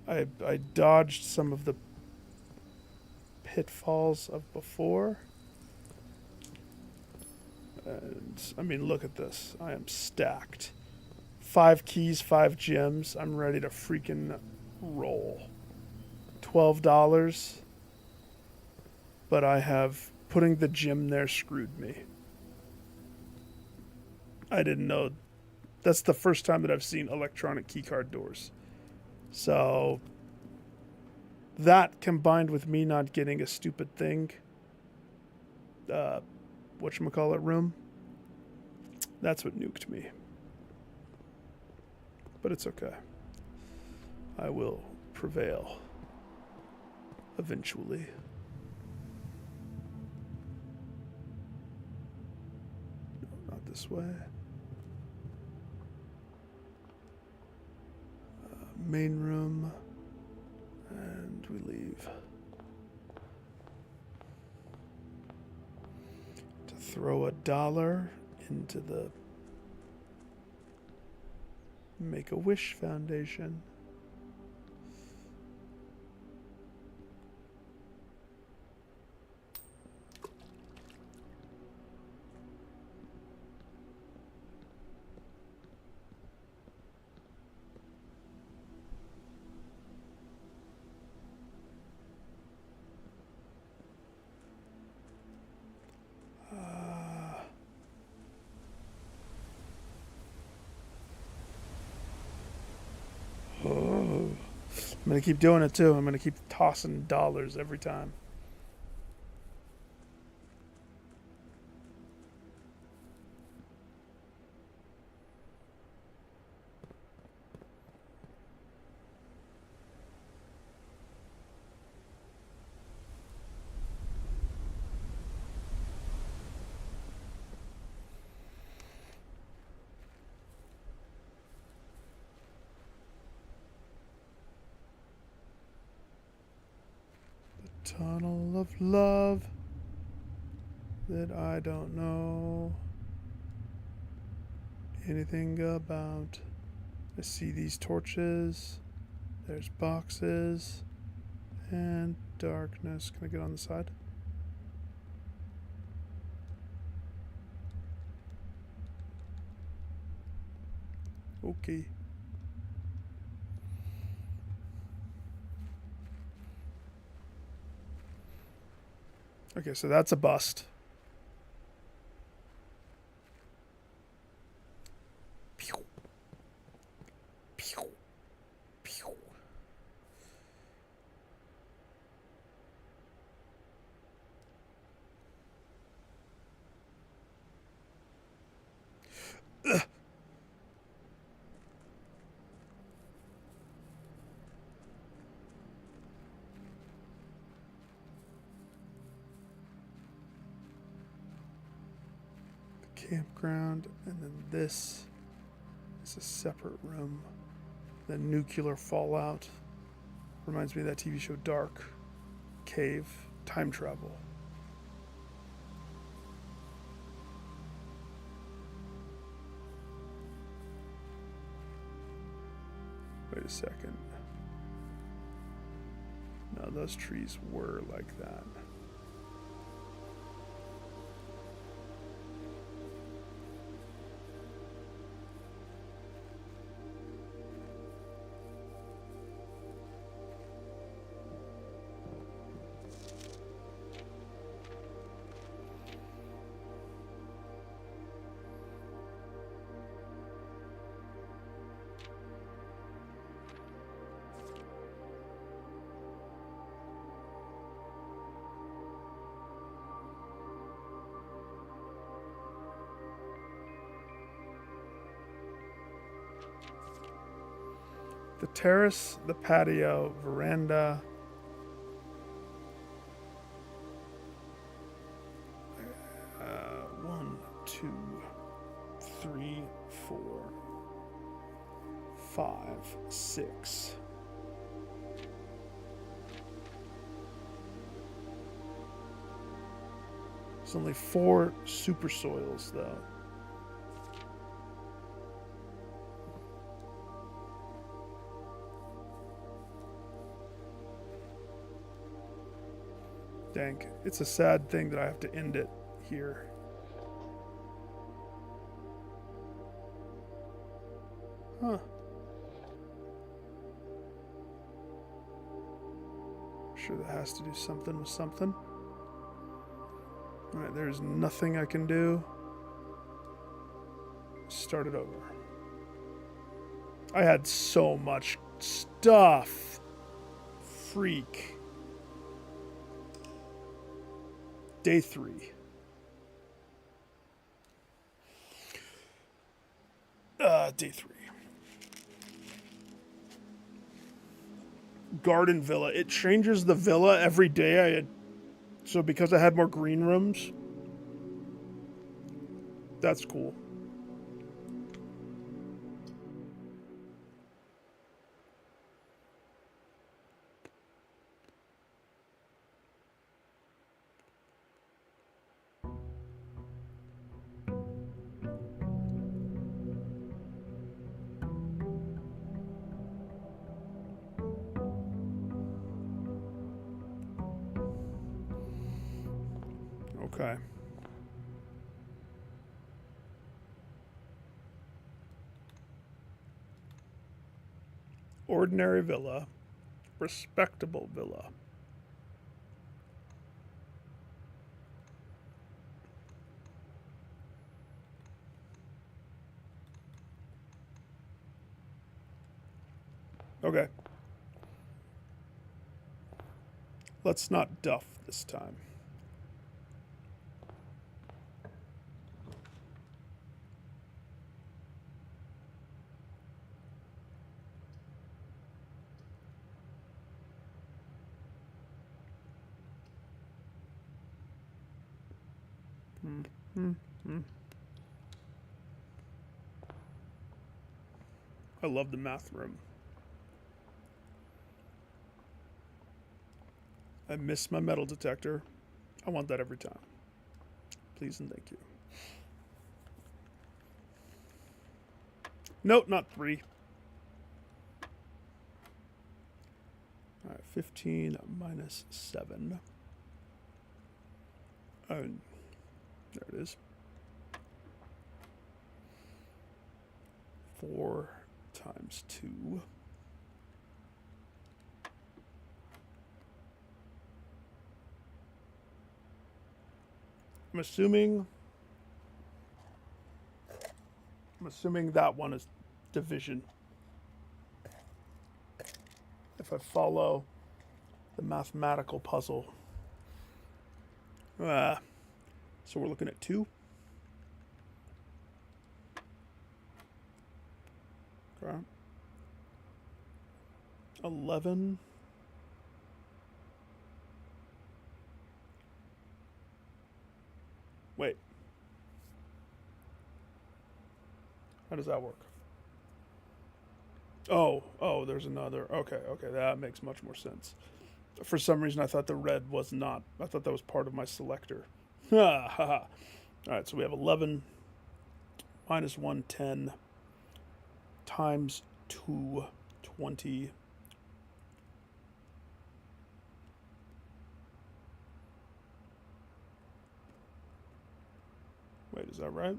I dodged some of the pitfalls of before. And I mean, look at this. I am stacked. 5 keys, 5 gems. I'm ready to freaking roll. $12. But I have putting the gem there screwed me. I didn't know. That's the first time that I've seen electronic keycard doors. So that combined with me not getting a stupid thing, whatchamacallit room, that's what nuked me. But it's okay. I will prevail. Eventually. No, not this way. Main room. And we leave. To throw $1 into the Make-A-Wish Foundation. I'm going to keep doing it too. I'm going to keep tossing dollars every time. Tunnel of love that I don't know anything about. I see these torches. There's boxes and darkness. Can I get on the side? Okay. Okay, so that's a bust. Pew. Pew. Pew. campground, and then this is a separate room. Then nuclear fallout. Reminds me of that TV show Dark. Cave. Time travel. Wait a second. No, those trees were like that. The terrace, the patio, veranda. 1, 2, 3, 4, 5, 6. There's only 4 super soils, though. Dang, it's a sad thing that I have to end it here. Huh. Sure that has to do something with something. Alright, there's nothing I can do. Start it over. I had so much stuff. Freak. Day 3. Day 3. Garden villa. It changes the villa every day. So because I had more green rooms. That's cool. Okay. Ordinary villa. Respectable villa. Okay. Let's not duff this time. I love the math room. I miss my metal detector. I want that every time. Please and thank you. Nope, not 3. All right, 15 minus 7. Oh, there it is. 4 times 2. I'm assuming that one is division. If I follow the mathematical puzzle. So we're looking at 2. Okay. 11. Wait. How does that work? Oh, there's another. Okay, that makes much more sense. For some reason, I thought the red was not. I thought that was part of my selector. Ha ha ha. All right, so we have 11 minus 110 times 2, 20. Wait, is that right?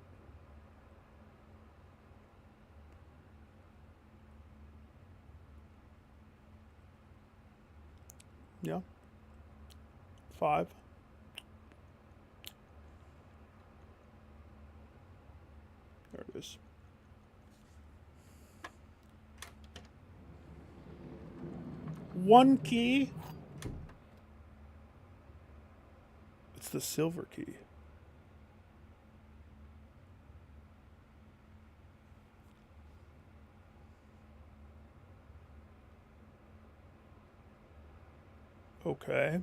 Yeah. 5. There it is. One key. It's the silver key. Okay.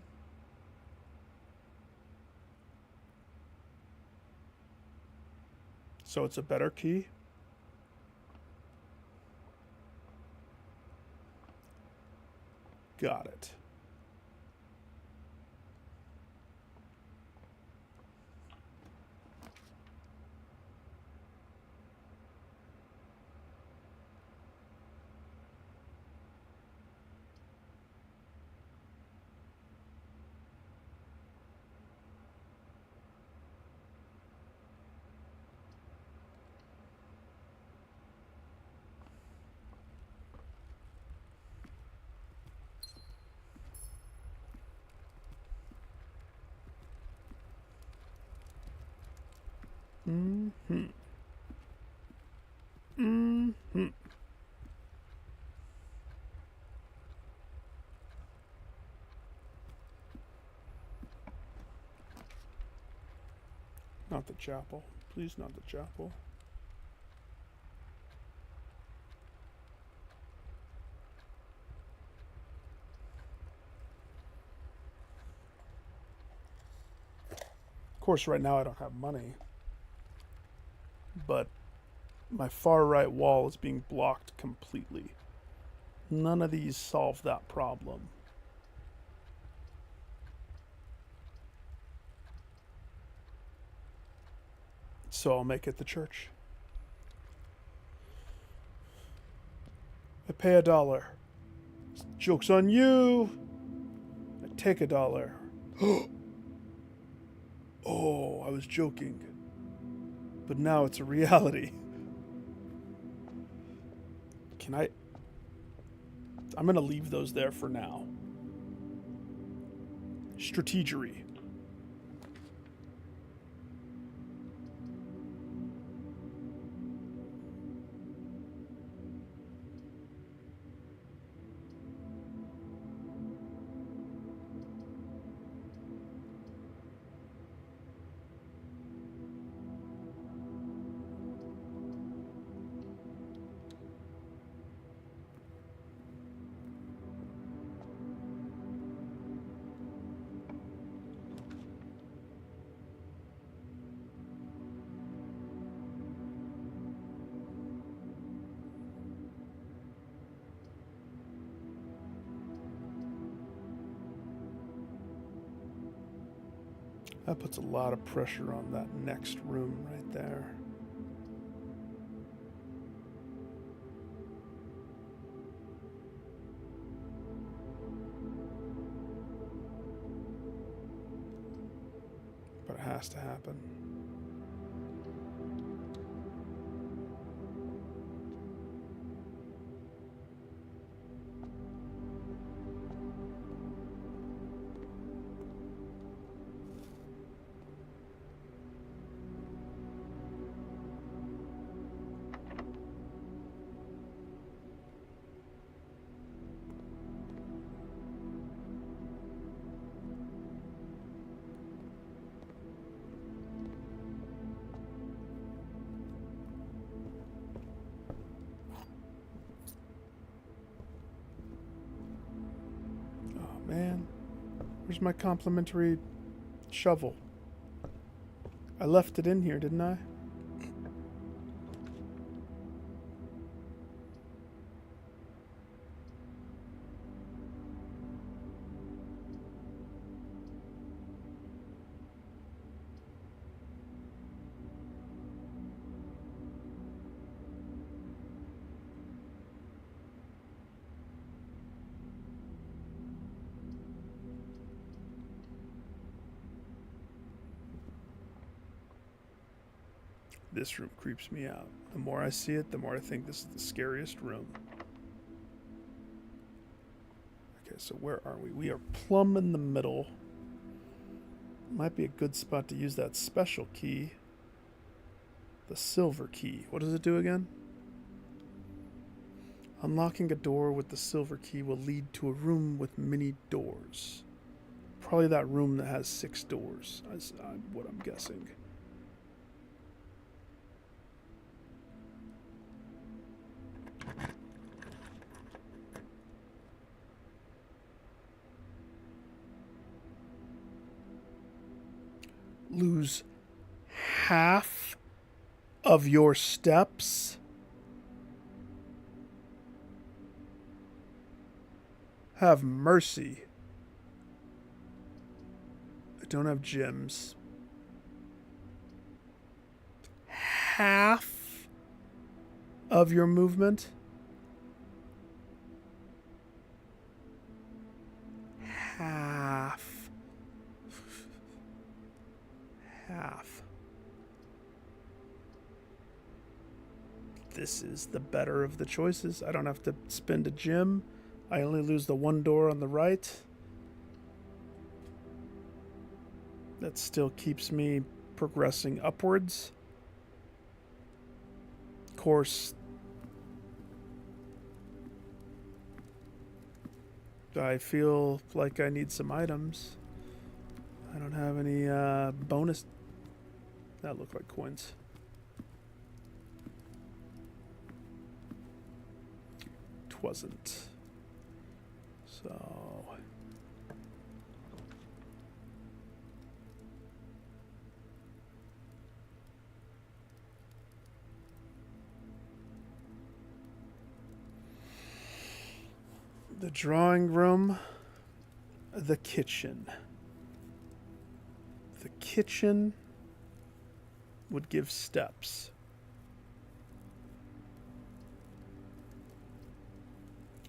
So it's a better key? Got it. Mm-hmm. Mm-hmm. Not the chapel. Please, not the chapel. Of course, right now I don't have money. But my far right wall is being blocked completely. None of these solve that problem. So I'll make it the church. I pay $1. Joke's on you. I take $1. Oh, I was joking. But now it's a reality. Can I... I'm going to leave those there for now. Strategery. That puts a lot of pressure on that next room right there. But it has to happen. Man, where's my complimentary shovel? I left it in here, didn't I? This room creeps me out. The more I see it, the more I think this is the scariest room. Okay, so where are we? We are plumb in the middle. Might be a good spot to use that special key. The silver key. What does it do again? Unlocking a door with the silver key will lead to a room with many doors. Probably that room that has 6 doors, is what I'm guessing. Lose half of your steps? Have mercy. I don't have gyms. Half of your movement? Half. Half. This is the better of the choices. I don't have to spend a gym. I only lose the 1 door on the right. That still keeps me progressing upwards. Of course, I feel like I need some items. I don't have any bonus. That look like coins. Twasn't. So the drawing room, the kitchen. The kitchen would give steps.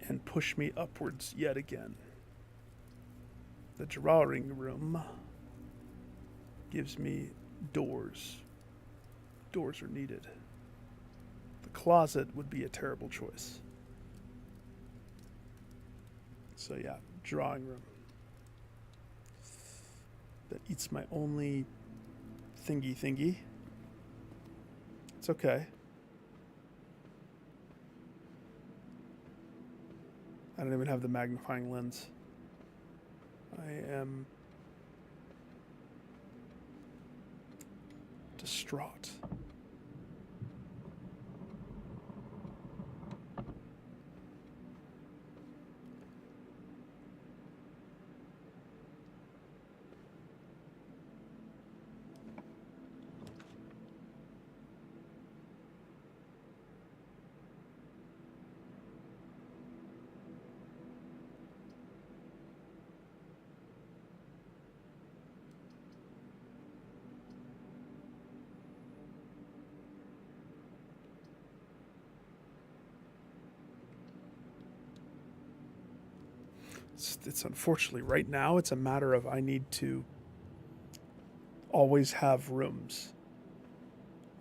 And push me upwards yet again. The drawing room gives me doors. Doors are needed. The closet would be a terrible choice. So yeah, drawing room. That eats my only thingy. It's okay. I don't even have the magnifying lens. I am distraught. It's unfortunately right now it's a matter of I need to always have rooms.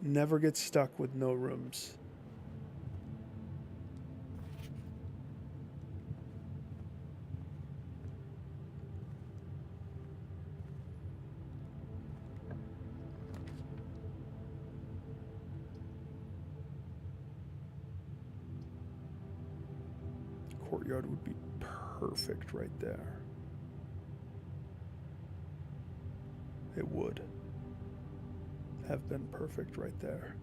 Never get stuck with no rooms. Courtyard would be perfect right there. It would have been perfect right there.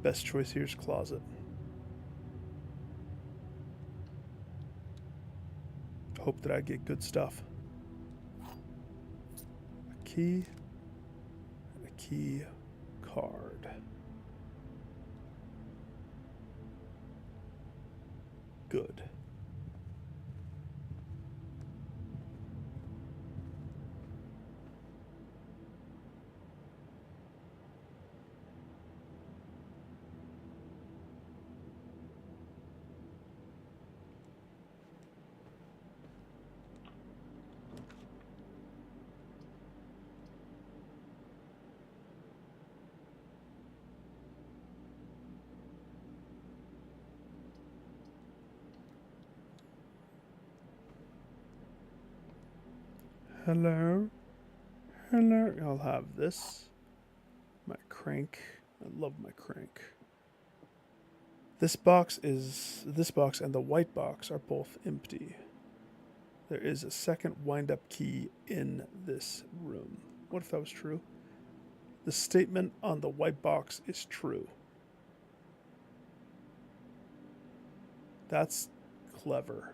Best choice here is closet. Hope that I get good stuff. A key and a key card. Good. Hello. Hello. I'll have this. My crank. I love my crank. This box and the white box are both empty. There is a second wind-up key in this room. What if that was true? The statement on the white box is true. That's clever.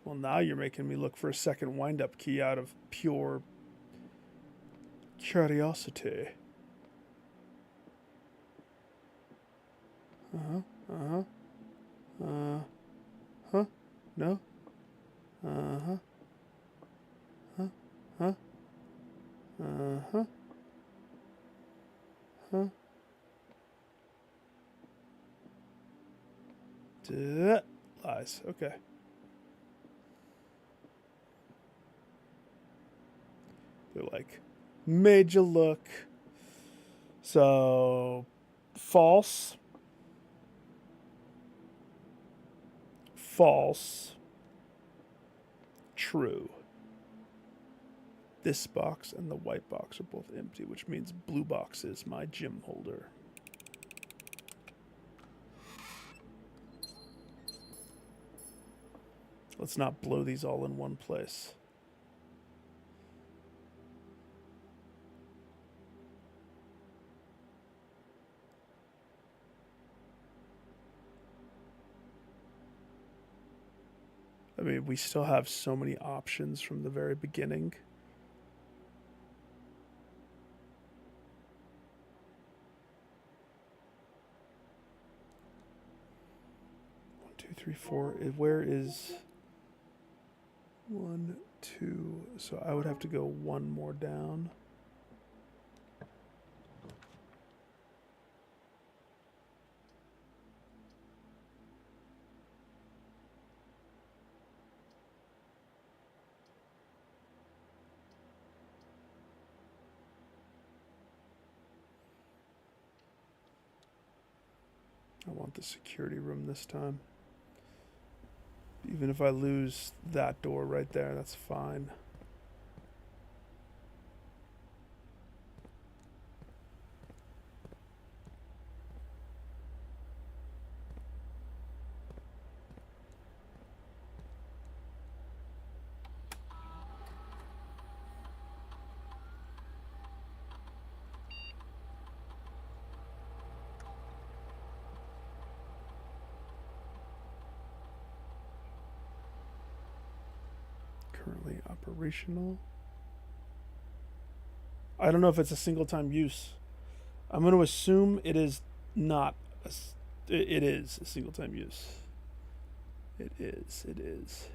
Well, now you're making me look for a second wind-up key out of pure curiosity. Uh-huh. Uh-huh. Huh? No? Uh-huh. Huh? Huh? Uh-huh. Huh? Duh. Lies. Okay. They're like, made you look. So, false. False. True. This box and the white box are both empty, which means blue box is my gym holder. Let's not blow these all in one place. I mean, we still have so many options from the very beginning. One, two, three, four. Where is 1, 2? So I would have to go one more down. I want the security room this time. Even if I lose that door right there, that's fine. Currently operational. I don't know if it's a single time use. I'm going to assume it is not. It is a single time use. It is. It is.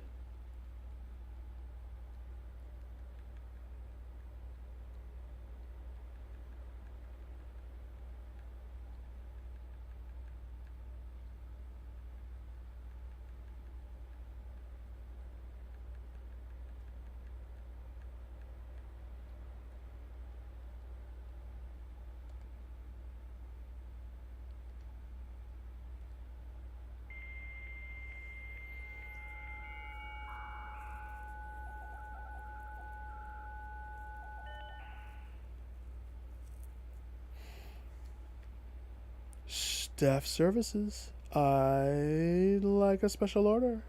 Staff services. I'd like a special order.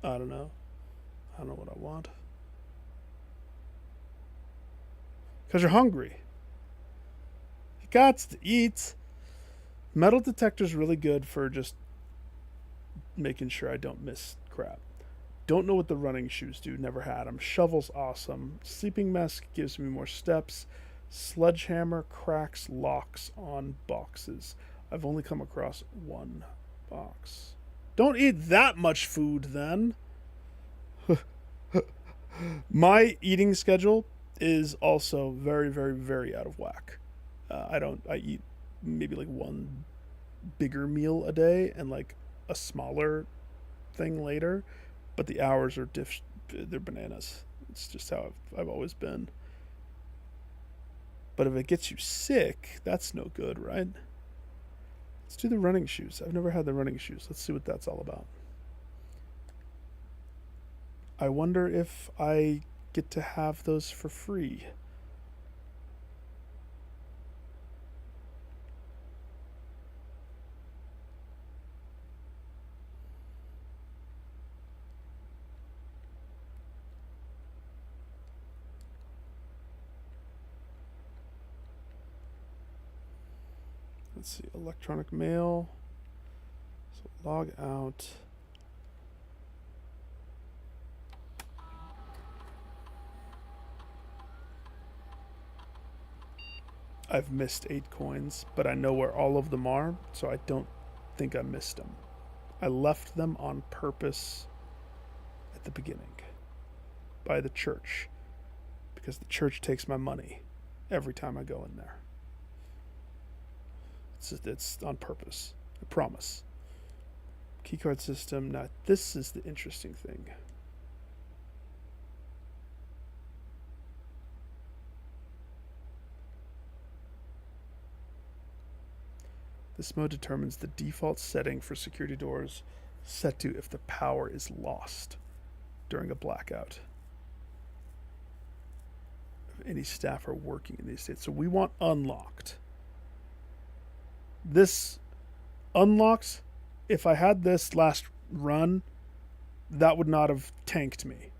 I don't know. I don't know what I want. Because you're hungry. You got to eat. Metal detector's really good for just making sure I don't miss crap. Don't know what the running shoes do. Never had them. Shovel's awesome. Sleeping mask gives me more steps. Sledgehammer cracks locks on boxes. I've only come across one box. Don't eat that much food then. My eating schedule is also very, very, very out of whack. I eat maybe like one bigger meal a day and like a smaller thing later. But the hours are they're bananas. It's just how I've always been. But if it gets you sick, that's no good, right? Let's do the running shoes. I've never had the running shoes. Let's see what that's all about. I wonder if I get to have those for free. Let's see, electronic mail. So log out. I've missed 8 coins, but I know where all of them are, so I don't think I missed them. I left them on purpose at the beginning by the church, because the church takes my money every time I go in there. It's on purpose. I promise. Keycard system. Now, this is the interesting thing. This mode determines the default setting for security doors set to if the power is lost during a blackout. If any staff are working in these states. So we want unlocked. This unlocked, if I had this last run, that would not have tanked me.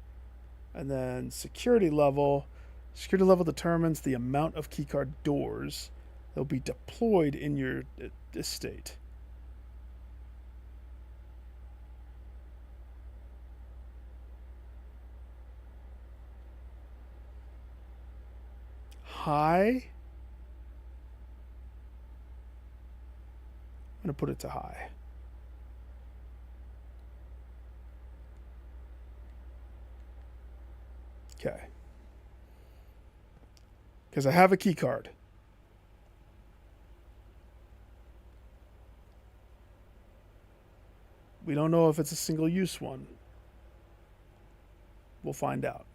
And then security level determines the amount of keycard doors that will be deployed in your estate. High. I'm going to put it to high. Okay. Because I have a key card. We don't know if it's a single use one. We'll find out.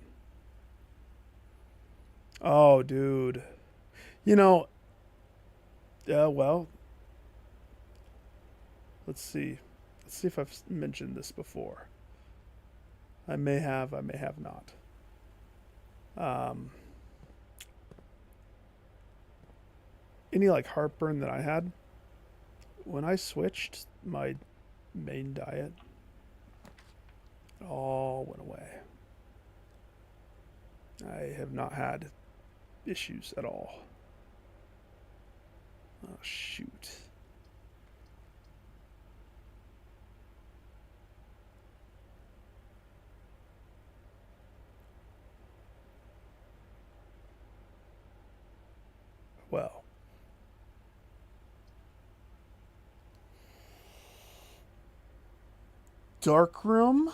Oh, dude. You know, well, let's see. Let's see if I've mentioned this before. I may have not. Any like heartburn that I had, when I switched my main diet, it all went away. I have not had issues at all. Oh, shoot. Well. Darkroom.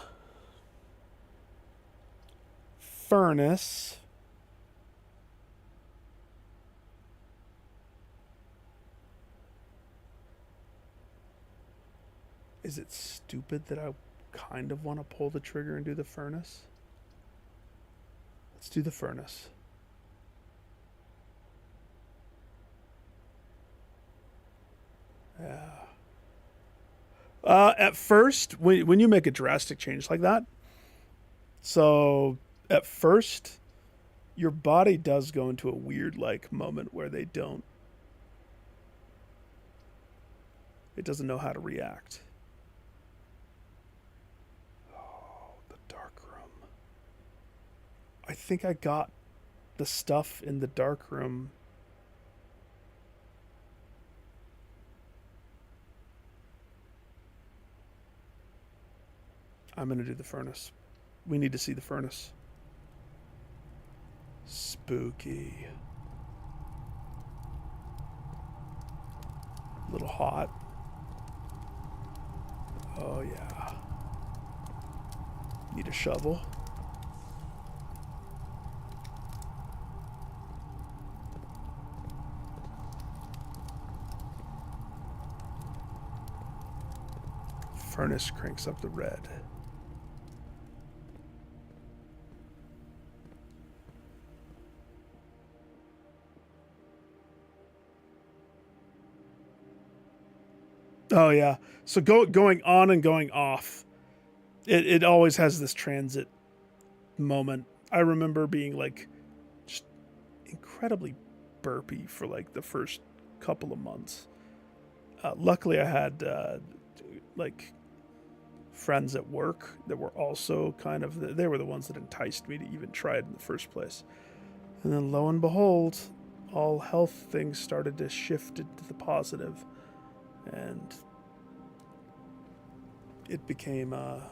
Furnace. Is it stupid that I kind of want to pull the trigger and do the furnace? Let's do the furnace. Yeah. At first, when you make a drastic change like that, so at first, your body does go into a weird like moment where it doesn't know how to react. Oh, the dark room. I think I got the stuff in the dark room. I'm going to do the furnace. We need to see the furnace. Spooky. A little hot. Oh, yeah. Need a shovel. Furnace cranks up the red. Oh yeah. So going on and going off. It always has this transit moment. I remember being like just incredibly burpy for like the first couple of months. Luckily, I had like friends at work that were also kind of they were the ones that enticed me to even try it in the first place. And then lo and behold, all health things started to shift into the positive, and it became a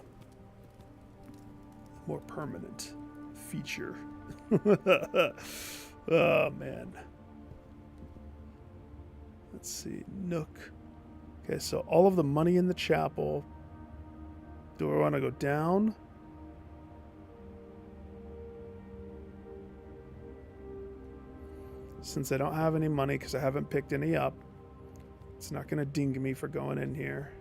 more permanent feature. Oh man. Let's see, Nook. Okay, so all of the money in the chapel. Do I want to go down? Since I don't have any money because I haven't picked any up, it's not going to ding me for going in here.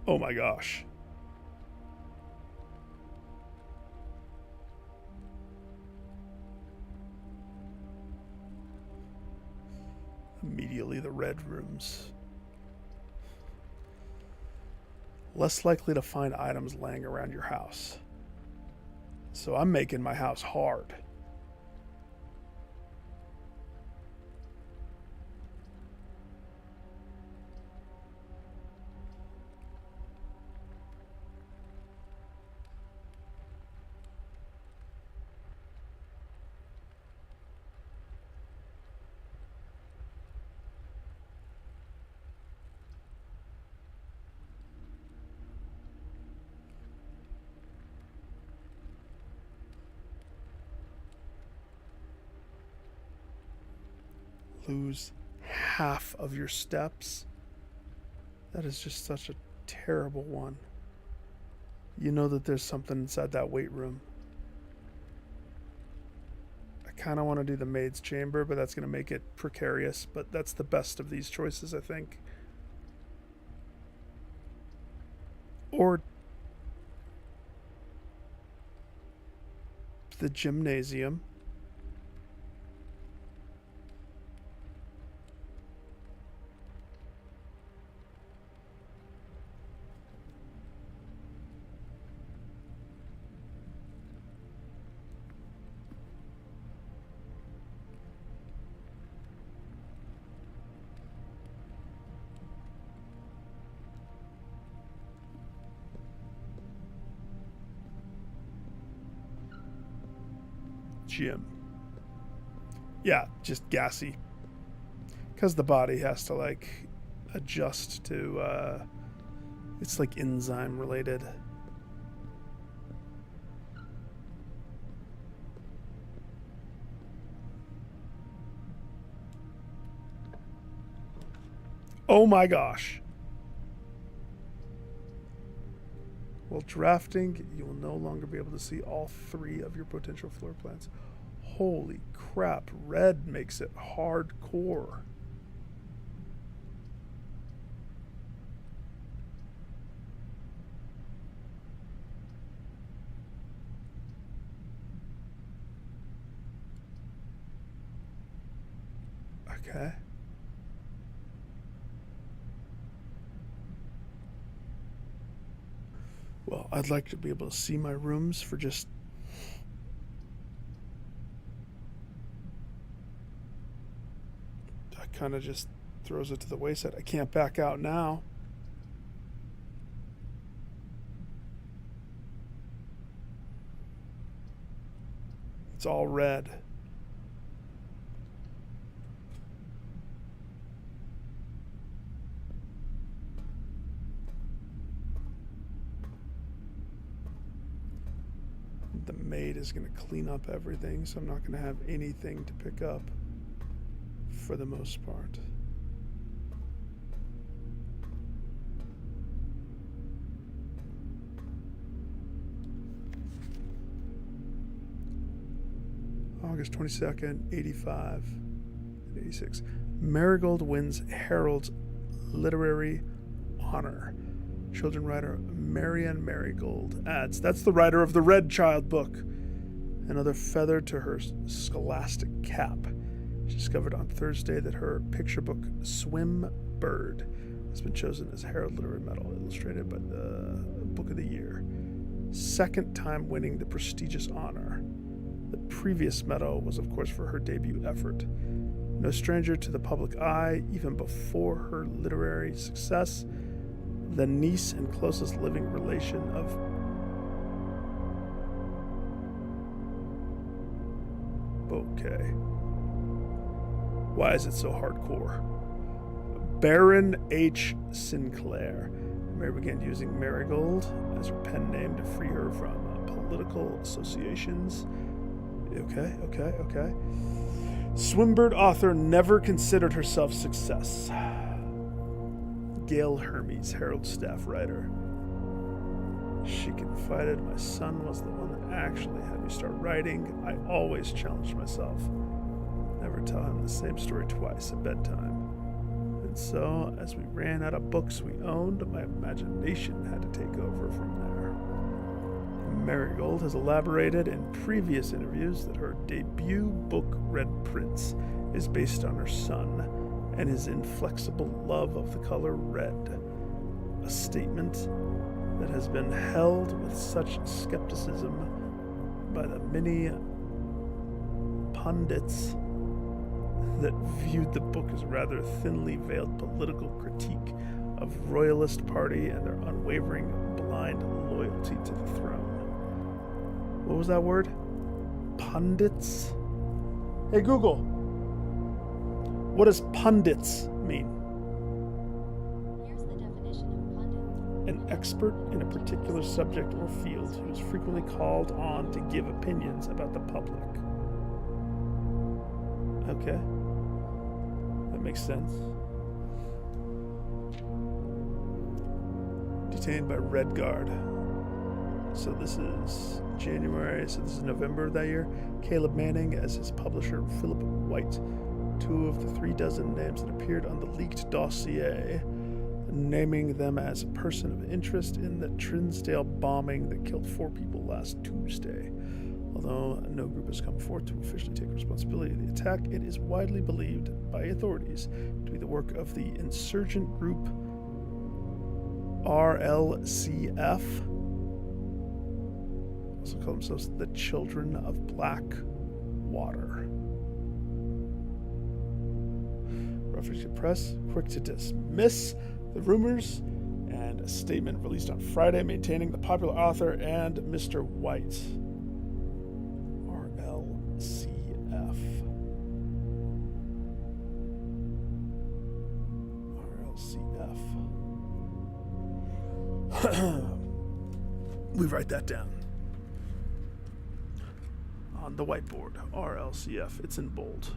Oh my gosh. Immediately the red rooms. Less likely to find items laying around your house. So I'm making my house hard. Lose half of your steps. That is just such a terrible one. You know that there's something inside that weight room. I kind of want to do the maid's chamber, but that's going to make it precarious. But that's the best of these choices, I think. Or the gymnasium. Gym. Yeah, just gassy. Because the body has to like adjust to it's like enzyme related. Oh my gosh. While drafting, you will no longer be able to see all 3 of your potential floor plans. Holy crap, red makes it hardcore. Okay. Well, I'd like to be able to see my rooms for just... That kind of just throws it to the wayside. I can't back out now. It's all red. The maid is going to clean up everything, so I'm not going to have anything to pick up for the most part. August 22nd, 85 and 86. Marigold wins Harold's literary honor. Children writer Marianne Marigold adds, that's the writer of the Red Child book. Another feather to her scholastic cap. She discovered on Thursday that her picture book, Swim Bird, has been chosen as Herald Literary Medal, illustrated by the Book of the Year. Second time winning the prestigious honor. The previous medal was, of course, for her debut effort. No stranger to the public eye, even before her literary success, the niece and closest living relation of Okay. Why is it so hardcore? Baron H. Sinclair. Mary began using Marigold as her pen name to free her from political associations. Okay. Swimbird author never considered herself success. Gail Hermes, Herald staff writer. She confided, my son was the one that actually had me start writing. I always challenged myself. Never tell him the same story twice at bedtime. And so, as we ran out of books we owned, my imagination had to take over from there. Marigold has elaborated in previous interviews that her debut book, Red Prince, is based on her son and his inflexible love of the color red. A statement that has been held with such skepticism by the many pundits that viewed the book as rather thinly veiled political critique of Royalist Party and their unwavering blind loyalty to the throne. What was that word? Pundits? Hey Google, what does pundits mean? Here's the definition of pundit. An expert in a particular subject or field who is frequently called on to give opinions about the public. Okay. That makes sense. Detained by Red Guard. So this is January, so this is November of that year. Caleb Manning as his publisher, Philip White. 2 of the 3 dozen names that appeared on the leaked dossier, naming them as a person of interest in the Trinsdale bombing that killed 4 people last Tuesday. Although no group has come forth to officially take responsibility of the attack, it is widely believed by authorities to be the work of the insurgent group RLCF, also call themselves the Children of Black Water. Roughage Press, quick to dismiss the rumors, and a statement released on Friday maintaining the popular author and Mr. White. RLCF. We write that down on the whiteboard. RLCF. It's in bold.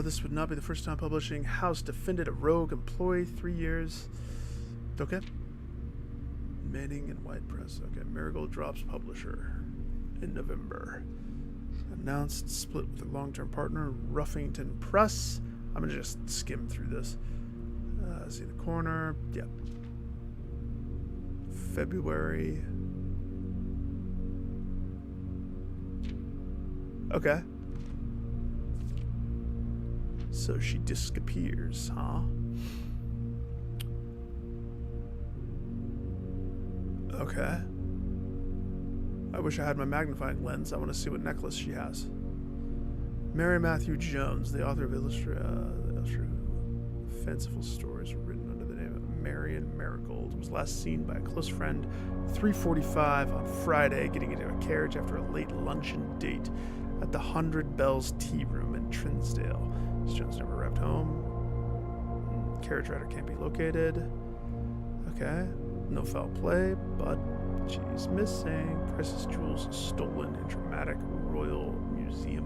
This would not be the first time publishing house defended a rogue employee 3 years. Okay. Manning and White Press. Okay. Marigold drops publisher in November. Announced split with a long-term partner, Ruffington Press. I'm going to just skim through this. See the corner. Yep. February. Okay. So she disappears, huh? Okay. I wish I had my magnifying lens. I want to see what necklace she has. Mary Matthew Jones, the author of fanciful stories written under the name of Marianne Marigold, was last seen by a close friend 3:45 on Friday getting into a carriage after a late luncheon date at the 100 Bells Tea Room in Trinsdale. Jones never arrived home. Carriage rider can't be located. Okay. No foul play, but she's missing. Princess jewels stolen in dramatic Royal Museum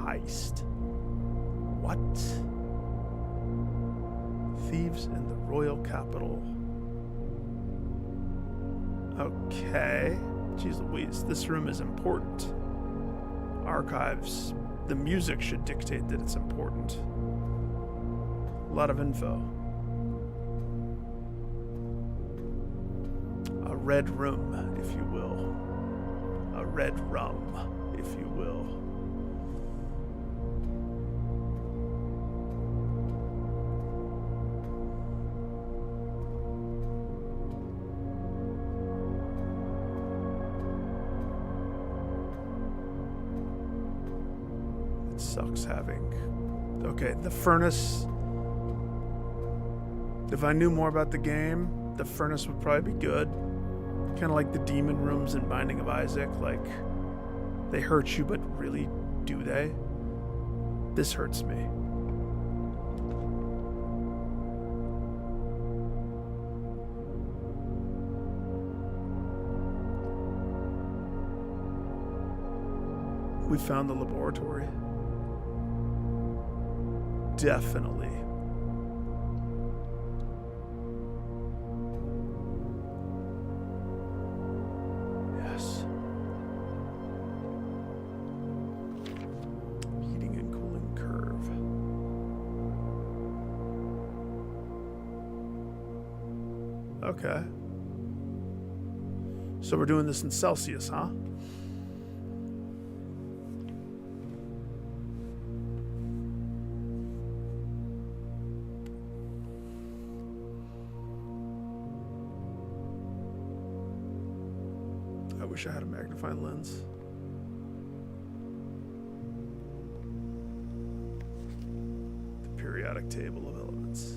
heist. What? Thieves in the Royal Capitol. Okay. Jeez Louise, this room is important. Archives. The music should dictate that it's important. lot of info. A red room, if you will. A red rum, if you will. It sucks having... Okay, the furnace... If I knew more about the game, the furnace would probably be good. Kind of like the demon rooms in Binding of Isaac. Like, they hurt you, but really, do they? This hurts me. We found the laboratory. Definitely. Yes. Heating and cooling curve. Okay. So we're doing this in Celsius, huh? I wish I had a magnifying lens. The periodic table of elements.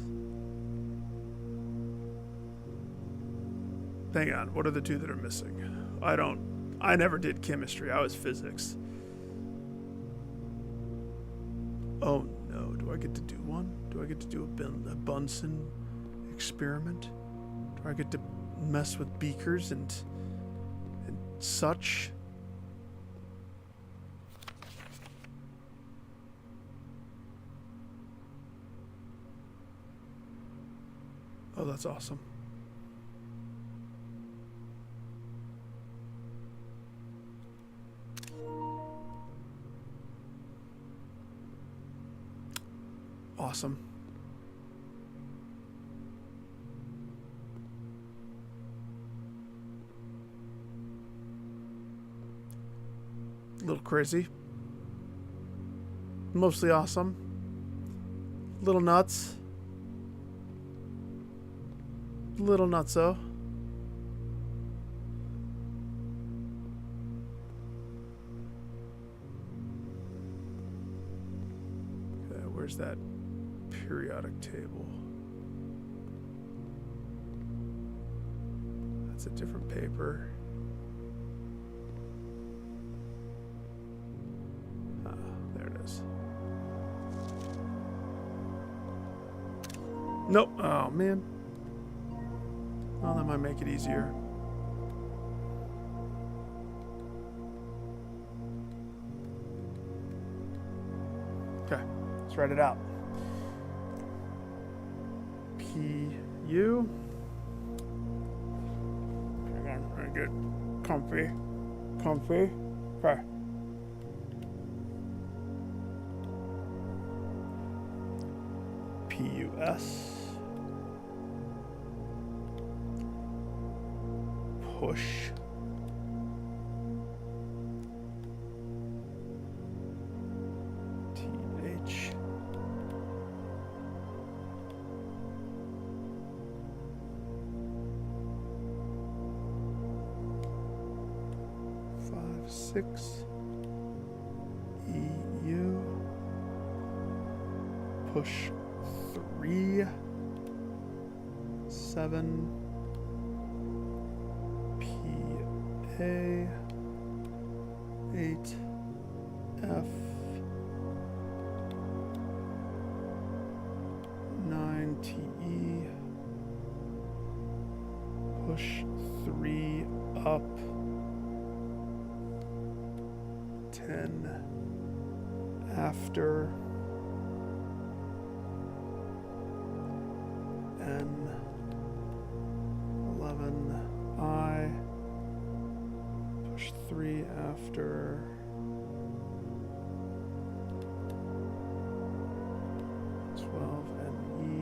Hang on, what are the two that are missing? I never did chemistry, I was physics. Oh no, do I get to do one? Do I get to do a Bunsen experiment? Do I get to mess with beakers and such? Oh, that's awesome. Awesome. A little crazy. Mostly awesome. Little nuts. Little nutso. Okay, where's that periodic table? That's a different paper. There it is. Nope. Oh, man. Well, that might make it easier. Okay, let's write it out. PU. Hang on, I get comfy. Comfy. Okay. PUS. Push. TH. Five, 6. EU. Push 3. 7. A 8 F 9 TE. Push 3 up. 10 after. N 11 I. 3 after. (12) and E.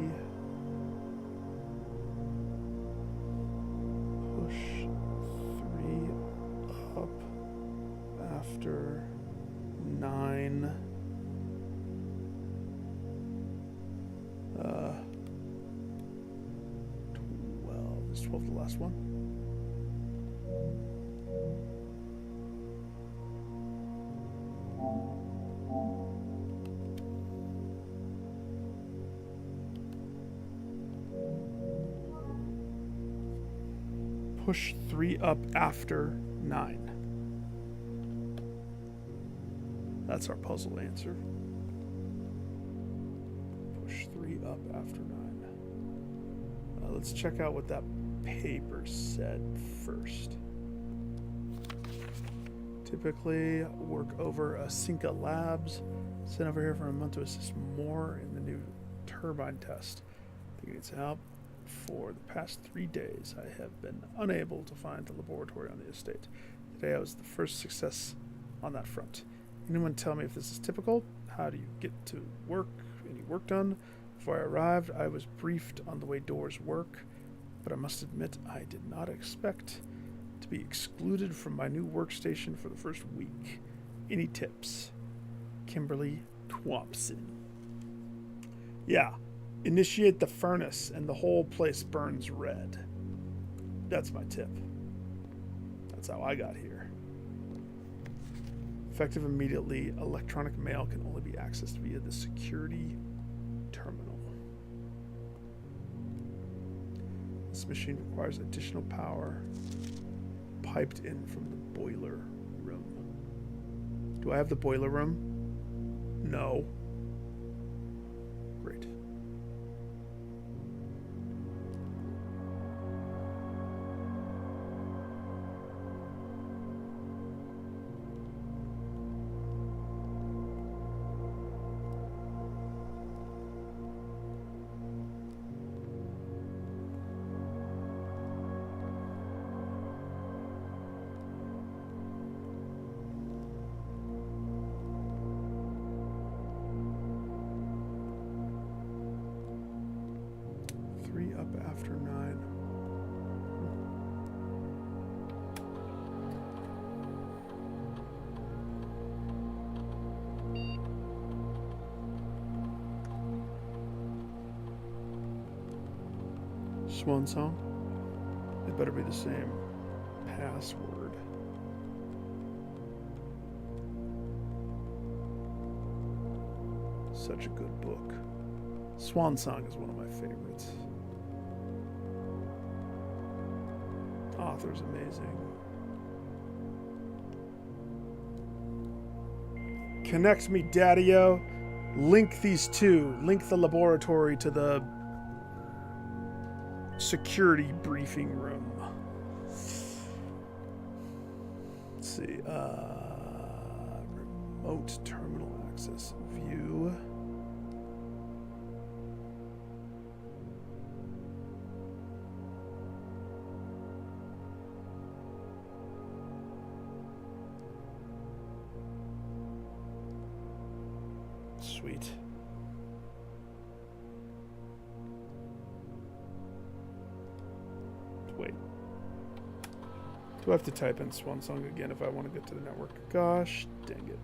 12, the last one. Push 3 up after 9. That's our puzzle answer. Push 3 up after 9. Let's check out what that paper said first. Typically work over a Cinca Labs. Sent over here for a month to assist more in the new turbine test. I think it needs help. For the past 3 days, I have been unable to find the laboratory on the estate. Today I was the first success on that front. Anyone tell me if this is typical? How do you get to work? Any work done? Before I arrived, I was briefed on the way doors work, but I must admit I did not expect to be excluded from my new workstation for the first week. Any tips? Kimberly Twompson. Yeah. Initiate the furnace and the whole place burns red. That's my tip. That's how I got here. Effective immediately, electronic mail can only be accessed via the security terminal. This machine requires additional power piped in from the boiler room. Do I have the boiler room? No. Great. After 9. Swan song. It better be the same password. Such a good book. Swan Song is one of my favorites. Author's amazing. Connect me, Daddy-o. Link these two. Link the laboratory to the security briefing room. Let's see. Remote terminal access view. Sweet. Wait. Do I have to type in Swan Song again if I want to get to the network? Gosh, dang it.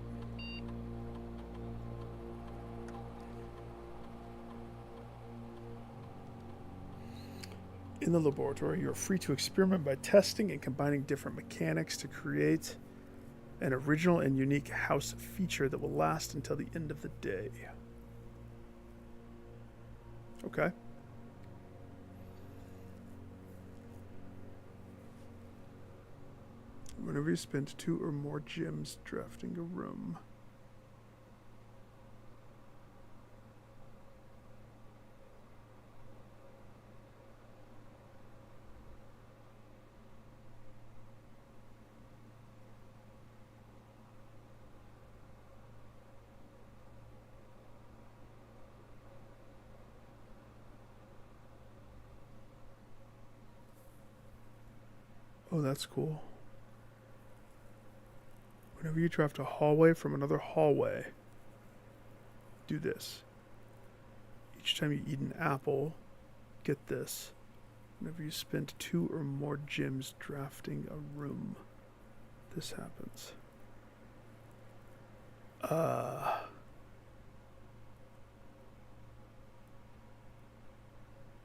In the laboratory, you are free to experiment by testing and combining different mechanics to create an original and unique house feature that will last until the end of the day. Okay. Whenever you spend 2 or more gems drafting a room. Oh, that's cool. Whenever you draft a hallway from another hallway, do this. Each time you eat an apple, get this. Whenever you spend 2 or more gems drafting a room, this happens.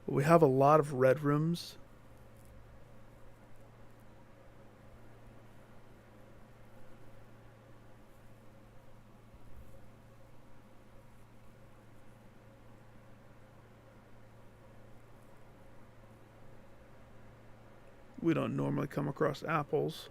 We have a lot of red rooms. We don't normally come across apples.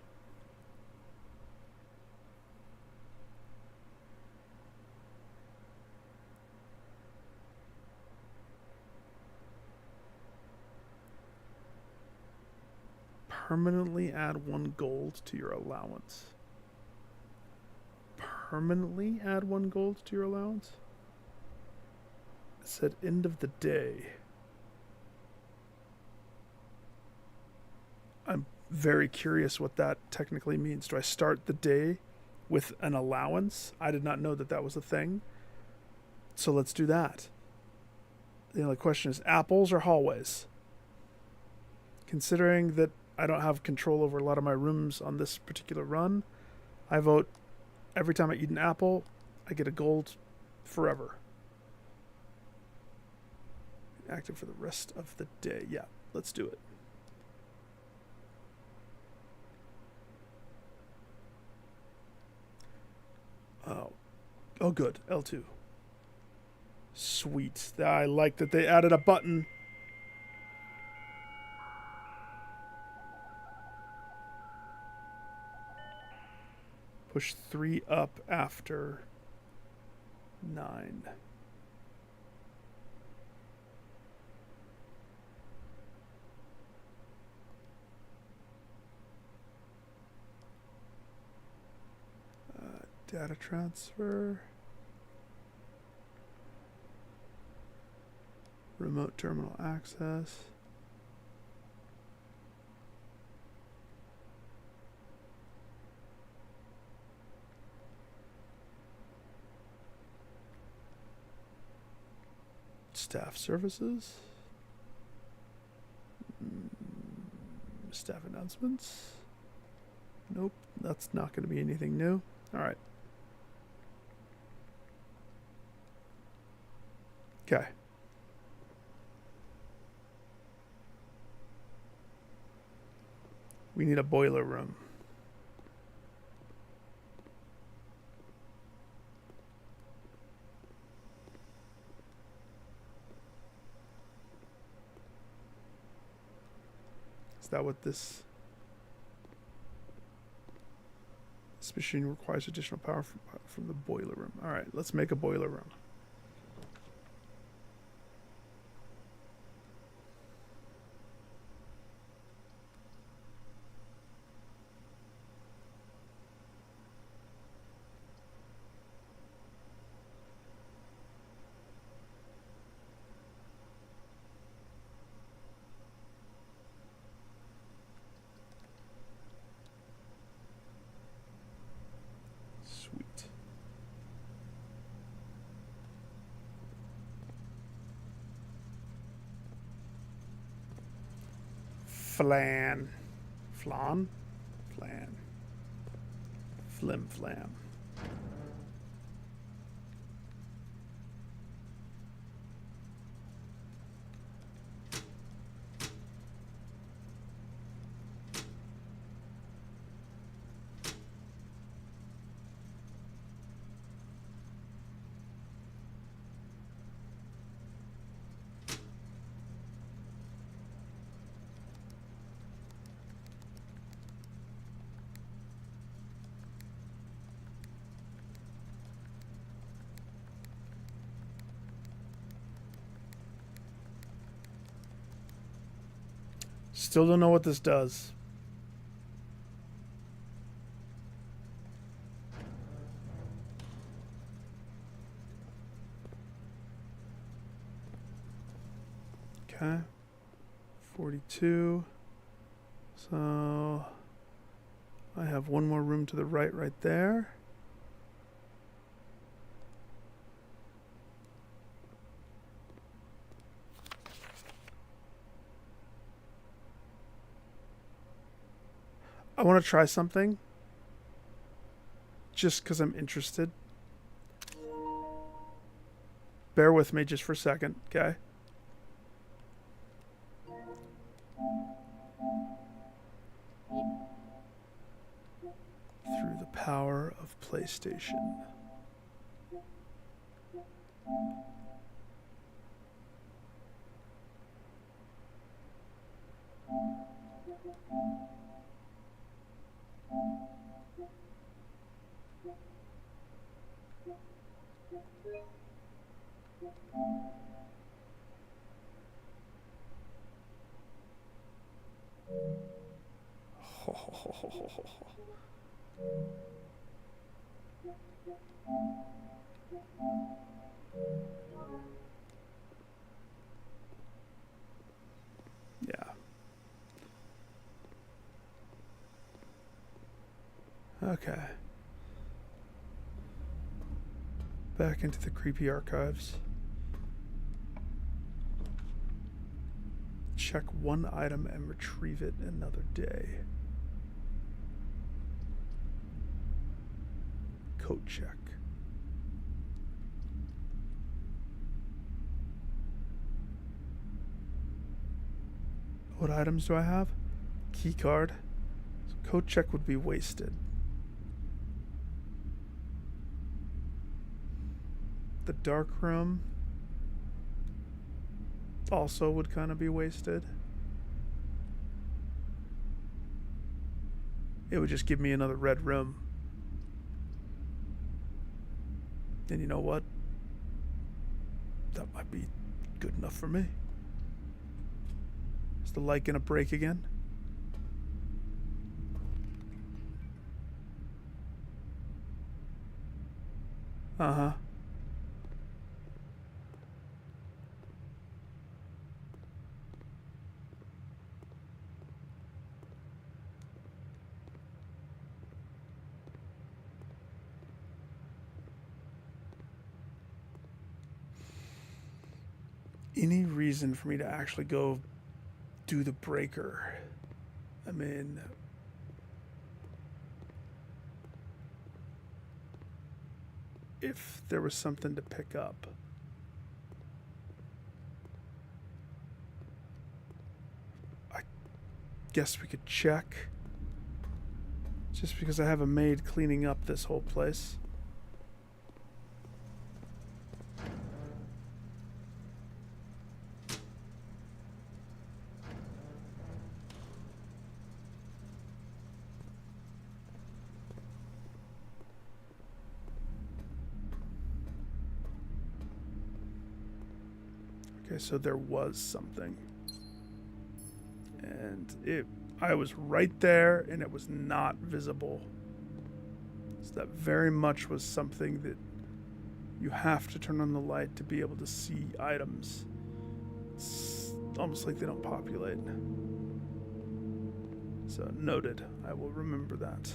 Permanently add 1 gold to your allowance. Permanently add 1 gold to your allowance? It said end of the day. I'm very curious what that technically means. Do I start the day with an allowance? I did not know that that was a thing. So let's do that. The only question is apples or hallways? Considering that I don't have control over a lot of my rooms on this particular run, I vote every time I eat an apple, I get a gold forever. Active for the rest of the day. Yeah, let's do it. Oh, good. L2. Sweet. I like that they added a button. Push 3 up after 9. Data transfer. Remote terminal access. Staff services. Staff announcements. Nope, that's not going to be anything new. All right. Okay. We need a boiler room. Is that what this machine requires additional power from the boiler room? All right, let's make a boiler room. Sweet. Flan. Flan? Flan. Flim flam. Still don't know what this does. Okay. 42. So I have one more room to the right there. I want to try something. Just because I'm interested. Bear with me just for a second, okay? Through the power of PlayStation. Yeah. Okay. Back into the creepy archives. Check one item and retrieve it another day. Code check. What items do I have? Key card. So code check would be wasted. The dark room also would kind of be wasted. It would just give me another red room. And you know what? That might be good enough for me. Is the light gonna break again? Uh-huh. Any reason for me to actually go do the breaker? I mean, if there was something to pick up. I guess we could check. Just because I have a maid cleaning up this whole place. Okay, so there was something. And I was right there and it was not visible. So that very much was something that you have to turn on the light to be able to see items. It's almost like they don't populate. So noted. I will remember that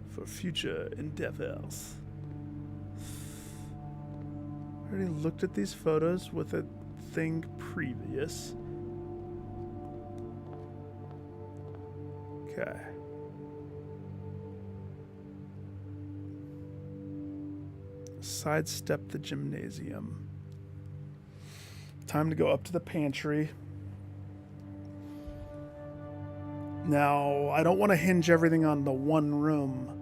for future endeavors. I already looked at these photos with a thing previous. Okay. Sidestep the gymnasium. Time to go up to the pantry. Now, I don't want to hinge everything on the one room.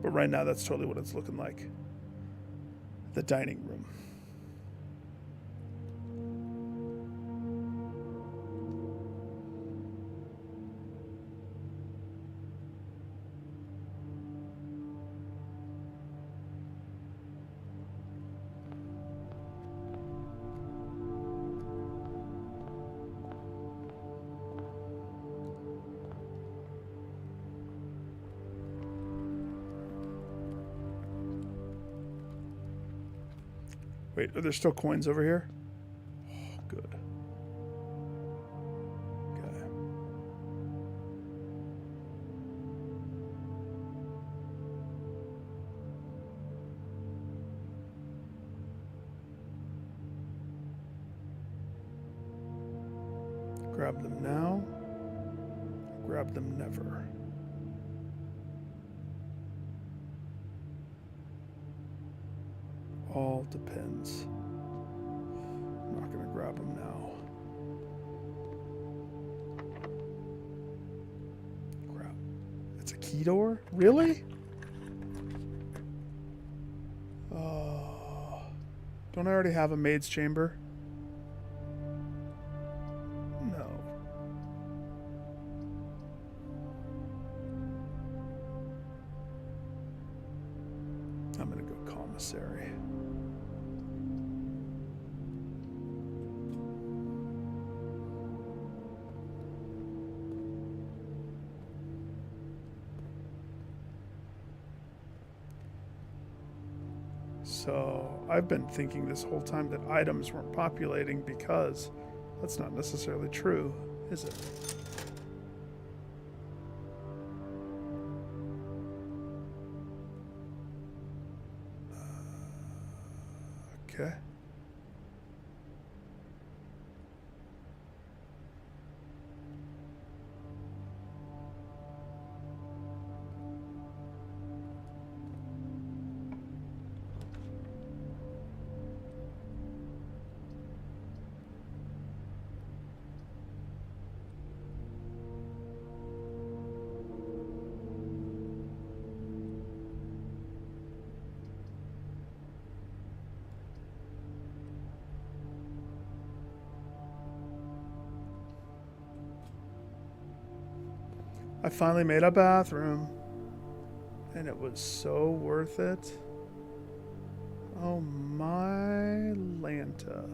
But right now, that's totally what it's looking like. The dining room. Wait, are there still coins over here? Oh, good. Okay. Grab them now. Grab them never. All depends. I'm not gonna grab them now. Crap. It's a key door? Really? Don't I already have a maid's chamber? gonna go commissary. So I've been thinking this whole time that items weren't populating because that's not necessarily true, is it? Okay. I finally made a bathroom, and it was so worth it. Oh my Lanta.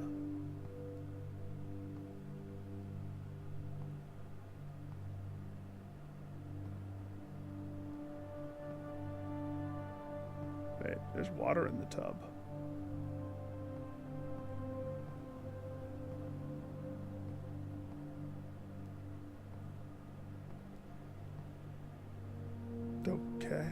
Wait, there's water in the tub. Okay.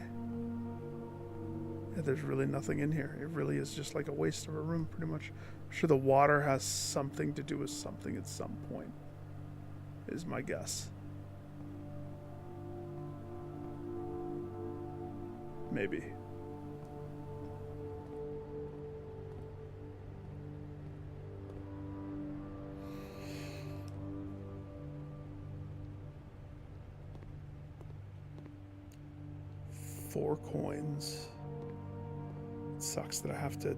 Yeah, there's really nothing in here. It really is just like a waste of a room, pretty much. I'm sure the water has something to do with something at some point, is my guess. Maybe. Four coins. It sucks that I have to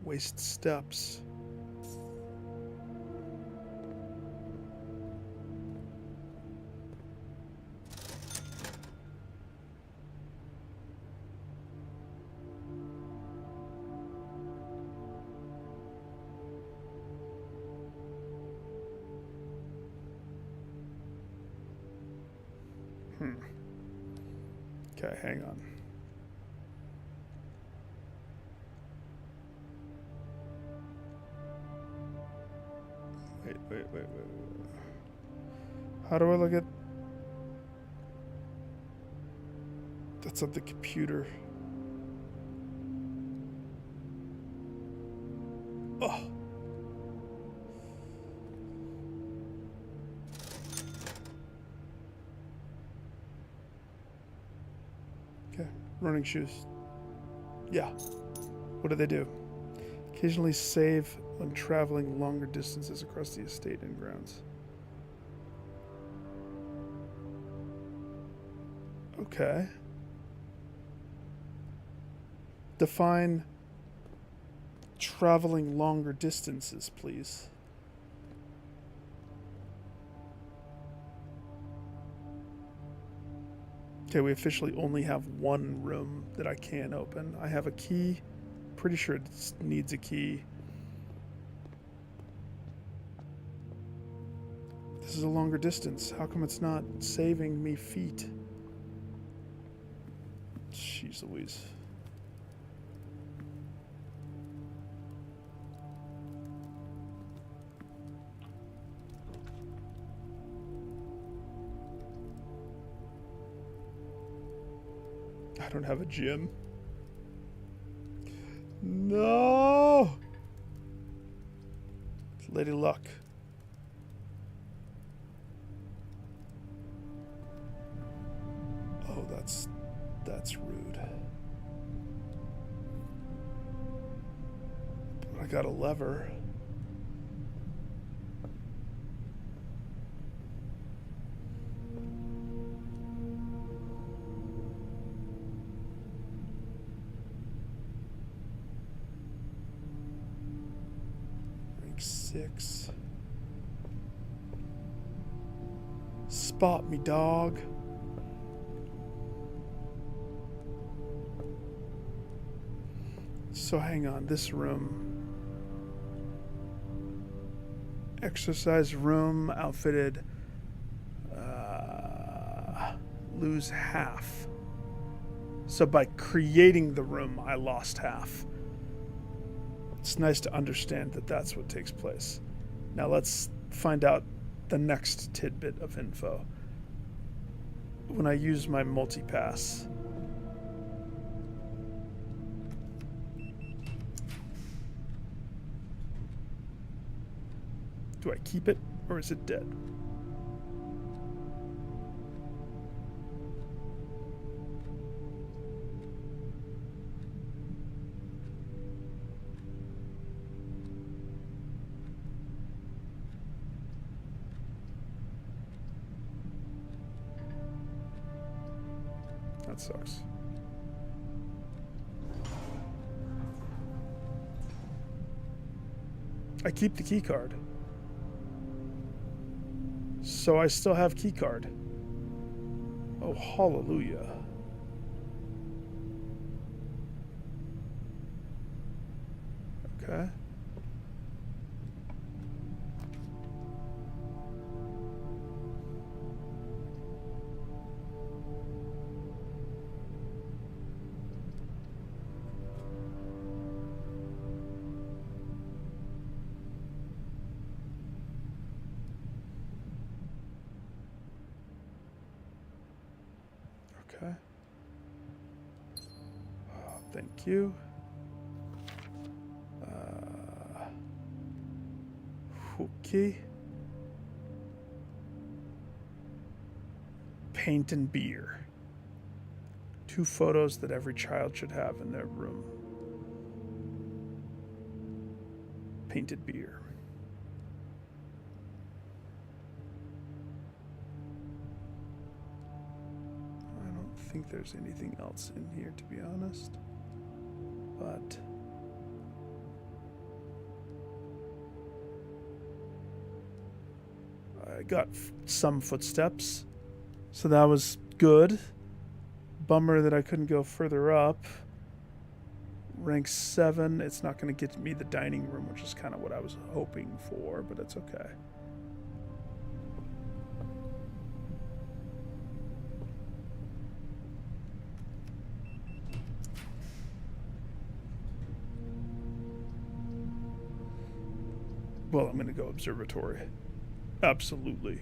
waste steps. Okay, hang on. Wait. How do I look at... That's at the computer. Oh. Okay, running shoes. Yeah. What do they do? Occasionally save when traveling longer distances across the estate and grounds. Okay. Define traveling longer distances, please. Okay, we officially only have one room that I can open. I have a key. Pretty sure it needs a key. This is a longer distance. How come it's not saving me feet? Jeez Louise. I don't have a gym. No! Lady Luck. Oh, that's rude. But I got a lever. Rank 6. spot me, dog. So hang on, this room. Exercise room, outfitted. Lose half. So by creating the room, I lost half. It's nice to understand that that's what takes place. Now let's find out the next tidbit of info. When I use my multipass, do I keep it or is it dead? That sucks. I keep the key card. So I still have key card. Oh, hallelujah. Okay. Okay. Oh, thank you. Okay. Paint and beer. 2 photos that every child should have in their room. Painted beer. I don't think there's anything else in here, to be honest. But I got some footsteps, so that was good. Bummer that I couldn't go further up. Rank 7, it's not going to get me the dining room, which is kind of what I was hoping for, but it's okay. Well, I'm going to go observatory. Absolutely.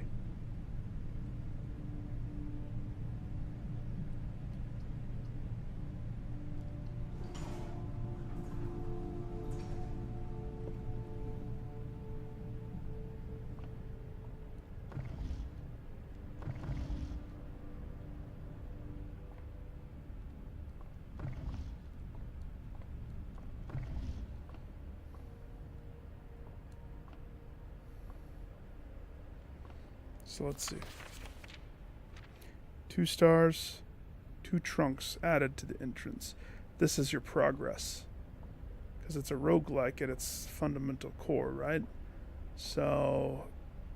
So let's see. 2 stars, 2 trunks added to the entrance. This is your progress. Because it's a roguelike at its fundamental core, right? So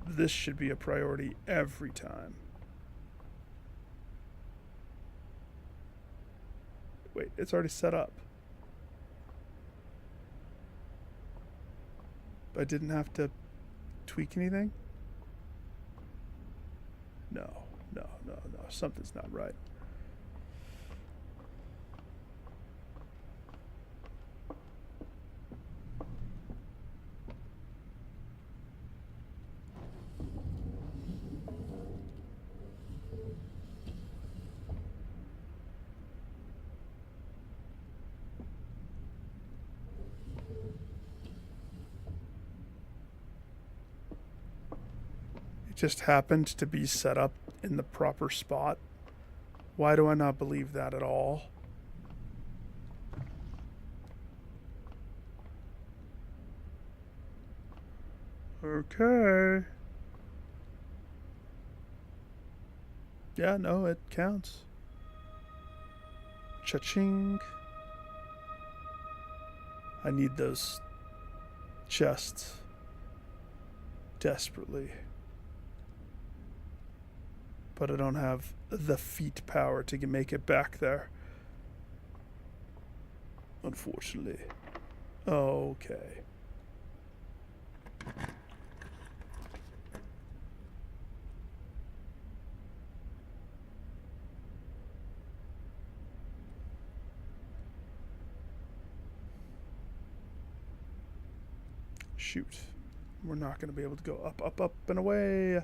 this should be a priority every time. Wait, it's already set up. I didn't have to tweak anything? No. Something's not right. It just happened to be set up in the proper spot. Why do I not believe that at all? Okay. Yeah, no, it counts. Cha-ching. I need those chests desperately. but I don't have the feet power to make it back there. Unfortunately. Okay. Shoot. We're not going to be able to go up, up, up, and away.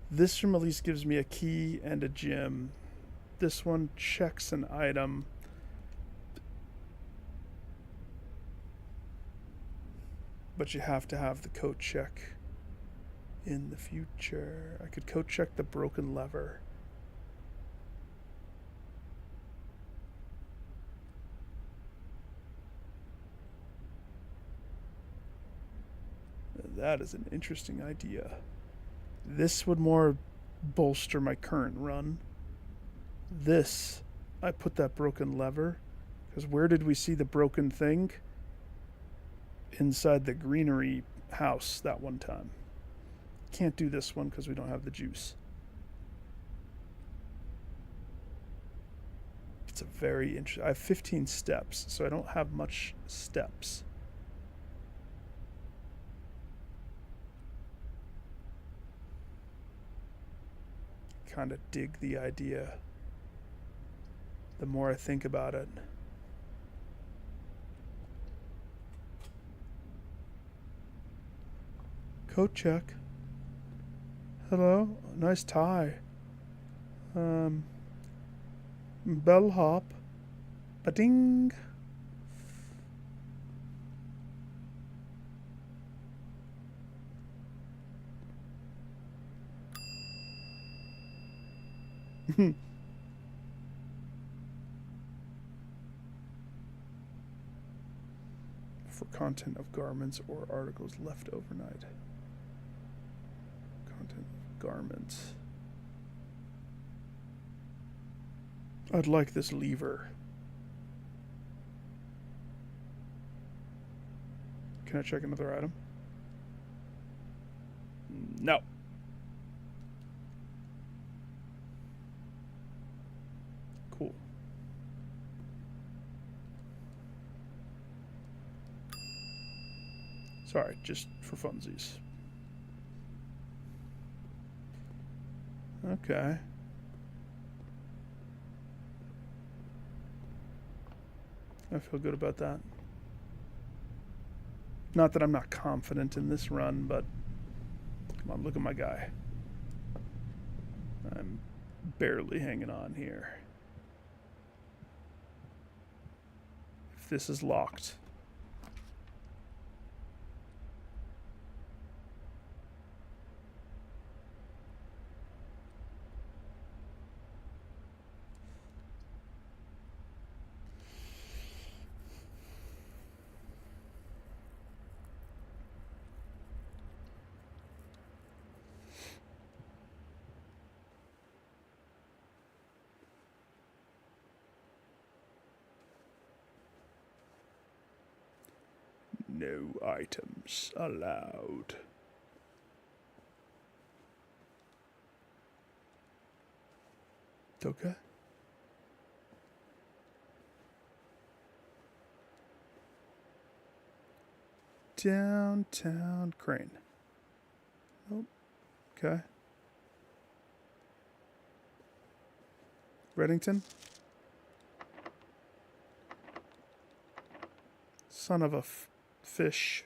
This room at least gives me a key and a gem. This one checks an item. But you have to have the coat check in the future. I could coat check the broken lever. That is an interesting idea. This would more bolster my current run. This, I put that broken lever, because where did we see the broken thing? Inside the greenery house that one time. Can't do this one because we don't have the juice. It's a very interesting. I have 15 steps, so I don't have much steps. Kind of dig the idea the more I think about it. Coat check. Hello, nice tie. Bellhop. Ba-ding. For content of garments or articles left overnight. Content of garments. I'd like this lever. Can I check another item? No. Cool. Sorry, just for funsies. Okay. I feel good about that. Not that I'm not confident in this run, but come on, look at my guy. I'm barely hanging on here. If this is locked. No items allowed. Okay. Downtown Crane. Nope. Okay. Reddington? Son of a fish.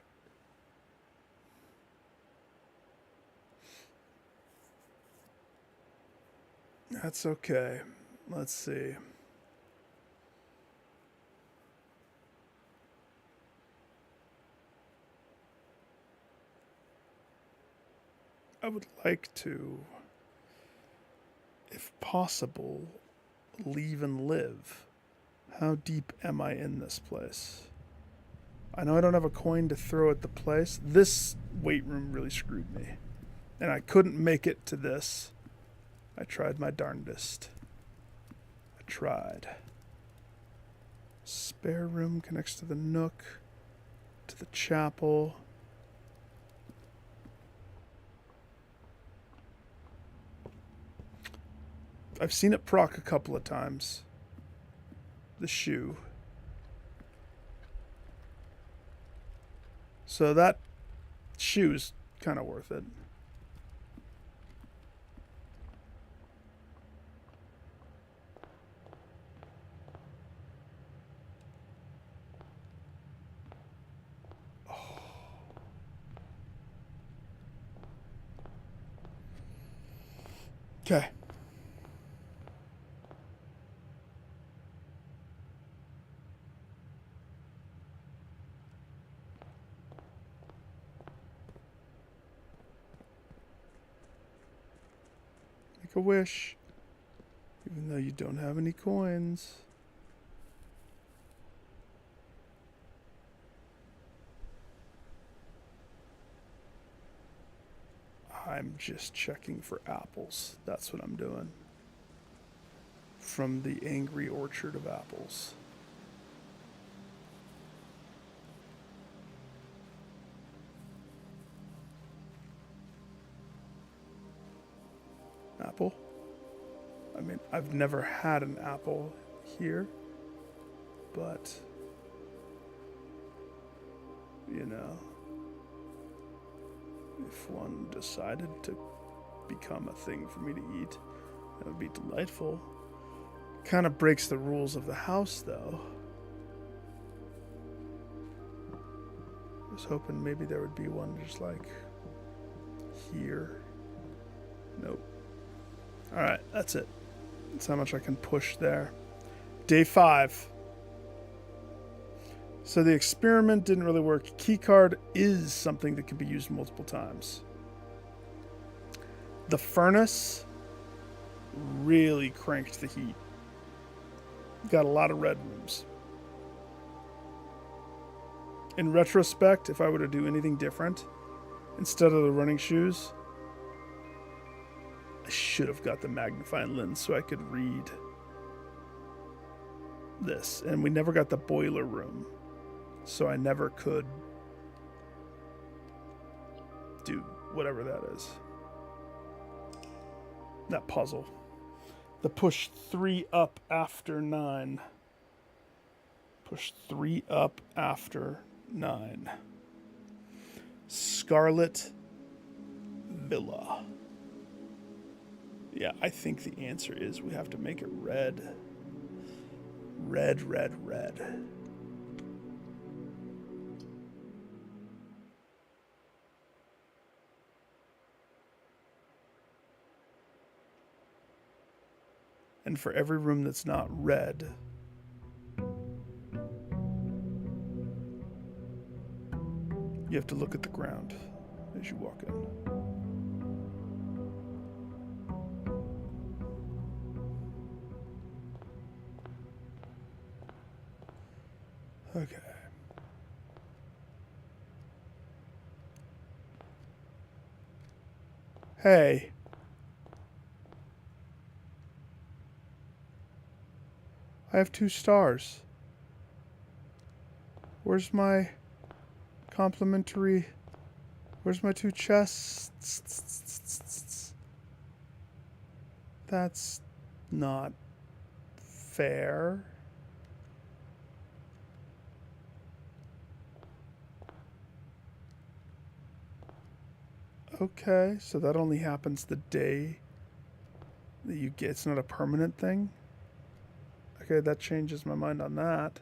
That's okay. Let's see. I would like to, if possible, leave and live. How deep am I in this place? I know I don't have a coin to throw at the place. This weight room really screwed me. And I couldn't make it to this. I tried my darndest. I tried. Spare room connects to the nook, to the chapel. I've seen it proc a couple of times. The shoe. So that shoe's kind of worth it. Okay. Make a wish. Even though you don't have any coins. I'm just checking for apples. That's what I'm doing. From the angry orchard of apples. Apple? I mean, I've never had an apple here, but, you know, if one decided to become a thing for me to eat, that would be delightful. Kind of breaks the rules of the house, though. I was hoping maybe there would be one just like here. Nope. Alright, that's it. That's how much I can push there. Day 5. So the experiment didn't really work. Keycard is something that can be used multiple times. The furnace really cranked the heat. Got a lot of red rooms. In retrospect, if I were to do anything different, instead of the running shoes, I should have got the magnifying lens so I could read this. And we never got the boiler room, so I never could do whatever that is. That puzzle. The push 3 up after 9. Push 3 up after 9. Scarlet Villa. Yeah, I think the answer is we have to make it red. Red, red, red. And for every room that's not red, you have to look at the ground as you walk in. Okay. Hey. I have 2 stars. Where's my complimentary? Where's my 2 chests? That's not fair. Okay, so that only happens the day that you get. It's not a permanent thing. Okay, that changes my mind on that.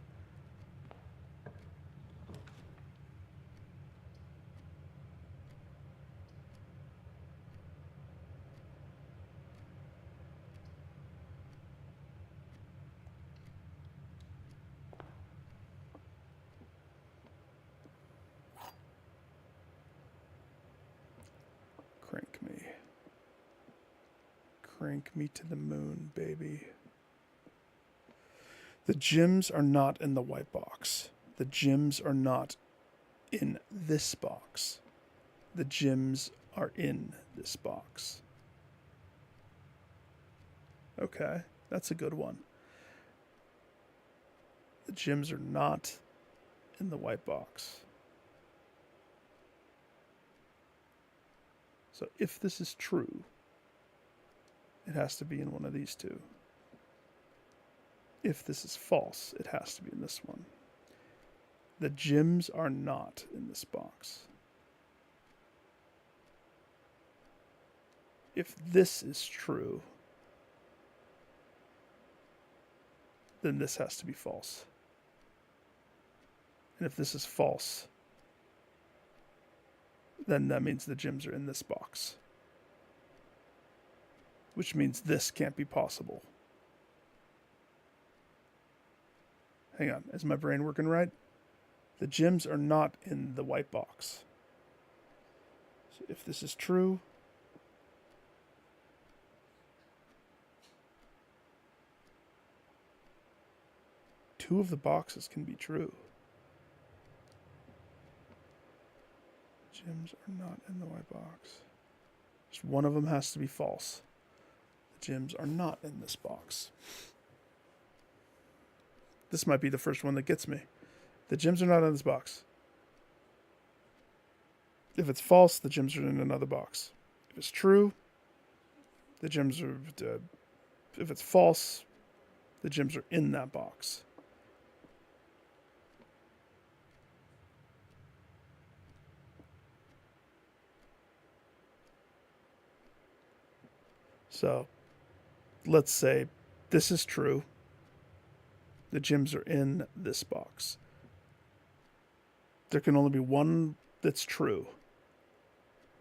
Crank me. Crank me to the moon, baby. The gems are not in the white box. The gems are not in this box. The gems are in this box. Okay, that's a good one. The gems are not in the white box. So if this is true, it has to be in one of these two. If this is false, it has to be in this one. The gems are not in this box. If this is true, then this has to be false. And if this is false, then that means the gems are in this box. Which means this can't be possible. Hang on, is my brain working right? The gems are not in the white box. So if this is true, two of the boxes can be true. Gems are not in the white box. Just one of them has to be false. The gems are not in this box. This might be the first one that gets me. The gems are not in this box. If it's false, the gems are in another box. If it's true, the gems are... if it's false, the gems are in that box. So, let's say this is true. The gems are in this box. There can only be one that's true,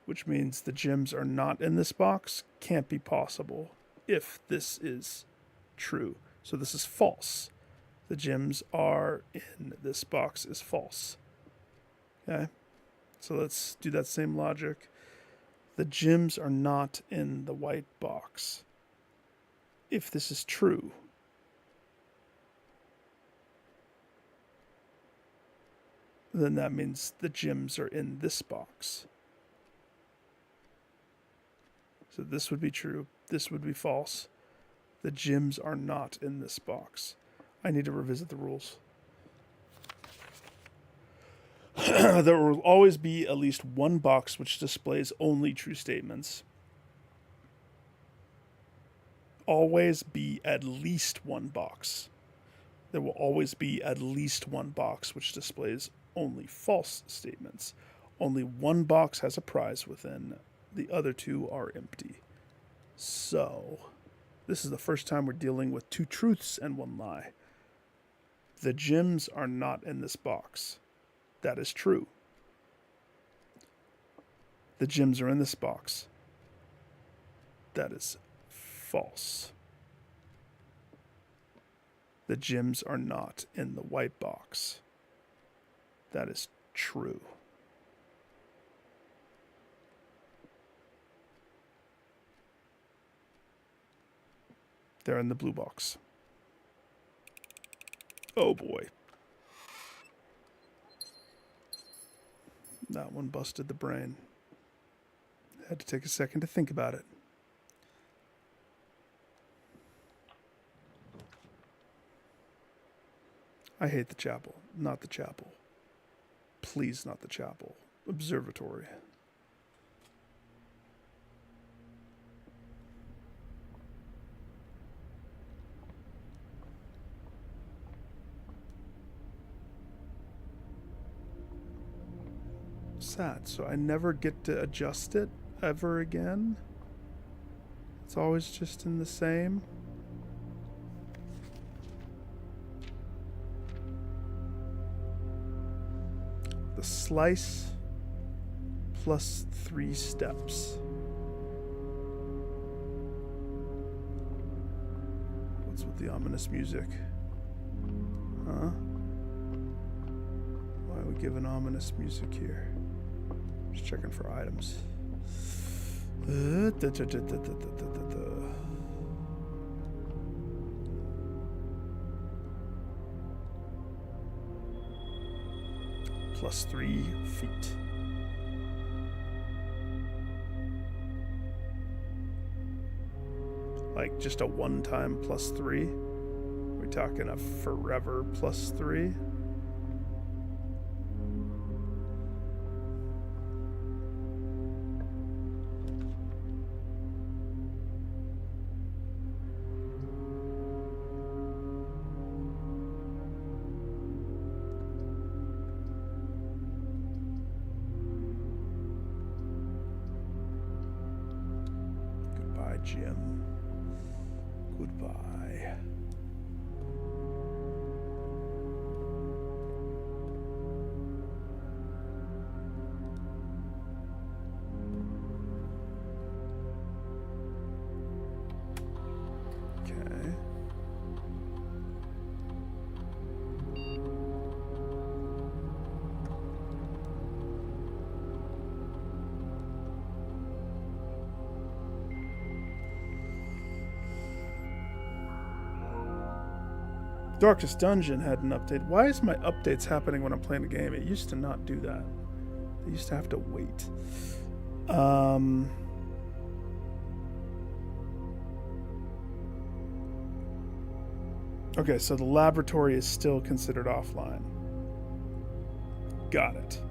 which means the gems are not in this box. Can't be possible if this is true. So this is false. The gems are in this box is false. Okay? So let's do that same logic. The gems are not in the white box. If this is true, then that means the gems are in this box. So this would be true. This would be false. The gems are not in this box. I need to revisit the rules. There will always be at least one box which displays only true statements. Always be at least one box. There will always be at least one box which displays only false statements. Only one box has a prize within. The other two are empty. So, this is the first time we're dealing with two truths and one lie. The gems are not in this box. That is true. The gems are in this box. That is false. The gems are not in the white box. That is true. They're in the blue box. Oh boy. That one busted the brain. Had to take a second to think about it. I hate the chapel. Not the chapel. Please, not the chapel. Observatory. Sad. So I never get to adjust it ever again. It's always just in the same. The slice plus 3 steps. What's with the ominous music? Huh? Why are we giving ominous music here? Just checking for items. Plus 3 feet. Like just a one-time plus 3? We're talking a forever plus 3? Jim. Goodbye. Okay. Darkest Dungeon had an update. Why is my updates happening when I'm playing the game? It used to not do that. I used to have to wait. Okay, so the laboratory is still considered offline. Got it.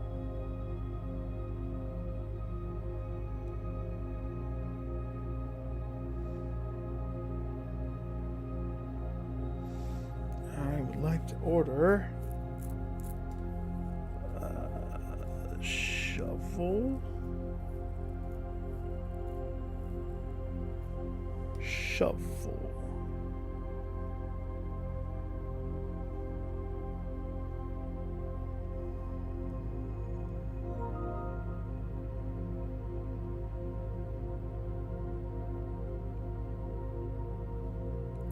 I would like to order shovel. Shovel.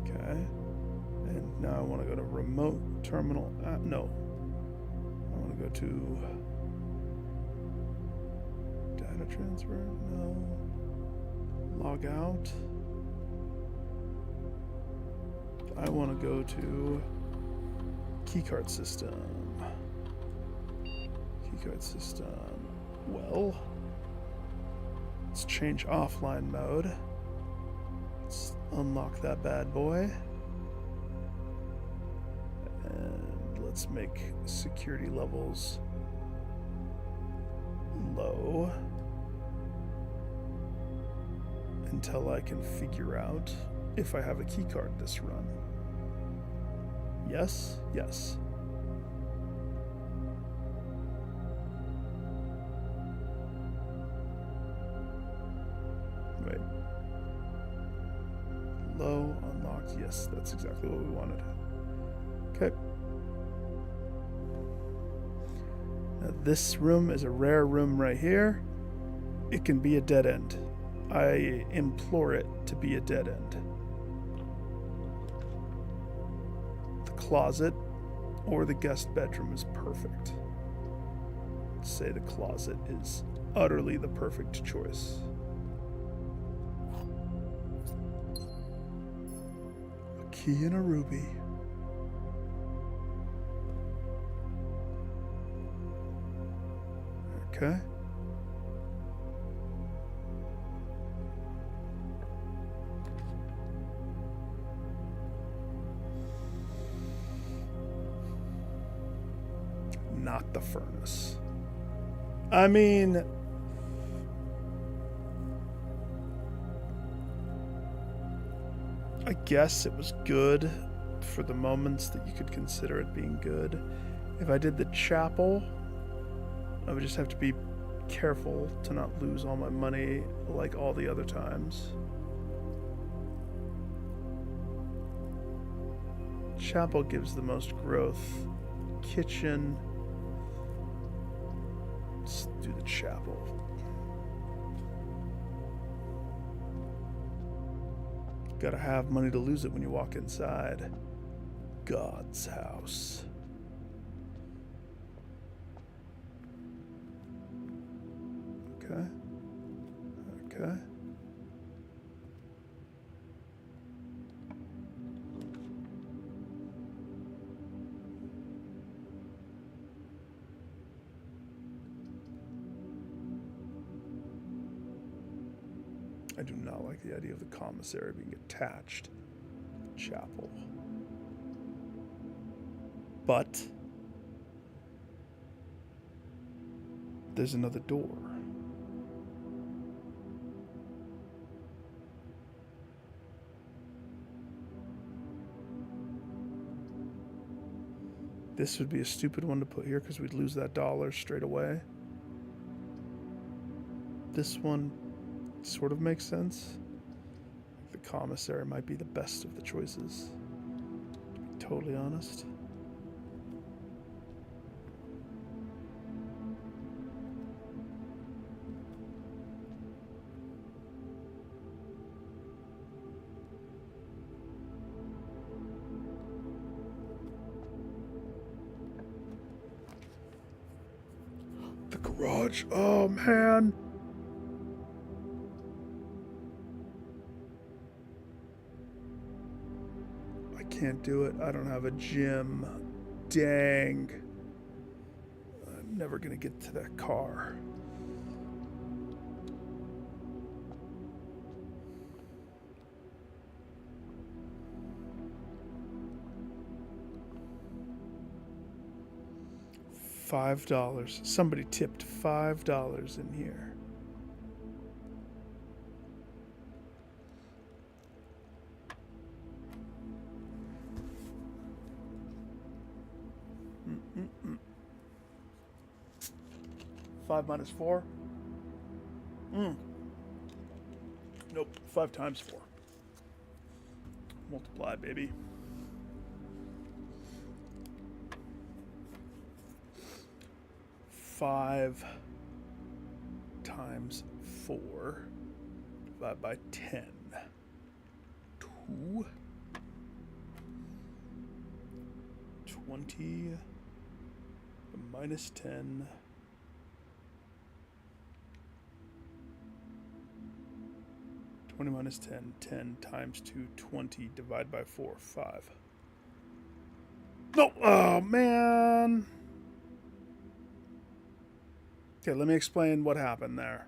Okay. And now I want to go to remote terminal. No. I want to go to data transfer. No. Log out. I want to go to keycard system. Keycard system. Well, let's change offline mode. Let's unlock that bad boy. And let's make security levels low until I can figure out if I have a keycard this run. Yes, yes. Wait. Low, unlocked. Yes, that's exactly what we wanted. Okay. Now this room is a rare room right here. It can be a dead end. I implore it to be a dead end. The closet or the guest bedroom is perfect. I'd say the closet is utterly the perfect choice. A key and a ruby. Okay. Not the furnace. I mean, I guess it was good for the moments that you could consider it being good. If I did the chapel, I would just have to be careful to not lose all my money like all the other times. Chapel gives the most growth. Kitchen. Let's do the chapel. Gotta have money to lose it when you walk inside God's house. Okay. Okay. I do not like the idea of the commissary being attached to the chapel. But there's another door. This would be a stupid one to put here because we'd lose that dollar straight away. This one sort of makes sense. Commissary might be the best of the choices, to be totally honest. The garage. Oh, man. I can't do it. I don't have a gym. Dang. I'm never going to get to that car. $5. Somebody tipped $5 in here. Five minus 4? Nope. 5 times 4. Multiply, baby. Five times 4 divided by 10. 2. 20 minus 10. 20 minus 10. 10 times 2. 20 divided by 4. 5. No! Oh, man! Okay, let me explain what happened there.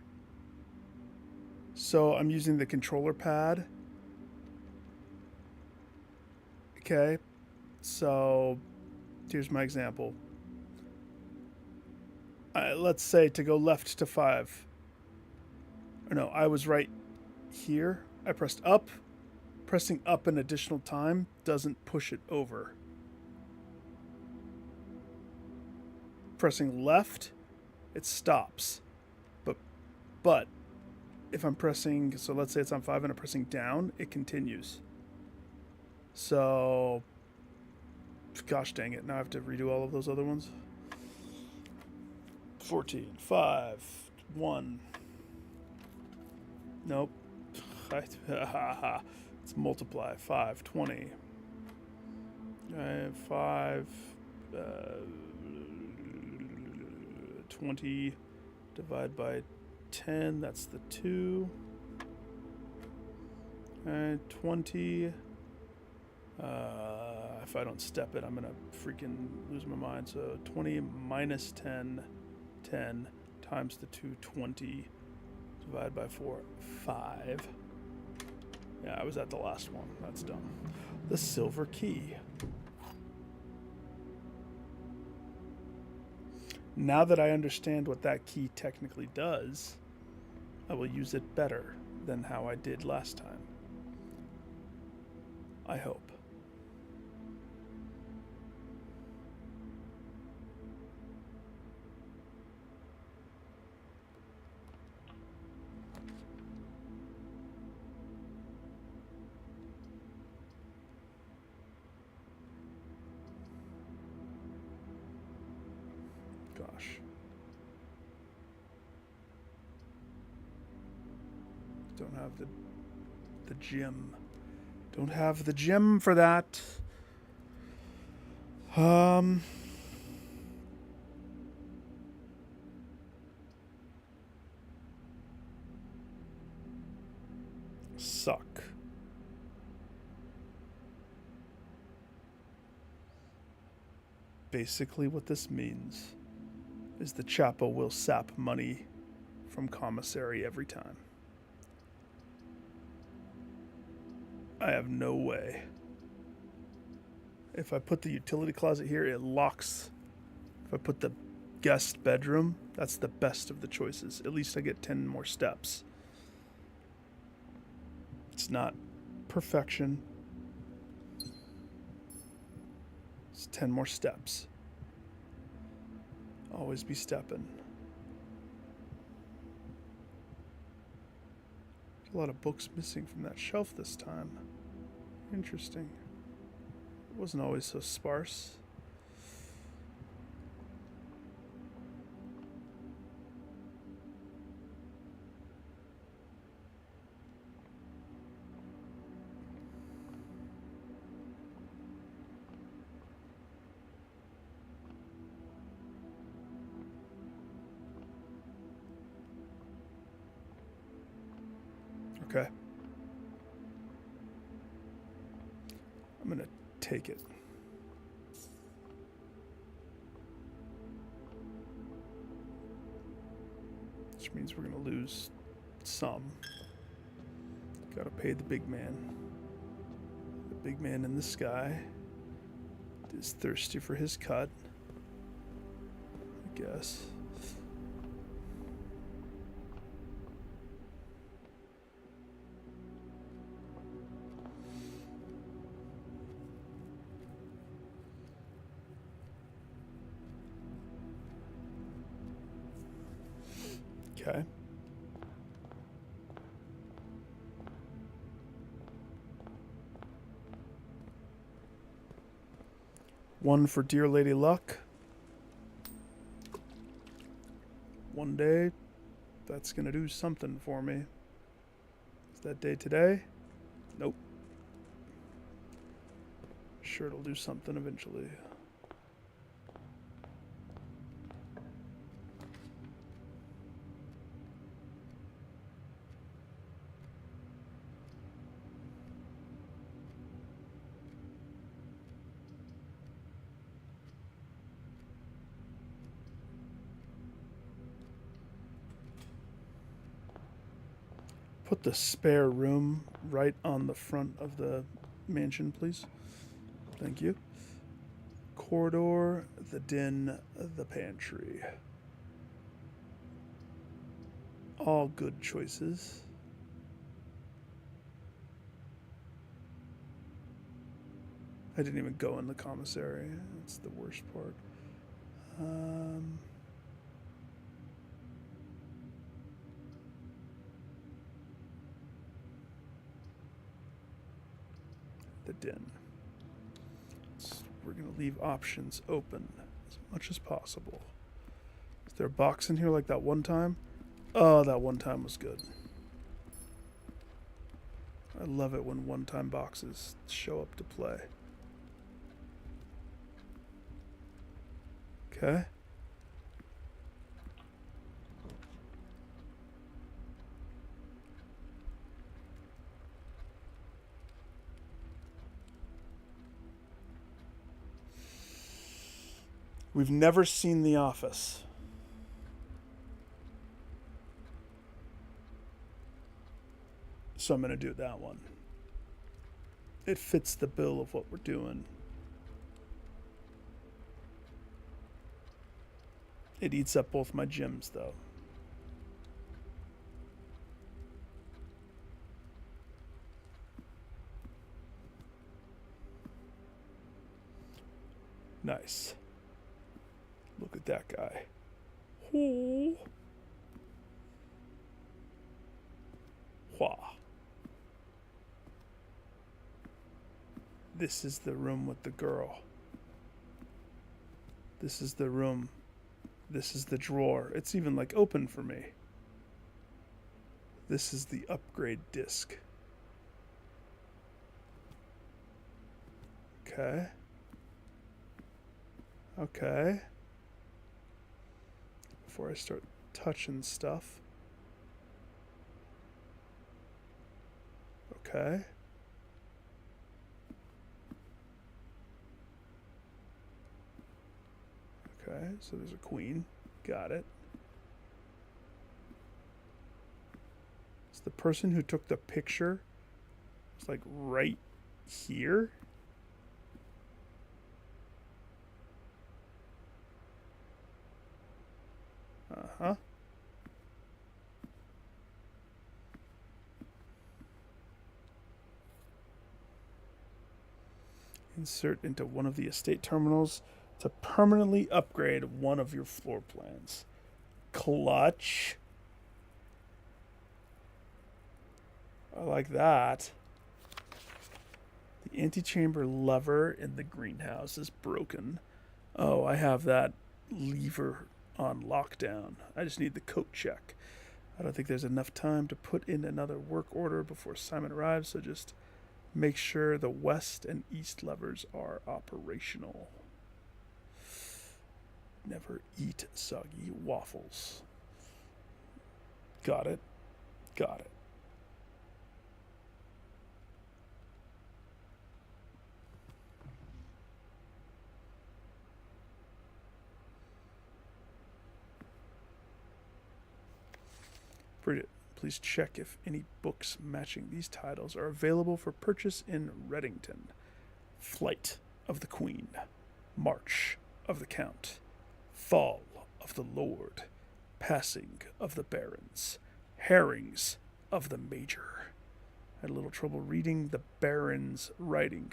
So I'm using the controller pad. Okay, so here's my example. Let's say to go left to 5. Or no, I was right here. I pressed up. Pressing up an additional time doesn't push it over. Pressing left, it stops. But if I'm pressing, so let's say it's on 5 and I'm pressing down, it continues. So, gosh dang it, now I have to redo all of those other ones. 14, 5, 1. Nope. Let's multiply. 5, 20. 5, 20 divided by 10, that's the 2. 20. If I don't step it, I'm gonna freaking lose my mind. So 20 minus 10, 10 times the 2, 20 divided by 4, 5. Yeah, I was at the last one. That's dumb. The silver key. Now that I understand what that key technically does, I will use it better than how I did last time. I hope. Gosh. Don't have the gym. Don't have the gym for that. Suck. Basically what this means is the Chapo will sap money from commissary every time. I have no way. If I put the utility closet here, it locks. If I put the guest bedroom, that's the best of the choices. At least I get 10 more steps. It's not perfection. It's 10 more steps. Always be stepping. A lot of books missing from that shelf this time. Interesting. It wasn't always so sparse. Okay. I'm gonna take it. Which means we're gonna lose some. Gotta pay the big man. The big man in the sky is thirsty for his cut, I guess. Okay. One for Dear Lady Luck. One day, that's gonna do something for me. Is that day today? Nope. Sure, it'll do something eventually. Put the spare room right on the front of the mansion, please. Thank you. Corridor, the den, the pantry. All good choices. I didn't even go in the commissary. That's the worst part. The den. We're going to leave options open as much as possible. Is there a box in here like that one time? Oh, that one time was good. I love it when one-time boxes show up to play. Okay. We've never seen The Office. So I'm going to do that one. It fits the bill of what we're doing. It eats up both my gems, though. Nice. Look at that guy. Oh. Wah. This is the room with the girl. This is the room. This is the drawer. It's even like open for me. This is the upgrade disc. Okay. Okay. Before I start touching stuff. Okay. Okay, so there's a queen. Got it. It's the person who took the picture. It's like right here. Uh-huh. Insert into one of the estate terminals to permanently upgrade one of your floor plans. Clutch. I like that. The antechamber lever in the greenhouse is broken. Oh, I have that lever on lockdown. I just need the coat check. I don't think there's enough time to put in another work order before Simon arrives, so just make sure the west and east levers are operational. Never eat soggy waffles. Got it. Got it. Bridget, please check if any books matching these titles are available for purchase in Reddington. Flight of the Queen, March of the Count, Fall of the Lord, Passing of the Barons, Herrings of the Major. I had a little trouble reading the Baron's writing,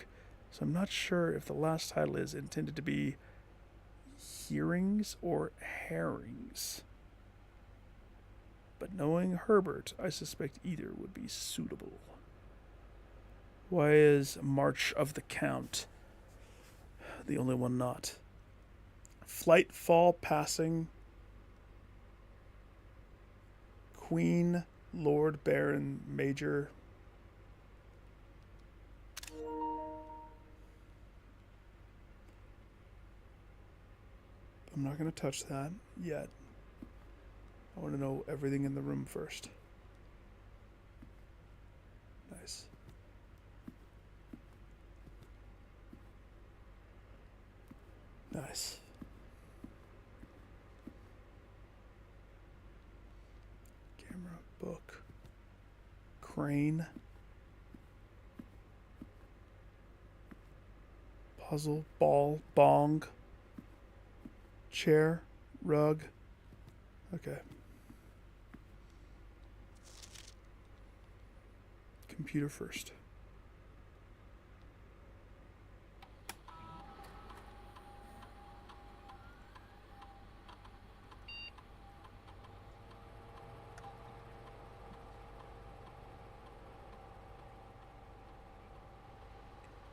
so I'm not sure if the last title is intended to be hearings or herrings. But knowing Herbert, I suspect either would be suitable. Why is March of the Count the only one not? Flight, Fall, Passing, Queen, Lord, Baron, Major. I'm not going to touch that yet. I want to know everything in the room first. Nice. Nice. Camera, book, crane, puzzle, ball, bong, chair, rug. Okay. Computer first.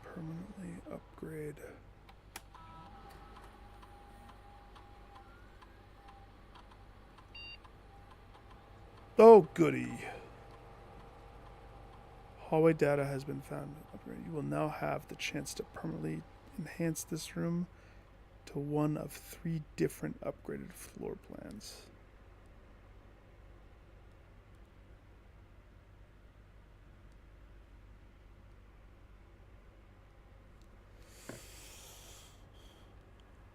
Permanently upgrade. Oh, goody. Hallway data has been found. You will now have the chance to permanently enhance this room to one of 3 different upgraded floor plans.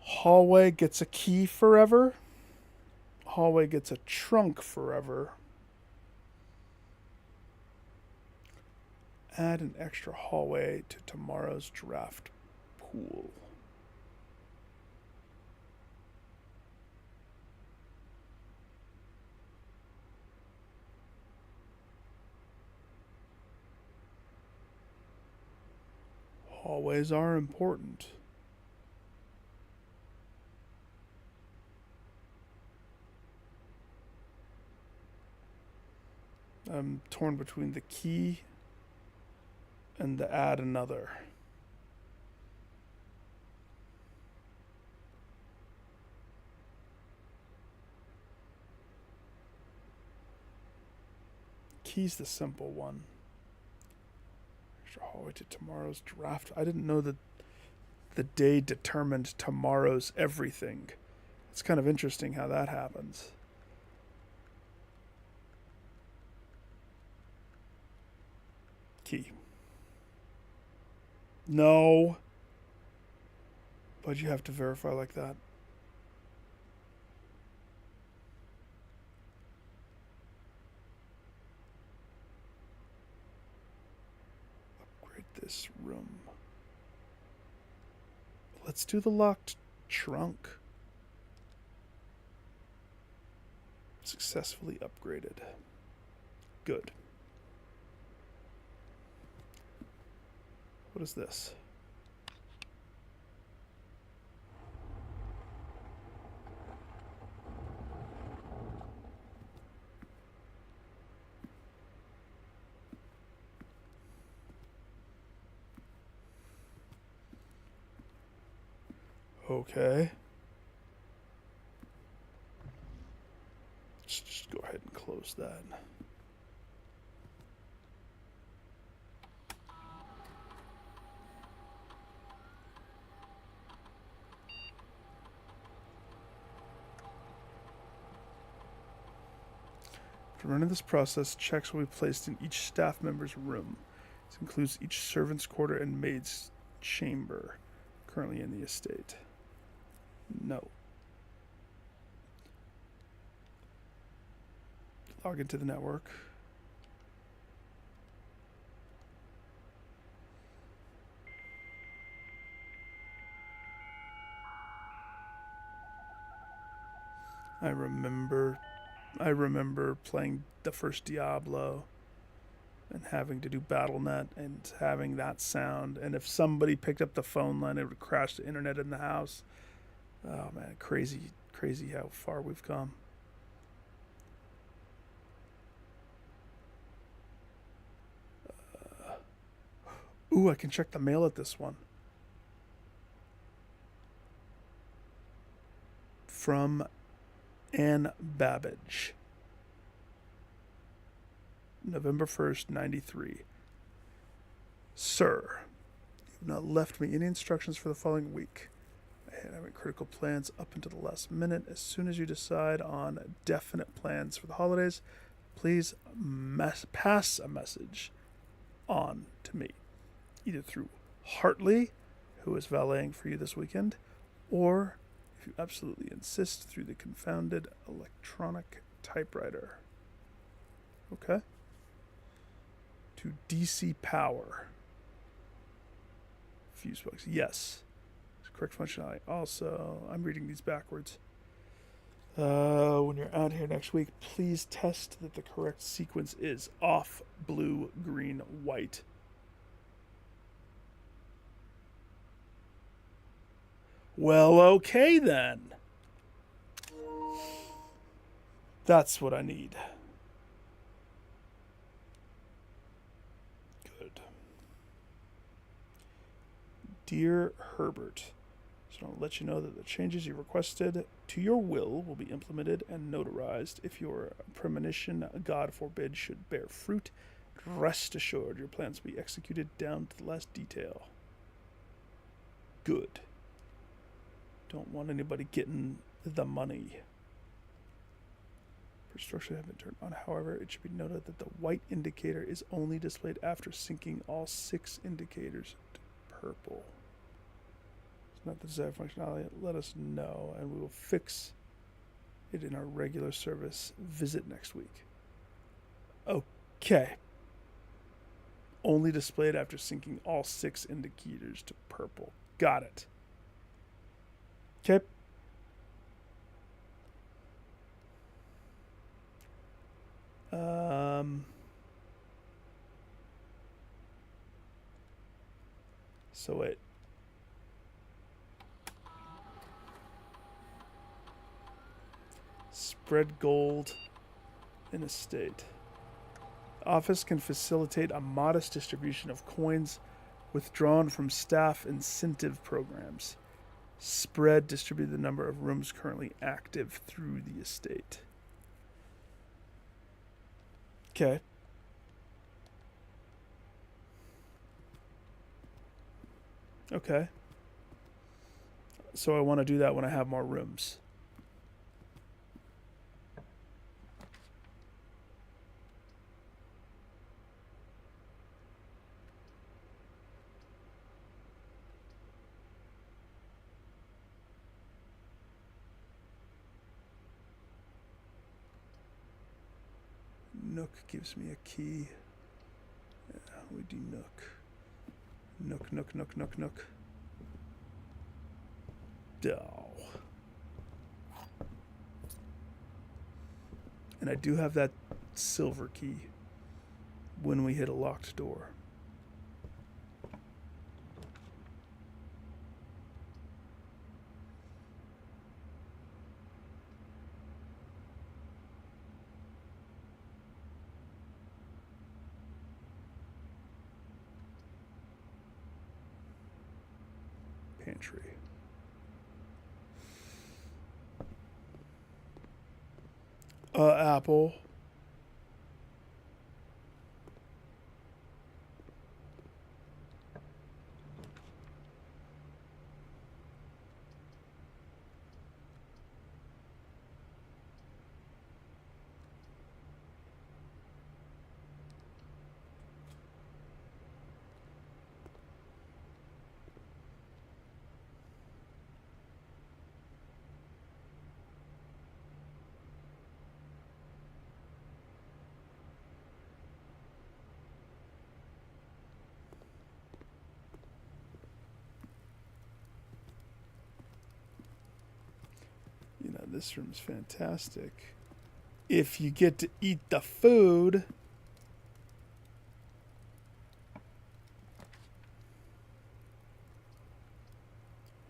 Hallway gets a key forever. Hallway gets a trunk forever. Add an extra hallway to tomorrow's draft pool. Hallways are important. I'm torn between the key and the add another. Key's the simple one. Extra hallway to tomorrow's draft. I didn't know that the day determined tomorrow's everything. It's kind of interesting how that happens. Key. No. Why'd you have to verify like that? Upgrade this room. Let's do the locked trunk. Successfully upgraded. Good. What is this? Okay. Let's just go ahead and close that. For running this process, checks will be placed in each staff member's room. This includes each servant's quarter and maid's chamber currently in the estate. No. Log into the network. I remember playing the first Diablo and having to do BattleNet and having that sound. And if somebody picked up the phone line, it would crash the internet in the house. Oh man, crazy how far we've come. Ooh, I can check the mail at this one. From Anne Babbage. November 1st, 93. Sir, you have not left me any instructions for the following week. I had having critical plans up until the last minute. As soon as you decide on definite plans for the holidays, please pass a message on to me, either through Hartley, who is valeting for you this weekend, or, if you absolutely insist, through the confounded electronic typewriter. Okay? To DC Power. Fuse box. Yes. Correct functionality. Also, I'm reading these backwards. When you're out here next week, please test that the correct sequence is off, blue, green, white. Well, okay then. That's what I need. Good. Dear Herbert, so I'll let you know that the changes you requested to your will be implemented and notarized. If your premonition, God forbid, should bear fruit, rest assured your plans will be executed down to the last detail. Good. Don't want anybody getting the money. For structure have been turned on. However, it should be noted that the white indicator is only displayed after syncing all 6 indicators to purple. It's not the desired functionality. Let us know, and we will fix it in our regular service visit next week. Okay. Only displayed after syncing all 6 indicators to purple. Got it. Okay. So it spread gold in a state. Office can facilitate a modest distribution of coins withdrawn from staff incentive programs. Spread distribute the number of rooms currently active through the estate. Okay. Okay. So I want to do that when I have more rooms. Nook gives me a key. Yeah, we do Nook. Nook. Oh. And I do have that silver key when we hit a locked door. Pantry. Apple. You know, this room's fantastic. If you get to eat the food.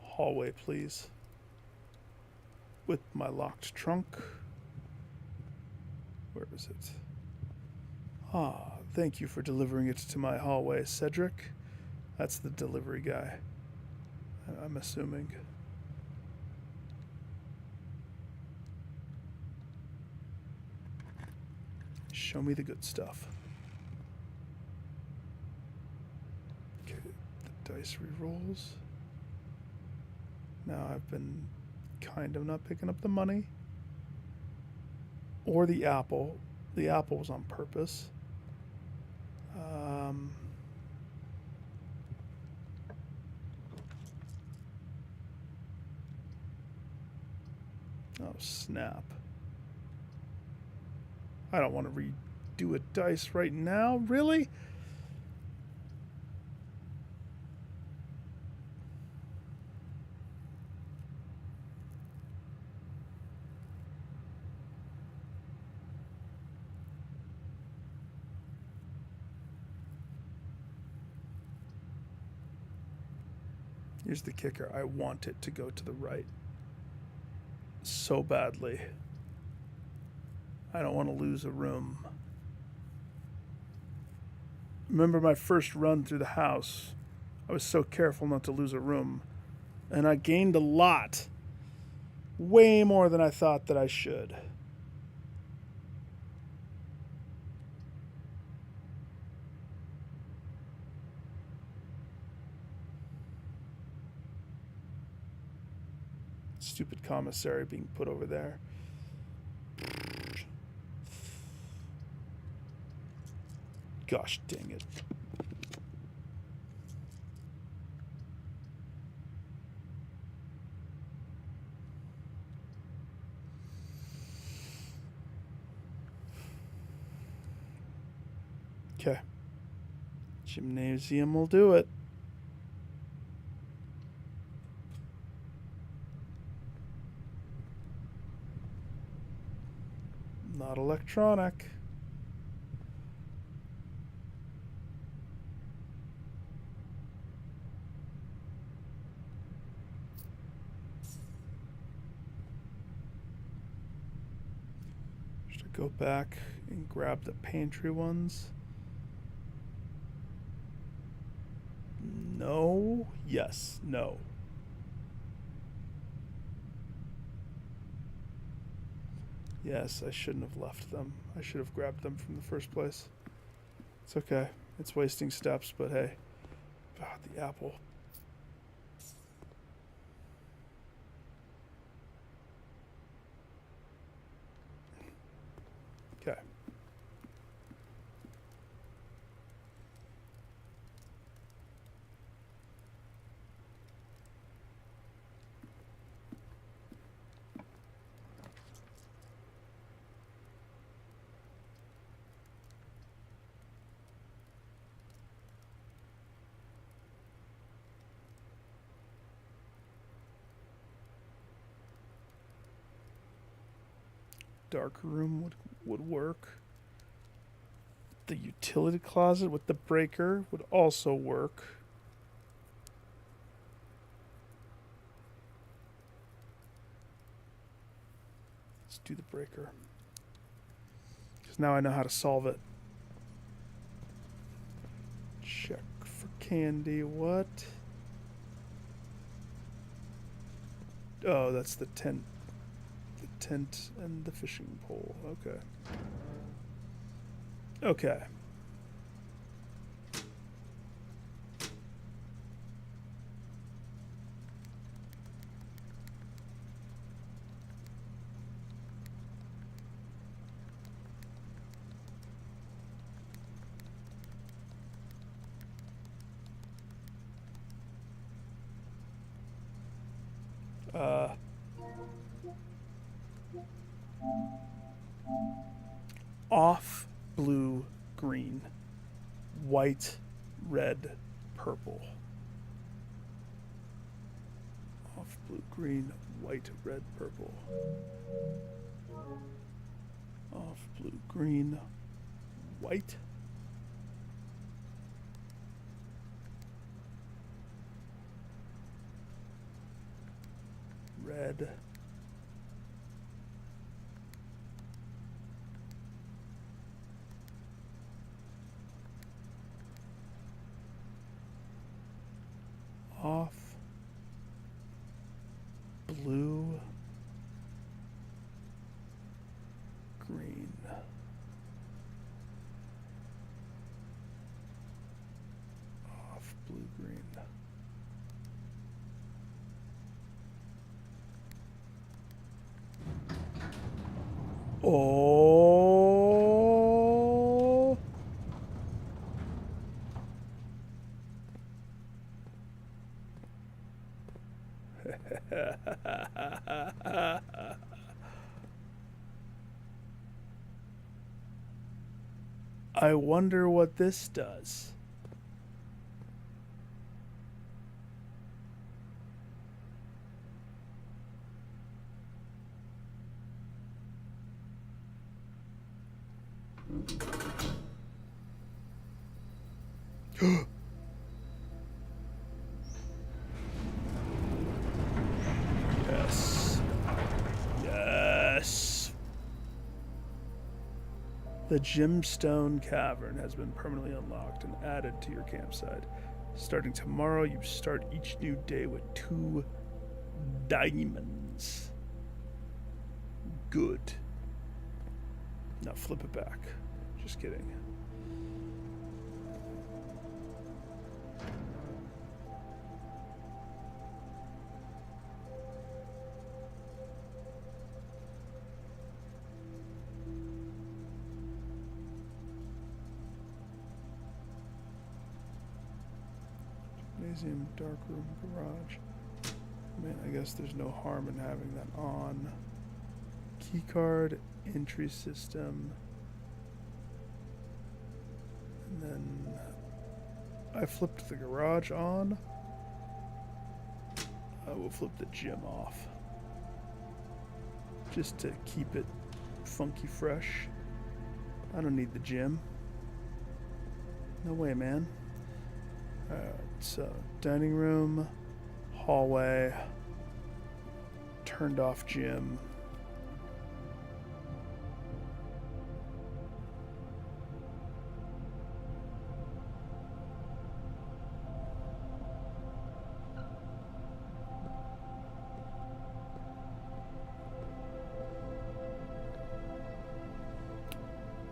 Hallway, please. With my locked trunk. Where is it? Ah, thank you for delivering it to my hallway, Cedric. That's the delivery guy, I'm assuming. Show me the good stuff. Okay, the dice re-rolls. Now I've been kind of not picking up the money. Or the apple. The apple was on purpose. Oh, snap. I don't want to redo a dice right now. Really? Here's the kicker. I want it to go to the right so badly. I don't want to lose a room. Remember my first run through the house? I was so careful not to lose a room. And I gained a lot. Way more than I thought that I should. Stupid commissary being put over there. Gosh dang it. Okay. Gymnasium will do it. Not electronic. Should I go back and grab the pantry ones? No. Yes. No. Yes, I shouldn't have left them. I should have grabbed them from the first place. It's okay. It's wasting steps, but hey. Ah, the apple. Okay. Dark room would work. The utility closet with the breaker would also work. Let's do the breaker. Because now I know how to solve it. Check for candy. What? Oh, that's the tent and the fishing pole. Okay. Okay. Off, blue, green, white, red, purple. Off, blue, green, white, red, purple. Off, blue, green, white. Red. Off, blue, green. Off, blue, green. Oh. I wonder what this does. Yes. Yes. The Gemstone Cavern has been permanently unlocked and added to your campsite. Starting tomorrow, you start each new day with 2 diamonds. Good. Now flip it back. Just kidding. Gymnasium, dark room, garage. Man, I guess there's no harm in having that on. Keycard, entry system. And then I flipped the garage on. I will flip the gym off. Just to keep it funky fresh. I don't need the gym. No way, man. Alright, so dining room, hallway, turned off gym.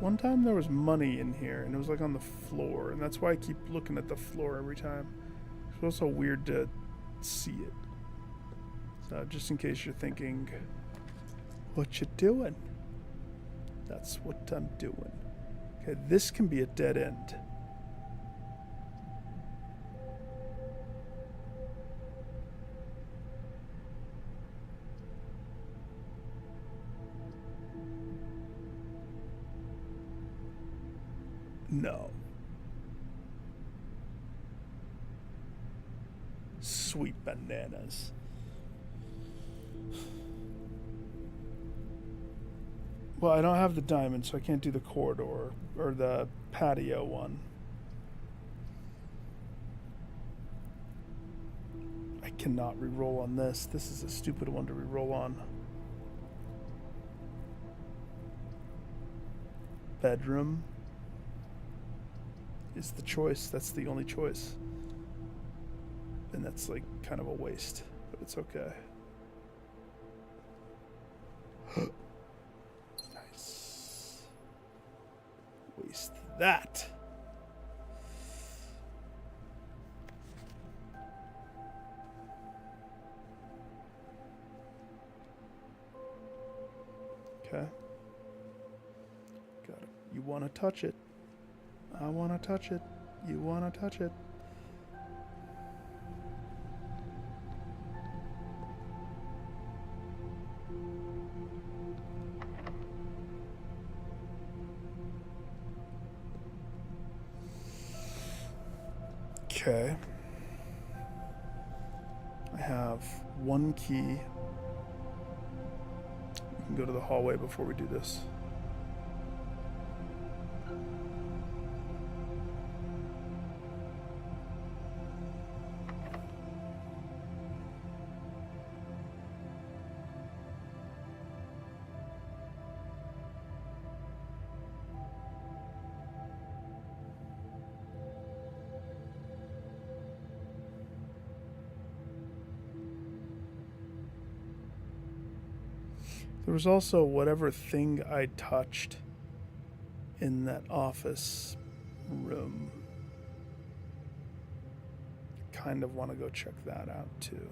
One time there was money in here, and it was like on the floor, and that's why I keep looking at the floor every time. It's also weird to see it. So just in case you're thinking, what you doing? That's what I'm doing. Okay, this can be a dead end. No. Sweet bananas. Well, I don't have the diamond, so I can't do the corridor or the patio one. I cannot re-roll on this. This is a stupid one to re-roll on. Bedroom is the choice. That's the only choice. And that's like kind of a waste, but it's okay. that. Okay. Got it. You want to touch it. I want to touch it. You want to touch it. Okay. I have one key. We can go to the hallway before we do this. There was also whatever thing I touched in that office room. Kind of want to go check that out too.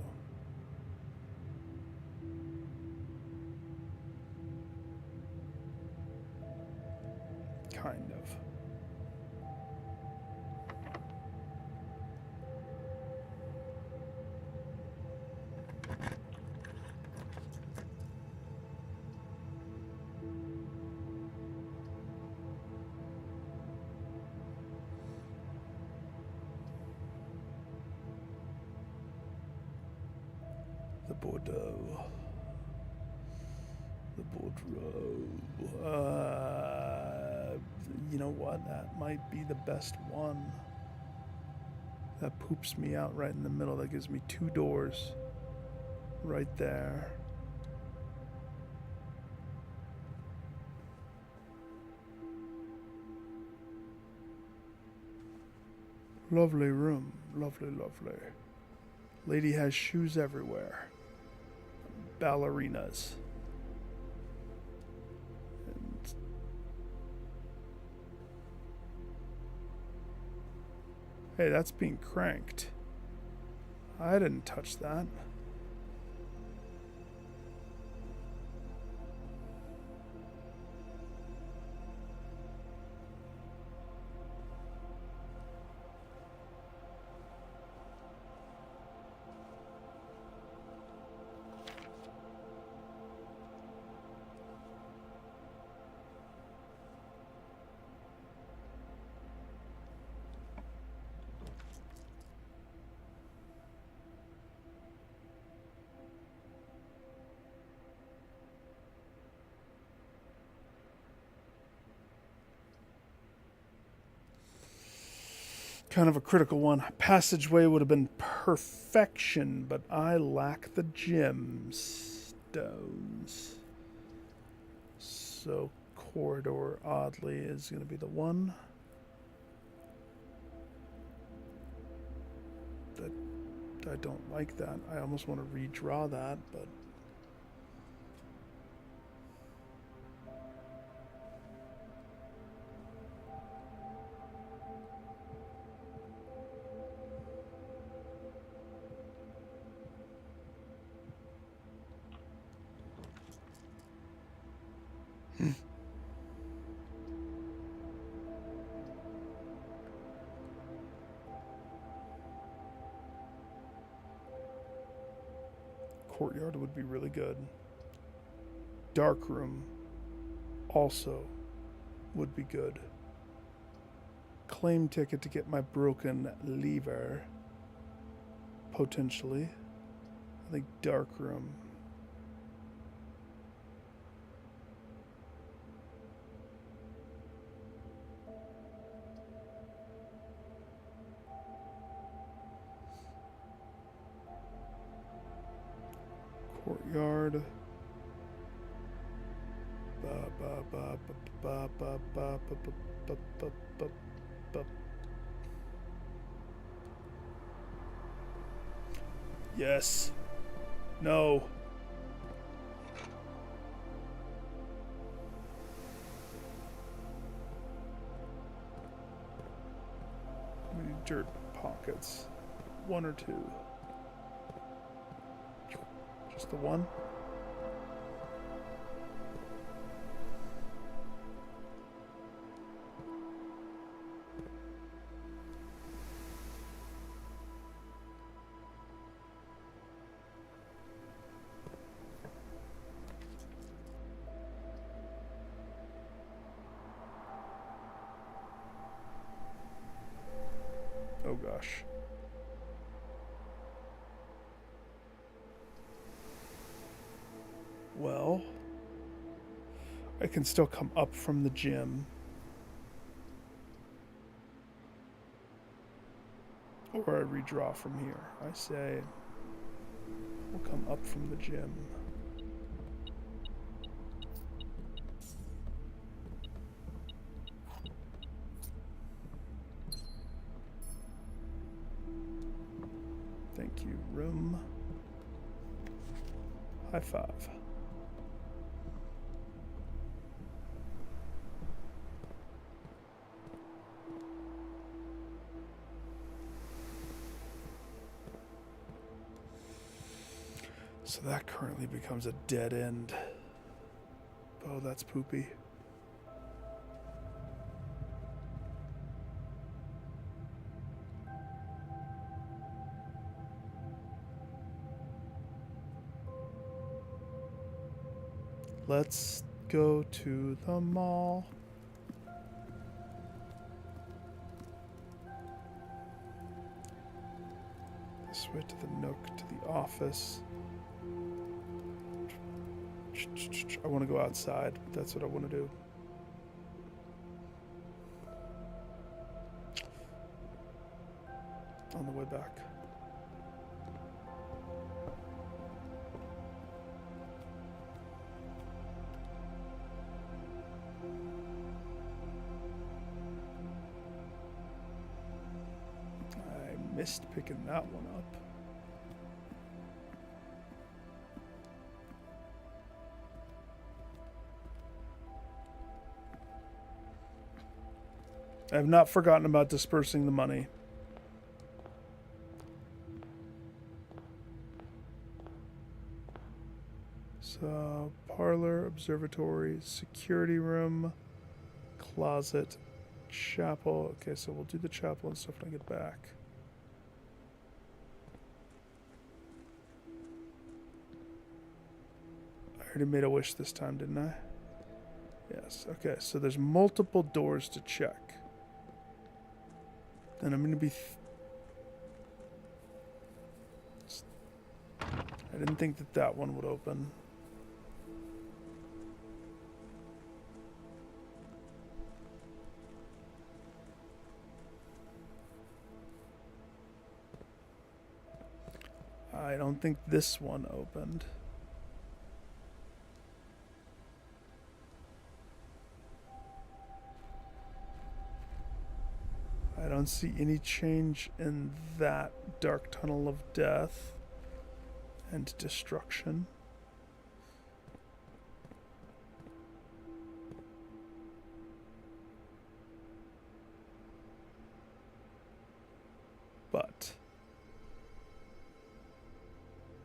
Kind of. The Bordeaux. The Bordeaux. You know what? That might be the best one. That poops me out right in the middle. That gives me 2 doors. Right there. Lovely room. Lovely, lovely. Lady has shoes everywhere. Ballerinas. And hey, that's being cranked. I didn't touch that. Kind of a critical one. Passageway would have been perfection, but I lack the gemstones. So corridor, oddly, is going to be the one. That I don't like that. I almost want to redraw that, but courtyard would be really good. Dark room also would be good. Claim ticket to get my broken lever. Potentially. I think dark room. Courtyard. Yes. No. dirt pockets. One or two. Just the one? Oh gosh. Well, I can still come up from the gym. Or I redraw from here. I say we'll come up from the gym. Thank you, room. High five. So that currently becomes a dead end. Oh, that's poopy. Let's go to the mall. This way to the Nook, to the office. I want to go outside. That's what I want to do. On the way back. I missed picking that one up. I have not forgotten about dispersing the money. So, parlor, observatory, security room, closet, chapel. Okay, so we'll do the chapel and stuff when I get back. I already made a wish this time, didn't I? Yes, okay, so there's multiple doors to check. And I'm going to be... I didn't think that that one would open. I don't think this one opened. I don't see any change in that dark tunnel of death and destruction. But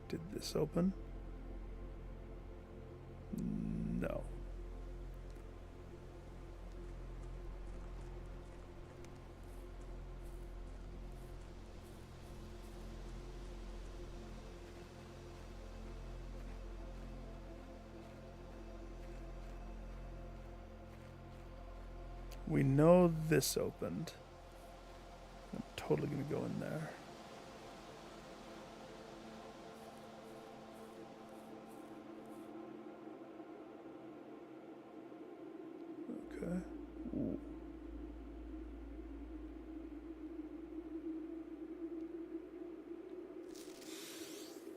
did this open? No. We know this opened. I'm totally going to go in there. Okay. Ooh.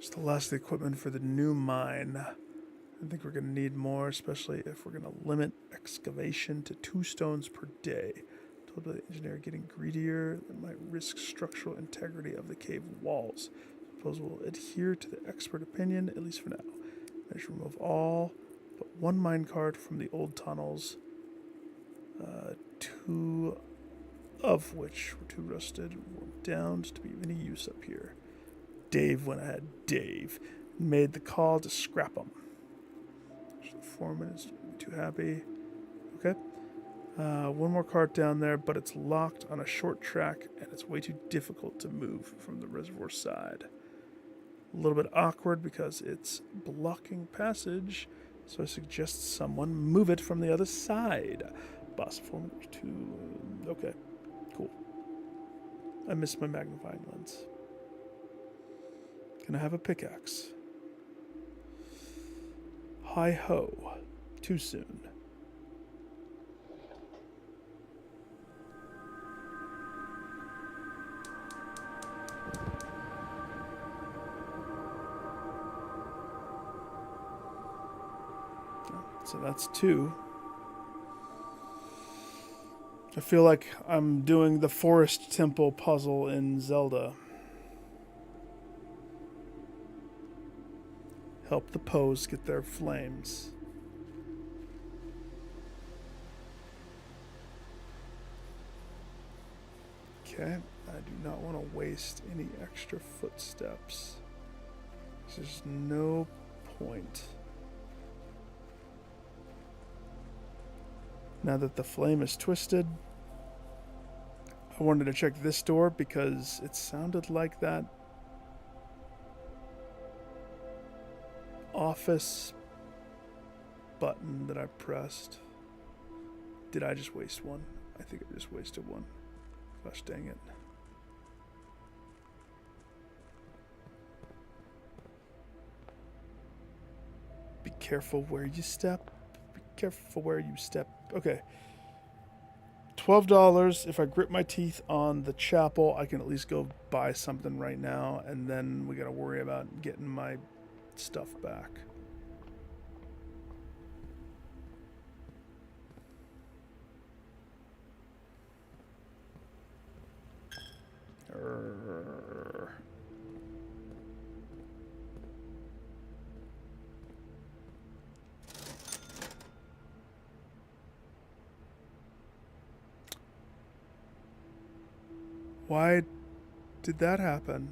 Just the last of the equipment for the new mine. I think we're going to need more, especially if we're going to limit excavation to 2 stones per day. Told by the engineer getting greedier, that might risk structural integrity of the cave walls. Suppose we'll adhere to the expert opinion, at least for now. I should remove all but 1 minecart from the old tunnels. 2 of which were too rusted and worn down to be of any use up here. Dave went ahead. Dave made the call to scrap them. The foreman is too happy. Okay. One more cart down there, but it's locked on a short track and it's way too difficult to move from the reservoir side. A little bit awkward because it's blocking passage, so I suggest someone move it from the other side. Boss foreman, two. Okay, cool. I missed my magnifying lens. Can I have a pickaxe? Hi ho. Too soon. So that's 2. I feel like I'm doing the Forest Temple puzzle in Zelda. Help the Poes get their flames. Okay, I do not want to waste any extra footsteps. There's no point. Now that the flame is twisted, I wanted to check this door because it sounded like that office button that I pressed. Did I just waste one? I think I just wasted one. Gosh dang it. Be careful where you step. Be careful where you step. Okay. $12. If I grit my teeth on the chapel, I can at least go buy something right now, and then we gotta worry about getting my stuff back. Why did that happen?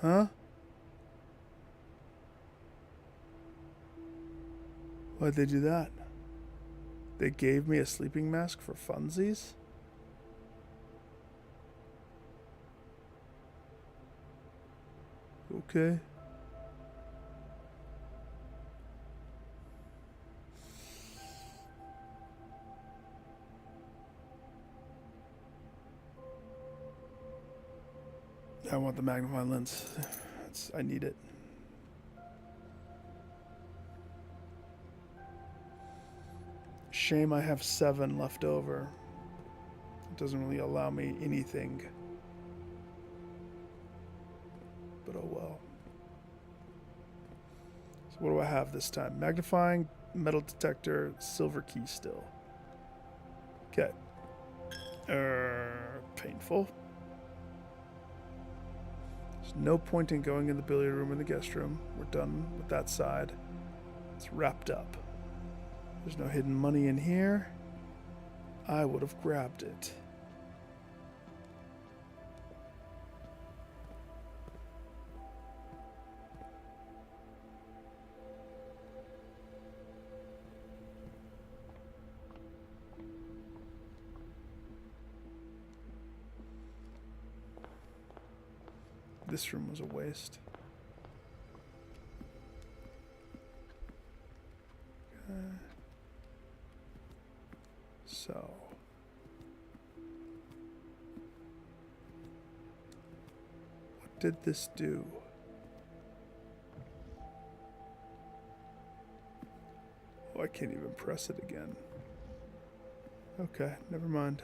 Huh? Why'd they do that? They gave me a sleeping mask for funsies? Okay. I want the magnifying lens. I need it. Shame I have 7 left over. It doesn't really allow me anything. But oh well. So what do I have this time? Magnifying, metal detector, silver key still. Okay. Painful. There's no point in going in the billiard room or the guest room. We're done with that side. It's wrapped up. There's no hidden money in here. I would have grabbed it. This room was a waste. Okay. So. What did this do? Oh, I can't even press it again. Okay, never mind.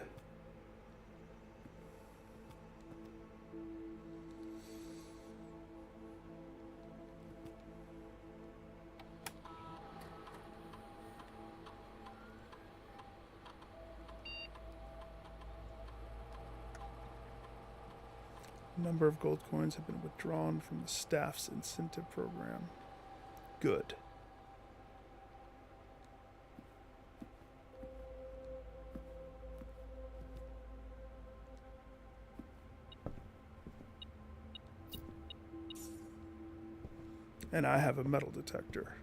A number of gold coins have been withdrawn from the staff's incentive program. Good. And I have a metal detector.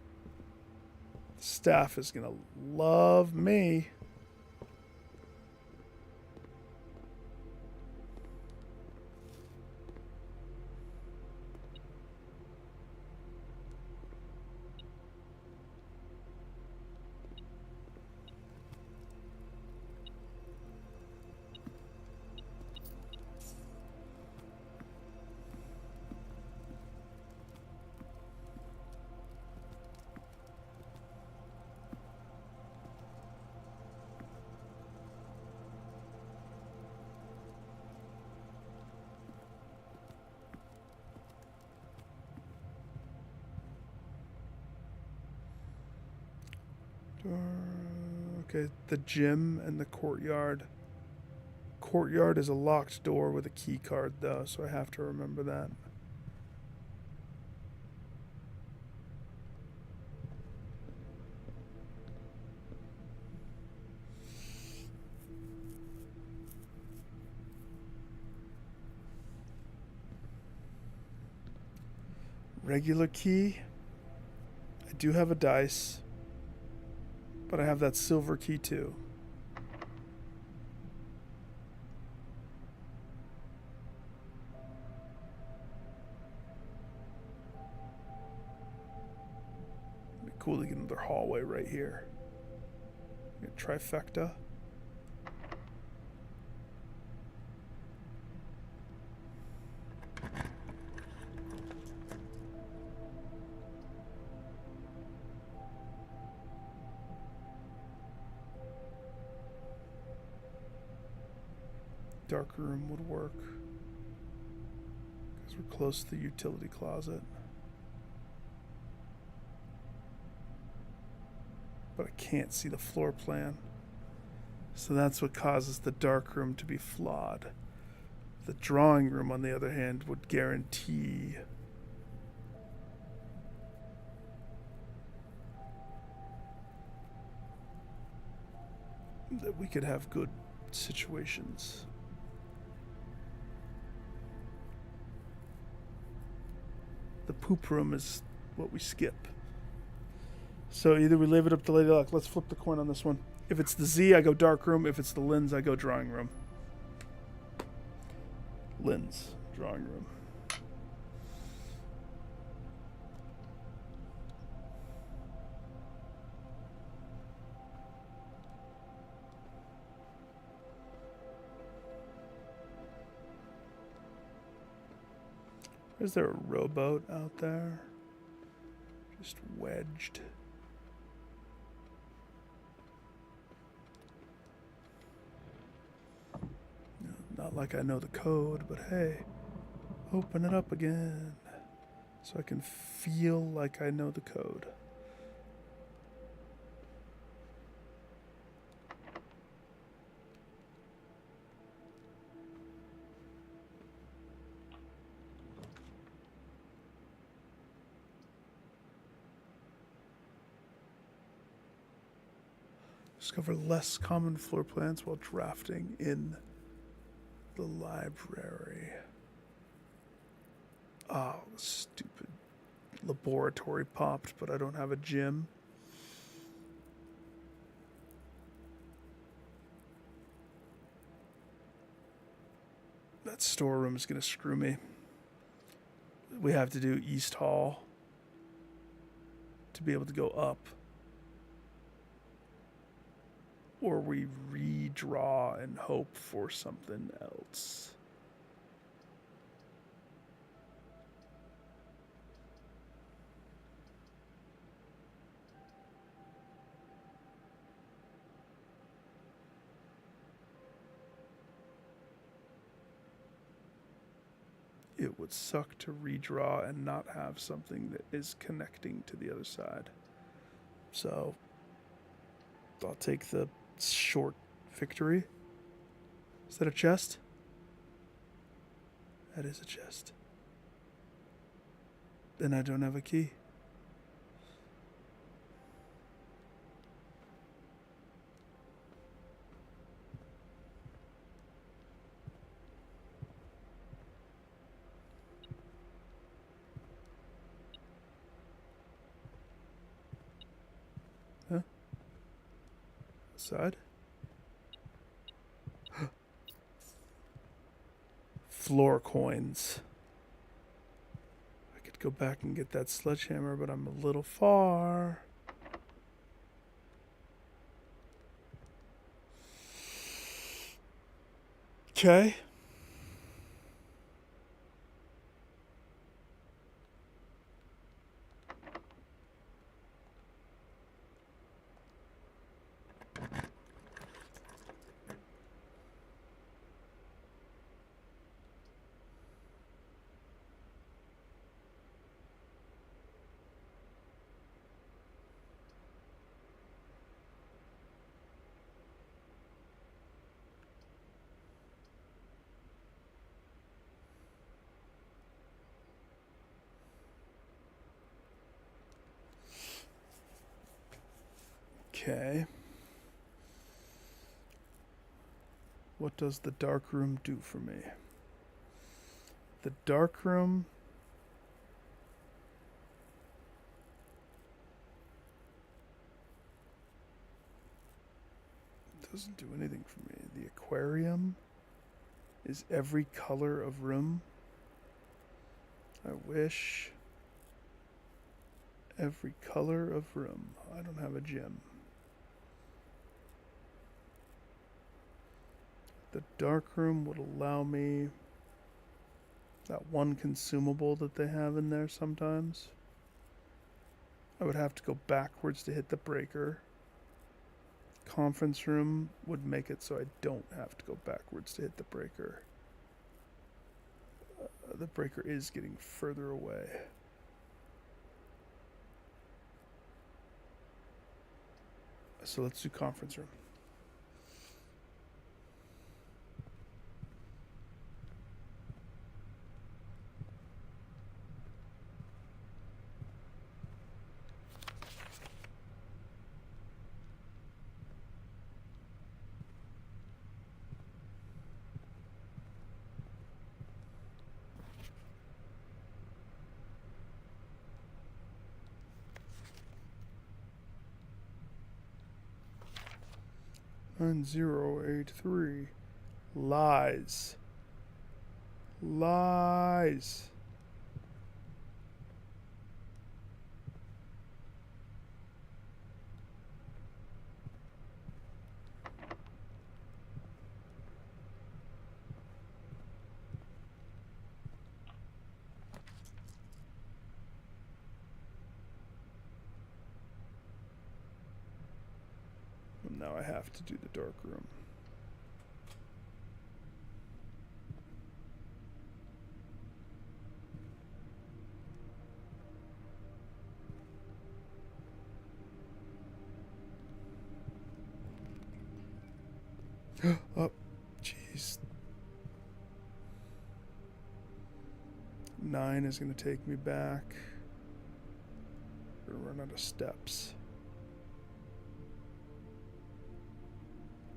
The staff is gonna love me. Okay, the gym and the courtyard. Courtyard is a locked door with a key card, though, so I have to remember that. Regular key. I do have a dice, but I have that silver key too. It'd be cool to get another hallway right here. A trifecta. Dark room would work because we're close to the utility closet. But I can't see the floor plan. So that's what causes the dark room to be flawed. The drawing room, on the other hand, would guarantee that we could have good situations. The poop room is what we skip. So either we leave it up to Lady Luck. Let's flip the coin on this one. If it's the Z, I go dark room. If it's the lens, I go drawing room. Lens, drawing room. Is there a rowboat out there? Just wedged. Not like I know the code, but hey, open it up again so I can feel like I know the code. Discover less common floor plans while drafting in the library. Oh, stupid laboratory popped, but I don't have a gym. That storeroom is going to screw me. We have to do East Hall to be able to go up. Or we redraw and hope for something else. It would suck to redraw and not have something that is connecting to the other side. So I'll take the short victory. Is that a chest? That is a chest. Then I don't have a key. outside. Floor coins. I could go back and get that sledgehammer, but I'm a little far. Okay. Okay. What does the dark room do for me? The dark room doesn't do anything for me. The aquarium is every color of room. I wish. Every color of room. I don't have a gym. The dark room would allow me that one consumable that they have in there sometimes. I would have to go backwards to hit the breaker. Conference room would make it so I don't have to go backwards to hit the breaker. The breaker is getting further away. So let's do conference room. Nine 083. Lies. Lies. Now I have to do the dark room. Oh, jeez. 9 is going to take me back. We're going to run out of steps.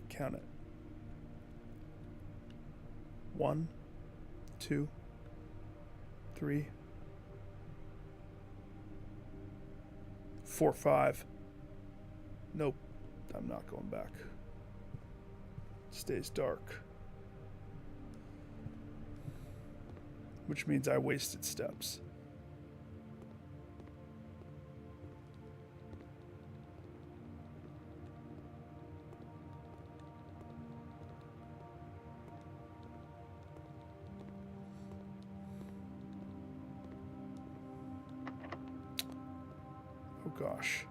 Count it. 1, 2, 3, 4, 5. Nope, I'm not going back. It stays dark. Which means I wasted steps. Oh gosh.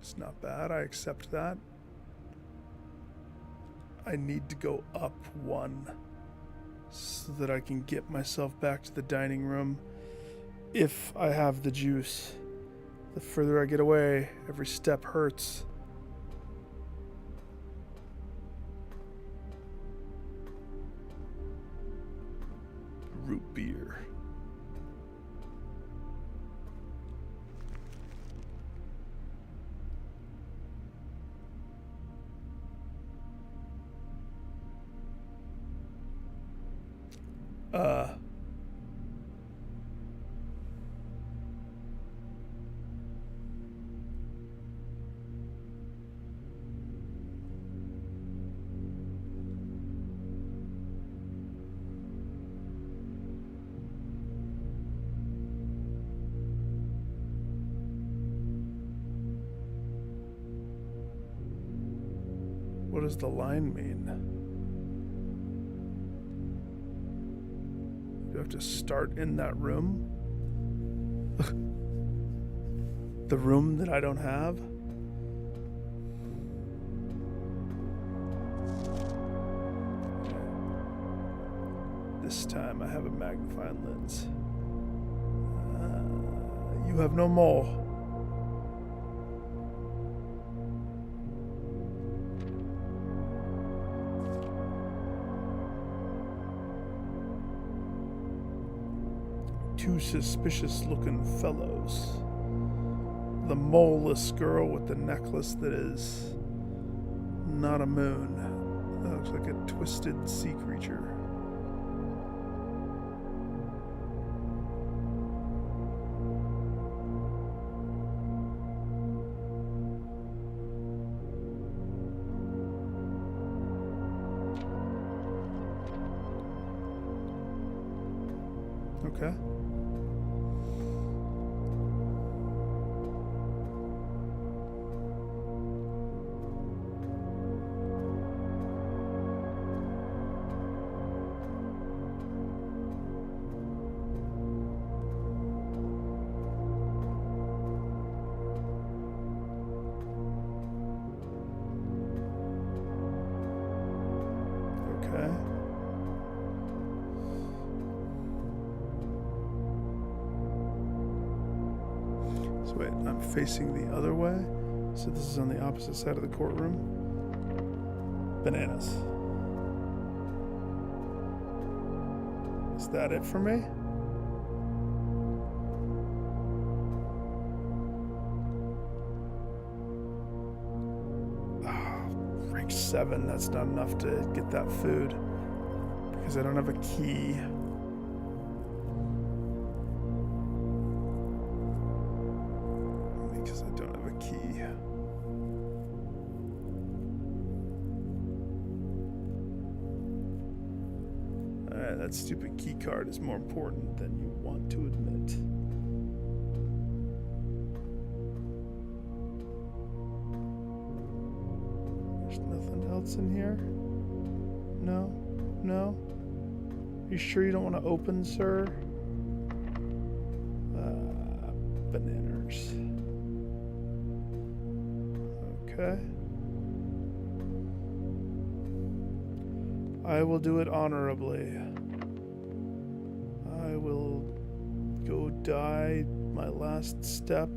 It's not bad, I accept that. I need to go up 1 so that I can get myself back to the dining room if I have the juice. The further I get away, every step hurts. Root beer. Uh. What does the line mean? Do I have to start in that room? The room that I don't have? This time I have a magnifying lens. You have no mole. Two suspicious-looking fellows. The moleless girl with the necklace that is not a moon. That looks like a twisted sea creature. Okay. Okay. So wait, I'm facing the other way. So this is on the opposite side of the courtroom. Bananas. Is that it for me? Rank 7, that's not enough to get that food. Because I don't have a key. Because I don't have a key. Alright, that stupid key card is more important than you want to admit. There's nothing else in here? No? No? You sure you don't want to open, sir? Bananas. Okay. I will do it honorably. I will go die my last step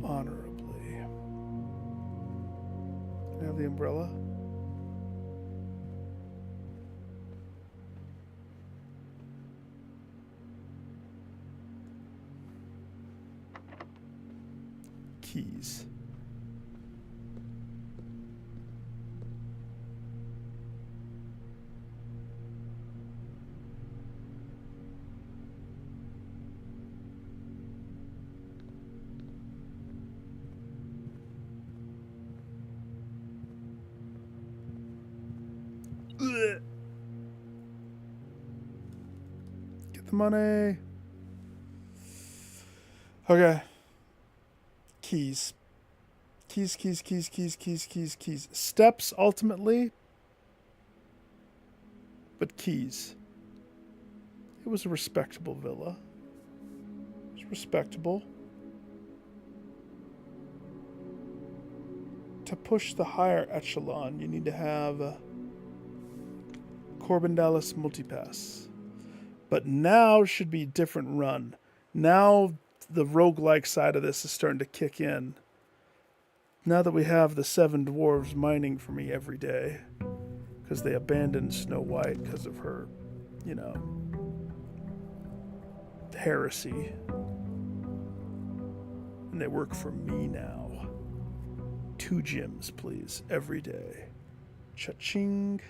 honorably. Can I have the umbrella? Keys. Ugh. Get the money. Okay. Keys. Keys. Steps, ultimately. But keys. It was a respectable villa. It was respectable. To push the higher echelon, you need to have Corbin Dallas Multipass. But now should be a different run. Now the roguelike side of this is starting to kick in. Now that we have the 7 dwarves mining for me every day. Because they abandoned Snow White because of her, heresy. And they work for me now. 2 gems, please, every day. Cha-ching.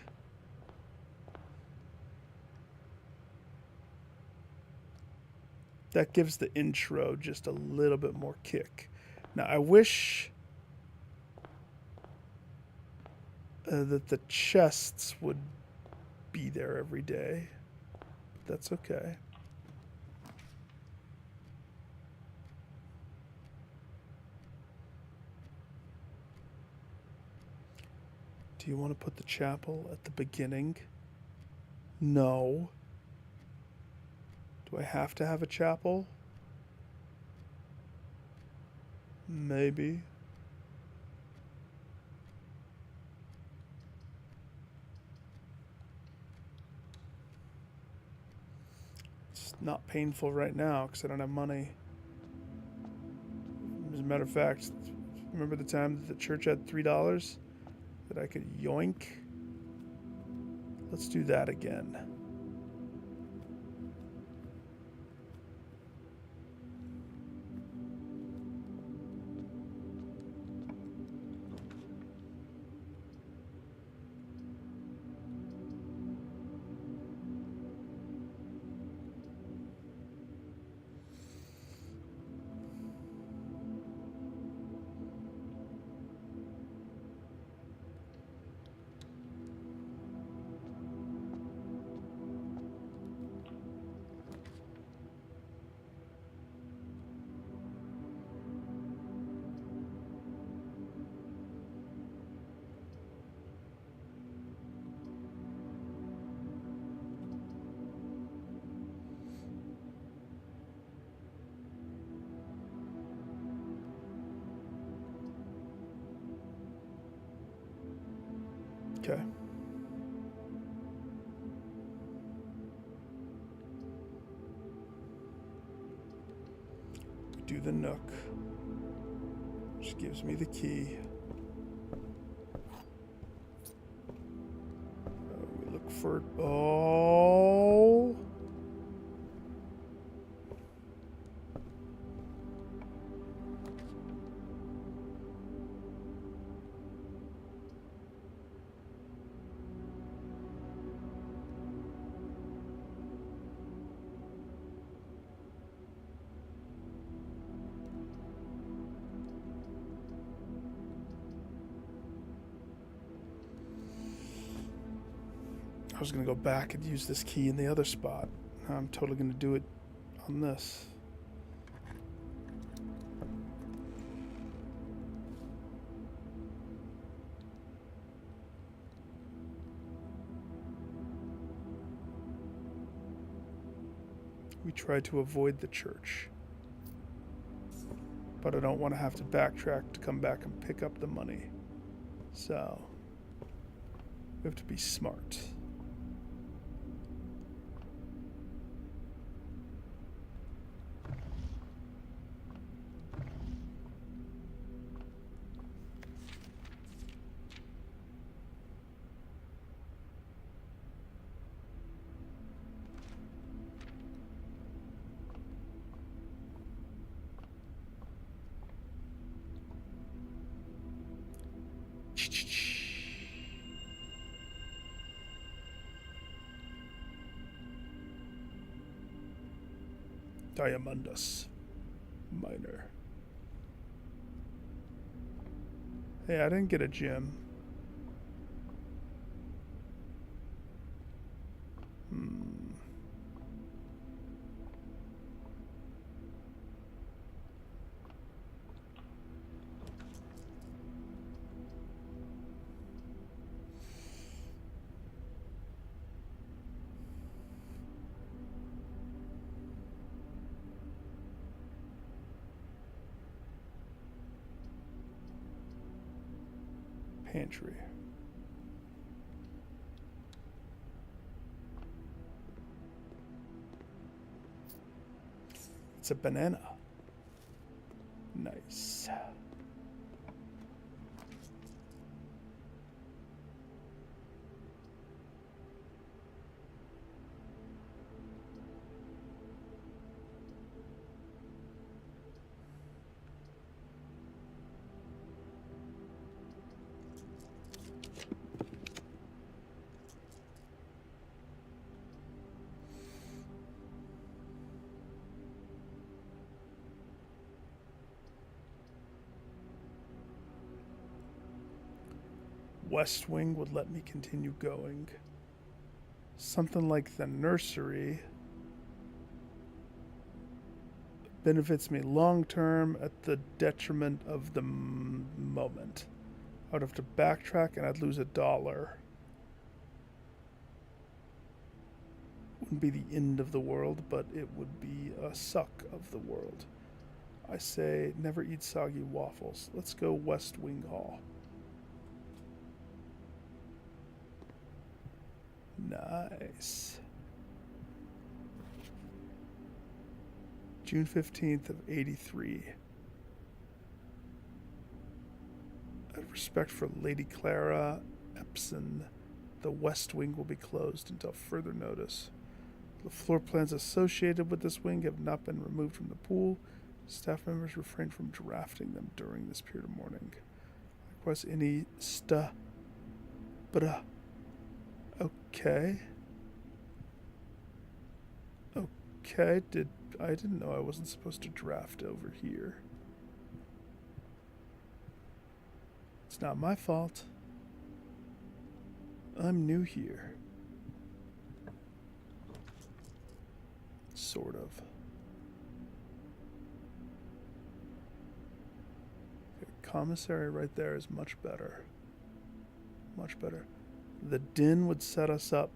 That gives the intro just a little bit more kick. Now, I wish that the chests would be there every day. But that's okay. Do you want to put the chapel at the beginning? No. Do I have to have a chapel? Maybe. It's not painful right now because I don't have money. As a matter of fact, remember the time that the church had $3 that I could yoink? Let's do that again. Okay. We do the nook, which gives me the key. We look for... Oh! I was going to go back and use this key in the other spot. I'm totally going to do it on this. We tried to avoid the church, but I don't want to have to backtrack to come back and pick up the money. So, we have to be smart. Diamondus Minor. Hey, I didn't get a gem. Pantry. It's a banana. Nice. West Wing would let me continue going. Something like the nursery benefits me long term at the detriment of the moment. I would have to backtrack and I'd lose $1. Wouldn't be the end of the world, but it would be a suck of the world. I say never eat soggy waffles. Let's go West Wing Hall. Nice. June 15th of 83. Out of respect for Lady Clara Epson, the West Wing will be closed until further notice. The floor plans associated with this wing have not been removed from the pool. Staff members refrain from drafting them during this period of mourning. Likewise, any Okay. Okay, I didn't know I wasn't supposed to draft over here. It's not my fault. I'm new here. Sort of. Okay, commissary right there is much better. Much better. The den would set us up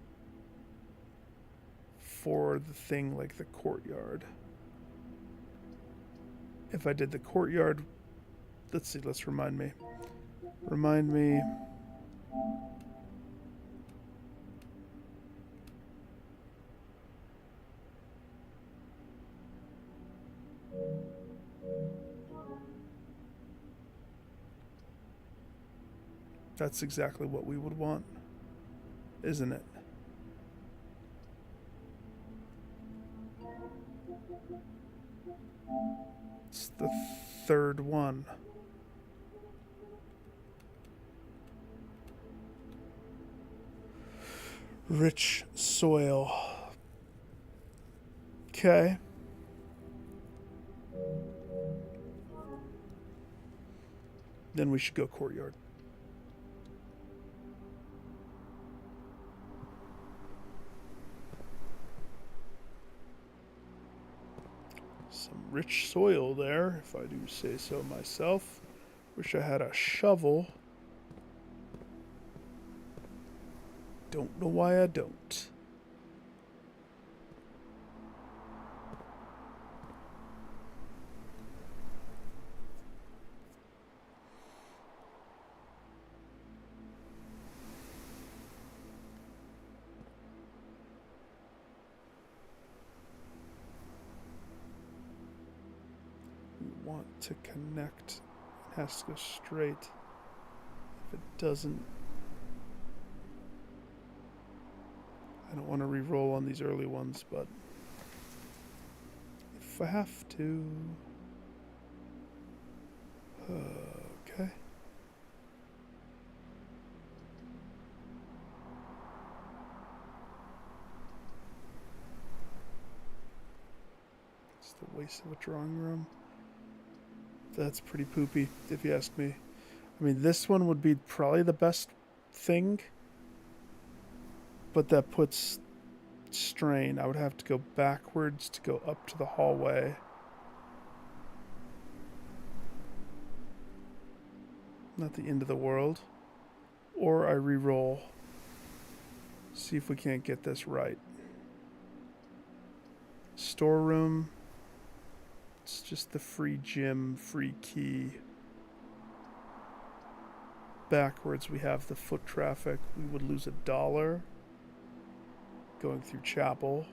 for the thing like the courtyard. If I did the courtyard, let's see, let's remind me. That's exactly what we would want, isn't it? It's the third one. Rich soil. Okay. Then we should go courtyard. Some rich soil there, if I do say so myself. Wish I had a shovel. Don't know why I don't. Want to connect, it has to go straight. If it doesn't, I don't want to re-roll on these early ones, but if I have to, okay. It's the waste of a drawing room. That's pretty poopy, if you ask me. I mean, this one would be probably the best thing, but that puts strain. I would have to go backwards to go up to the hallway. Not the end of the world. Or I re-roll. See if we can't get this right. Storeroom. It's just the free gym, free key. Backwards, we have the foot traffic. We would lose $1 going through chapel.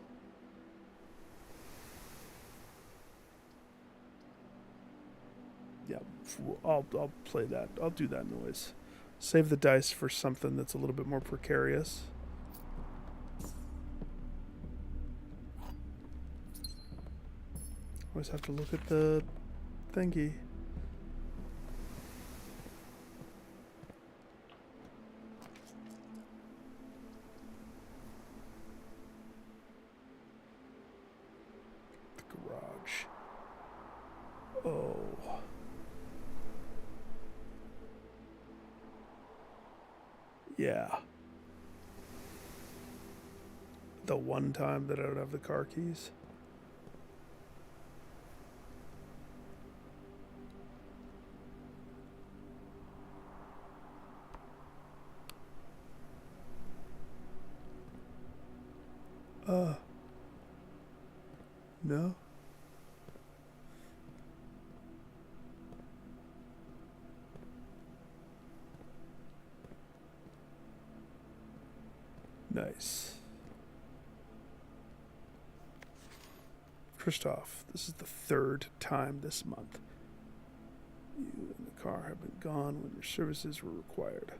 Yeah, I'll play that. I'll do that noise. Save the dice for something that's a little bit more precarious. Always have to look at the thingy. The garage. Oh. Yeah. The one time that I don't have the car keys. No. Nice. Christoph, this is the third time this month. You and the car have been gone when your services were required.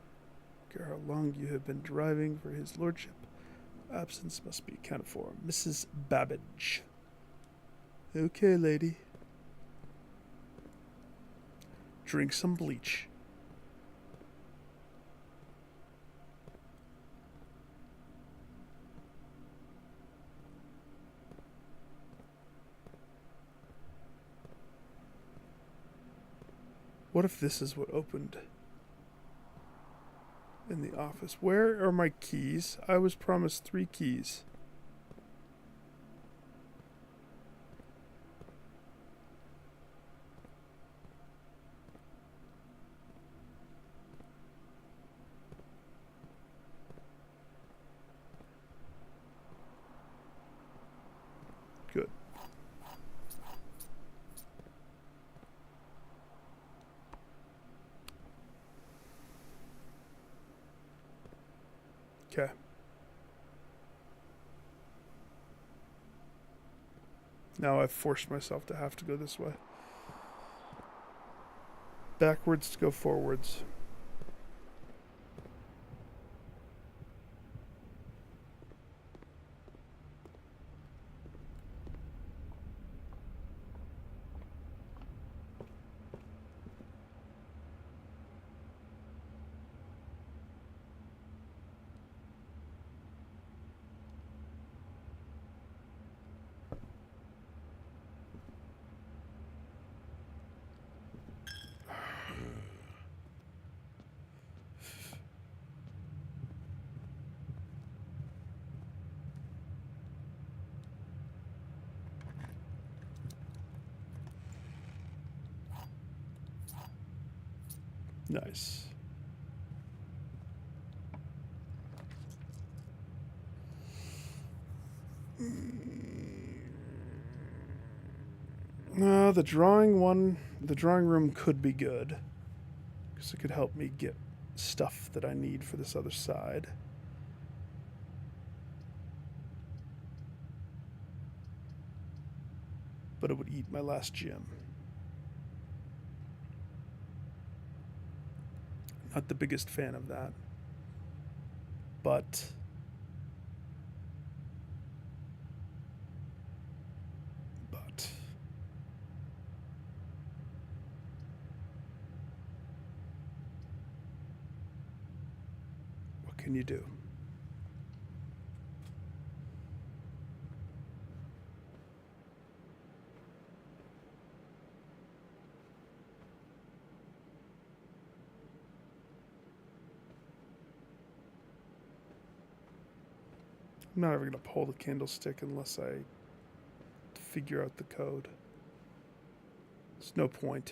Care how long you have been driving for his lordship. Absence must be accounted for. Mrs. Babbage. Okay, lady. Drink some bleach. What if this is what opened in the office? Where are my keys? I was promised 3 keys. Good. Okay. Now I've forced myself to have to go this way. Backwards to go forwards. Nice. The drawing room could be good. Because it could help me get stuff that I need for this other side. But it would eat my last gem. Not the biggest fan of that. But what can you do? I'm not ever going to pull the candlestick unless I figure out the code. There's no point.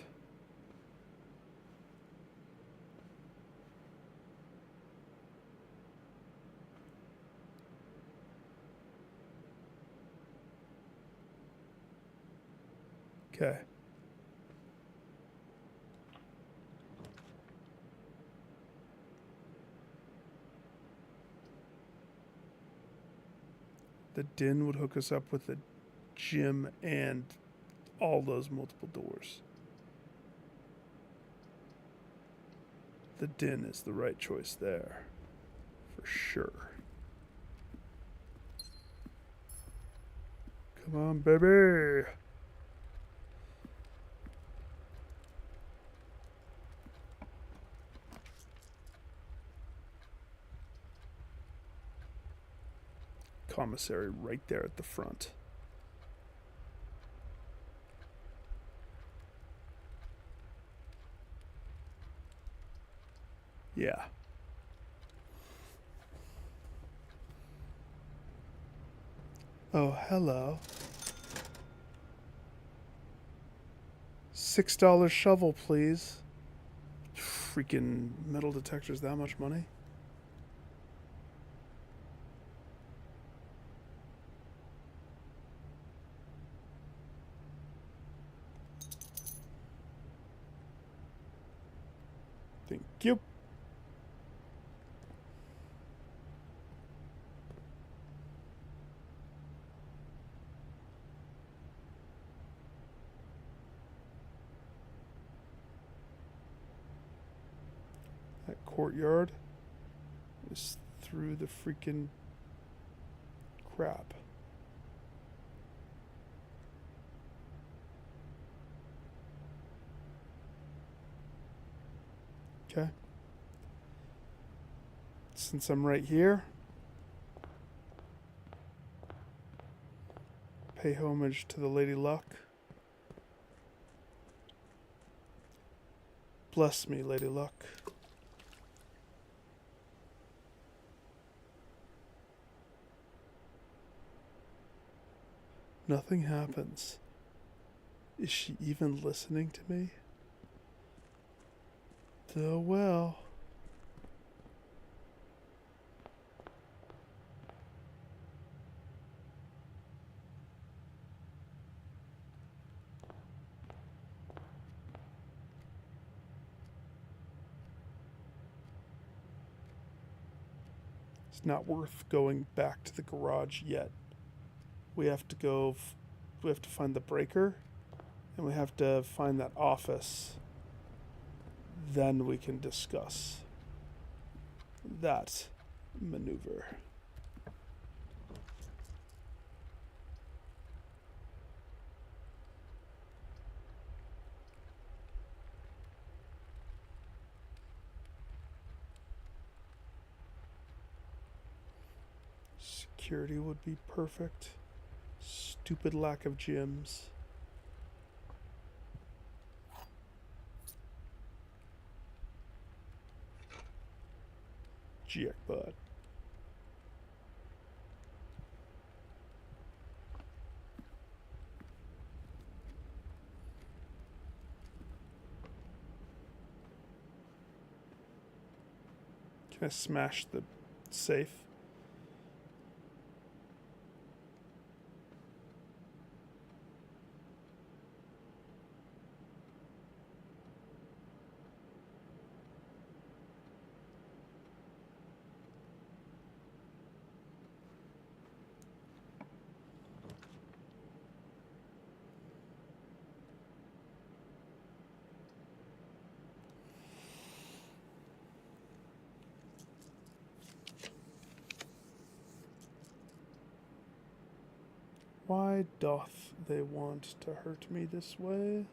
Okay. The din would hook us up with the gym and all those multiple doors. The din is the right choice there, for sure. Come on, baby. Commissary right there at the front. Yeah. Oh, hello. $6 shovel, please. Freaking metal detectors, that much money? Thank you. That courtyard is through the freaking crap. Okay. Since I'm right here, pay homage to the Lady Luck. Bless me, Lady Luck. Nothing happens. Is she even listening to me? Oh well. It's not worth going back to the garage yet. We have to go. We have to find the breaker, and we have to find that office. Then we can discuss that maneuver. Security would be perfect. Stupid lack of gyms. Jackpot. Can I smash the safe? Why doth they want to hurt me this way?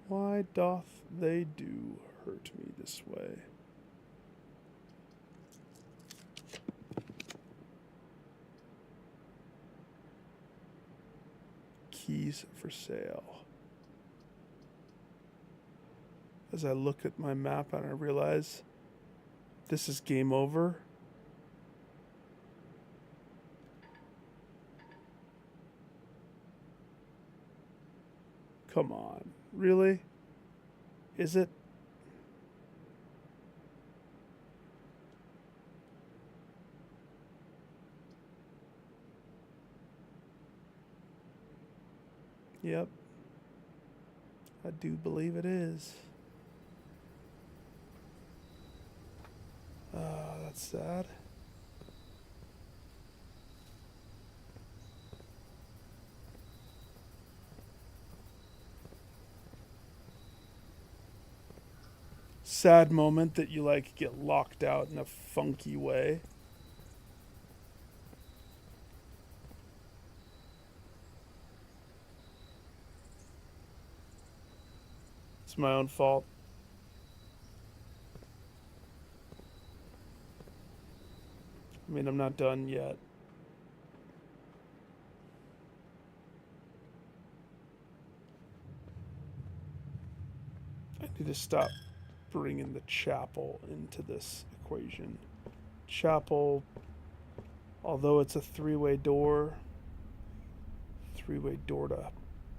Why doth they do hurt me this way? Keys for sale. As I look at my map and I realize this is game over. Come on, really? Is it? Yep. I do believe it is. That's sad. Sad moment that you like get locked out in a funky way. It's my own fault. I mean, I'm not done yet. I need to stop bringing the chapel into this equation. Chapel Although it's a three-way door to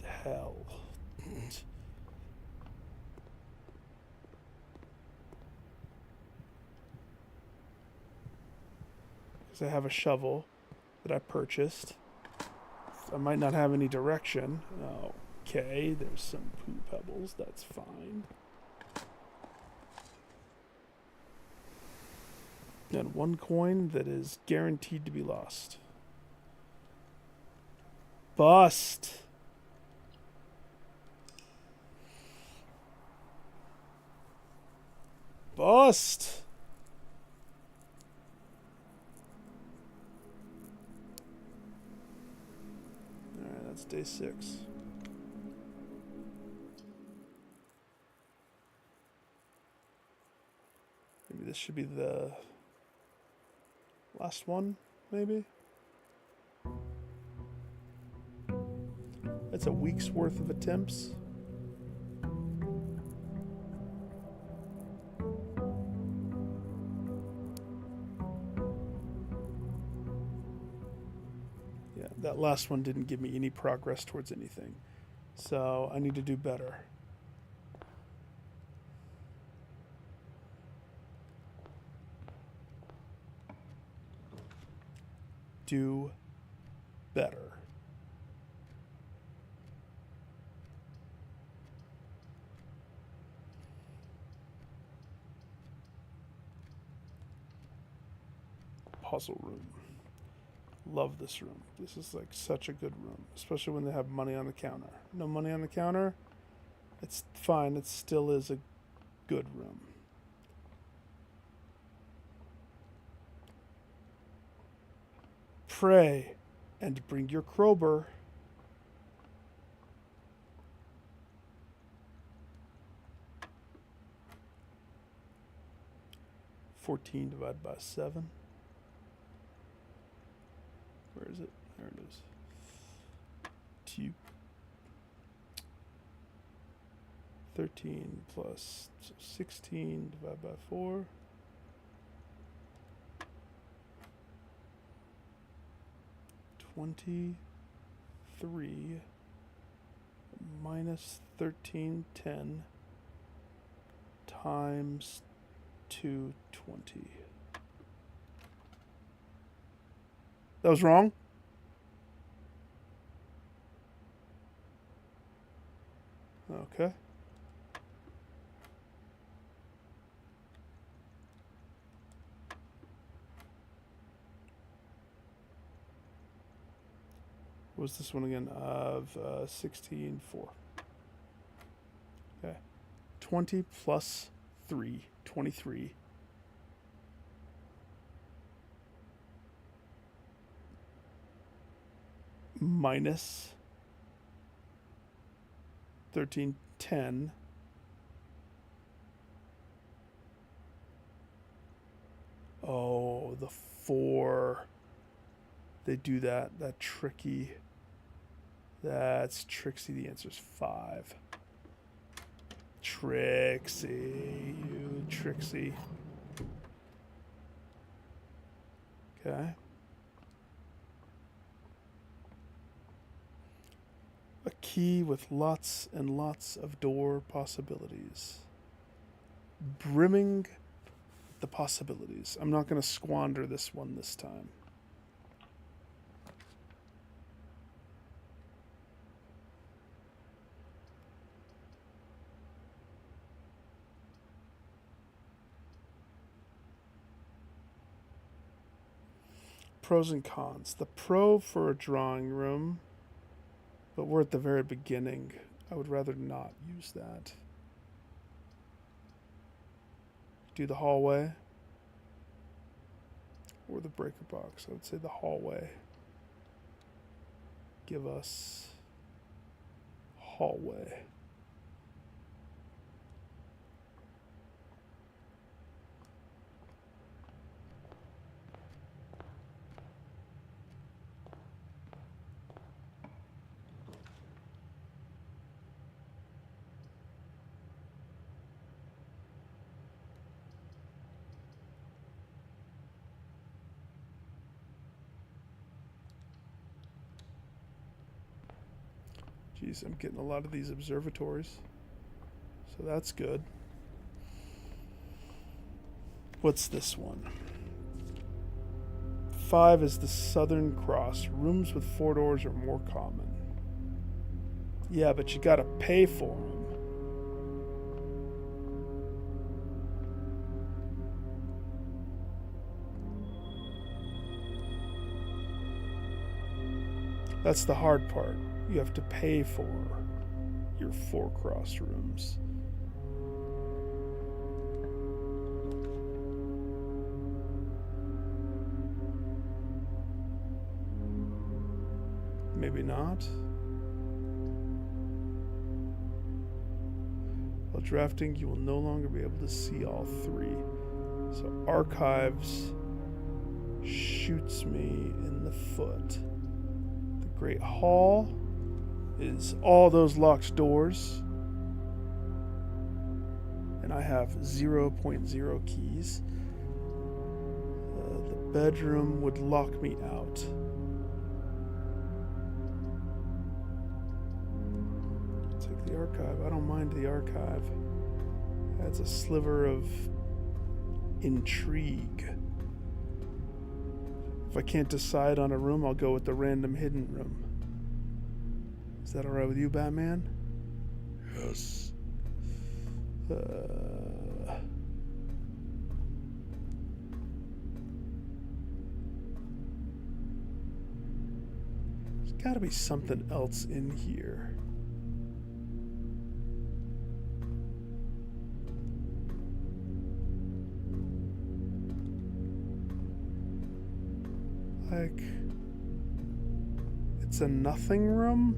hell. Because I have a shovel that I purchased. I might not have any direction. Okay, there's some poo pebbles. That's fine. And 1 coin that is guaranteed to be lost. Bust! Bust! Alright, that's day 6. Maybe this should be the last one, maybe? That's a week's worth of attempts. Yeah, that last one didn't give me any progress towards anything. So I need to do better. Do better. Puzzle room. Love this room. This is like such a good room, especially when they have money on the counter. No money on the counter? It's fine. It still is a good room. Pray and bring your crowbar. $14 divided by 7. Where is it? There it is. 13 plus 16 divided by 4. 23 minus 1310 times 220. That was wrong? Okay. What was this one again? Of 16.4. Okay. 20 plus 3, 23. Minus 1310. Oh, the 4. They do that. That tricky. That's Trixie. The answer's 5. Trixie. You Trixie. Okay. A key with lots and lots of door possibilities. Brimming the possibilities. I'm not going to squander this one this time. Pros and cons. The pro for a drawing room, but we're at the very beginning. I would rather not use that. Do the hallway or the breaker box. I would say the hallway. Give us hallway. I'm getting a lot of these observatories. So that's good. What's this one? 5 is the Southern Cross. Rooms with 4 doors are more common. Yeah, but you gotta pay for them. That's the hard part. You have to pay for your 4 cross rooms. Maybe not. While drafting, you will no longer be able to see all 3. So archives shoots me in the foot. The Great Hall is all those locked doors. And I have 0.0 keys. The bedroom would lock me out. Take the archive. I don't mind the archive. That's a sliver of intrigue. If I can't decide on a room, I'll go with the random hidden room. Is that alright with you, Batman? Yes. There's gotta be something else in here. Like, it's a nothing room?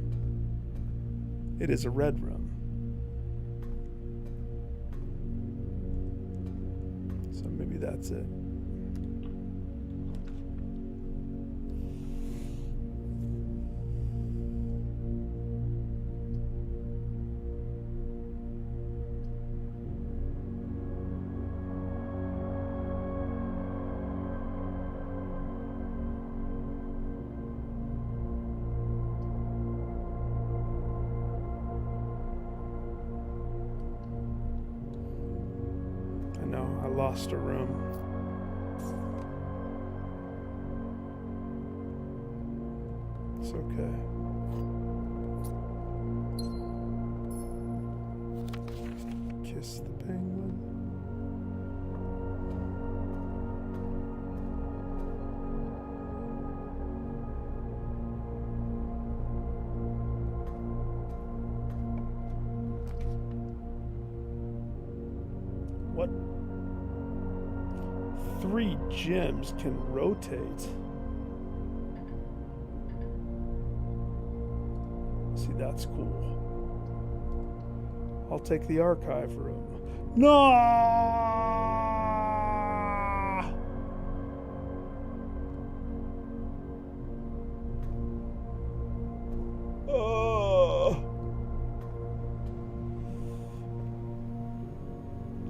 It is a red room. So maybe that's it. I lost a room. It's okay. Kiss the penguin. What? 3 gems can rotate. See, that's cool. I'll take the archive room. No!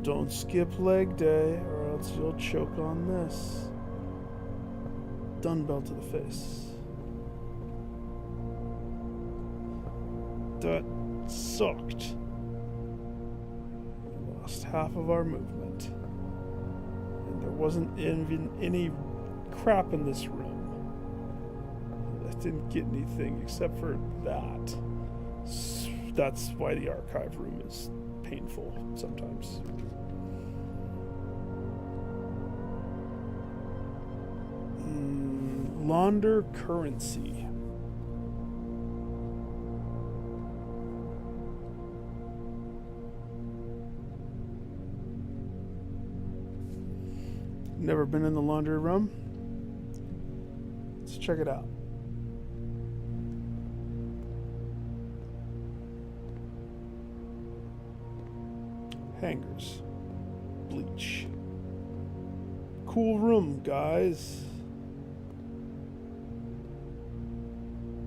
Don't skip leg day, or else you'll choke on this. Dumbbell to the face. That sucked. We lost half of our movement. And there wasn't even any crap in this room. I didn't get anything except for that. That's why the archive room is painful sometimes. Launder currency. Never been in the laundry room? Let's check it out. Hangers. Bleach. Cool room, guys.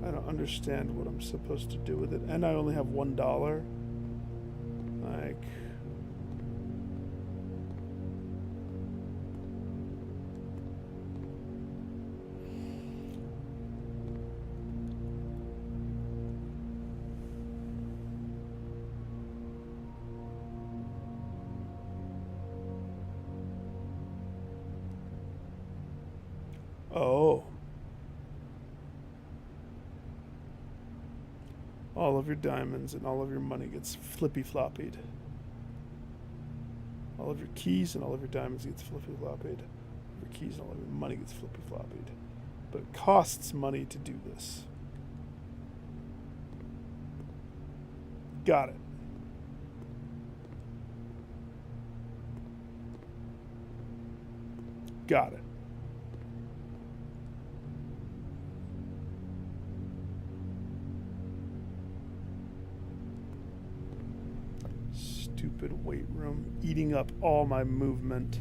I don't understand what I'm supposed to do with it. And I only have $1. Like... Oh. All of your diamonds and all of your money gets flippy floppied. All of your keys and all of your diamonds gets flippy floppied. Your keys and all of your money gets flippy floppied. But it costs money to do this. Got it. Got it. Stupid weight room eating up all my movement.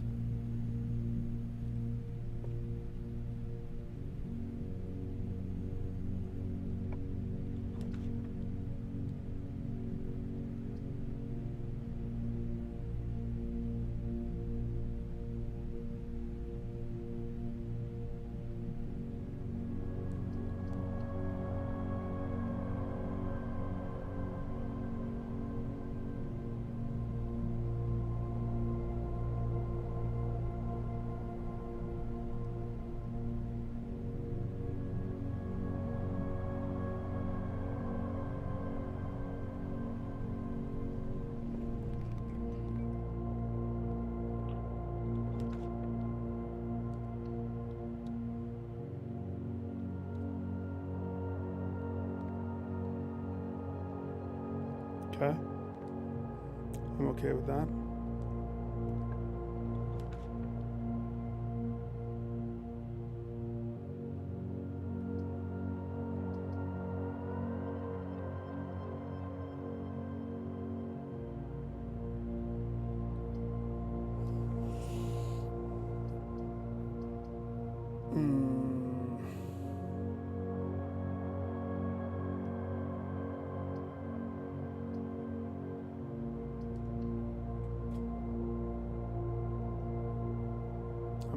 Okay. I'm okay with that.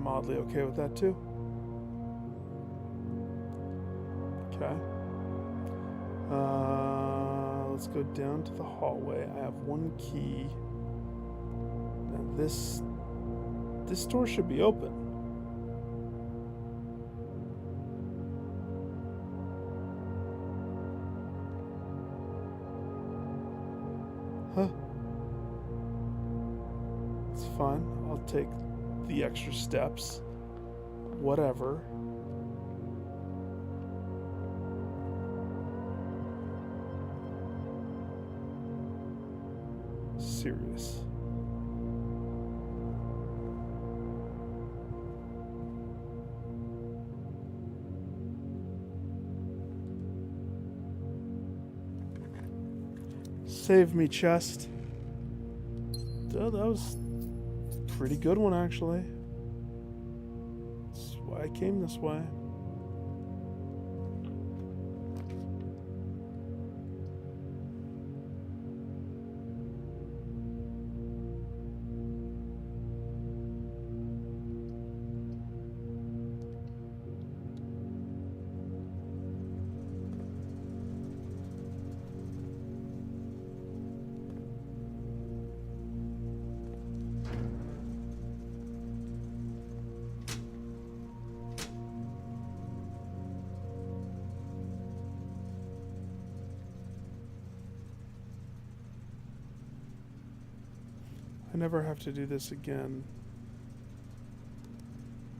I'm oddly okay with that too. Okay. Let's go down to the hallway. I have one key. Now this door should be open. Huh. It's fine. I'll take the extra steps. Whatever. Serious. Save me, chest. Oh, that was a pretty good one, actually. That's why I came this way. I never have to do this again.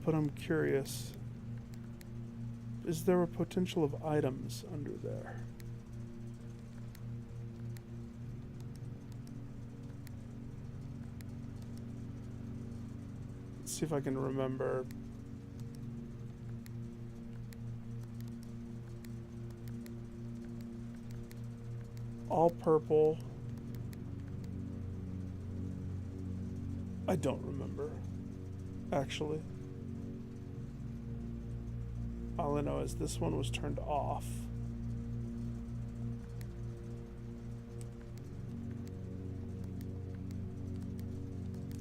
But I'm curious. Is there a potential of items under there? Let's see if I can remember. All purple. I don't remember, actually. All I know is this one was turned off.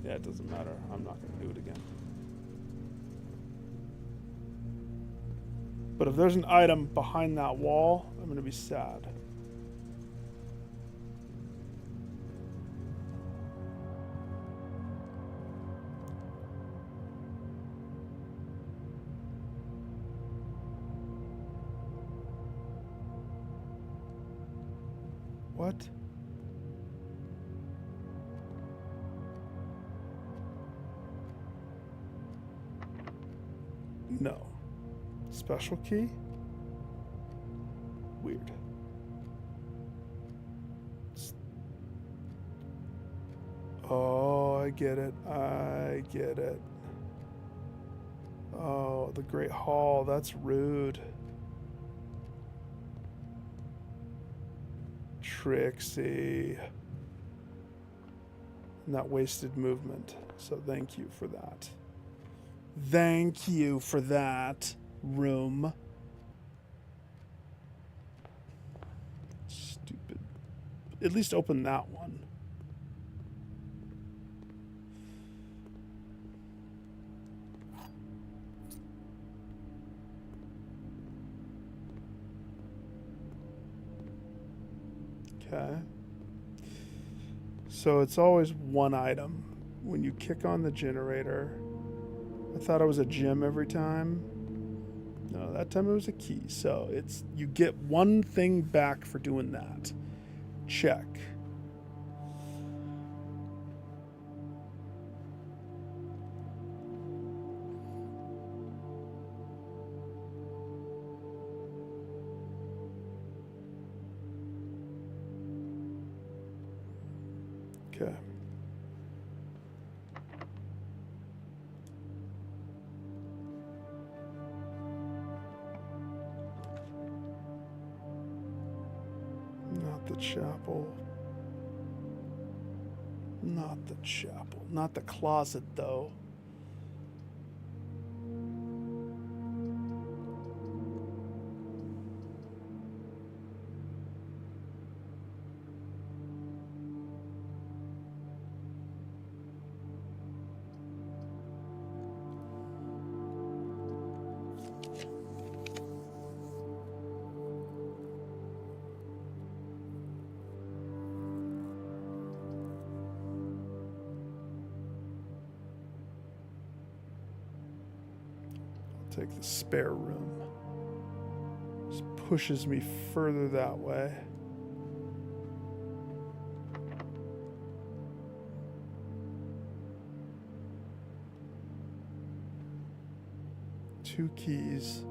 Yeah, it doesn't matter. I'm not going to do it again. But if there's an item behind that wall, I'm going to be sad. What? No. Special key? Weird. Oh, I get it. I get it. Oh, the Great Hall. That's rude. Trixie. Not wasted movement. So thank you for that. Thank you for that, room. Stupid. At least open that one. Okay. So it's always one item. When you kick on the generator, I thought it was a gem every time. No, that time it was a key. So it's you get one thing back for doing that. Check. Okay. Not the chapel. Not the chapel. Not the closet, though. Take the spare room. Just pushes me further that way. Two keys.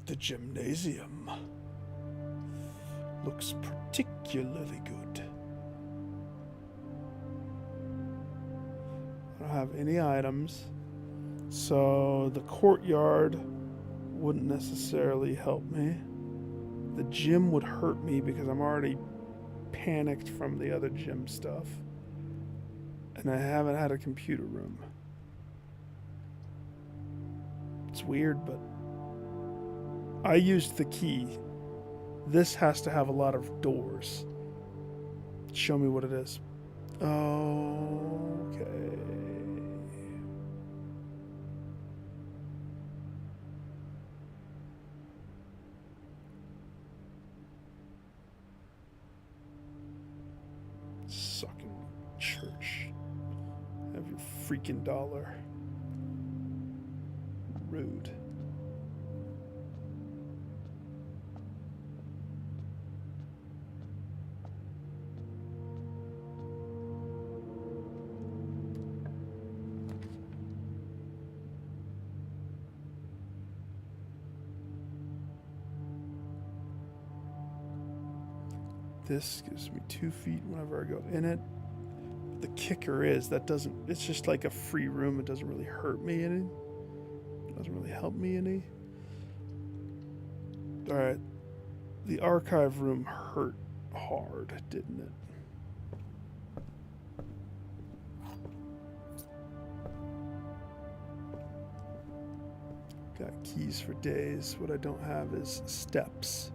The gymnasium looks particularly good. I don't have any items, so the courtyard wouldn't necessarily help me. The gym would hurt me because I'm already panicked from the other gym stuff, and I haven't had a computer room. It's weird, but I used the key. This has to have a lot of doors. Show me what it is. Okay. Sucking church. Have your freaking dollar. Rude. This gives me 2 feet whenever I go in it. The kicker is that it's just like a free room. It doesn't really hurt me any. It doesn't really help me any. All right. The archive room hurt hard, didn't it? Got keys for days. What I don't have is steps.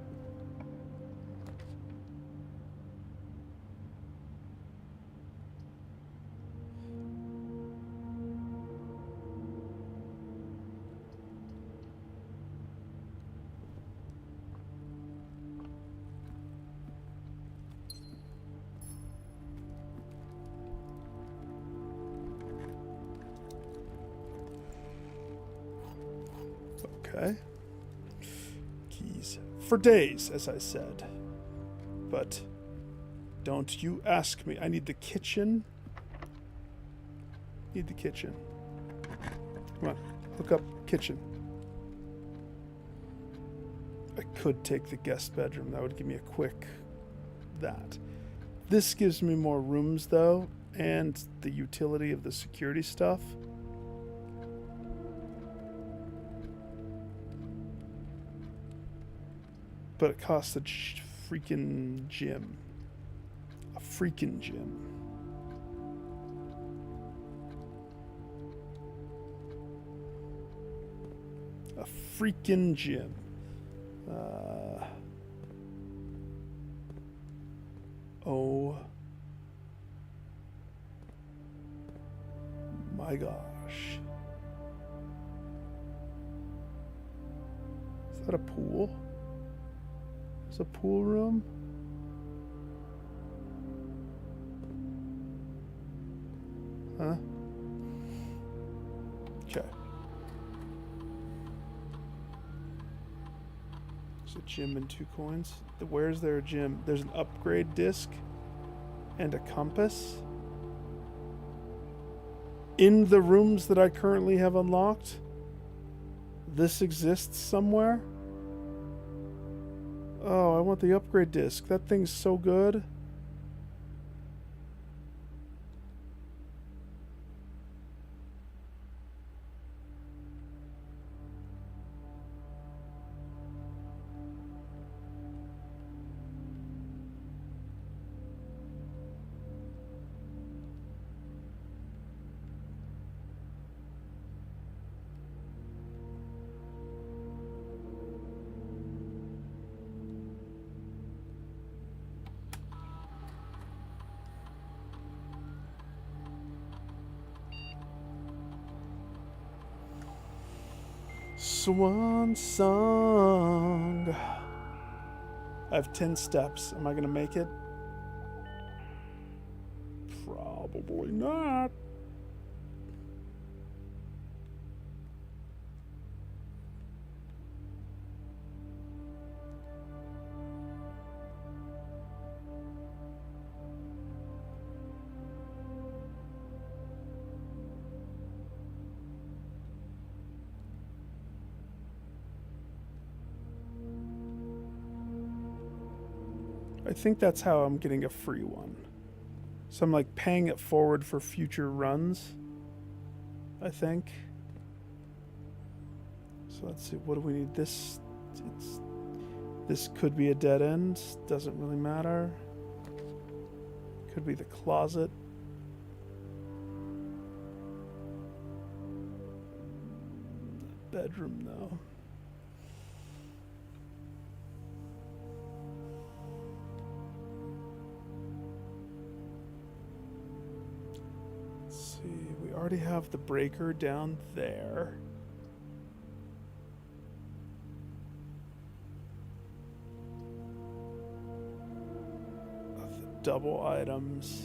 Okay. Keys. For days, as I said. But don't you ask me. I need the kitchen. Need the kitchen. Come on. Look up kitchen. I could take the guest bedroom. That would give me a quick that. This gives me more rooms, though, and the utility of the security stuff. But it costs a freaking gym. A freaking gym. A freaking gym. Oh my gosh. Is that a pool? Is a pool room? Huh? Okay. There's a gym and 2 coins. Where's there a gym? There's an upgrade disc and a compass. In the rooms that I currently have unlocked, this exists somewhere. Oh, I want the upgrade disc. That thing's so good. Swan song. I have 10 steps. Am I going to make it? Probably not. I think that's how I'm getting a free one. So I'm like paying it forward for future runs, I think. So let's see, what do we need? This could be a dead end, doesn't really matter. Could be the closet. Bedroom though. We already have the breaker down there. Of the double items.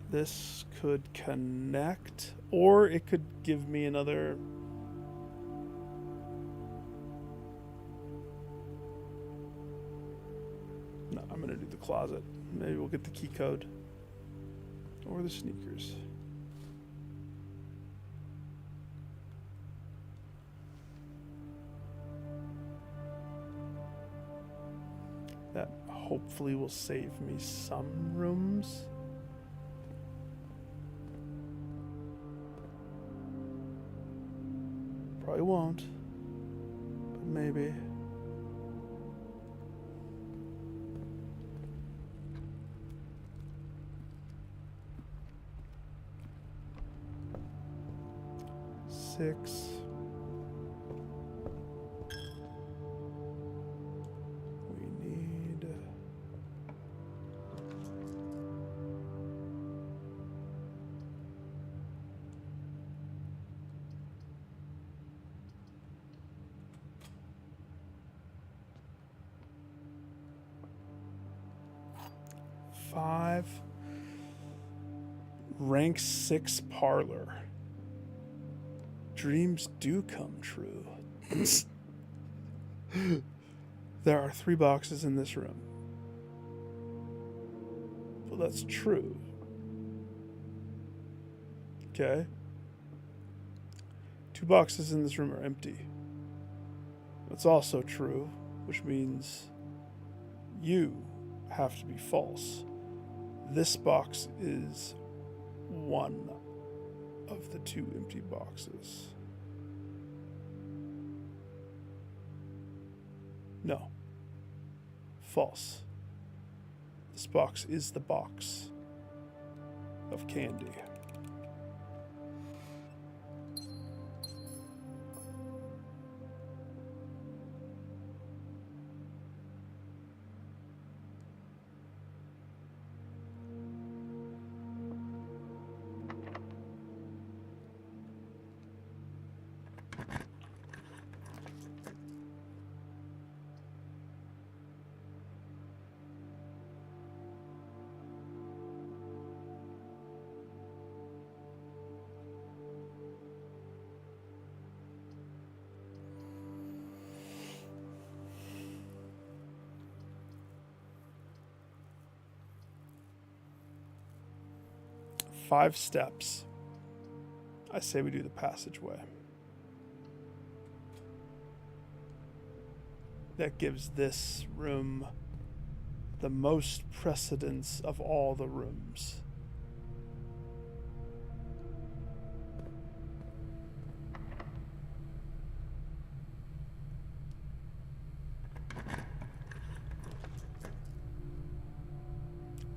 This could connect, or it could give me another. No, I'm gonna do the closet. Maybe we'll get the key code. Or the sneakers. That hopefully will save me some rooms. Probably won't, but maybe. Six. We need 5. Rank 6 parlor. Dreams do come true. There are 3 boxes in this room. Well, that's true. Okay. 2 boxes in this room are empty. That's also true, which means you have to be false. This box is one of the 2 empty boxes. No. False. This box is the box of candy. Five steps. I say we do the passageway. That gives this room the most precedence of all the rooms.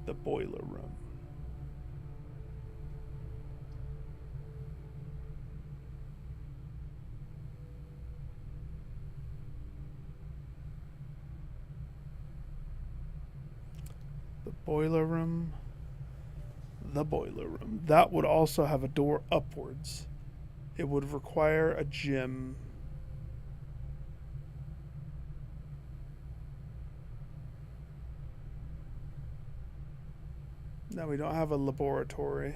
The boiler room. Boiler room. The boiler room. That would also have a door upwards. It would require a gym. No, we don't have a laboratory.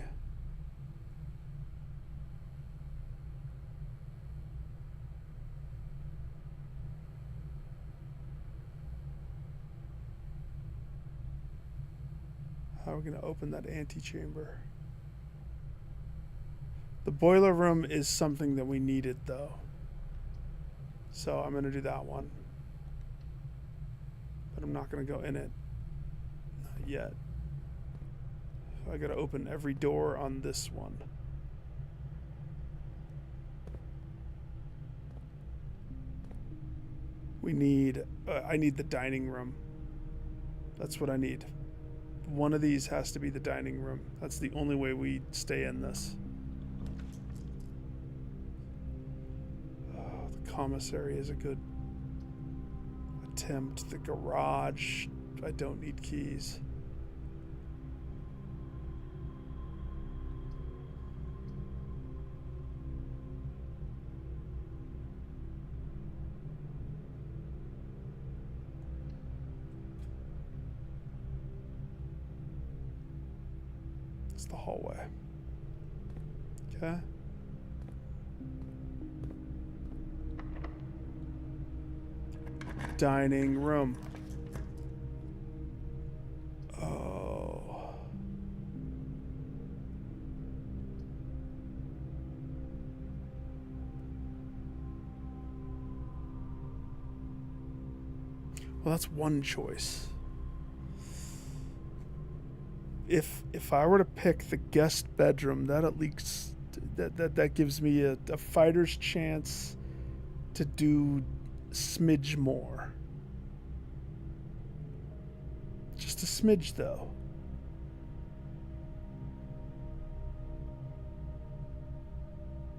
How are we going to open that antechamber? The boiler room is something that we needed, though. So I'm going to do that one. But I'm not going to go in it. Not yet. So I got to open every door on this one. We need... I need the dining room. That's what I need. One of these has to be the dining room. That's the only way we stay in this. Oh, the commissary is a good attempt. The garage, I don't need keys. The hallway. Okay. Dining room. Oh. Well, that's one choice. If I were to pick the guest bedroom, that at least that gives me a fighter's chance to do smidge more. Just a smidge, though.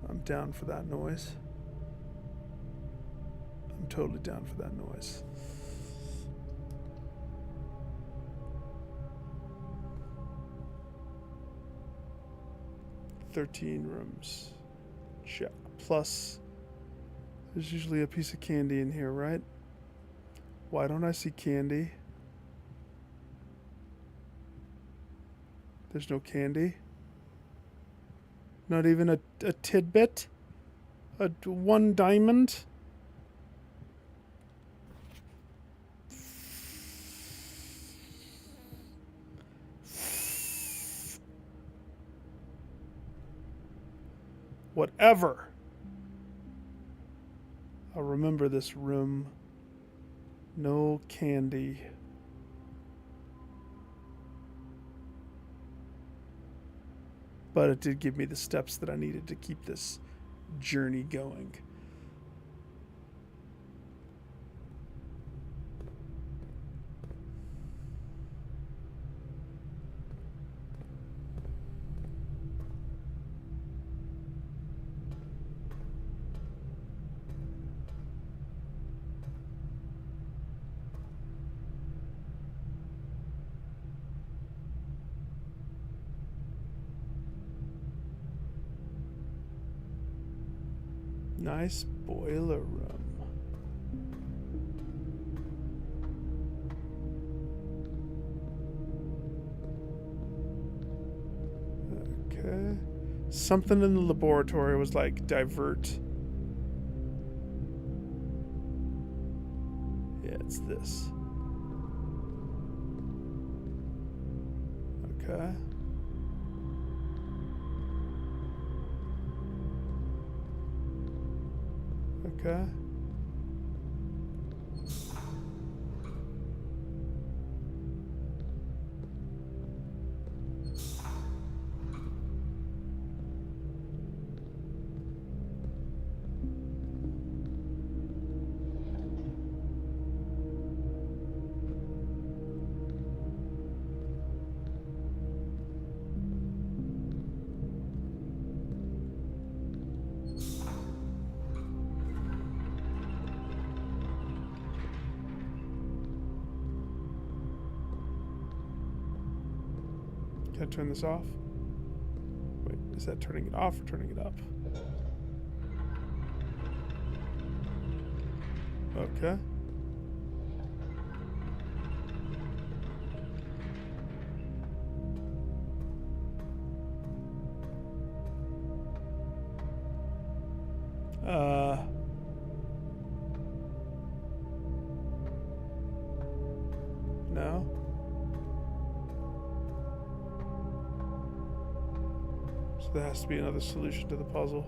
I'm down for that noise. I'm totally down for that noise. $13 rooms. Check. Plus, there's usually a piece of candy in here, right? Why don't I see candy? There's no candy? Not even a tidbit? 1 diamond. Whatever. I'll remember this room. No candy. But it did give me the steps that I needed to keep this journey going. Nice boiler room. Okay. Something in the laboratory was like divert. Yeah, it's this. Okay. Okay. Can I turn this off? Wait, is that turning it off or turning it up? Okay. No. So there has to be another solution to the puzzle.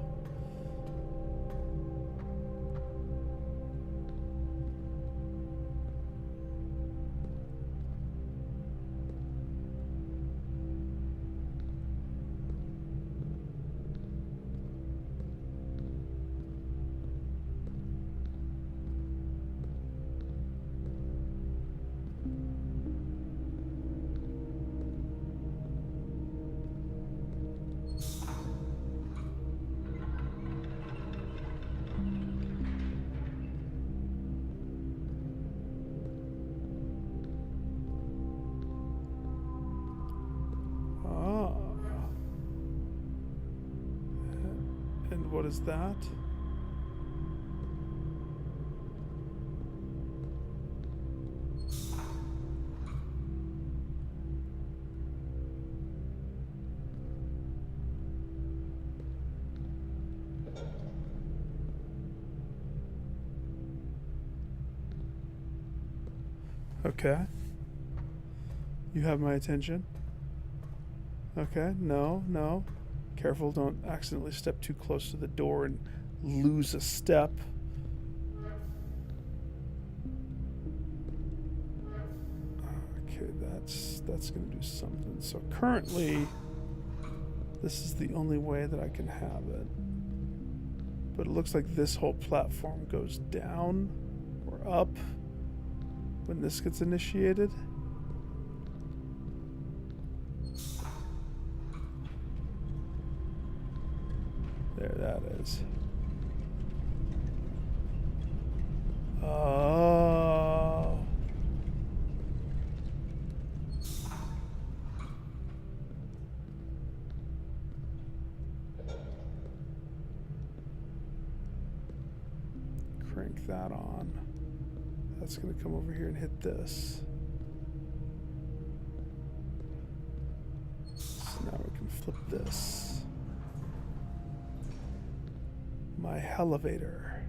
And what is that? Okay. You have my attention. Okay, no. Careful, don't accidentally step too close to the door and lose a step. Okay, that's gonna do something. So currently, this is the only way that I can have it. But it looks like this whole platform goes down or up when this gets initiated. There, that is. Oh. Crank that on. That's going to come over here and hit this. So now we can flip this. my elevator.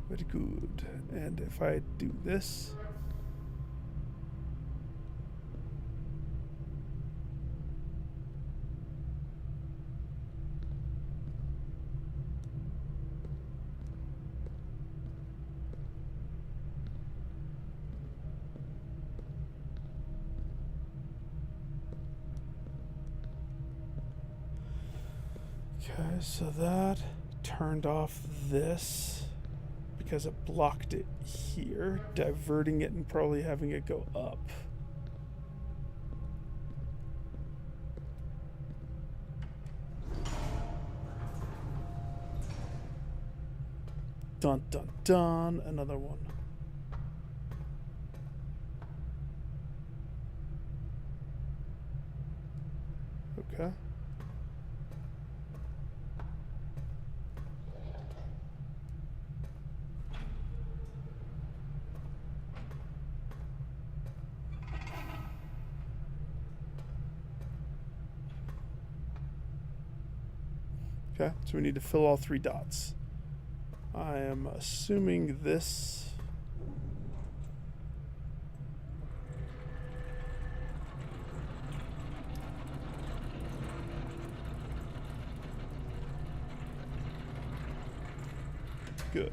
Very good. And if I do this, okay, so that turned off this because it blocked it here, diverting it and probably having it go up. Dun dun dun, another one. Okay. Okay, so we need to fill all 3 dots. I am assuming this. Good.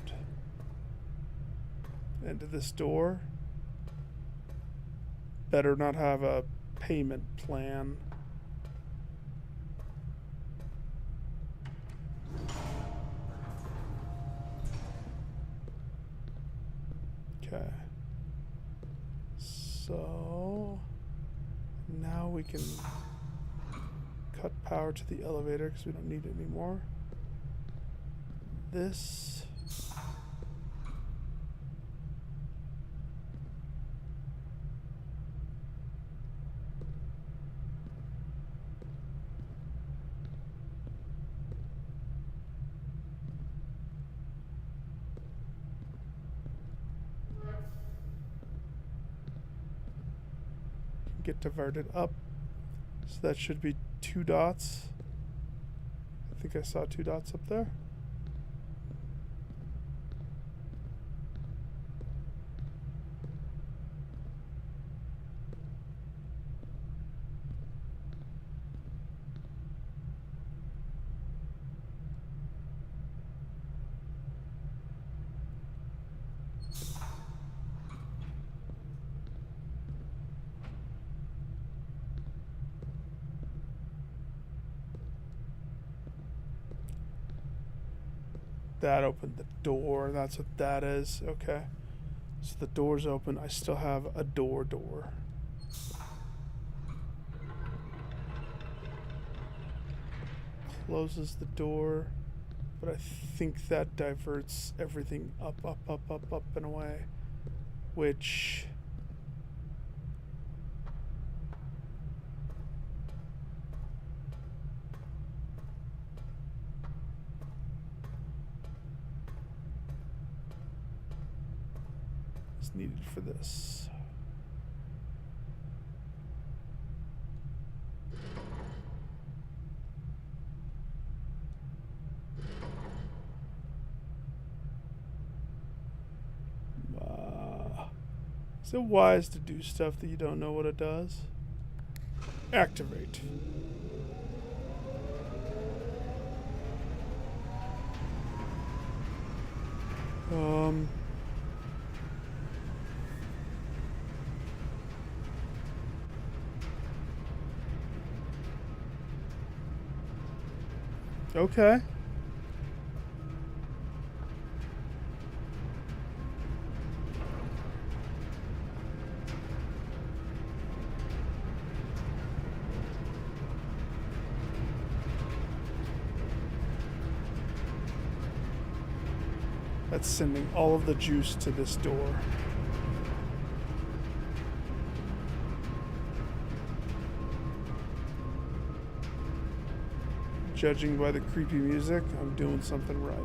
And this door better not have a payment plan. Okay. So now we can cut power to the elevator because we don't need it anymore. This. Get diverted up. So that should be 2 dots. I think I saw 2 dots up there. That opened the door. That's what that is. Okay. So the door's open. I still have a door. Closes the door. But I think that diverts everything up and away. Which... needed for this. Is it wise to do stuff that you don't know what it does? Activate. Okay. That's sending all of the juice to this door. Judging by the creepy music, I'm doing something right.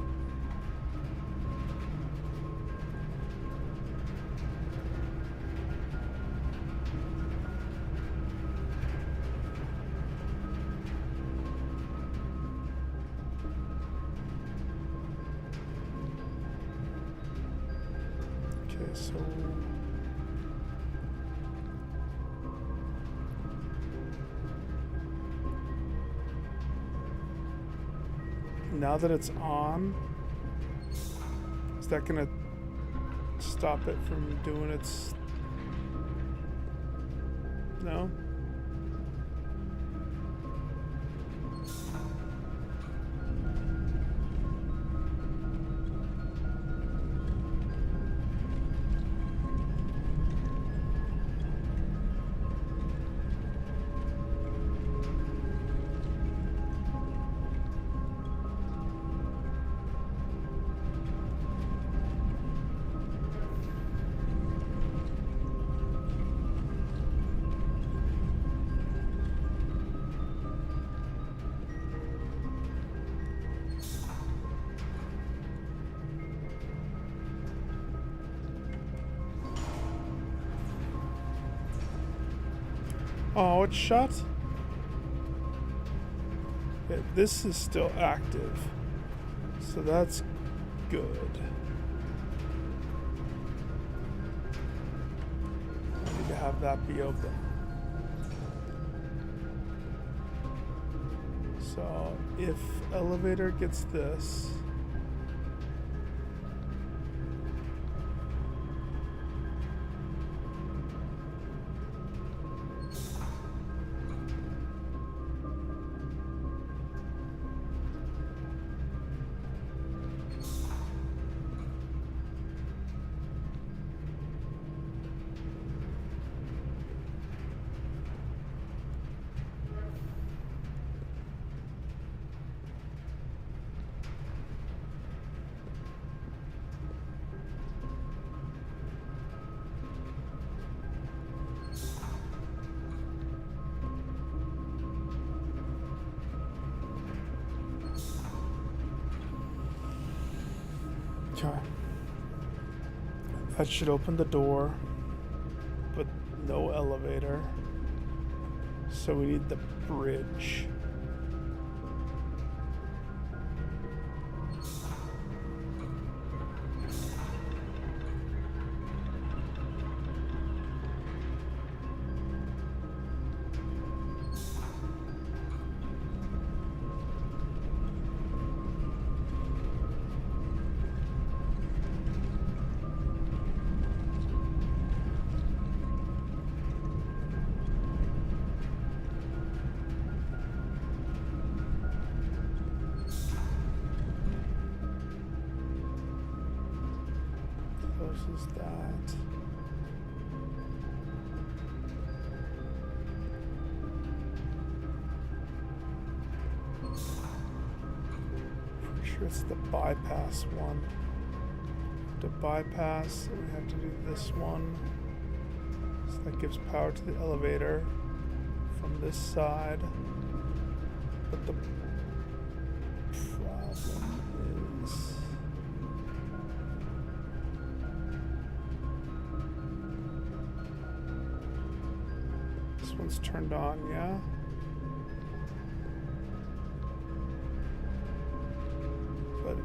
so now that it's on, is that gonna stop it from doing its... No? Oh, it's shut? Yeah, this is still active. So that's good. I need to have that be open. So if elevator gets this, okay. That should open the door, but no elevator. So we need the bridge. Closes that. Pretty sure it's the bypass one. To bypass, we have to do this one. So that gives power to the elevator from this side. But the problem is... This one's turned on, yeah? But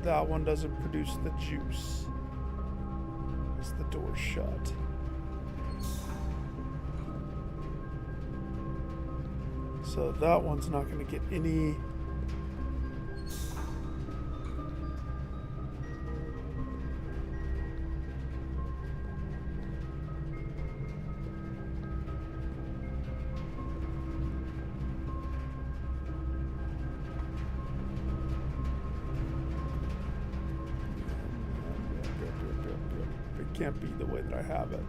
that one doesn't produce the juice. Because the door's shut. So that one's not going to get any... It can't be the way that I have it.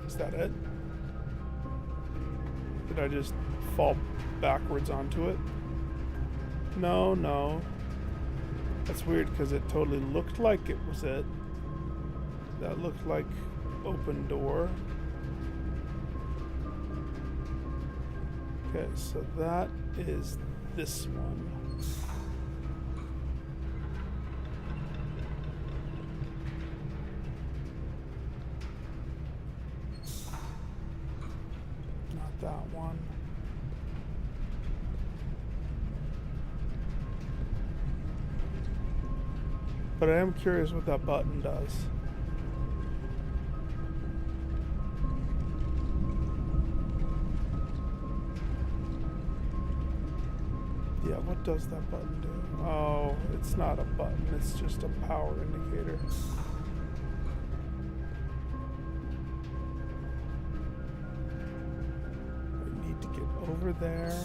Is that it? Did I just fall backwards onto it? No, no. That's weird because it totally looked like it was it. That looked like open door. Okay, so that is this one. Not that one. But I am curious what that button does. Yeah, what does that button do? Oh, it's not a button, it's just a power indicator. I need to get over there.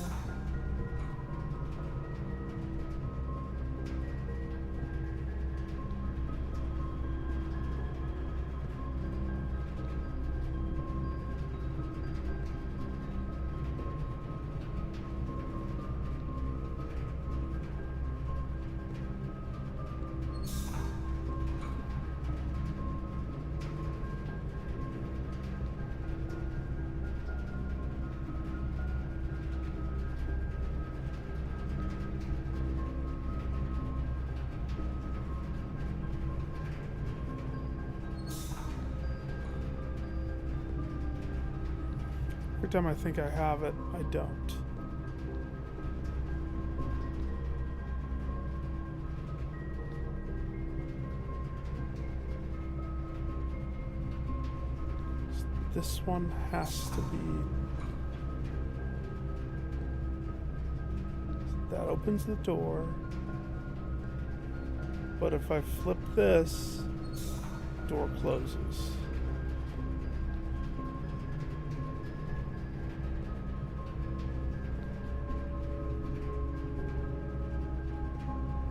Every time I think I have it, I don't. This one has to be... That opens the door. But if I flip this, door closes.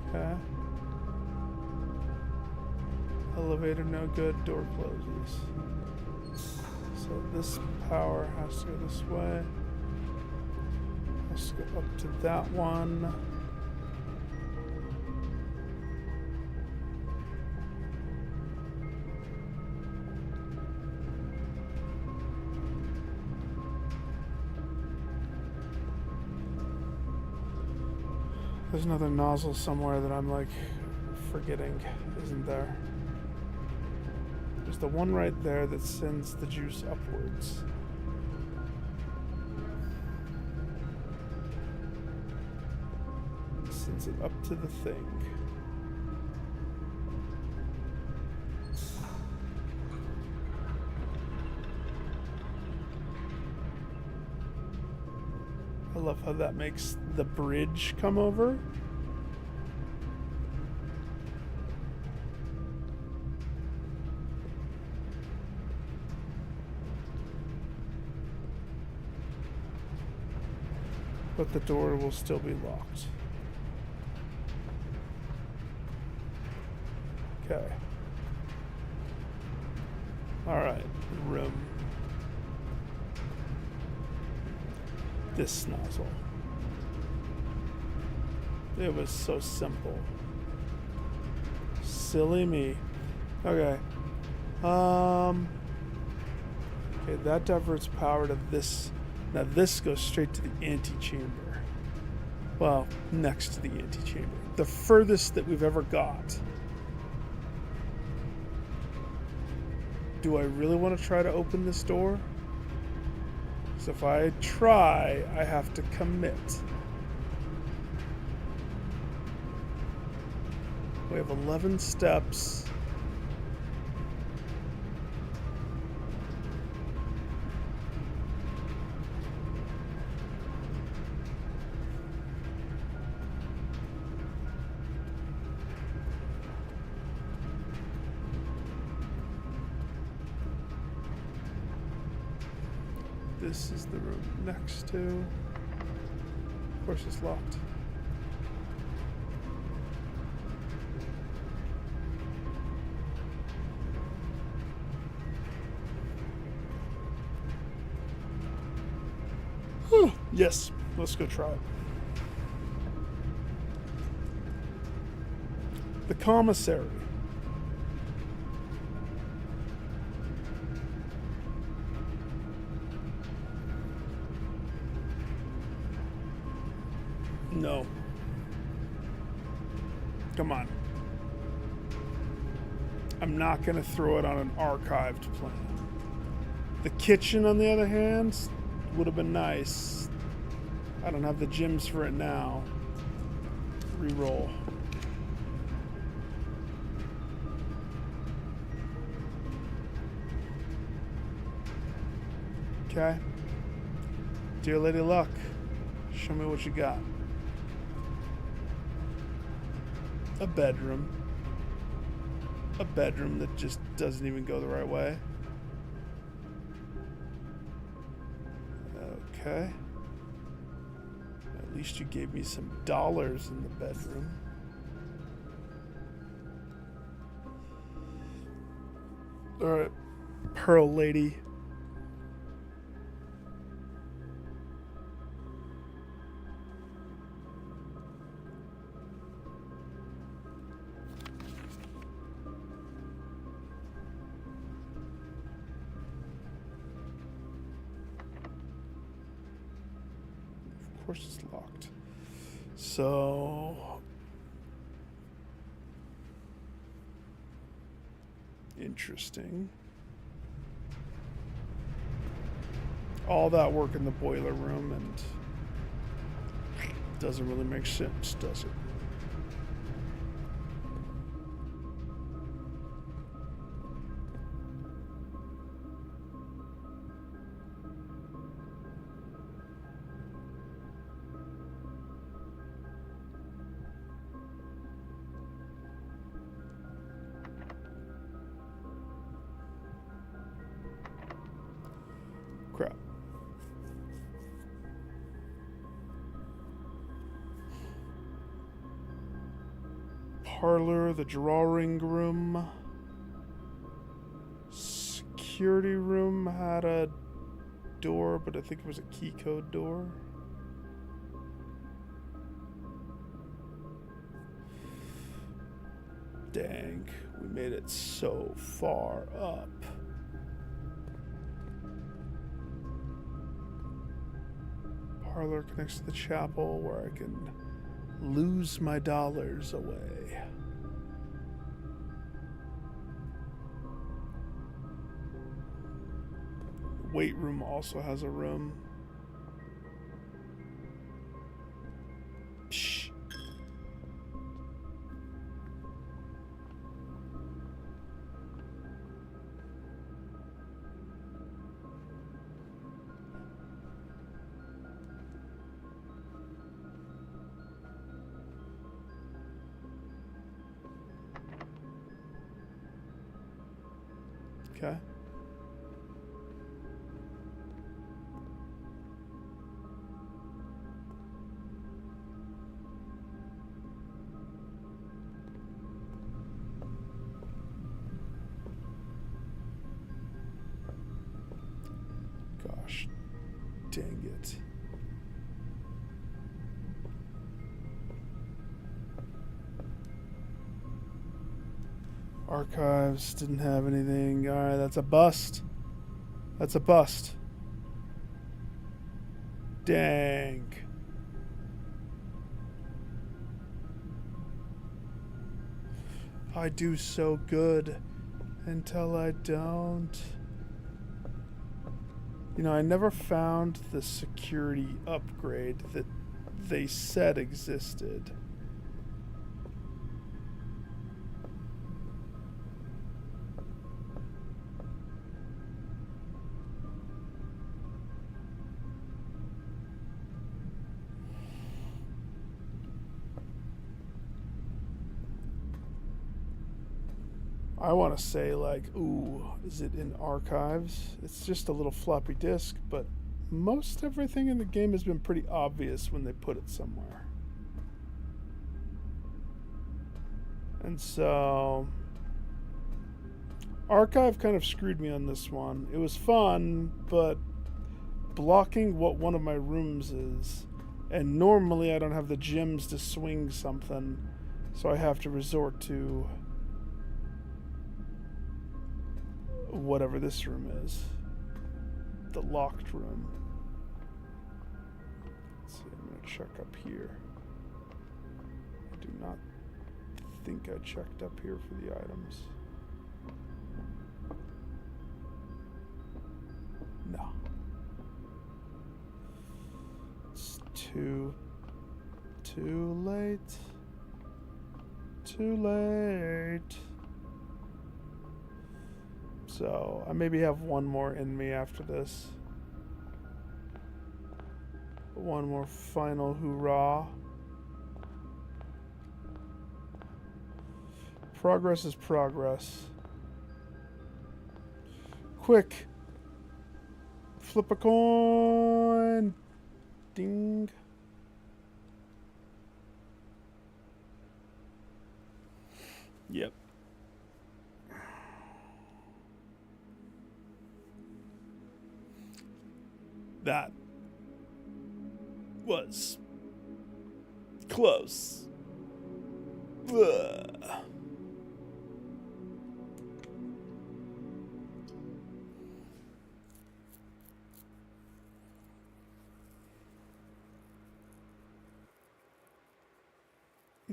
Okay. Elevator no good, door closes. So this power has to go this way. Has to go up to that one. There's another nozzle somewhere that I'm like forgetting, isn't there? There's the one right there that sends the juice upwards. Sends it up to the thing. I love how that makes the bridge come over. But the door will still be locked. Okay. Alright, room. This nozzle. It was so simple. Silly me. Okay. Okay, that diverts power to this. Now this goes straight to the antechamber. Well, next to the antechamber. The furthest that we've ever got. Do I really want to try to open this door? So if I try, I have to commit. We have 11 steps. This is the room next to. Of course, it's locked. Yes, let's go try it. The commissary. No. Come on. I'm not going to throw it on an archived plan. The kitchen, on the other hand, would have been nice. I don't have the gems for it now. Reroll. Okay. Dear Lady Luck, show me what you got. A bedroom. A bedroom that just doesn't even go the right way. Okay. At least you gave me some dollars in the bedroom. Alright. Pearl Lady. Of course it's locked. So... interesting. All that work in the boiler room and doesn't really make sense, does it? Crap. Parlor, the drawing room. Security room had a door, but I think it was a key code door. Dang, we made it so far up. Parlor connects to the chapel where I can lose my dollars away. Weight room also has a room. Shh. Okay. Gosh, dang it. Archives didn't have anything. Alright, that's a bust. That's a bust. Dang. I do so good until I don't. You know, I never found the security upgrade that they said existed. I want to say, like, ooh, is it in archives? It's just a little floppy disk, but most everything in the game has been pretty obvious when they put it somewhere. And so, archive kind of screwed me on this one. It was fun, but blocking what one of my rooms is, and normally I don't have the gems to swing something, so I have to resort to whatever this room is. The locked room. Let's see, I'm going to check up here. I do not think I checked up here for the items. No. It's too late. Too late. So, I maybe have one more in me after this. One more final hoorah. Progress is progress. Quick! Flip a coin! Ding. Yep. That was close. Ugh.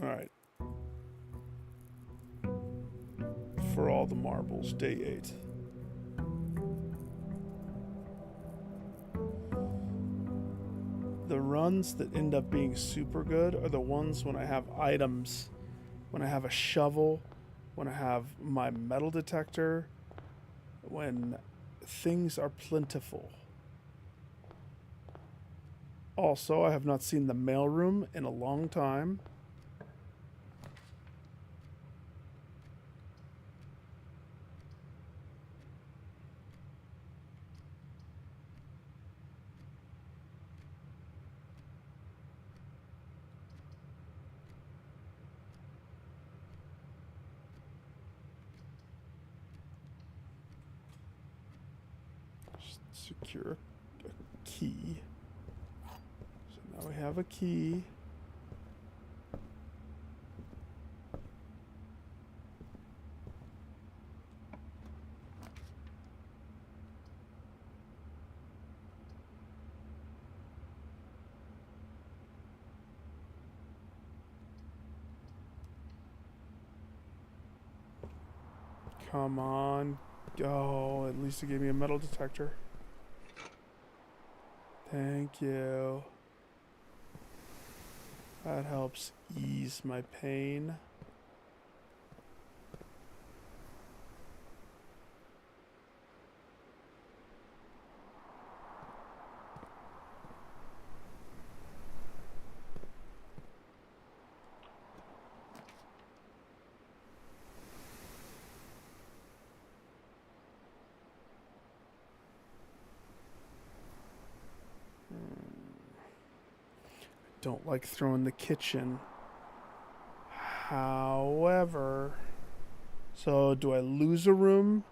All right. For all the marbles, day 8. The runs that end up being super good are the ones when I have items, when I have a shovel, when I have my metal detector, when things are plentiful. Also, I have not seen the mailroom in a long time. Secure a key. So now we have a key. Come on, go. At least it gave me a metal detector. Thank you. That helps ease my pain. Don't like throwing the kitchen. However, so do I lose a room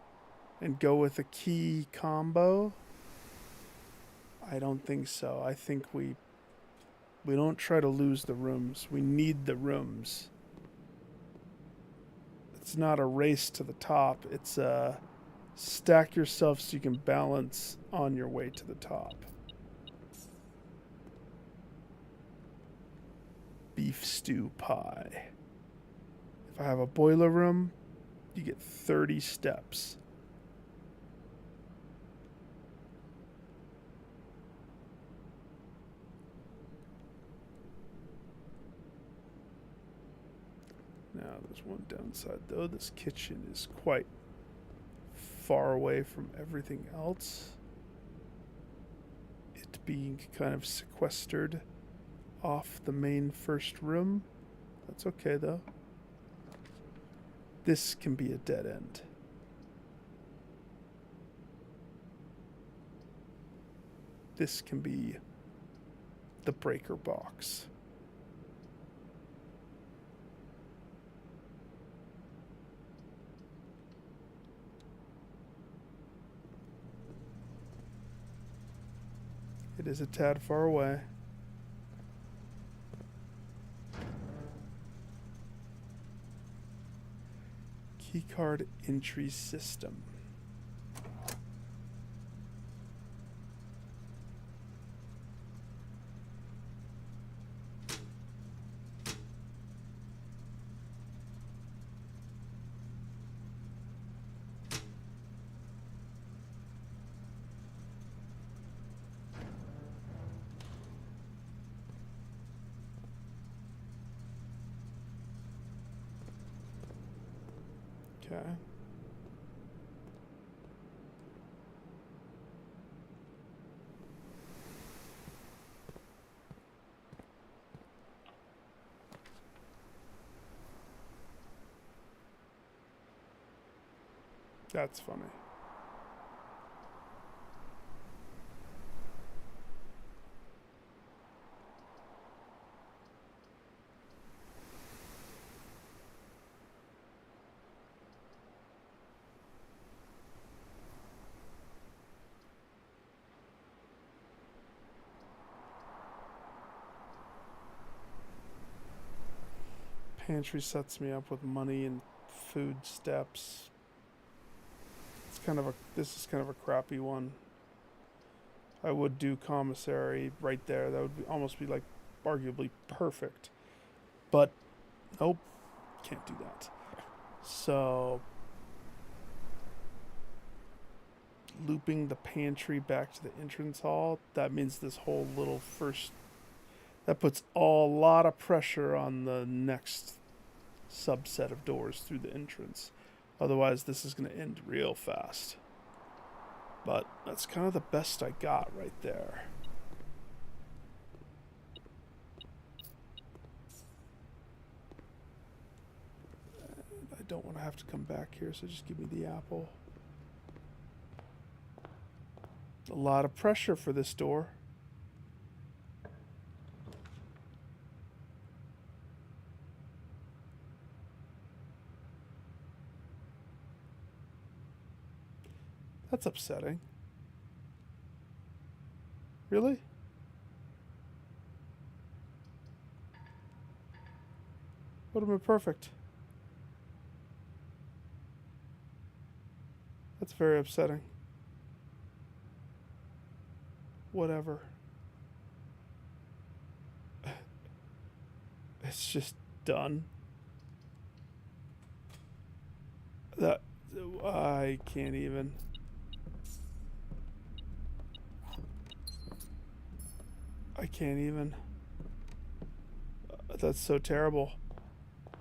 and go with a key combo? I don't think so. I think we don't try to lose the rooms. We need the rooms. It's not a race to the top. It's a stack yourself so you can balance on your way to the top. Beef stew pie. If I have a boiler room, you get 30 steps. Now, there's one downside though. This kitchen is quite far away from everything else. It being kind of sequestered off the main first room. That's okay though. This can be a dead end. This can be the breaker box. It is a tad far away. Keycard entry system. Okay. That's funny. Pantry sets me up with money and food steps. This is kind of a crappy one. I would do commissary right there. That would almost be like arguably perfect. But nope, can't do that. So looping the pantry back to the entrance hall, that means this whole little first, that puts a lot of pressure on the next subset of doors through the entrance. Otherwise, this is going to end real fast. But that's kind of the best I got right there. I don't want to have to come back here, so just give me the apple. A lot of pressure for this door. That's upsetting. Really? Would have been perfect. That's very upsetting. Whatever. It's just done. That I can't even. I can't even. That's so terrible.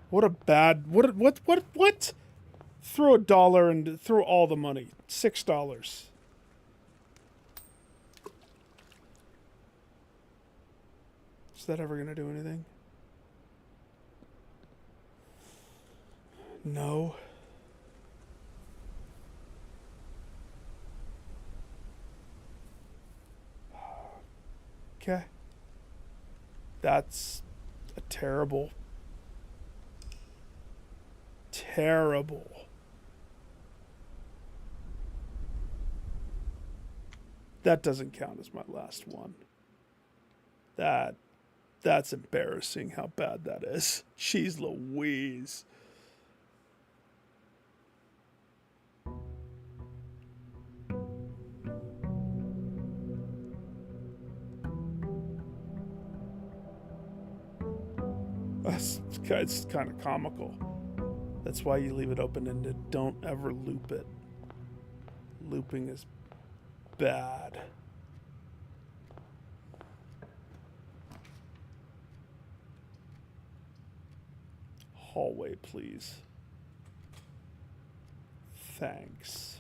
What a bad. What? Throw $1 and throw all the money. $6. Is that ever gonna do anything? No. Okay. That's a terrible. That doesn't count as my last one. That's embarrassing how bad that is. Jeez Louise. It's kind of comical. That's why you leave it open-ended. Don't ever loop it. Looping is bad. Hallway, please. Thanks.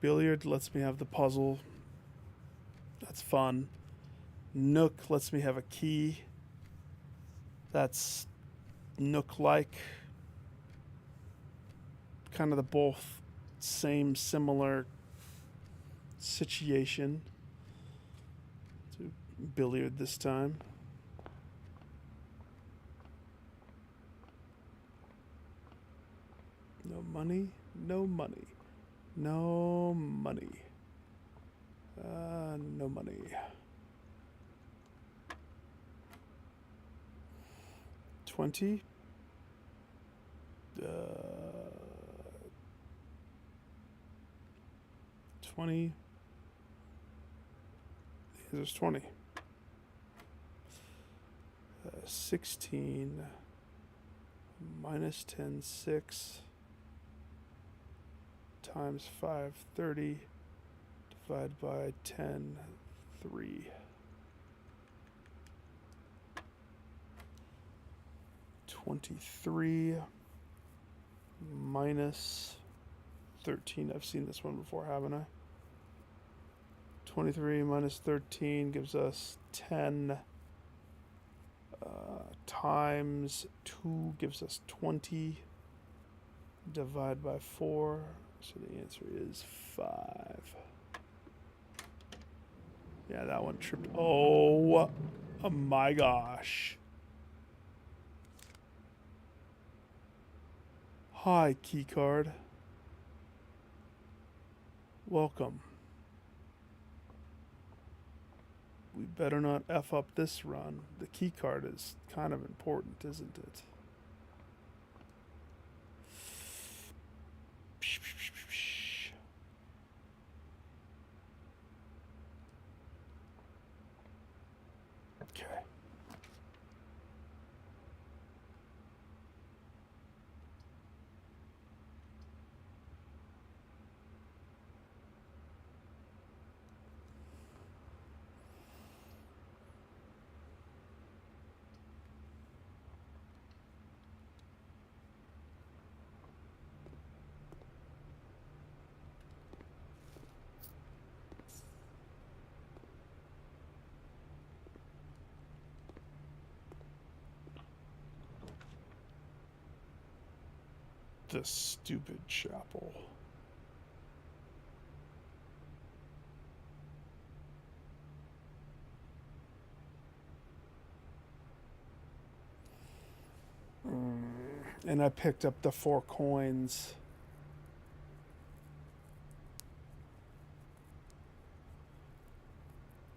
Billiard lets me have the puzzle. That's fun. Nook lets me have a key. That's Nook-like. Kind of the both same, similar situation. To billiard this time. No money, no money. No money. No money. $20. 20. There's 20. 16 minus 10, 6 times 5, 30 divided by 10, 3. 23 minus 13. I've seen this one before, haven't I? 23 minus 13 gives us 10. Times 2 gives us 20. Divide by 4. So the answer is 5. Yeah, that one tripped. Oh my gosh. Hi, keycard. Welcome. We better not F up this run. The keycard is kind of important, isn't it? Okay. The stupid chapel. And I picked up the 4 coins.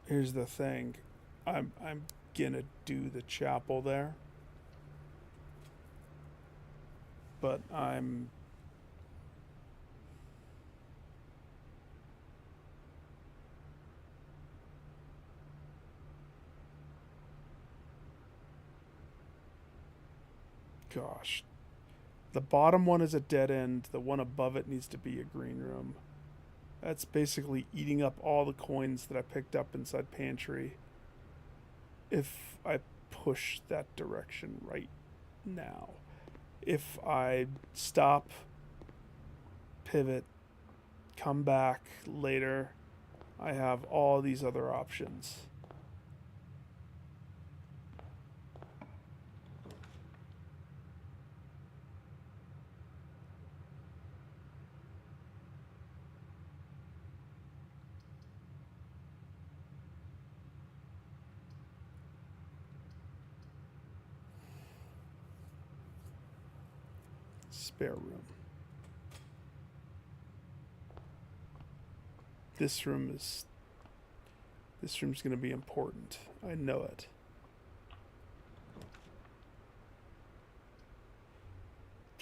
Here's the thing. I'm gonna do the chapel there. But I'm gosh. The bottom one is a dead end. The one above it needs to be a green room. That's basically eating up all the coins that I picked up inside pantry. If I push that direction right now. If I stop, pivot, come back later, I have all these other options. Spare room. This room's going to be important. I know it.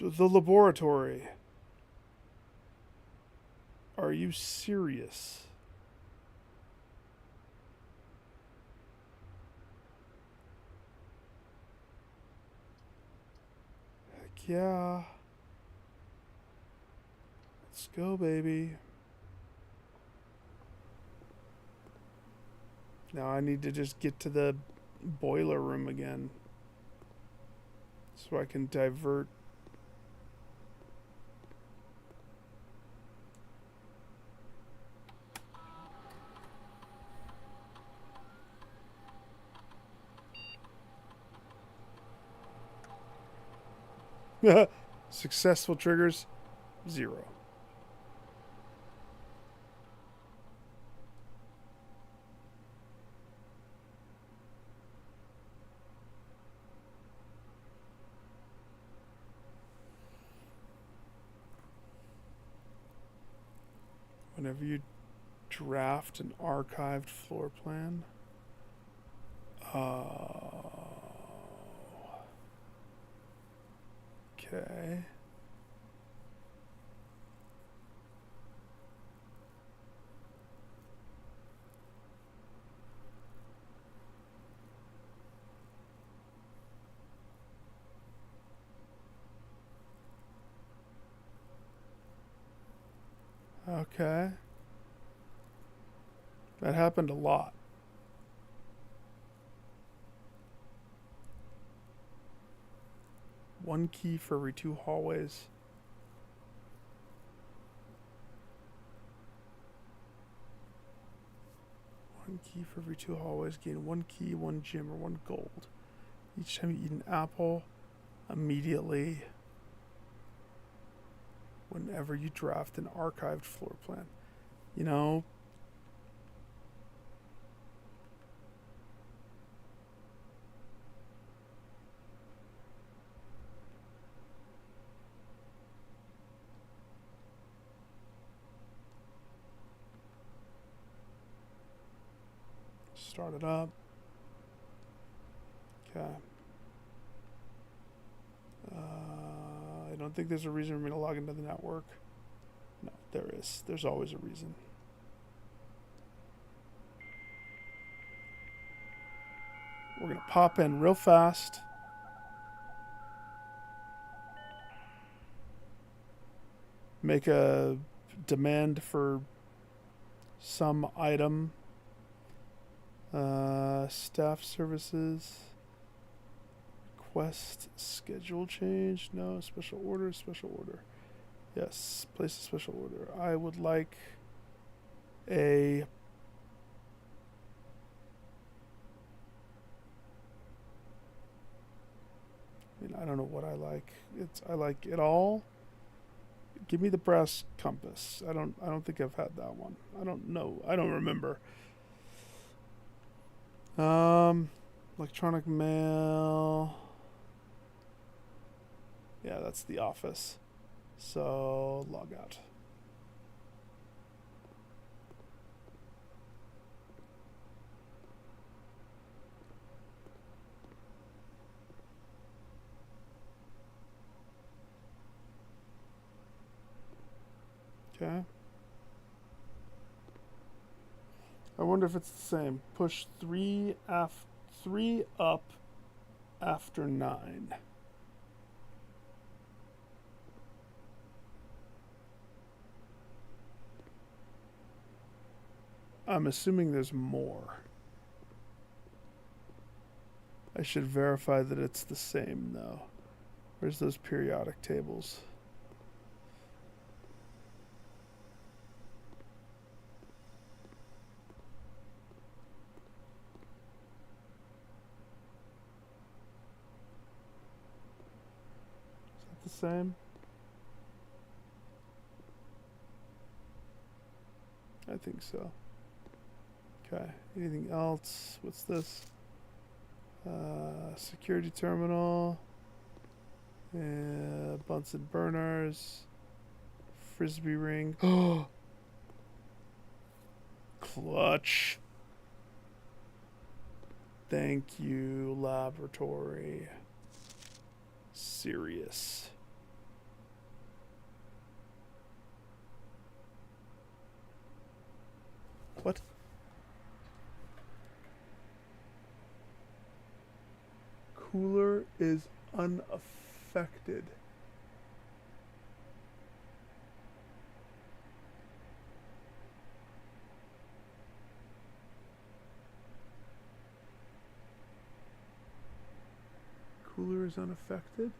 The laboratory. Are you serious? Heck yeah. Let's go, baby. Now I need to just get to the boiler room again. So I can divert. Successful triggers, 0. Whenever you draft an archived floor plan. Okay. Okay. That happened a lot. One key for every 2 hallways. 1 key for every 2 hallways. Gain 1 key, 1 gem, or 1 gold. Each time you eat an apple, immediately. Whenever you draft an archived floor plan. You know, start it up. Okay. I don't think there's a reason for me to log into the network. No, there is. There's always a reason. We're going to pop in real fast. Make a demand for some item. Staff services. Request schedule change. No. Special order. Special order. Yes. Place a special order. I would like a... I don't know what I like. I like it all. Give me the brass compass. I don't think I've had that one. I don't know. I don't remember. Electronic mail. Yeah, that's the office. So log out. Okay. I wonder if it's the same. Push 3 up after 9. I'm assuming there's more. I should verify that it's the same though. Where's those periodic tables? The same? I think so. Okay. Anything else? What's this? Security terminal. Bunsen burners. Frisbee ring. Oh! Clutch. Thank you, laboratory. Serious. What? Cooler is unaffected. Cooler is unaffected?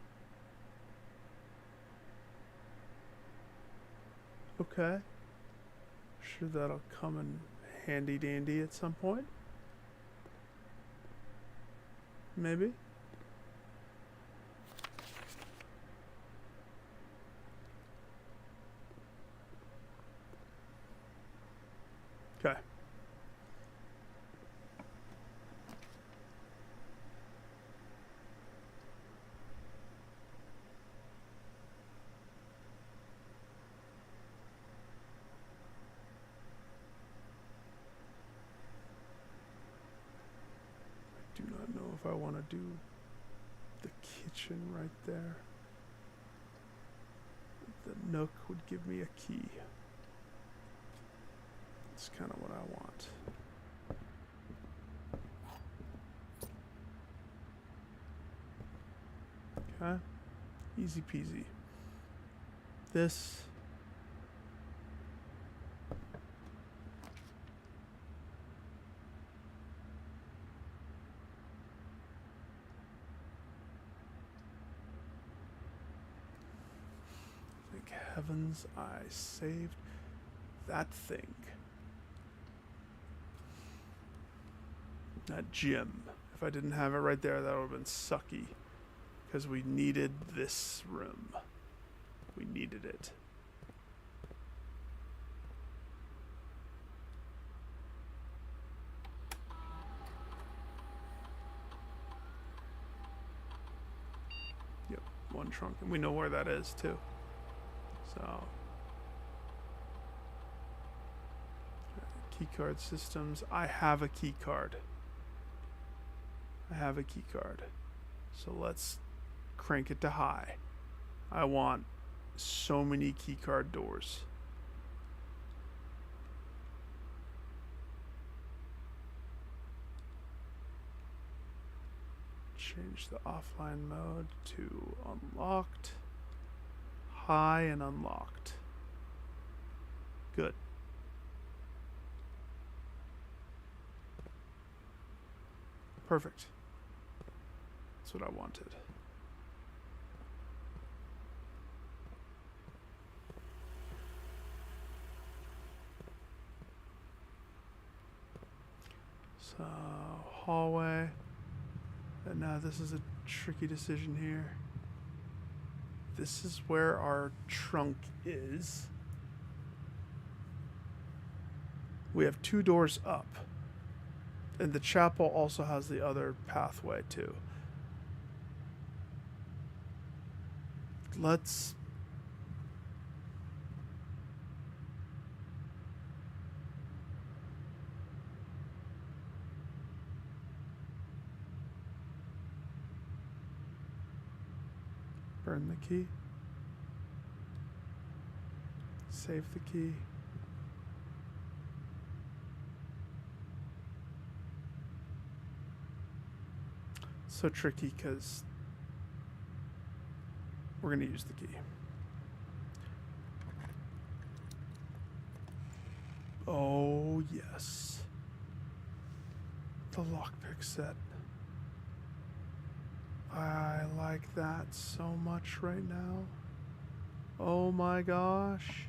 Okay. Sure that'll come in handy dandy at some point. Maybe. Okay. I do not know if I want to do the kitchen right there. The nook would give me a key. That's kind of what I want. Okay. Easy peasy. This. Thank heavens I saved that thing. That gym. If I didn't have it right there, that would have been sucky. Because we needed this room. We needed it. Yep, one trunk. And we know where that is, too. So... Keycard systems. I have a key card. I have a key card. So let's crank it to high. I want so many key card doors. Change the offline mode to unlocked, high, and unlocked. Good. Perfect. That's what I wanted. So, hallway. And now this is a tricky decision here. This is where our trunk is. We have 2 doors up. And the chapel also has the other pathway too. Let's... burn the key. Save the key. So tricky because we're going to use the key. Oh, yes. The lockpick set. I like that so much right now. Oh my gosh.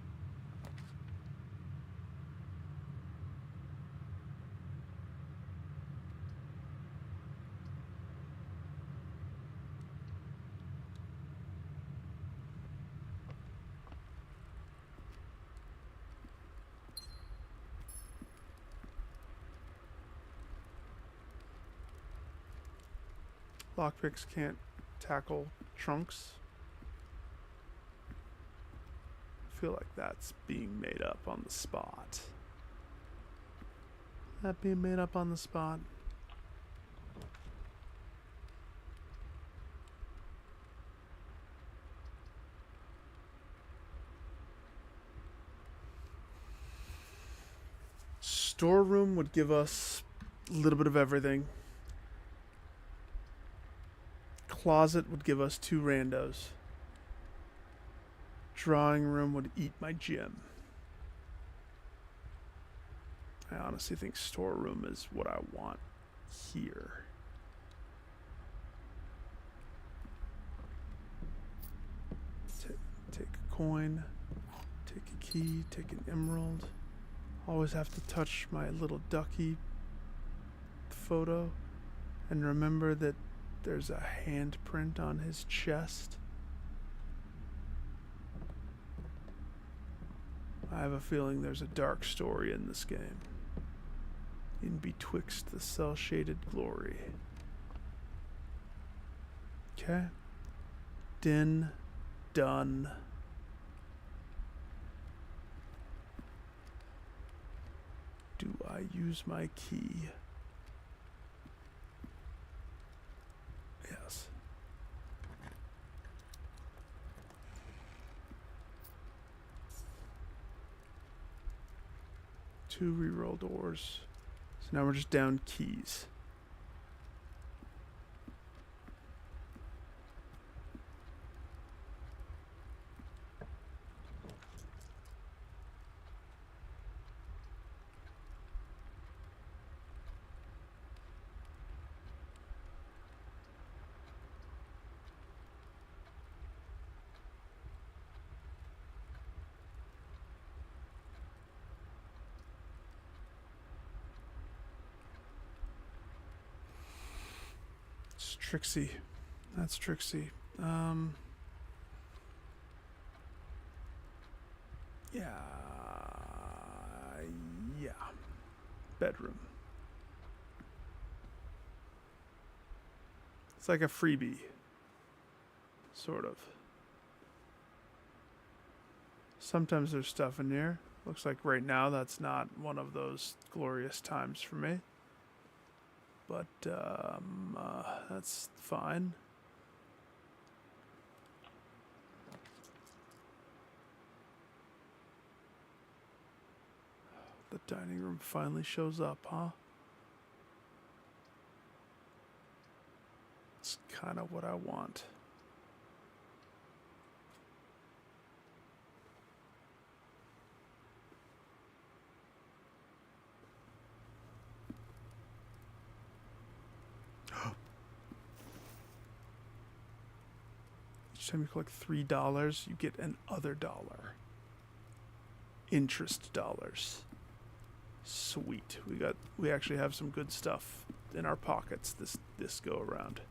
Lockpicks can't tackle trunks. I feel like that's being made up on the spot. That being made up on the spot. Storeroom would give us a little bit of everything. Closet would give us 2 randos. Drawing room would eat my gym. I honestly think storeroom is what I want here. Take a coin, take a key, take an emerald. Always have to touch my little ducky photo and remember that there's a handprint on his chest. I have a feeling there's a dark story in this game. In betwixt the cell-shaded glory. Okay. Done. Do I use my key? Yes. Two reroll doors. So now we're just down keys. It's Trixie. That's Trixie. Yeah. Yeah. Bedroom. It's like a freebie. Sort of. Sometimes there's stuff in here. Looks like right now that's not one of those glorious times for me. But that's fine. The dining room finally shows up, huh? It's kind of what I want. Each time you collect $3, you get an other dollar. Interest dollars. Sweet. We actually have some good stuff in our pockets this go around.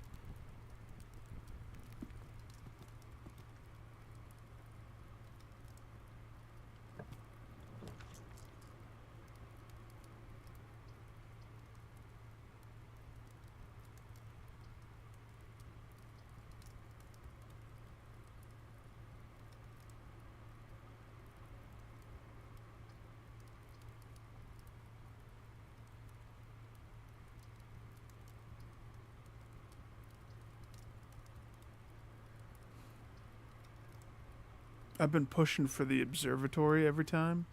I've been pushing for the observatory every time.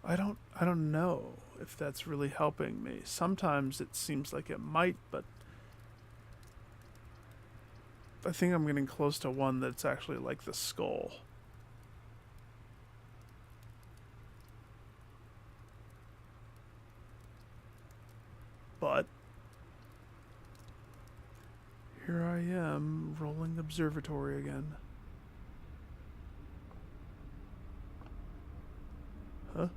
I don't know if that's really helping me. Sometimes it seems like it might, but I think I'm getting close to one that's actually like the skull. But here I am, rolling observatory again. Huh?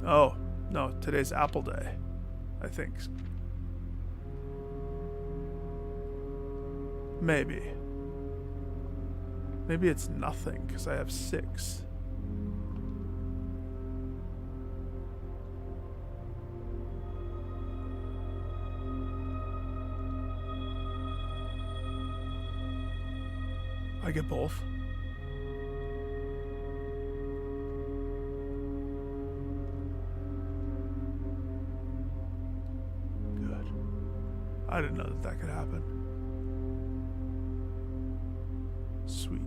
Oh, no, today's Apple Day, I think. Maybe. Maybe it's nothing, because I have 6. I get both. Good. I didn't know that could happen. Sweet.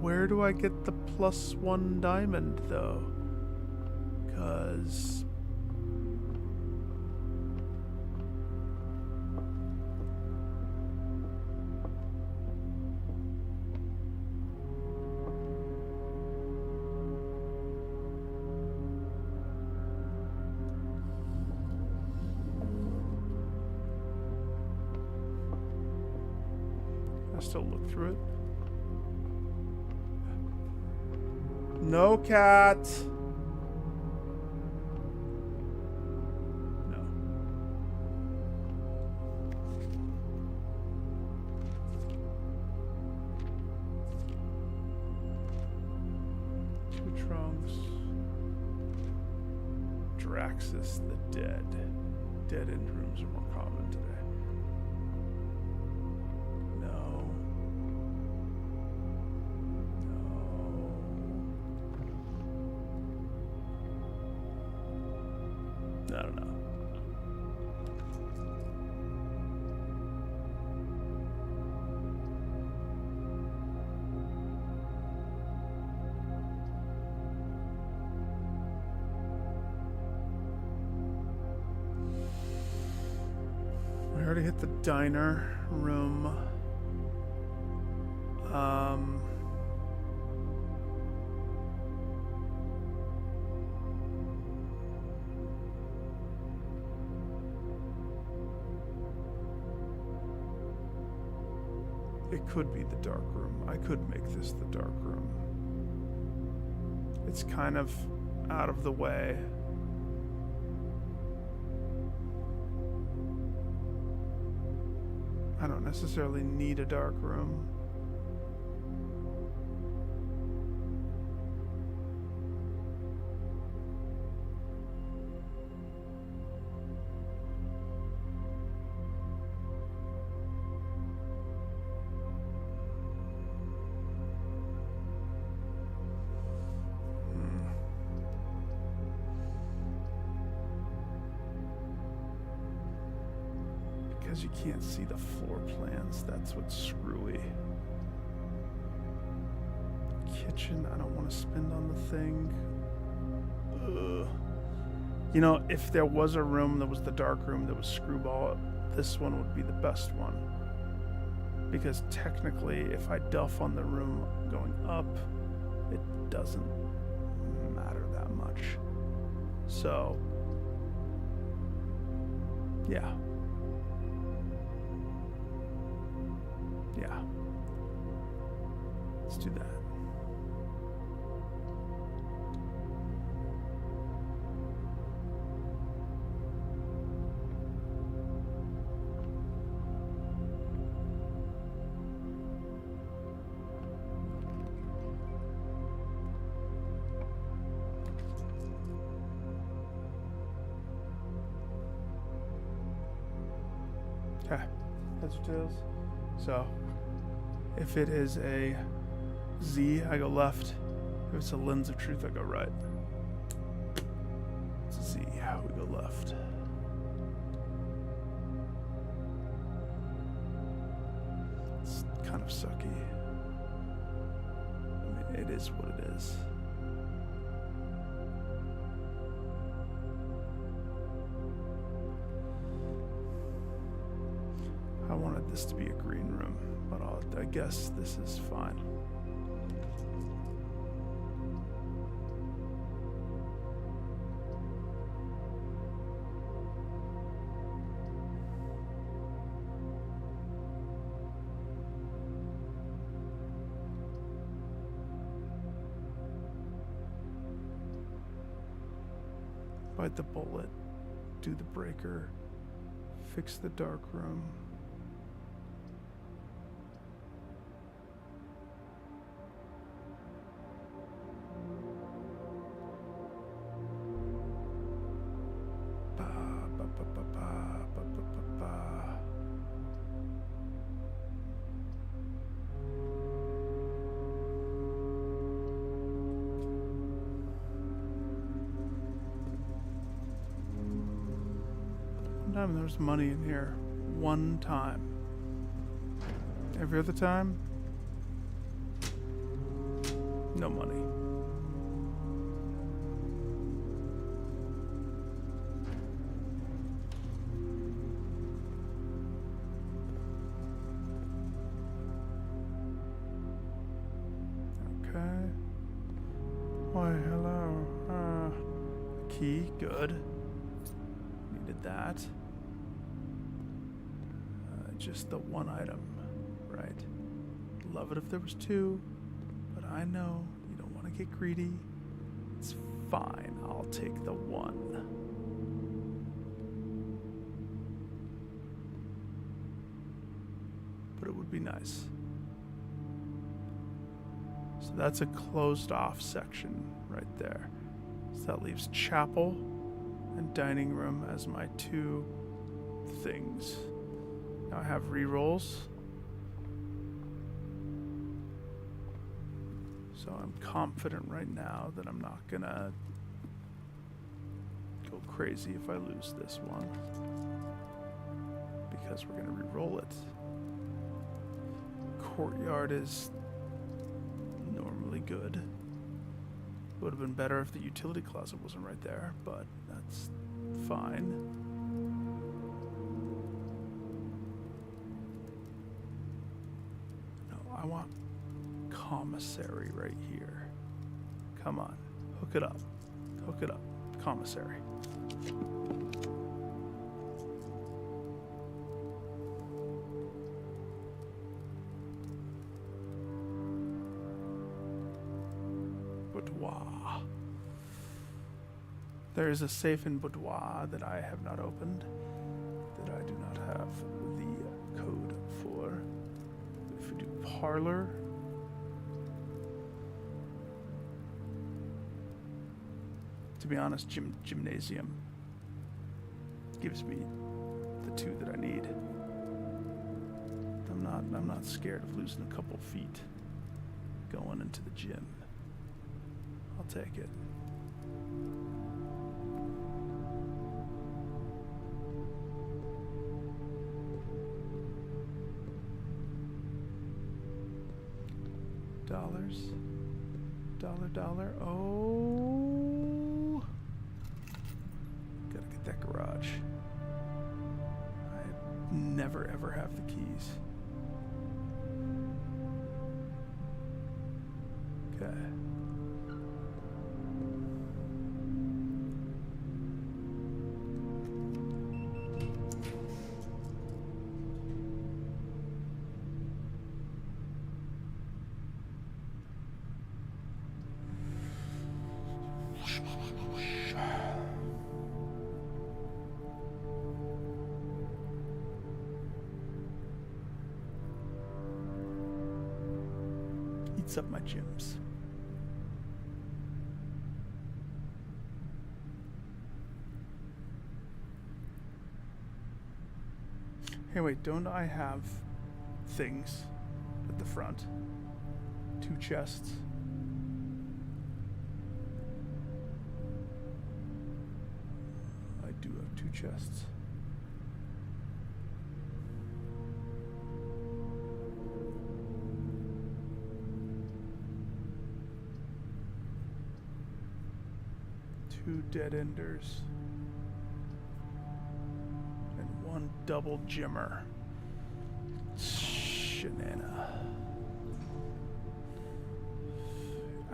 Where do I get the +1 diamond, though? 'Cause I still look through it. No cat. No. Two trunks. Draxus the Dead. Dead end rooms are more common today. No. I don't know. We already hit the diner room. It could be the dark room. I could make this the dark room. It's kind of out of the way. I don't necessarily need a dark room. Because you can't see the floor plans, that's what's screwy. Kitchen, I don't want to spend on the thing. Ugh. You know, if there was a room that was the dark room that was screwball, this one would be the best one. Because technically, if I duff on the room going up, it doesn't matter that much. So, yeah. Yeah. Let's do that. Okay. Heads or tails? So, if it is a Z, I go left. If it's a lens of truth, I go right. It's a Z, we go left. It's kind of sucky. I mean, it is what it is. I wanted this to be a green room, but I guess this is fine. Bite the bullet, do the breaker, fix the dark room. Time there was money in here. One time. Every other time, no money. Okay. Why, hello. Key, good. Needed that. Just the one item, right? Love it if there was two, but I know you don't want to get greedy. It's fine, I'll take the one. But it would be nice. So that's a closed off section right there. So that leaves chapel and dining room as my two things. Now I have rerolls. So I'm confident right now that I'm not gonna go crazy if I lose this one. Because we're gonna reroll it. Courtyard is normally good. Would have been better if the utility closet wasn't right there, but that's fine. I want commissary right here. Come on. Hook it up. Hook it up. Commissary. boudoir. There is a safe in boudoir that I have not opened, that I do not have the code for. If we do parlor, to be honest, gymnasium gives me the two that I need. I'm not scared of losing a couple feet going into the gym. I'll take it. Dollars. Dollar. Oh. Gotta get that garage. I never ever have the keys. Okay. Eats up my gems. Hey, wait, don't I have things at the front? 2 chests. I do have 2 chests. Two dead enders. And 1 double jimmer. Shanana.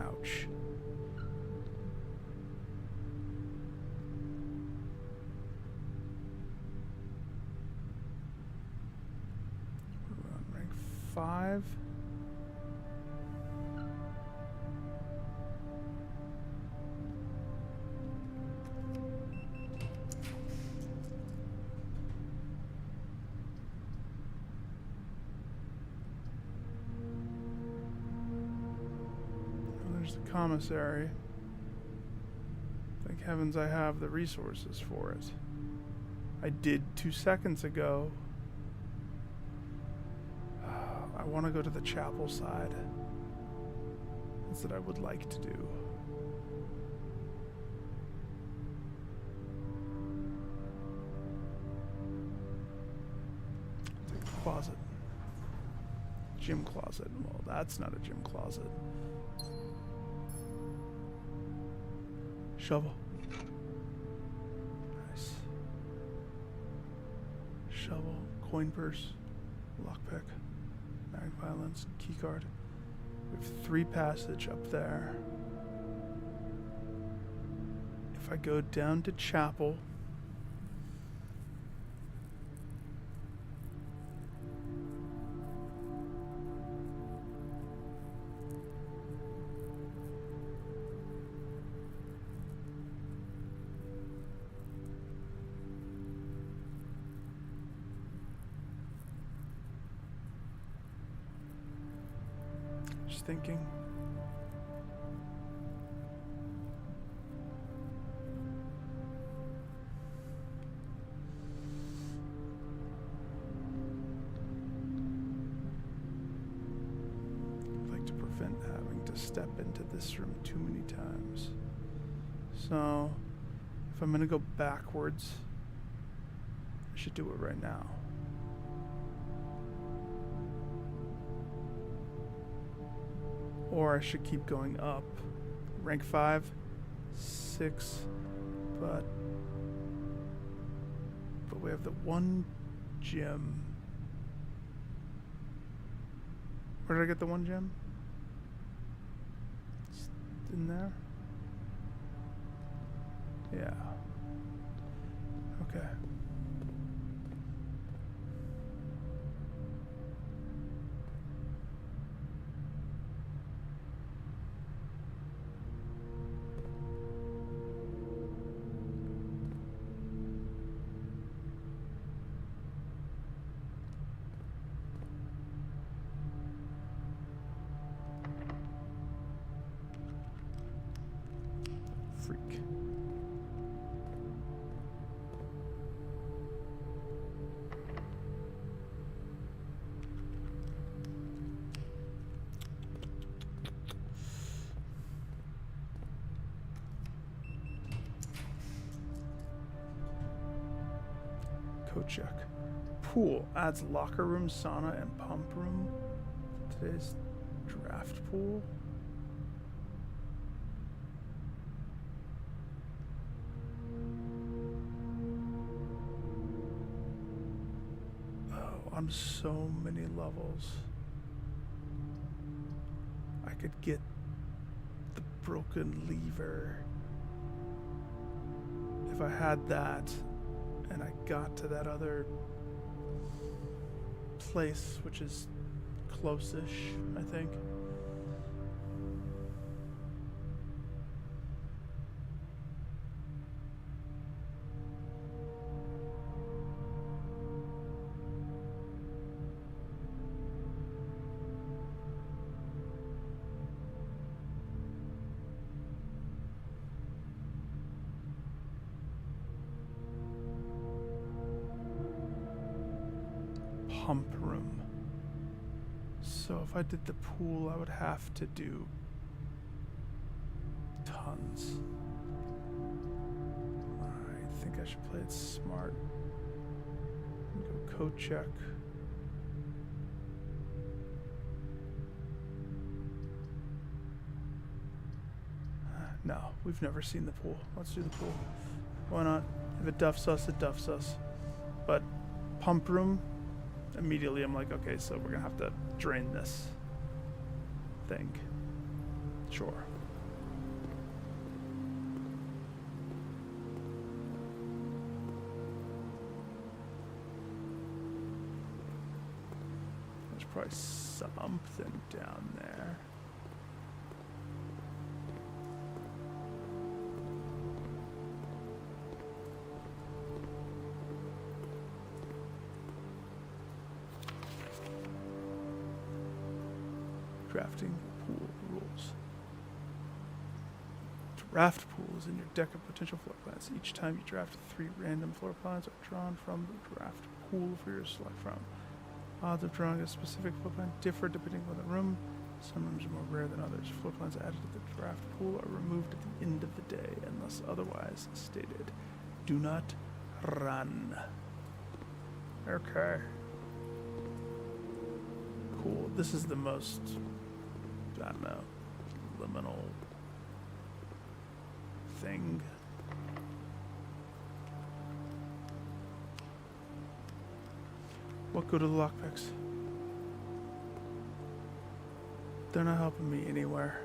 Ouch. We're on rank 5. There's the commissary. Thank heavens I have the resources for it. I did 2 seconds ago. I want to go to the chapel side. That's what I would like to do. Take the closet. Gym closet. Well, that's not a gym closet. Shovel. Nice. Shovel, coin purse, lockpick, mag violence, keycard. We have 3 passage up there. If I go down to chapel, just thinking. I'd like to prevent having to step into this room too many times. So, if I'm gonna go backwards, I should do it right now. Or I should keep going up. Rank 5, 6, but we have the 1 gem. Where did I get the 1 gem? It's in there? Yeah. Okay. Code check. Pool adds locker room, sauna, and pump room. Today's draft pool. Oh, on so many levels. I could get the broken lever if I had that and I got to that other place, which is close-ish, I think. Pump room. So if I did the pool, I would have to do tons. I think I should play it smart. Go code check. No, we've never seen the pool. Let's do the pool. Why not? If it duffs us, it duffs us. But pump room, immediately I'm like, okay, so we're gonna have to drain this thing. Sure. There's probably something down there. Drafting pool rules. Draft pools in your deck of potential floor plans. Each time you draft, 3 random floor plans are drawn from the draft pool for your select from. Odds of drawing a specific floor plan differ depending on the room. Some rooms are more rare than others. Floor plans added to the draft pool are removed at the end of the day unless otherwise stated. Do not run. Okay. Cool. This is the most, I don't know, liminal thing. What good are the lockpicks? They're not helping me anywhere.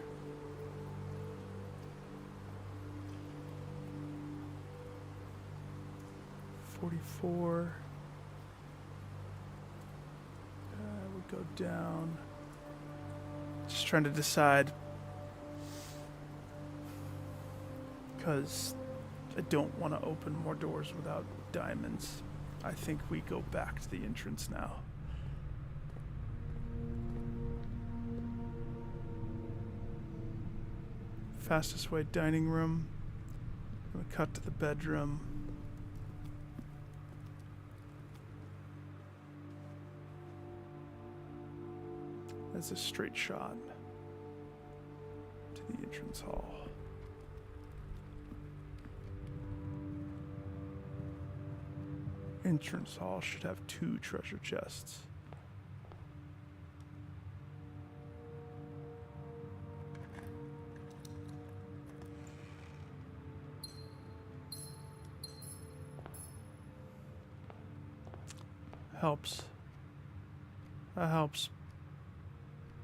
$44. Go down. Just trying to decide, because I don't want to open more doors without diamonds. I think we go back to the entrance now. Fastest way, dining room. I'm gonna cut to the bedroom. That's a straight shot to the entrance hall. Entrance hall should have 2 treasure chests. Helps. That helps.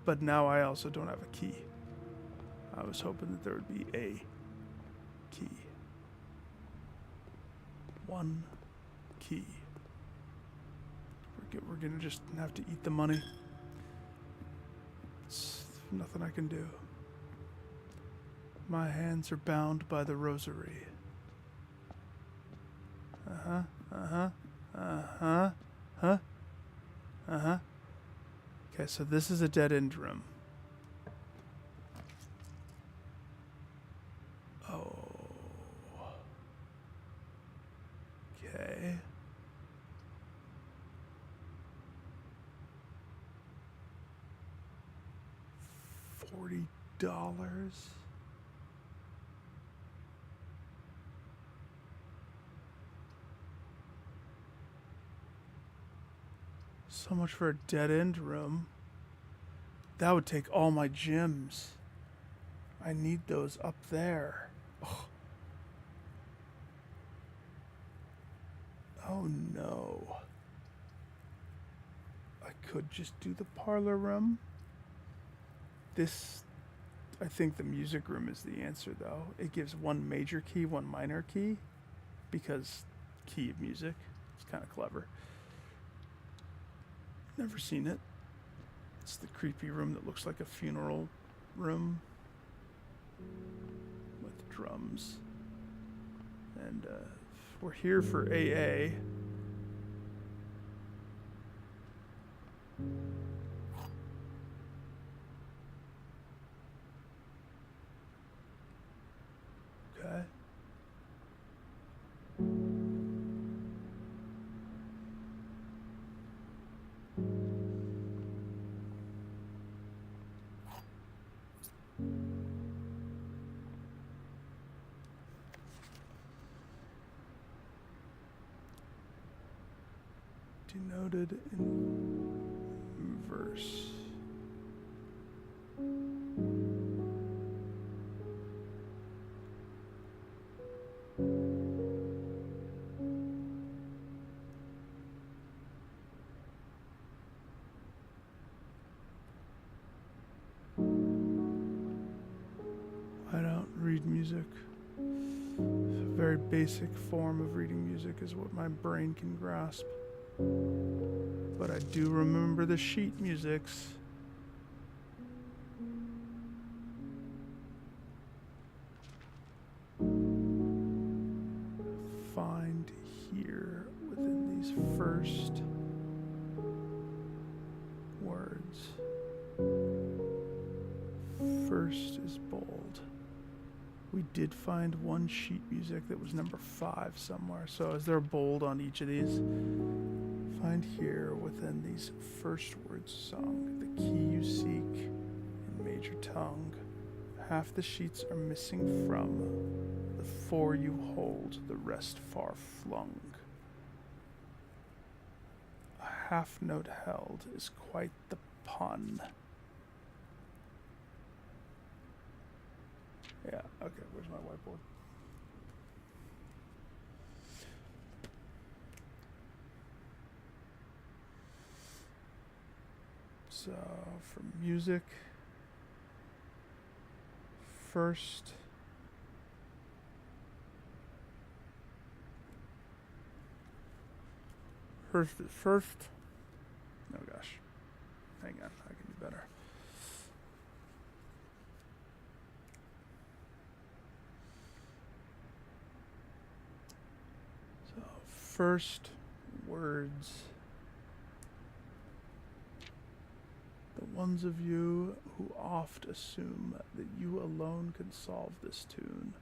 But now I also don't have a key. I was hoping that there would be a key. 1 key. We're gonna just have to eat the money. It's nothing I can do. My hands are bound by the rosary. Uh-huh, uh-huh, uh-huh, huh, uh-huh. Okay, so this is a dead-end room. Oh. Okay. $40. So much for a dead end room. That would take all my gems. I need those up there. Oh, oh no. I could just do the parlor room. This, I think the music room is the answer though. It gives one major key, one minor key, because key of music. It's kind of clever. Never seen it. It's the creepy room that looks like a funeral room with drums. And we're here for AA. Okay. Denoted in verse. I don't read music. A very basic form of reading music is what my brain can grasp. But I do remember the sheet musics. Find here within these first words. First is bold. We did find one sheet music that was number 5 somewhere. So is there a bold on each of these? Find here within these first words sung the key you seek in major tongue. Half the sheets are missing from the 4 you hold, the rest far flung. A half note held is quite the pun. Yeah, okay, where's my whiteboard? So, for music, first, is first. Oh gosh, hang on, I can do better. So, first words. The ones of you who oft assume that you alone can solve this tune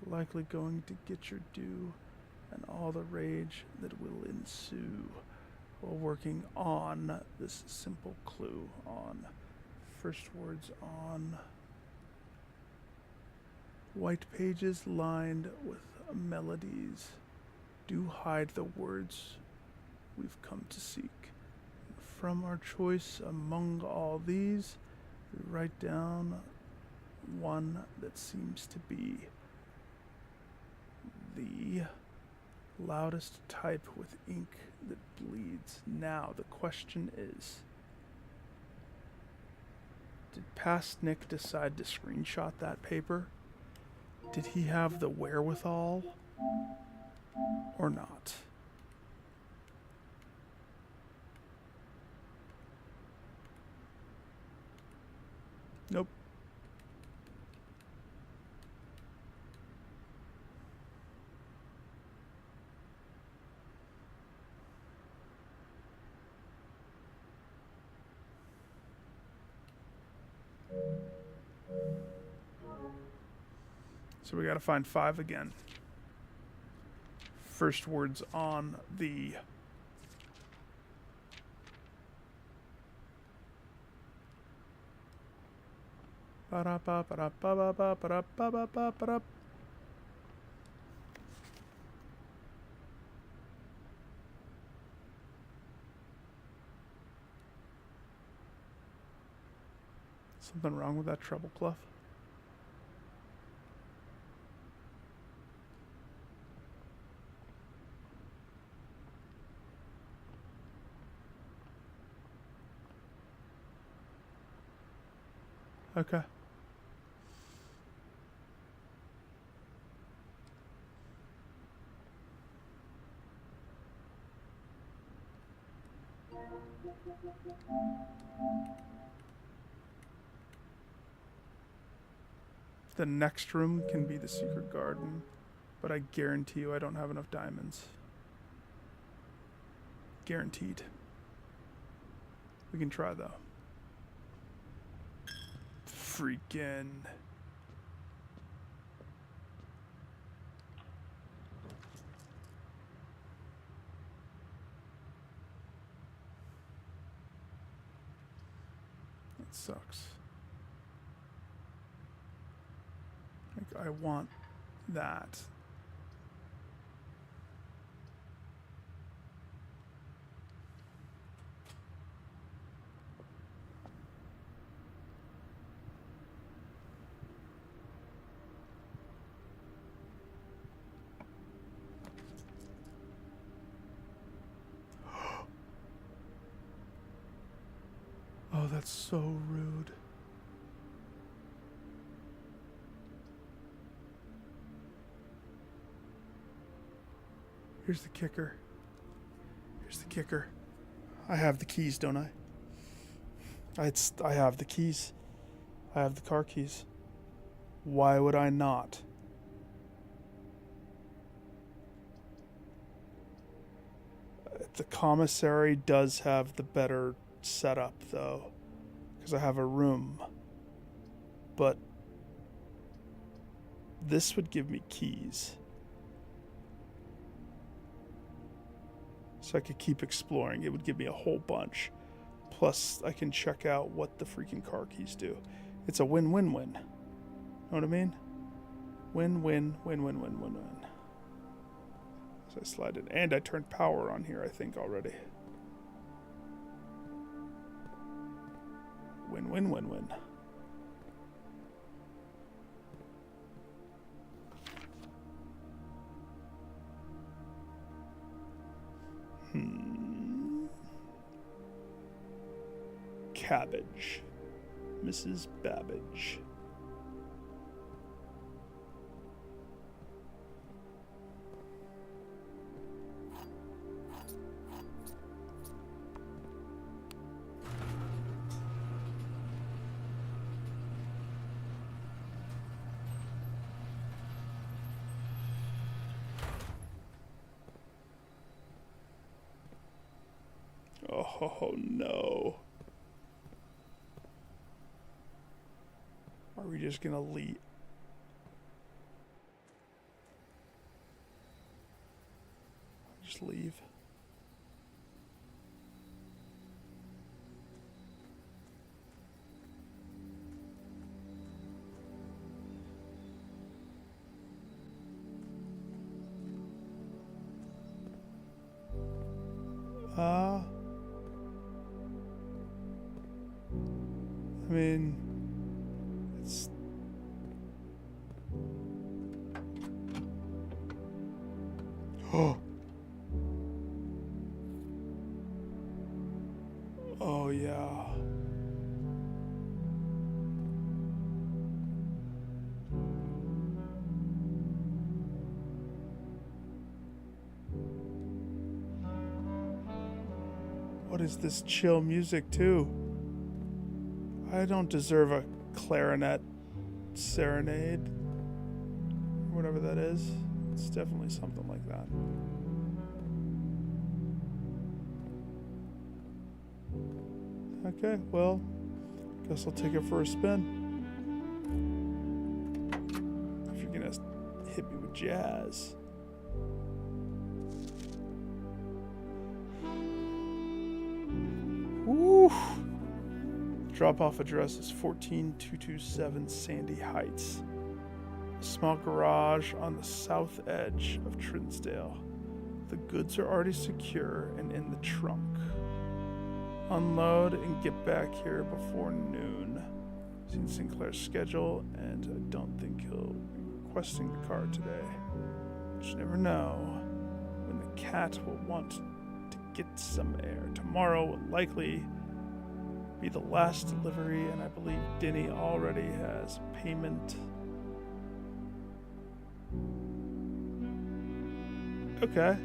are likely going to get your due and all the rage that will ensue while working on this simple clue. On first words on white pages lined with melodies do hide the words we've come to seek. From our choice among all these, we write down one that seems to be the loudest type with ink that bleeds. Now the question is, did past Nick decide to screenshot that paper? Did he have the wherewithal or not? Nope. So we got to find 5 again. First words on the ba-da-ba-ba-da-ba-ba-ba-ba-da-ba-ba-ba-ba-da. Something wrong with that treble clef? Okay. The next room can be the secret garden, but I guarantee you I don't have enough diamonds. Guaranteed. We can try though. Freaking. That sucks. Like, I want that. Oh, that's so rude. Here's the kicker. Here's the kicker. I have the keys, don't I? I have the keys. I have the car keys. Why would I not? The commissary does have the better setup, though, because I have a room. But this would give me keys. So I could keep exploring. It would give me a whole bunch. Plus, I can check out what the freaking car keys do. It's a win-win-win. Know what I mean? Win-win, win-win-win-win-win. So I slide it. And I turned power on here, I think, already. Win-win-win-win. Cabbage. Mrs. Babbage. Oh no. Are we just gonna leave? Just leave. I mean, it's... Oh. Oh, yeah. What is this chill music, too? I don't deserve a clarinet serenade. Whatever that is. It's definitely something like that. Okay, well, guess I'll take it for a spin. If you're gonna hit me with jazz. Woo! Drop-off address is 14227 Sandy Heights. A small garage on the south edge of Trinsdale. The goods are already secure and in the trunk. Unload and get back here before noon. Seen Sinclair's schedule, and I don't think he'll be requesting the car today. But you never know when the cat will want to get some air. Tomorrow will likely be the last delivery, and I believe Denny already has payment. Okay.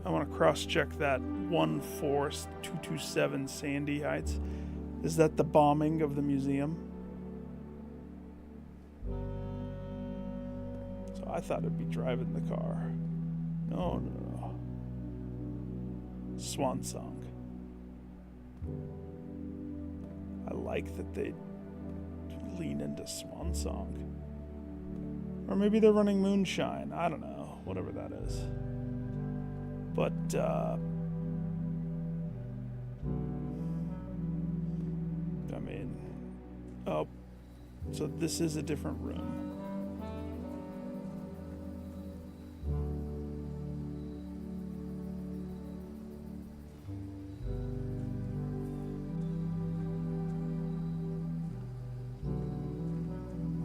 I want to cross-check that 14227 Sandy Heights. Is that the bombing of the museum? So I thought it'd be driving the car. No. Swan Song. I like that they lean into Swan Song. Or maybe they're running Moonshine. I don't know. Whatever that is. But, I mean, oh, so this is a different room.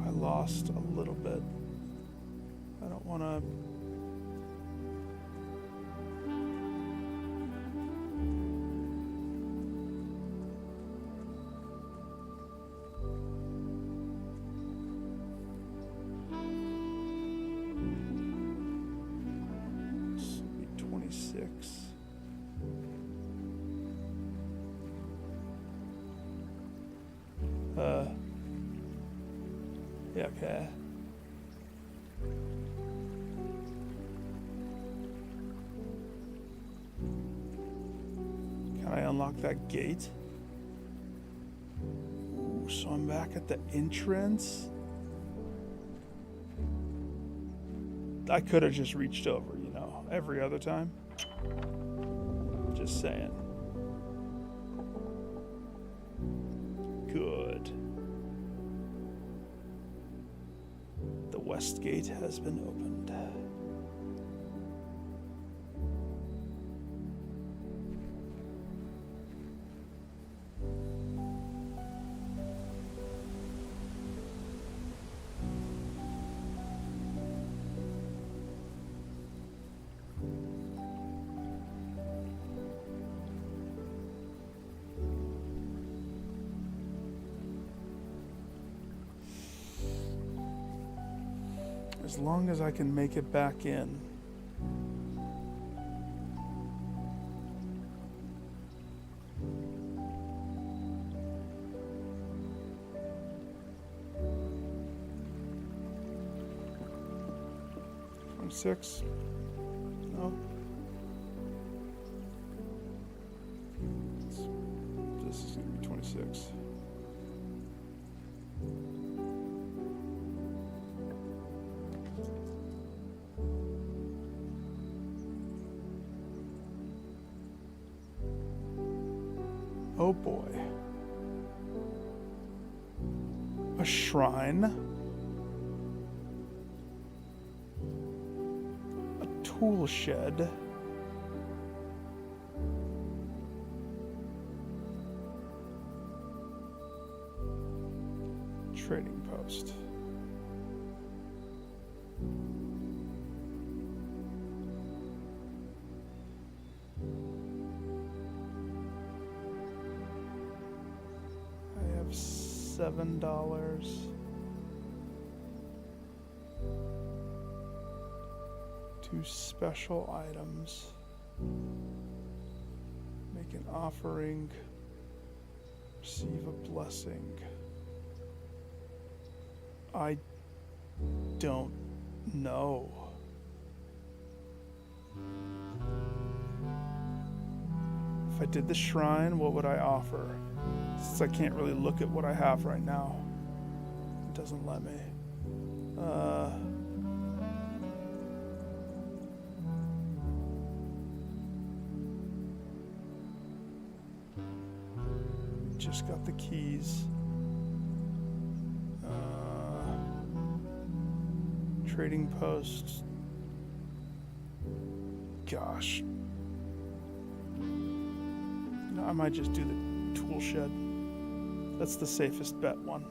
I lost a little bit. I don't want to... Yeah, okay. Can I unlock that gate? Ooh, so I'm back at the entrance? I could have just reached over, you know, every other time. Just saying. Good. The west gate has been opened. As long as I can make it back in. Six. No. This is going to be 26. Oh boy. A shrine. Tool shed. Trading post. I have $7. Special items. Make an offering. Receive a blessing. I don't know. If I did the shrine, what would I offer? Since I can't really look at what I have right now. It doesn't let me. Just got the keys. Trading post. Gosh. No, I might just do the tool shed. That's the safest bet one.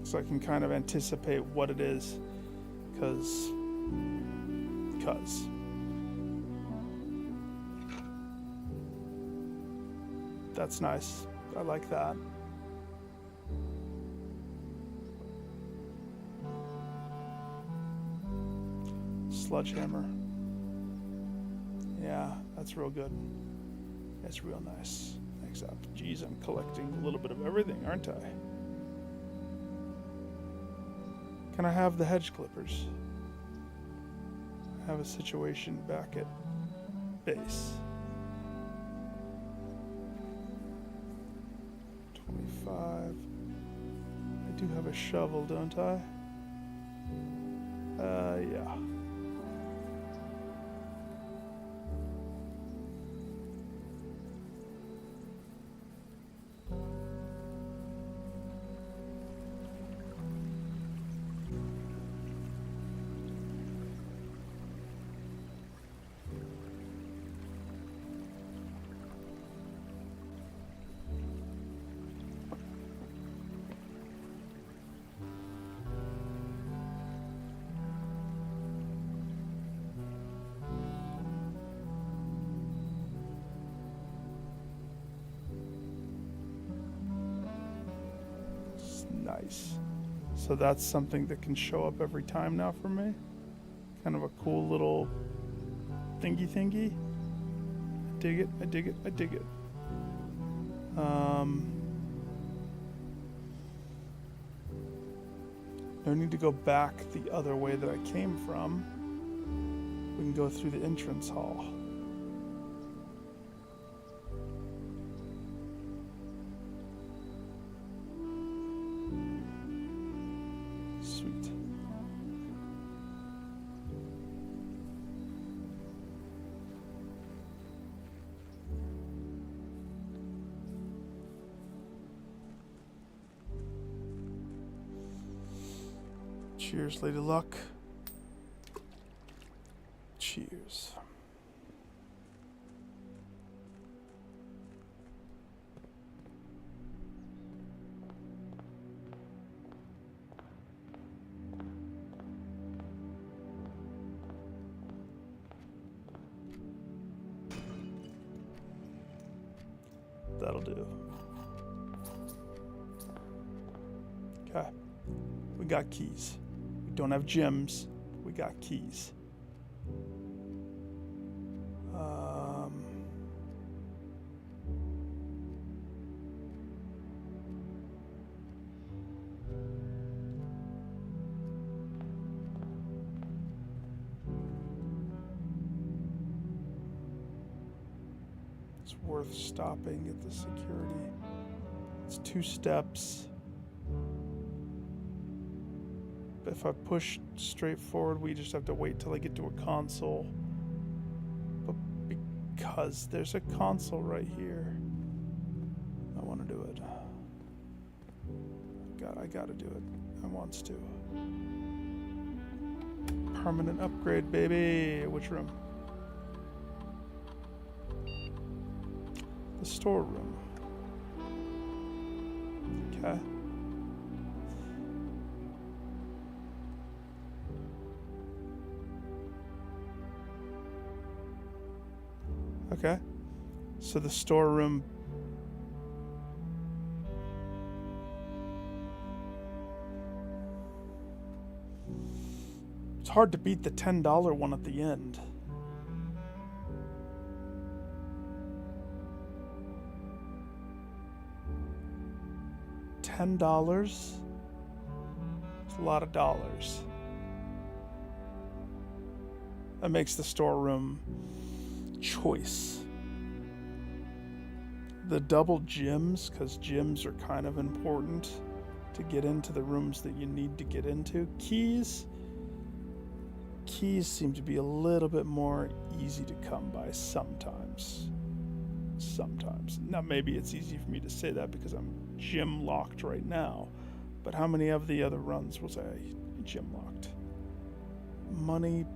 So I can kind of anticipate what it is. Cause. That's nice. I like that. Sledgehammer. Yeah, that's real good. That's real nice. Except, geez, I'm collecting a little bit of everything, aren't I? Can I have the hedge clippers? I have a situation back at base. 25. I do have a shovel, don't I? Yeah. Nice. So that's something that can show up every time now for me. Kind of a cool little thingy. I dig it, I dig it, I dig it. No need to go back the other way that I came from. We can go through the entrance hall. Sweet. Cheers, Lady Luck. Cheers. That'll do. Okay. We got keys. We don't have gems. We got keys. It's worth stopping at the security. It's 2 steps. If I push straight forward, we just have to wait till I get to a console. But because there's a console right here, I want to do it. I gotta do it. I wants to. Permanent upgrade, baby. Which room? The storeroom. Okay. Okay. So the storeroom. It's hard to beat the $10 one at the end. $10. It's a lot of dollars. That makes the storeroom choice. The double gyms, because gyms are kind of important to get into the rooms that you need to get into. Keys seem to be a little bit more easy to come by sometimes. Now maybe it's easy for me to say that because I'm gym locked right now, but how many of the other runs was I gym locked? Money.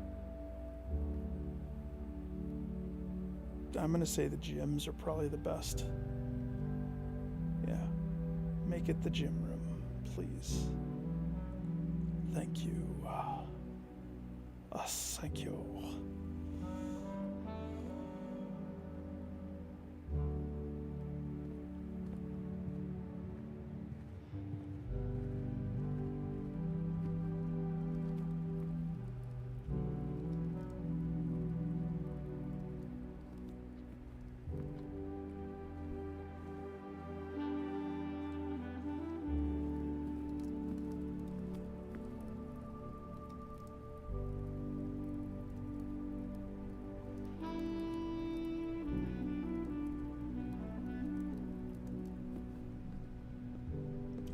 I'm gonna say the gyms are probably the best. Make it the gym room, please. Thank you. Thank you.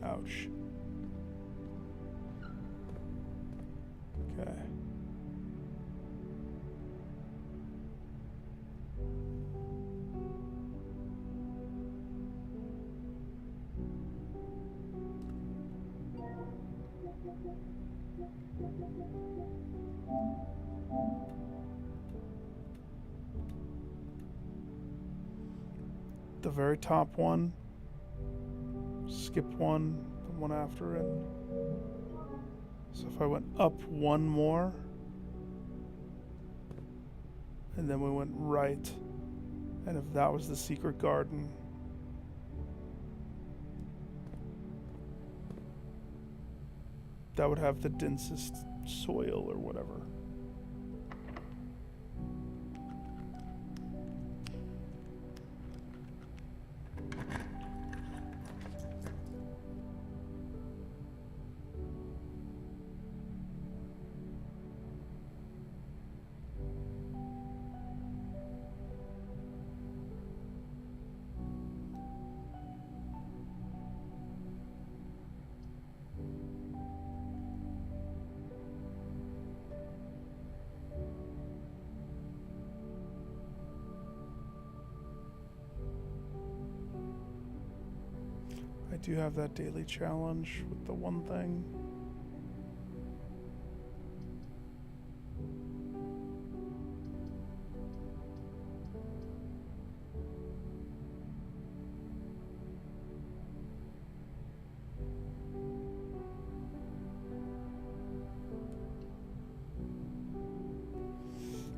Ouch. Okay. The very top one. Skip one. One after it. So if I went up one more, and then we went right, and if that was the secret garden, that would have the densest soil or whatever. I do have that daily challenge with the one thing.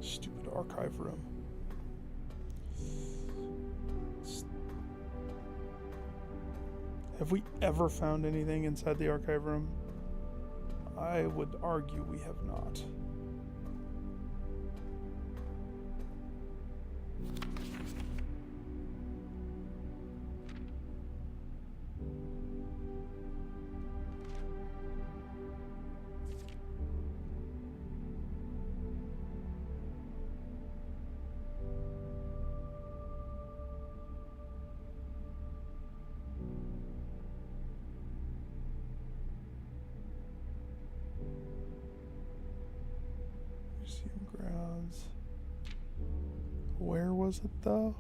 Stupid archive room. Have we ever found anything inside the archive room? I would argue we have not. Museum grounds. Where was it though?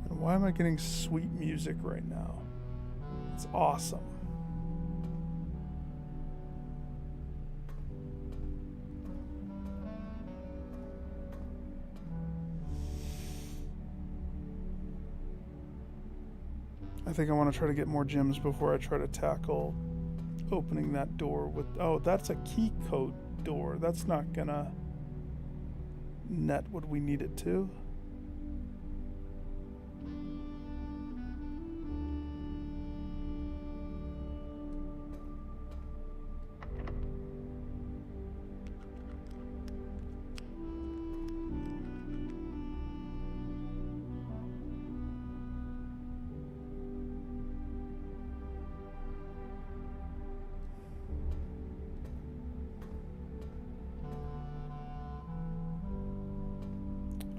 And why am I getting sweet music right now? It's awesome. I think I want to try to get more gems before I try to tackle opening that door with... Oh, that's a key code door. That's not gonna net what we need it to.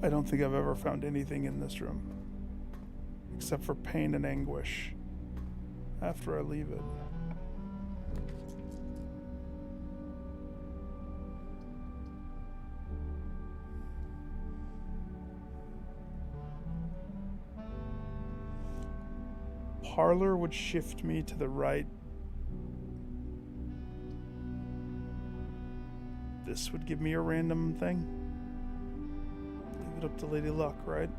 I don't think I've ever found anything in this room except for pain and anguish after I leave it. Parlor would shift me to the right. This would give me a random thing. Leave it up to Lady Luck, right?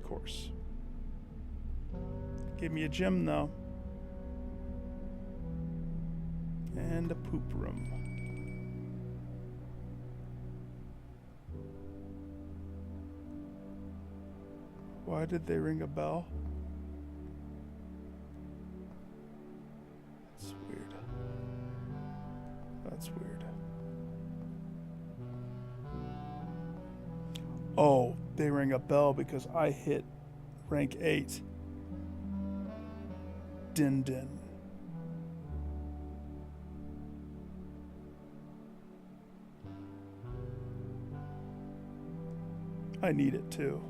course. Give me a gym, though. And a poop room. Why did they ring a bell? That's weird. That's weird. Oh, they ring a bell because I hit rank 8. Din din. I need it too.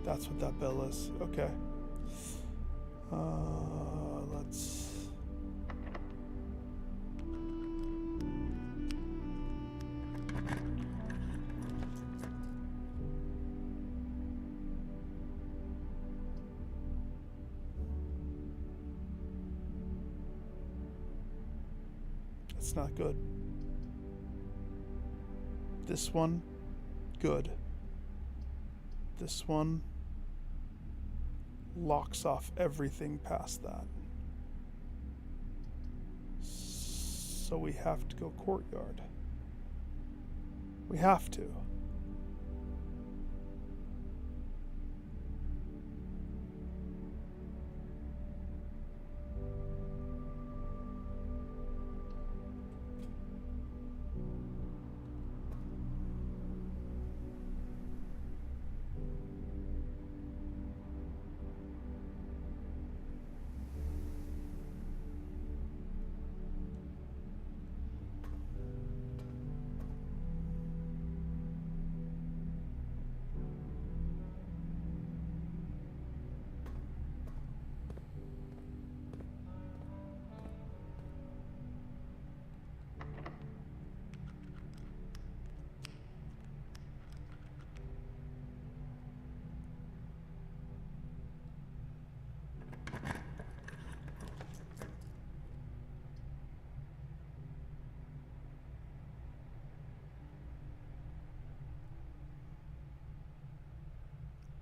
That's what that bell is. Okay. Let's... It's not good. This one, good. This one locks off everything past that. So we have to go courtyard. We have to.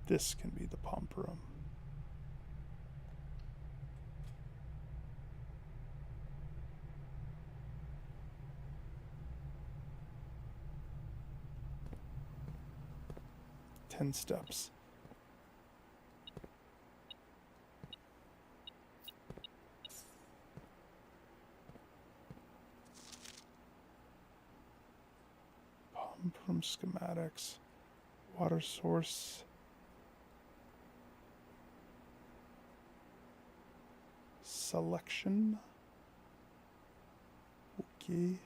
This can be the pump room. Ten steps. Pump room schematics. Water source. Selection. Okay.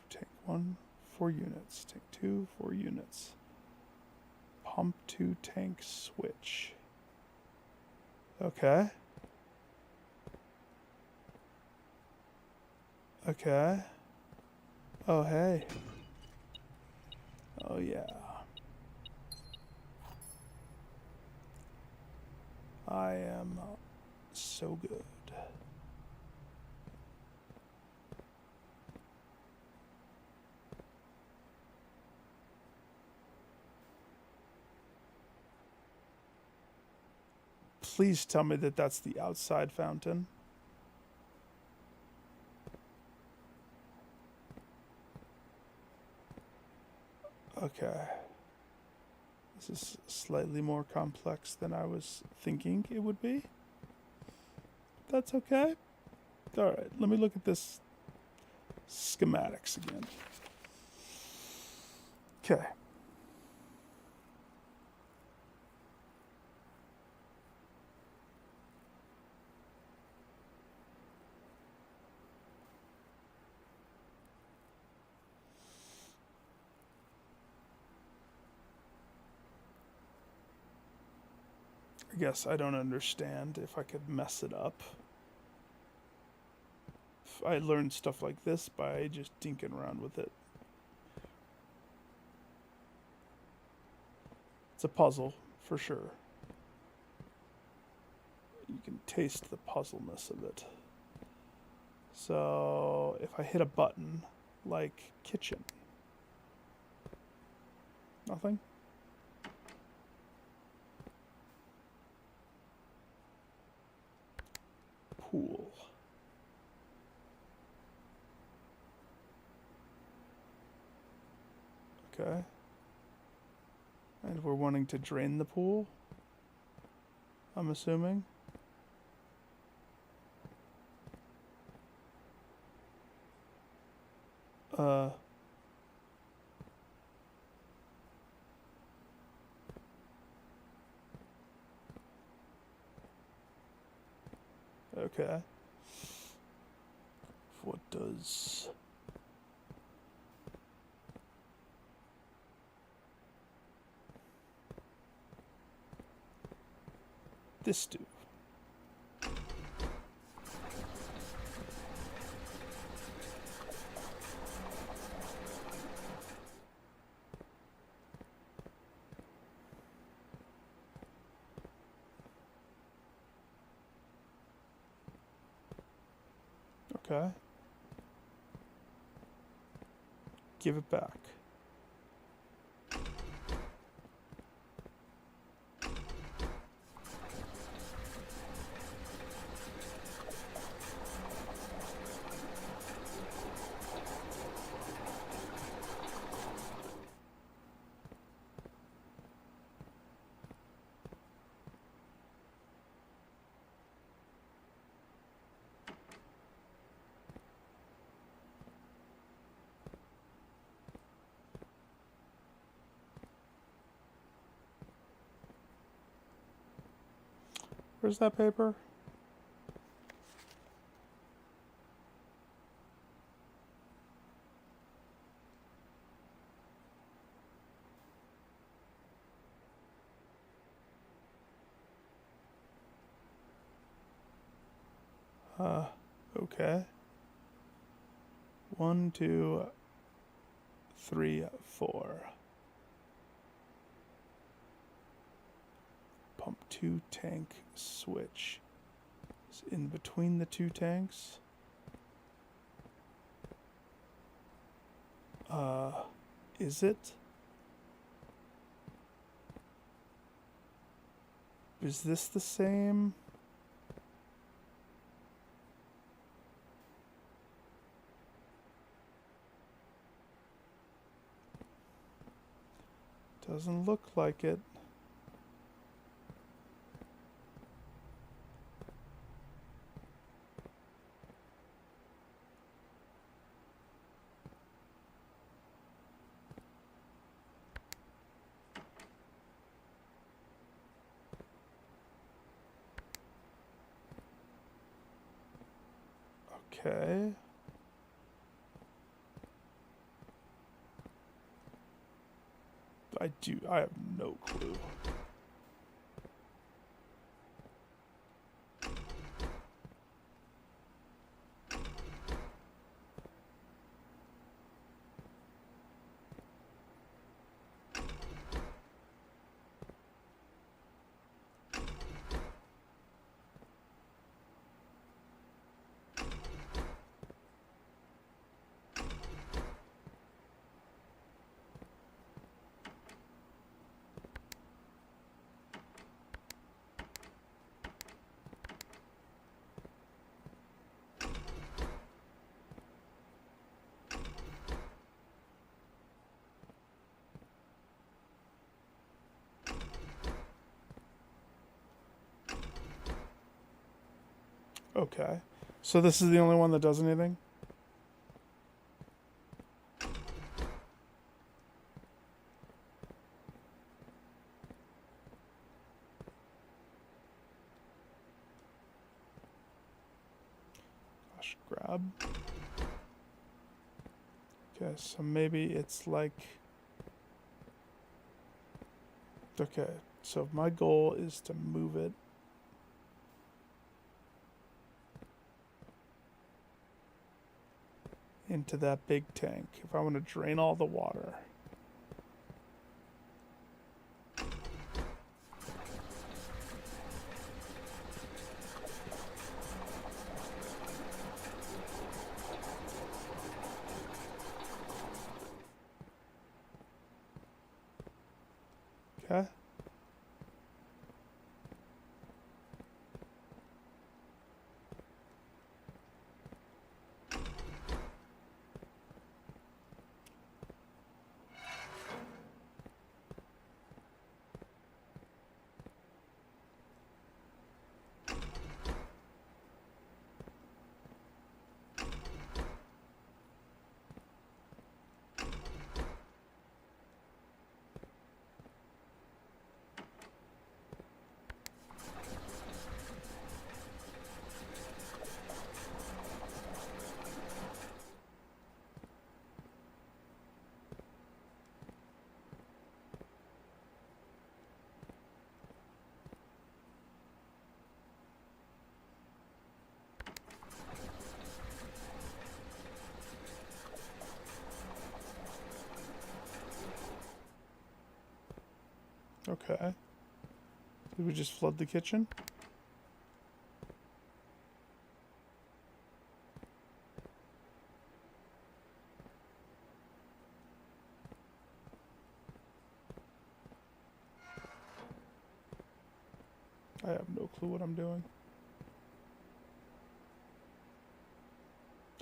Tank 1, 4 units. Tank 2, 4 units. Pump to tank switch. Okay. Okay. Oh, hey. Oh, yeah. I am so good. Please tell me that that's the outside fountain. Okay. This is slightly more complex than I was thinking it would be. That's okay. Alright, let me look at this schematics again. Okay. I guess I don't understand if I could mess it up. I learned stuff like this by just dinking around with it. It's a puzzle, for sure. You can taste the puzzleness of it. So, if I hit a button, like kitchen. Nothing? Pool. Okay. And we're wanting to drain the pool, I'm assuming. Okay. What does this do? Okay. Give it back. Where's that paper? Okay. 1, 2, 3, 4. Pump 2 tank switch. Is in between the two tanks. Is it? Is this the same? Doesn't look like it. Okay. I have no clue. Okay. So this is the only one that does anything? Gosh, grab. Okay, so maybe it's like... Okay, so my goal is to move it into that big tank if I want to drain all the water. Okay. Did we just flood the kitchen? I have no clue what I'm doing.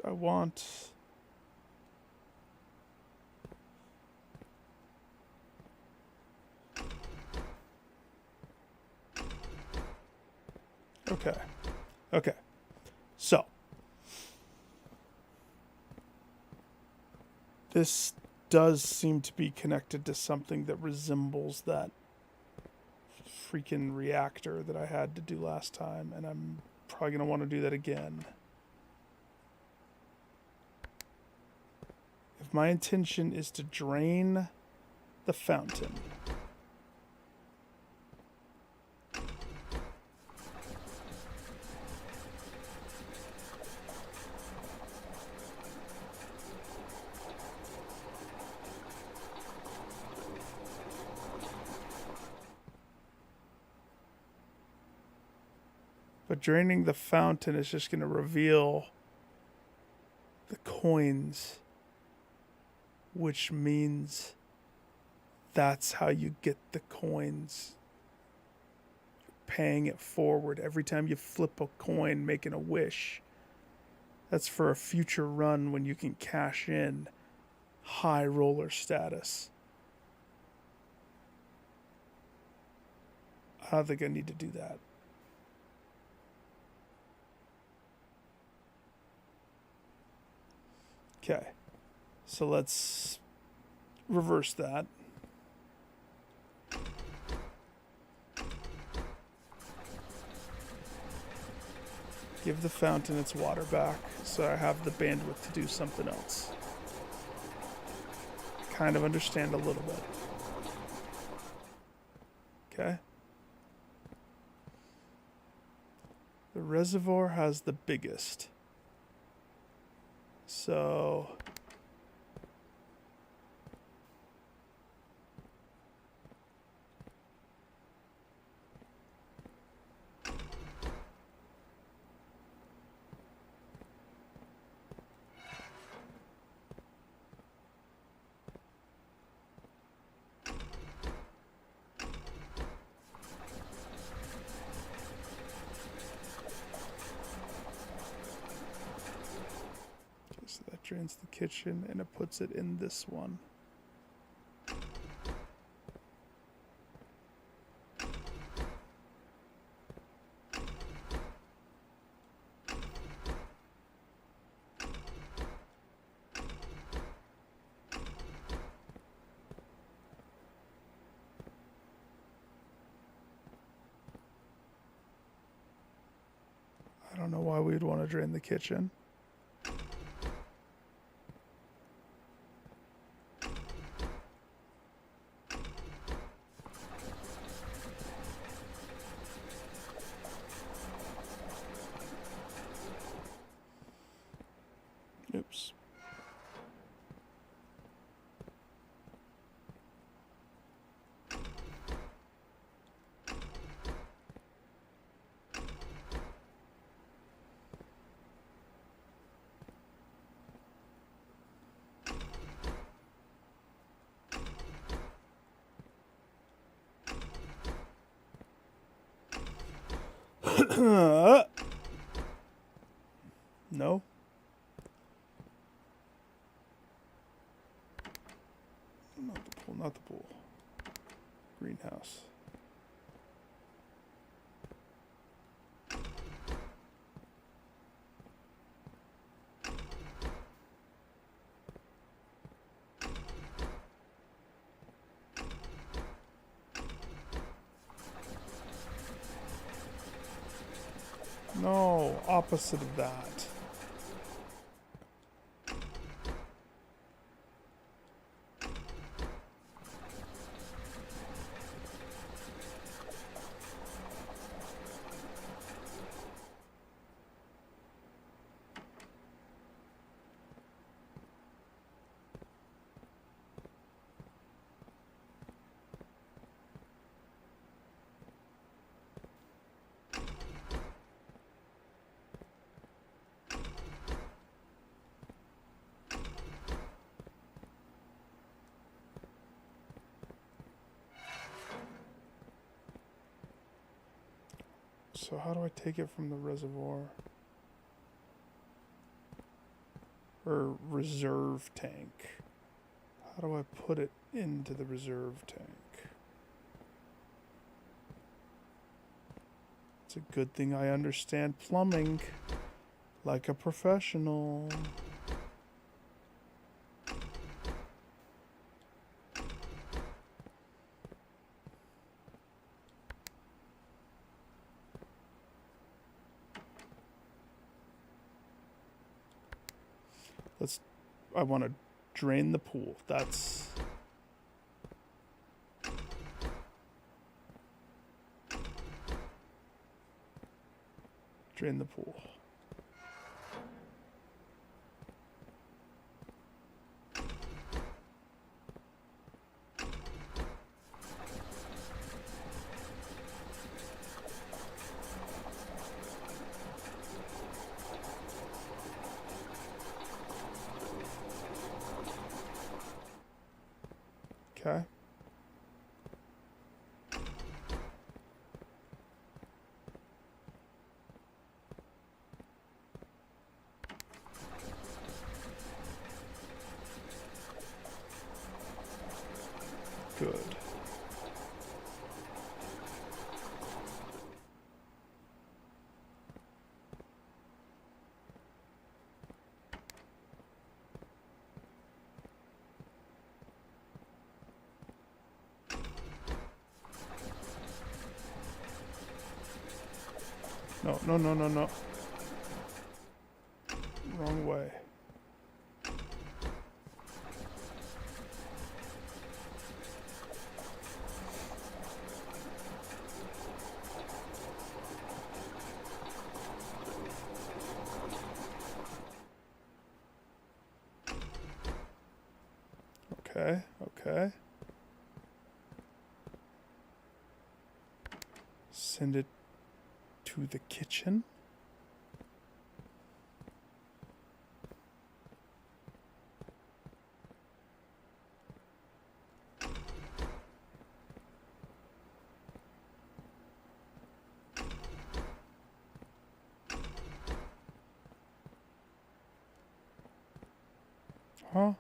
I want... Okay. Okay. So. This does seem to be connected to something that resembles that freaking reactor that I had to do last time, and I'm probably going to want to do that again. If my intention is to drain the fountain, but draining the fountain is just going to reveal the coins, which means that's how you get the coins. You're paying it forward every time you flip a coin, making a wish. That's for a future run when you can cash in high roller status. I don't think I need to do that. Okay, so let's reverse that. Give the fountain its water back so I have the bandwidth to do something else. Kind of understand a little bit. Okay. The reservoir has the biggest. So that drains the kitchen and it puts it in this one. I don't know why we'd want to drain the kitchen. Oops. No. Not the pool, not the pool. Greenhouse. No, opposite of that. So how do I take it from the reservoir? Or reserve tank. How do I put it into the reserve tank? It's a good thing I understand plumbing like a professional. I want to drain the pool. That's... Drain the pool. Okay. Good. No, no, no, no, no. Wrong way. Okay, okay. Send it to the kitchen. Huh?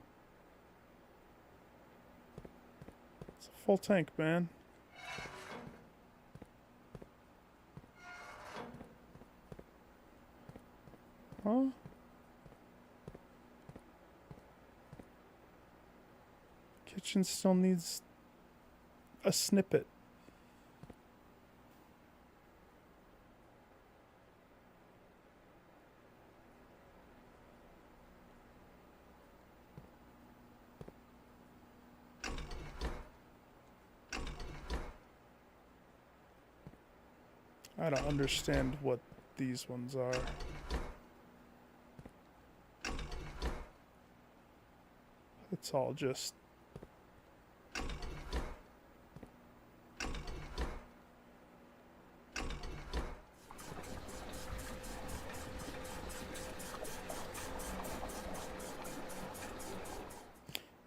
It's a full tank, man. Huh? Kitchen still needs a snippet. I don't understand what these ones are. It's all just...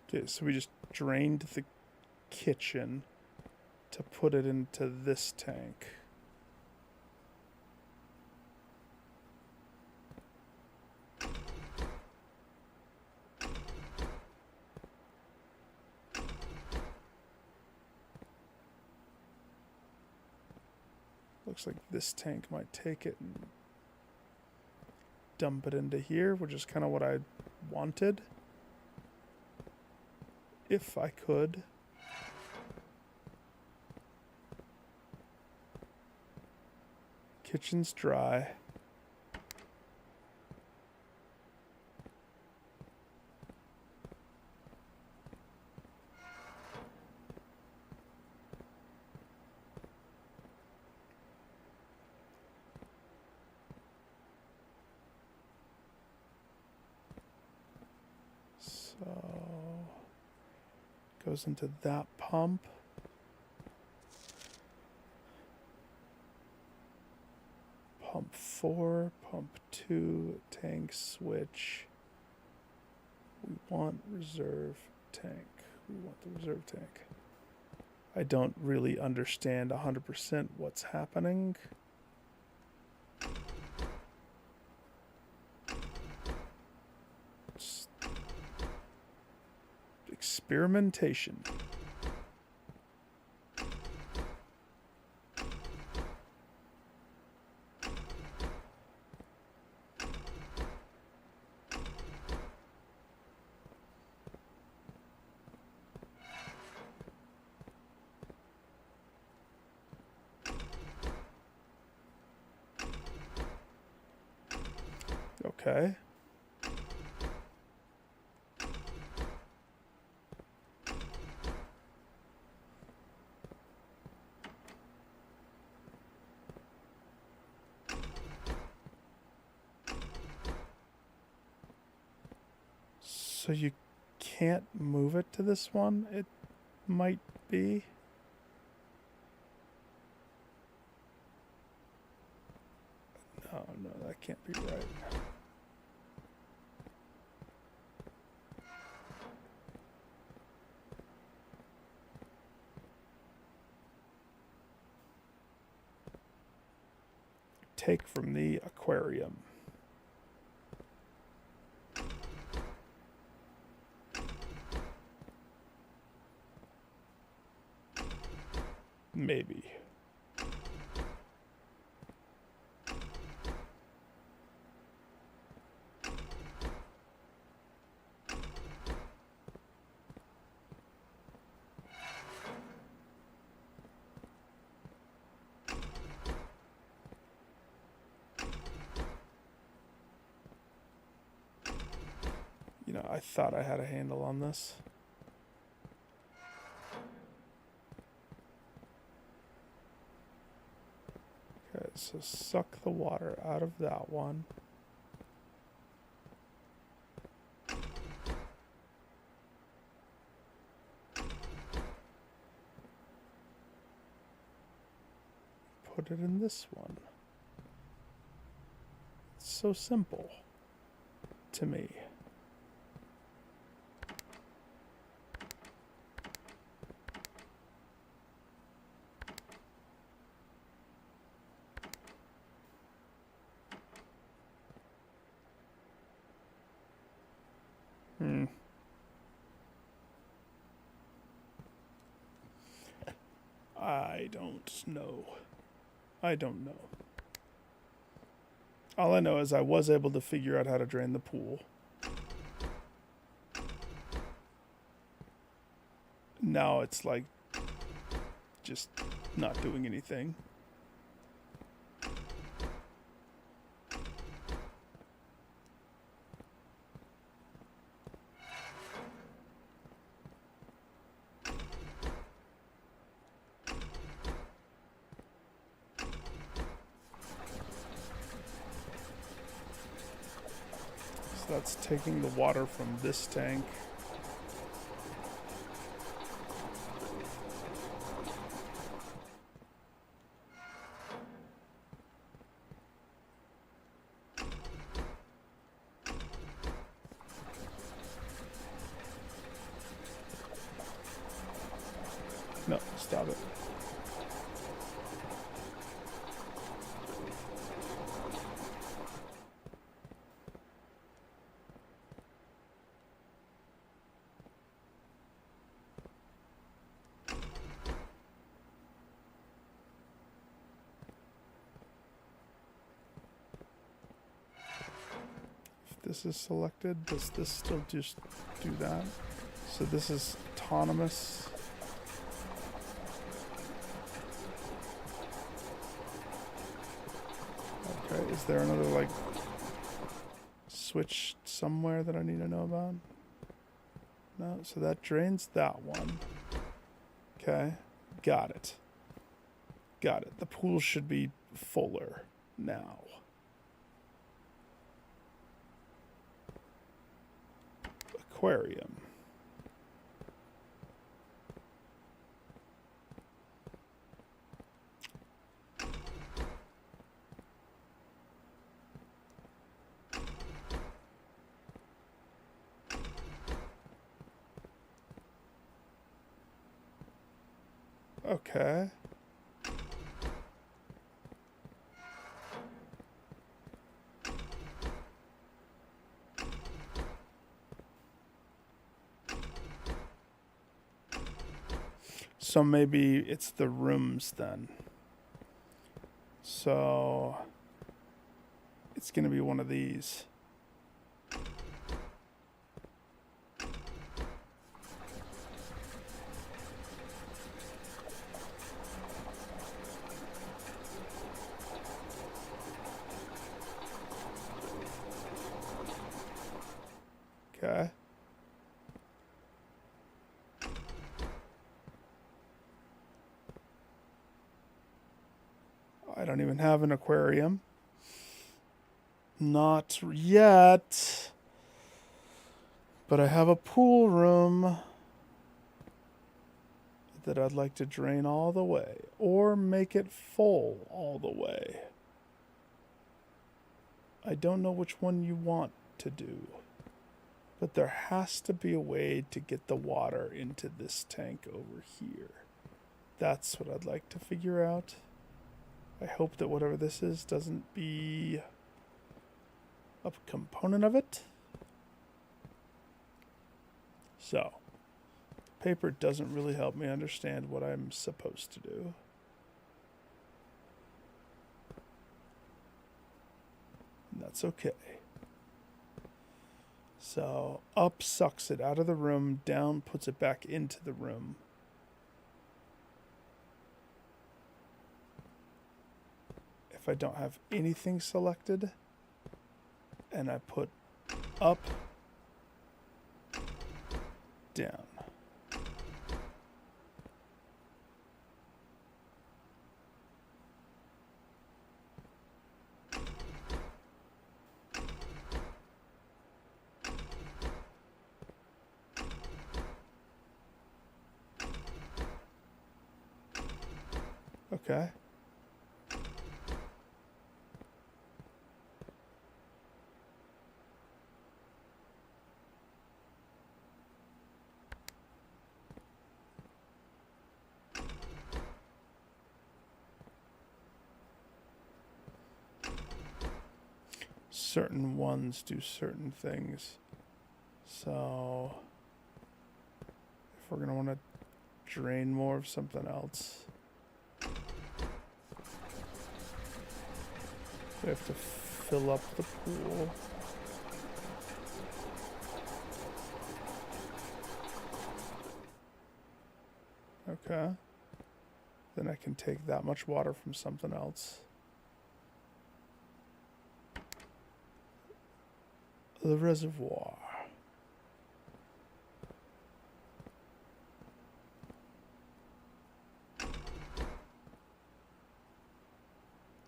Okay, so we just drained the kitchen to put it into this tank. Looks like this tank might take it and dump it into here, which is kind of what I wanted. If I could. Kitchen's dry. So goes into that pump. Pump 4, pump 2, tank switch. We want reserve tank. We want the reserve tank. I don't really understand 100% what's happening. Just experimentation. Okay. So you can't move it to this one? It might be. No, no, that can't be right. Take from the aquarium. Maybe. You know, I thought I had a handle on this. Okay, so suck the water out of that one. Put it in this one. It's so simple to me. I don't know. I don't know. All I know is I was able to figure out how to drain the pool. Now it's like just not doing anything. So that's taking the water from this tank. No, stop it. If this is selected, does this still just do that? So this is autonomous. Okay, is there another, like, switch somewhere that I need to know about? No, so that drains that one. Okay, got it. Got it. The pool should be fuller now. Aquarium. Okay. So maybe it's the rooms then. So it's going to be one of these. Okay. I don't even have an aquarium. Not yet. But I have a pool room that I'd like to drain all the way or make it full all the way. I don't know which one you want to do. But there has to be a way to get the water into this tank over here. That's what I'd like to figure out. I hope that whatever this is doesn't be a component of it. So, paper doesn't really help me understand what I'm supposed to do. And that's okay. So, up sucks it out of the room, down puts it back into the room. If I don't have anything selected, and I put up, down. Okay. Certain ones do certain things. So, if we're going to want to drain more of something else, we have to fill up the pool. Okay. Then I can take that much water from something else. The reservoir.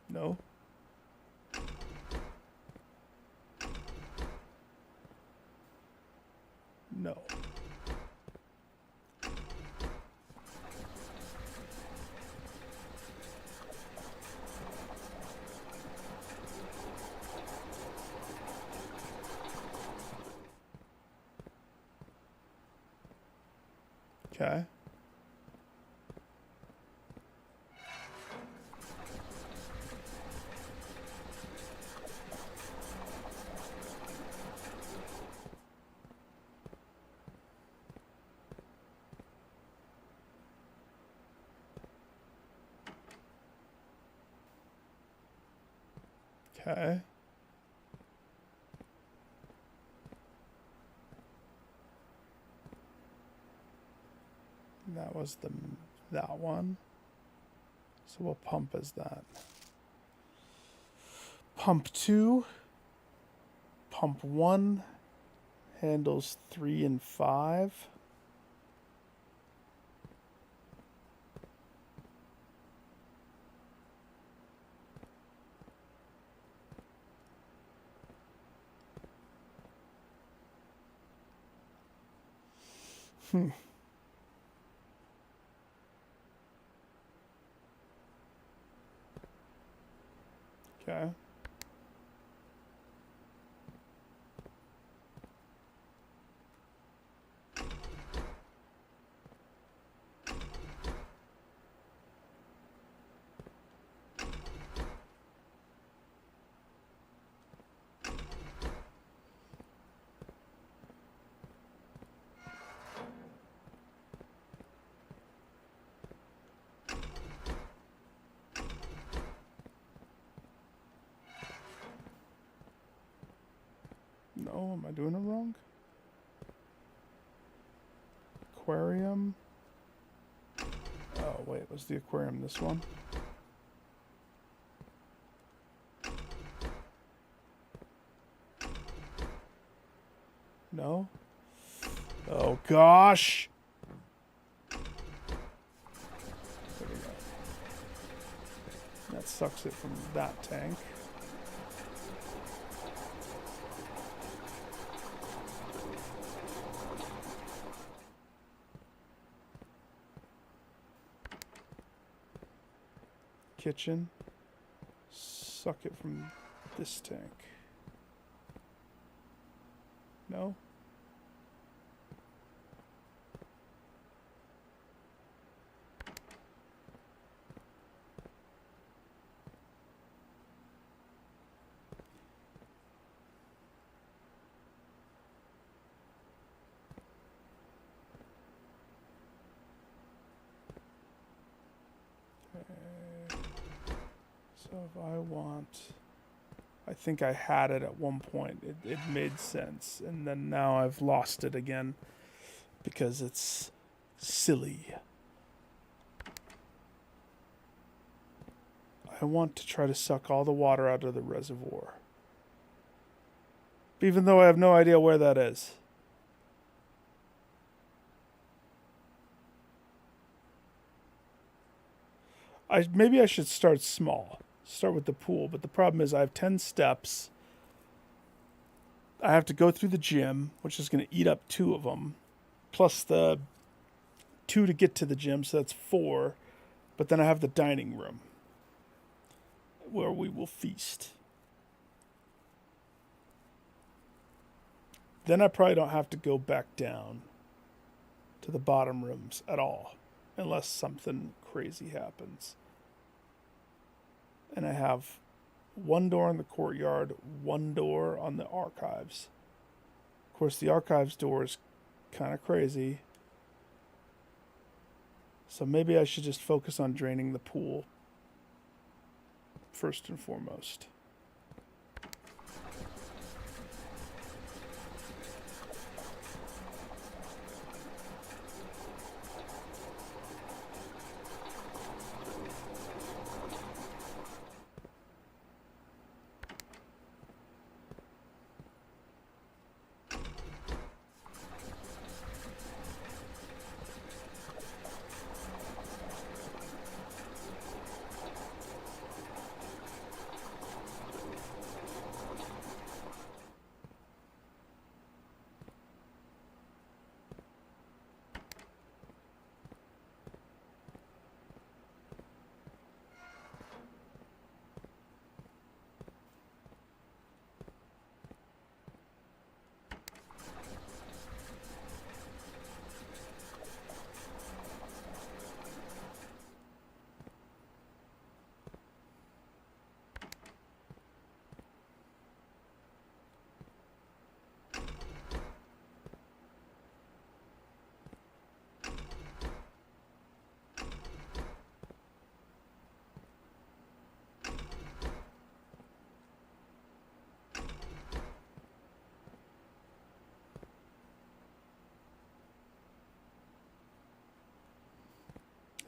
No. No. Okay. Okay. That was that one. So what pump is that? Pump 2. Pump 1 handles 3 and 5. Okay. No, am I doing it wrong? Aquarium. Oh, wait, was the aquarium this one? No? Oh, gosh! There we go. That sucks it from that tank. Kitchen. Suck it from this tank. No? So if I want, I think I had it at one point. It made sense, and then now I've lost it again because it's silly. I want to try to suck all the water out of the reservoir, even though I have no idea where that is. Maybe I should start small. Start with the pool, but the problem is I have 10 steps. I have to go through the gym, which is going to eat up 2 of them, plus the 2 to get to the gym, so that's 4. But then I have the dining room where we will feast. Then I probably don't have to go back down to the bottom rooms at all, unless something crazy happens. And I have 1 door in the courtyard, 1 door on the archives. Of course, the archives door is kind of crazy. So maybe I should just focus on draining the pool first and foremost.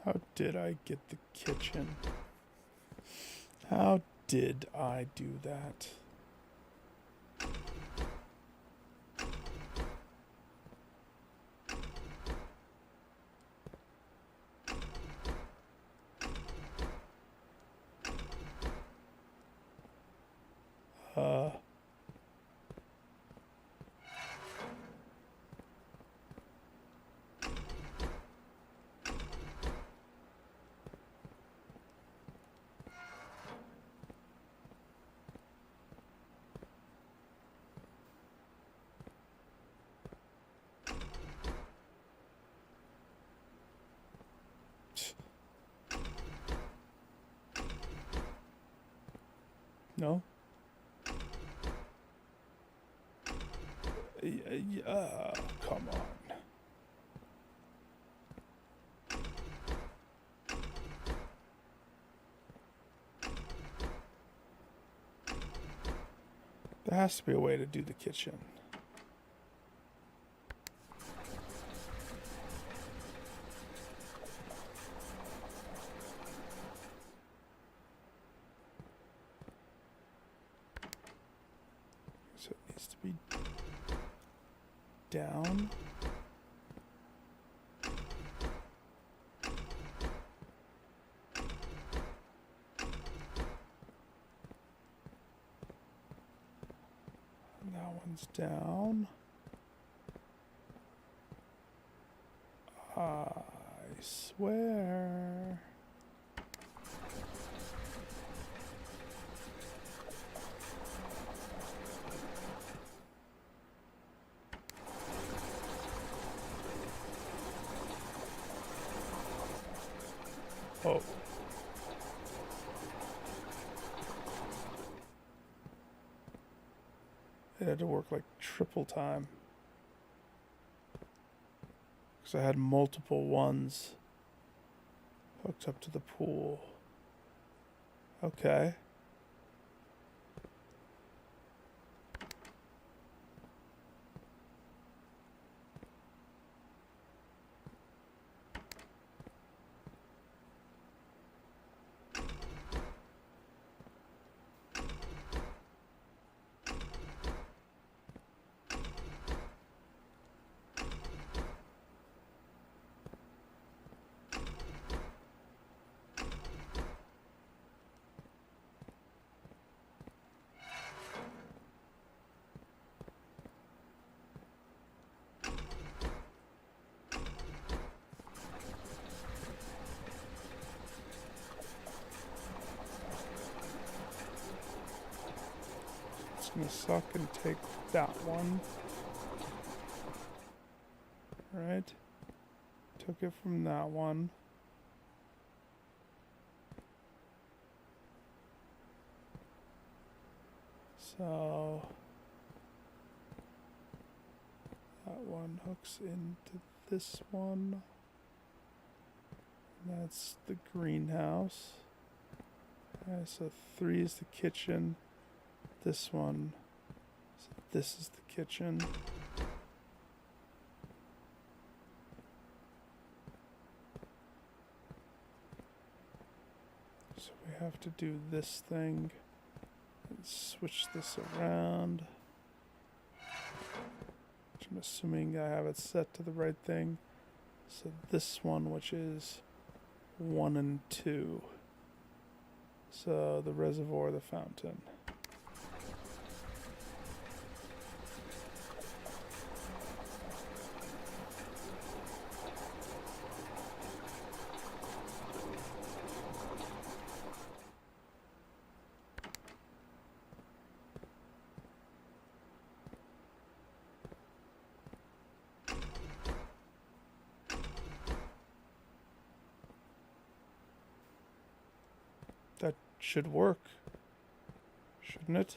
How did I get the kitchen? How did I do that? No? Come on. There has to be a way to do the kitchen. So it needs to be down. And that one's down. I swear. Oh. It had to work like triple time. Because I had multiple ones hooked up to the pool. Okay. It's gonna suck and take that one. Right? Took it from that one. So that one hooks into this one. That's the greenhouse. Okay, so 3 is the kitchen. This one. So this is the kitchen. So we have to do this thing and switch this around. Which I'm assuming I have it set to the right thing. So this one, which is 1 and 2. So the reservoir, the fountain. That should work, shouldn't it?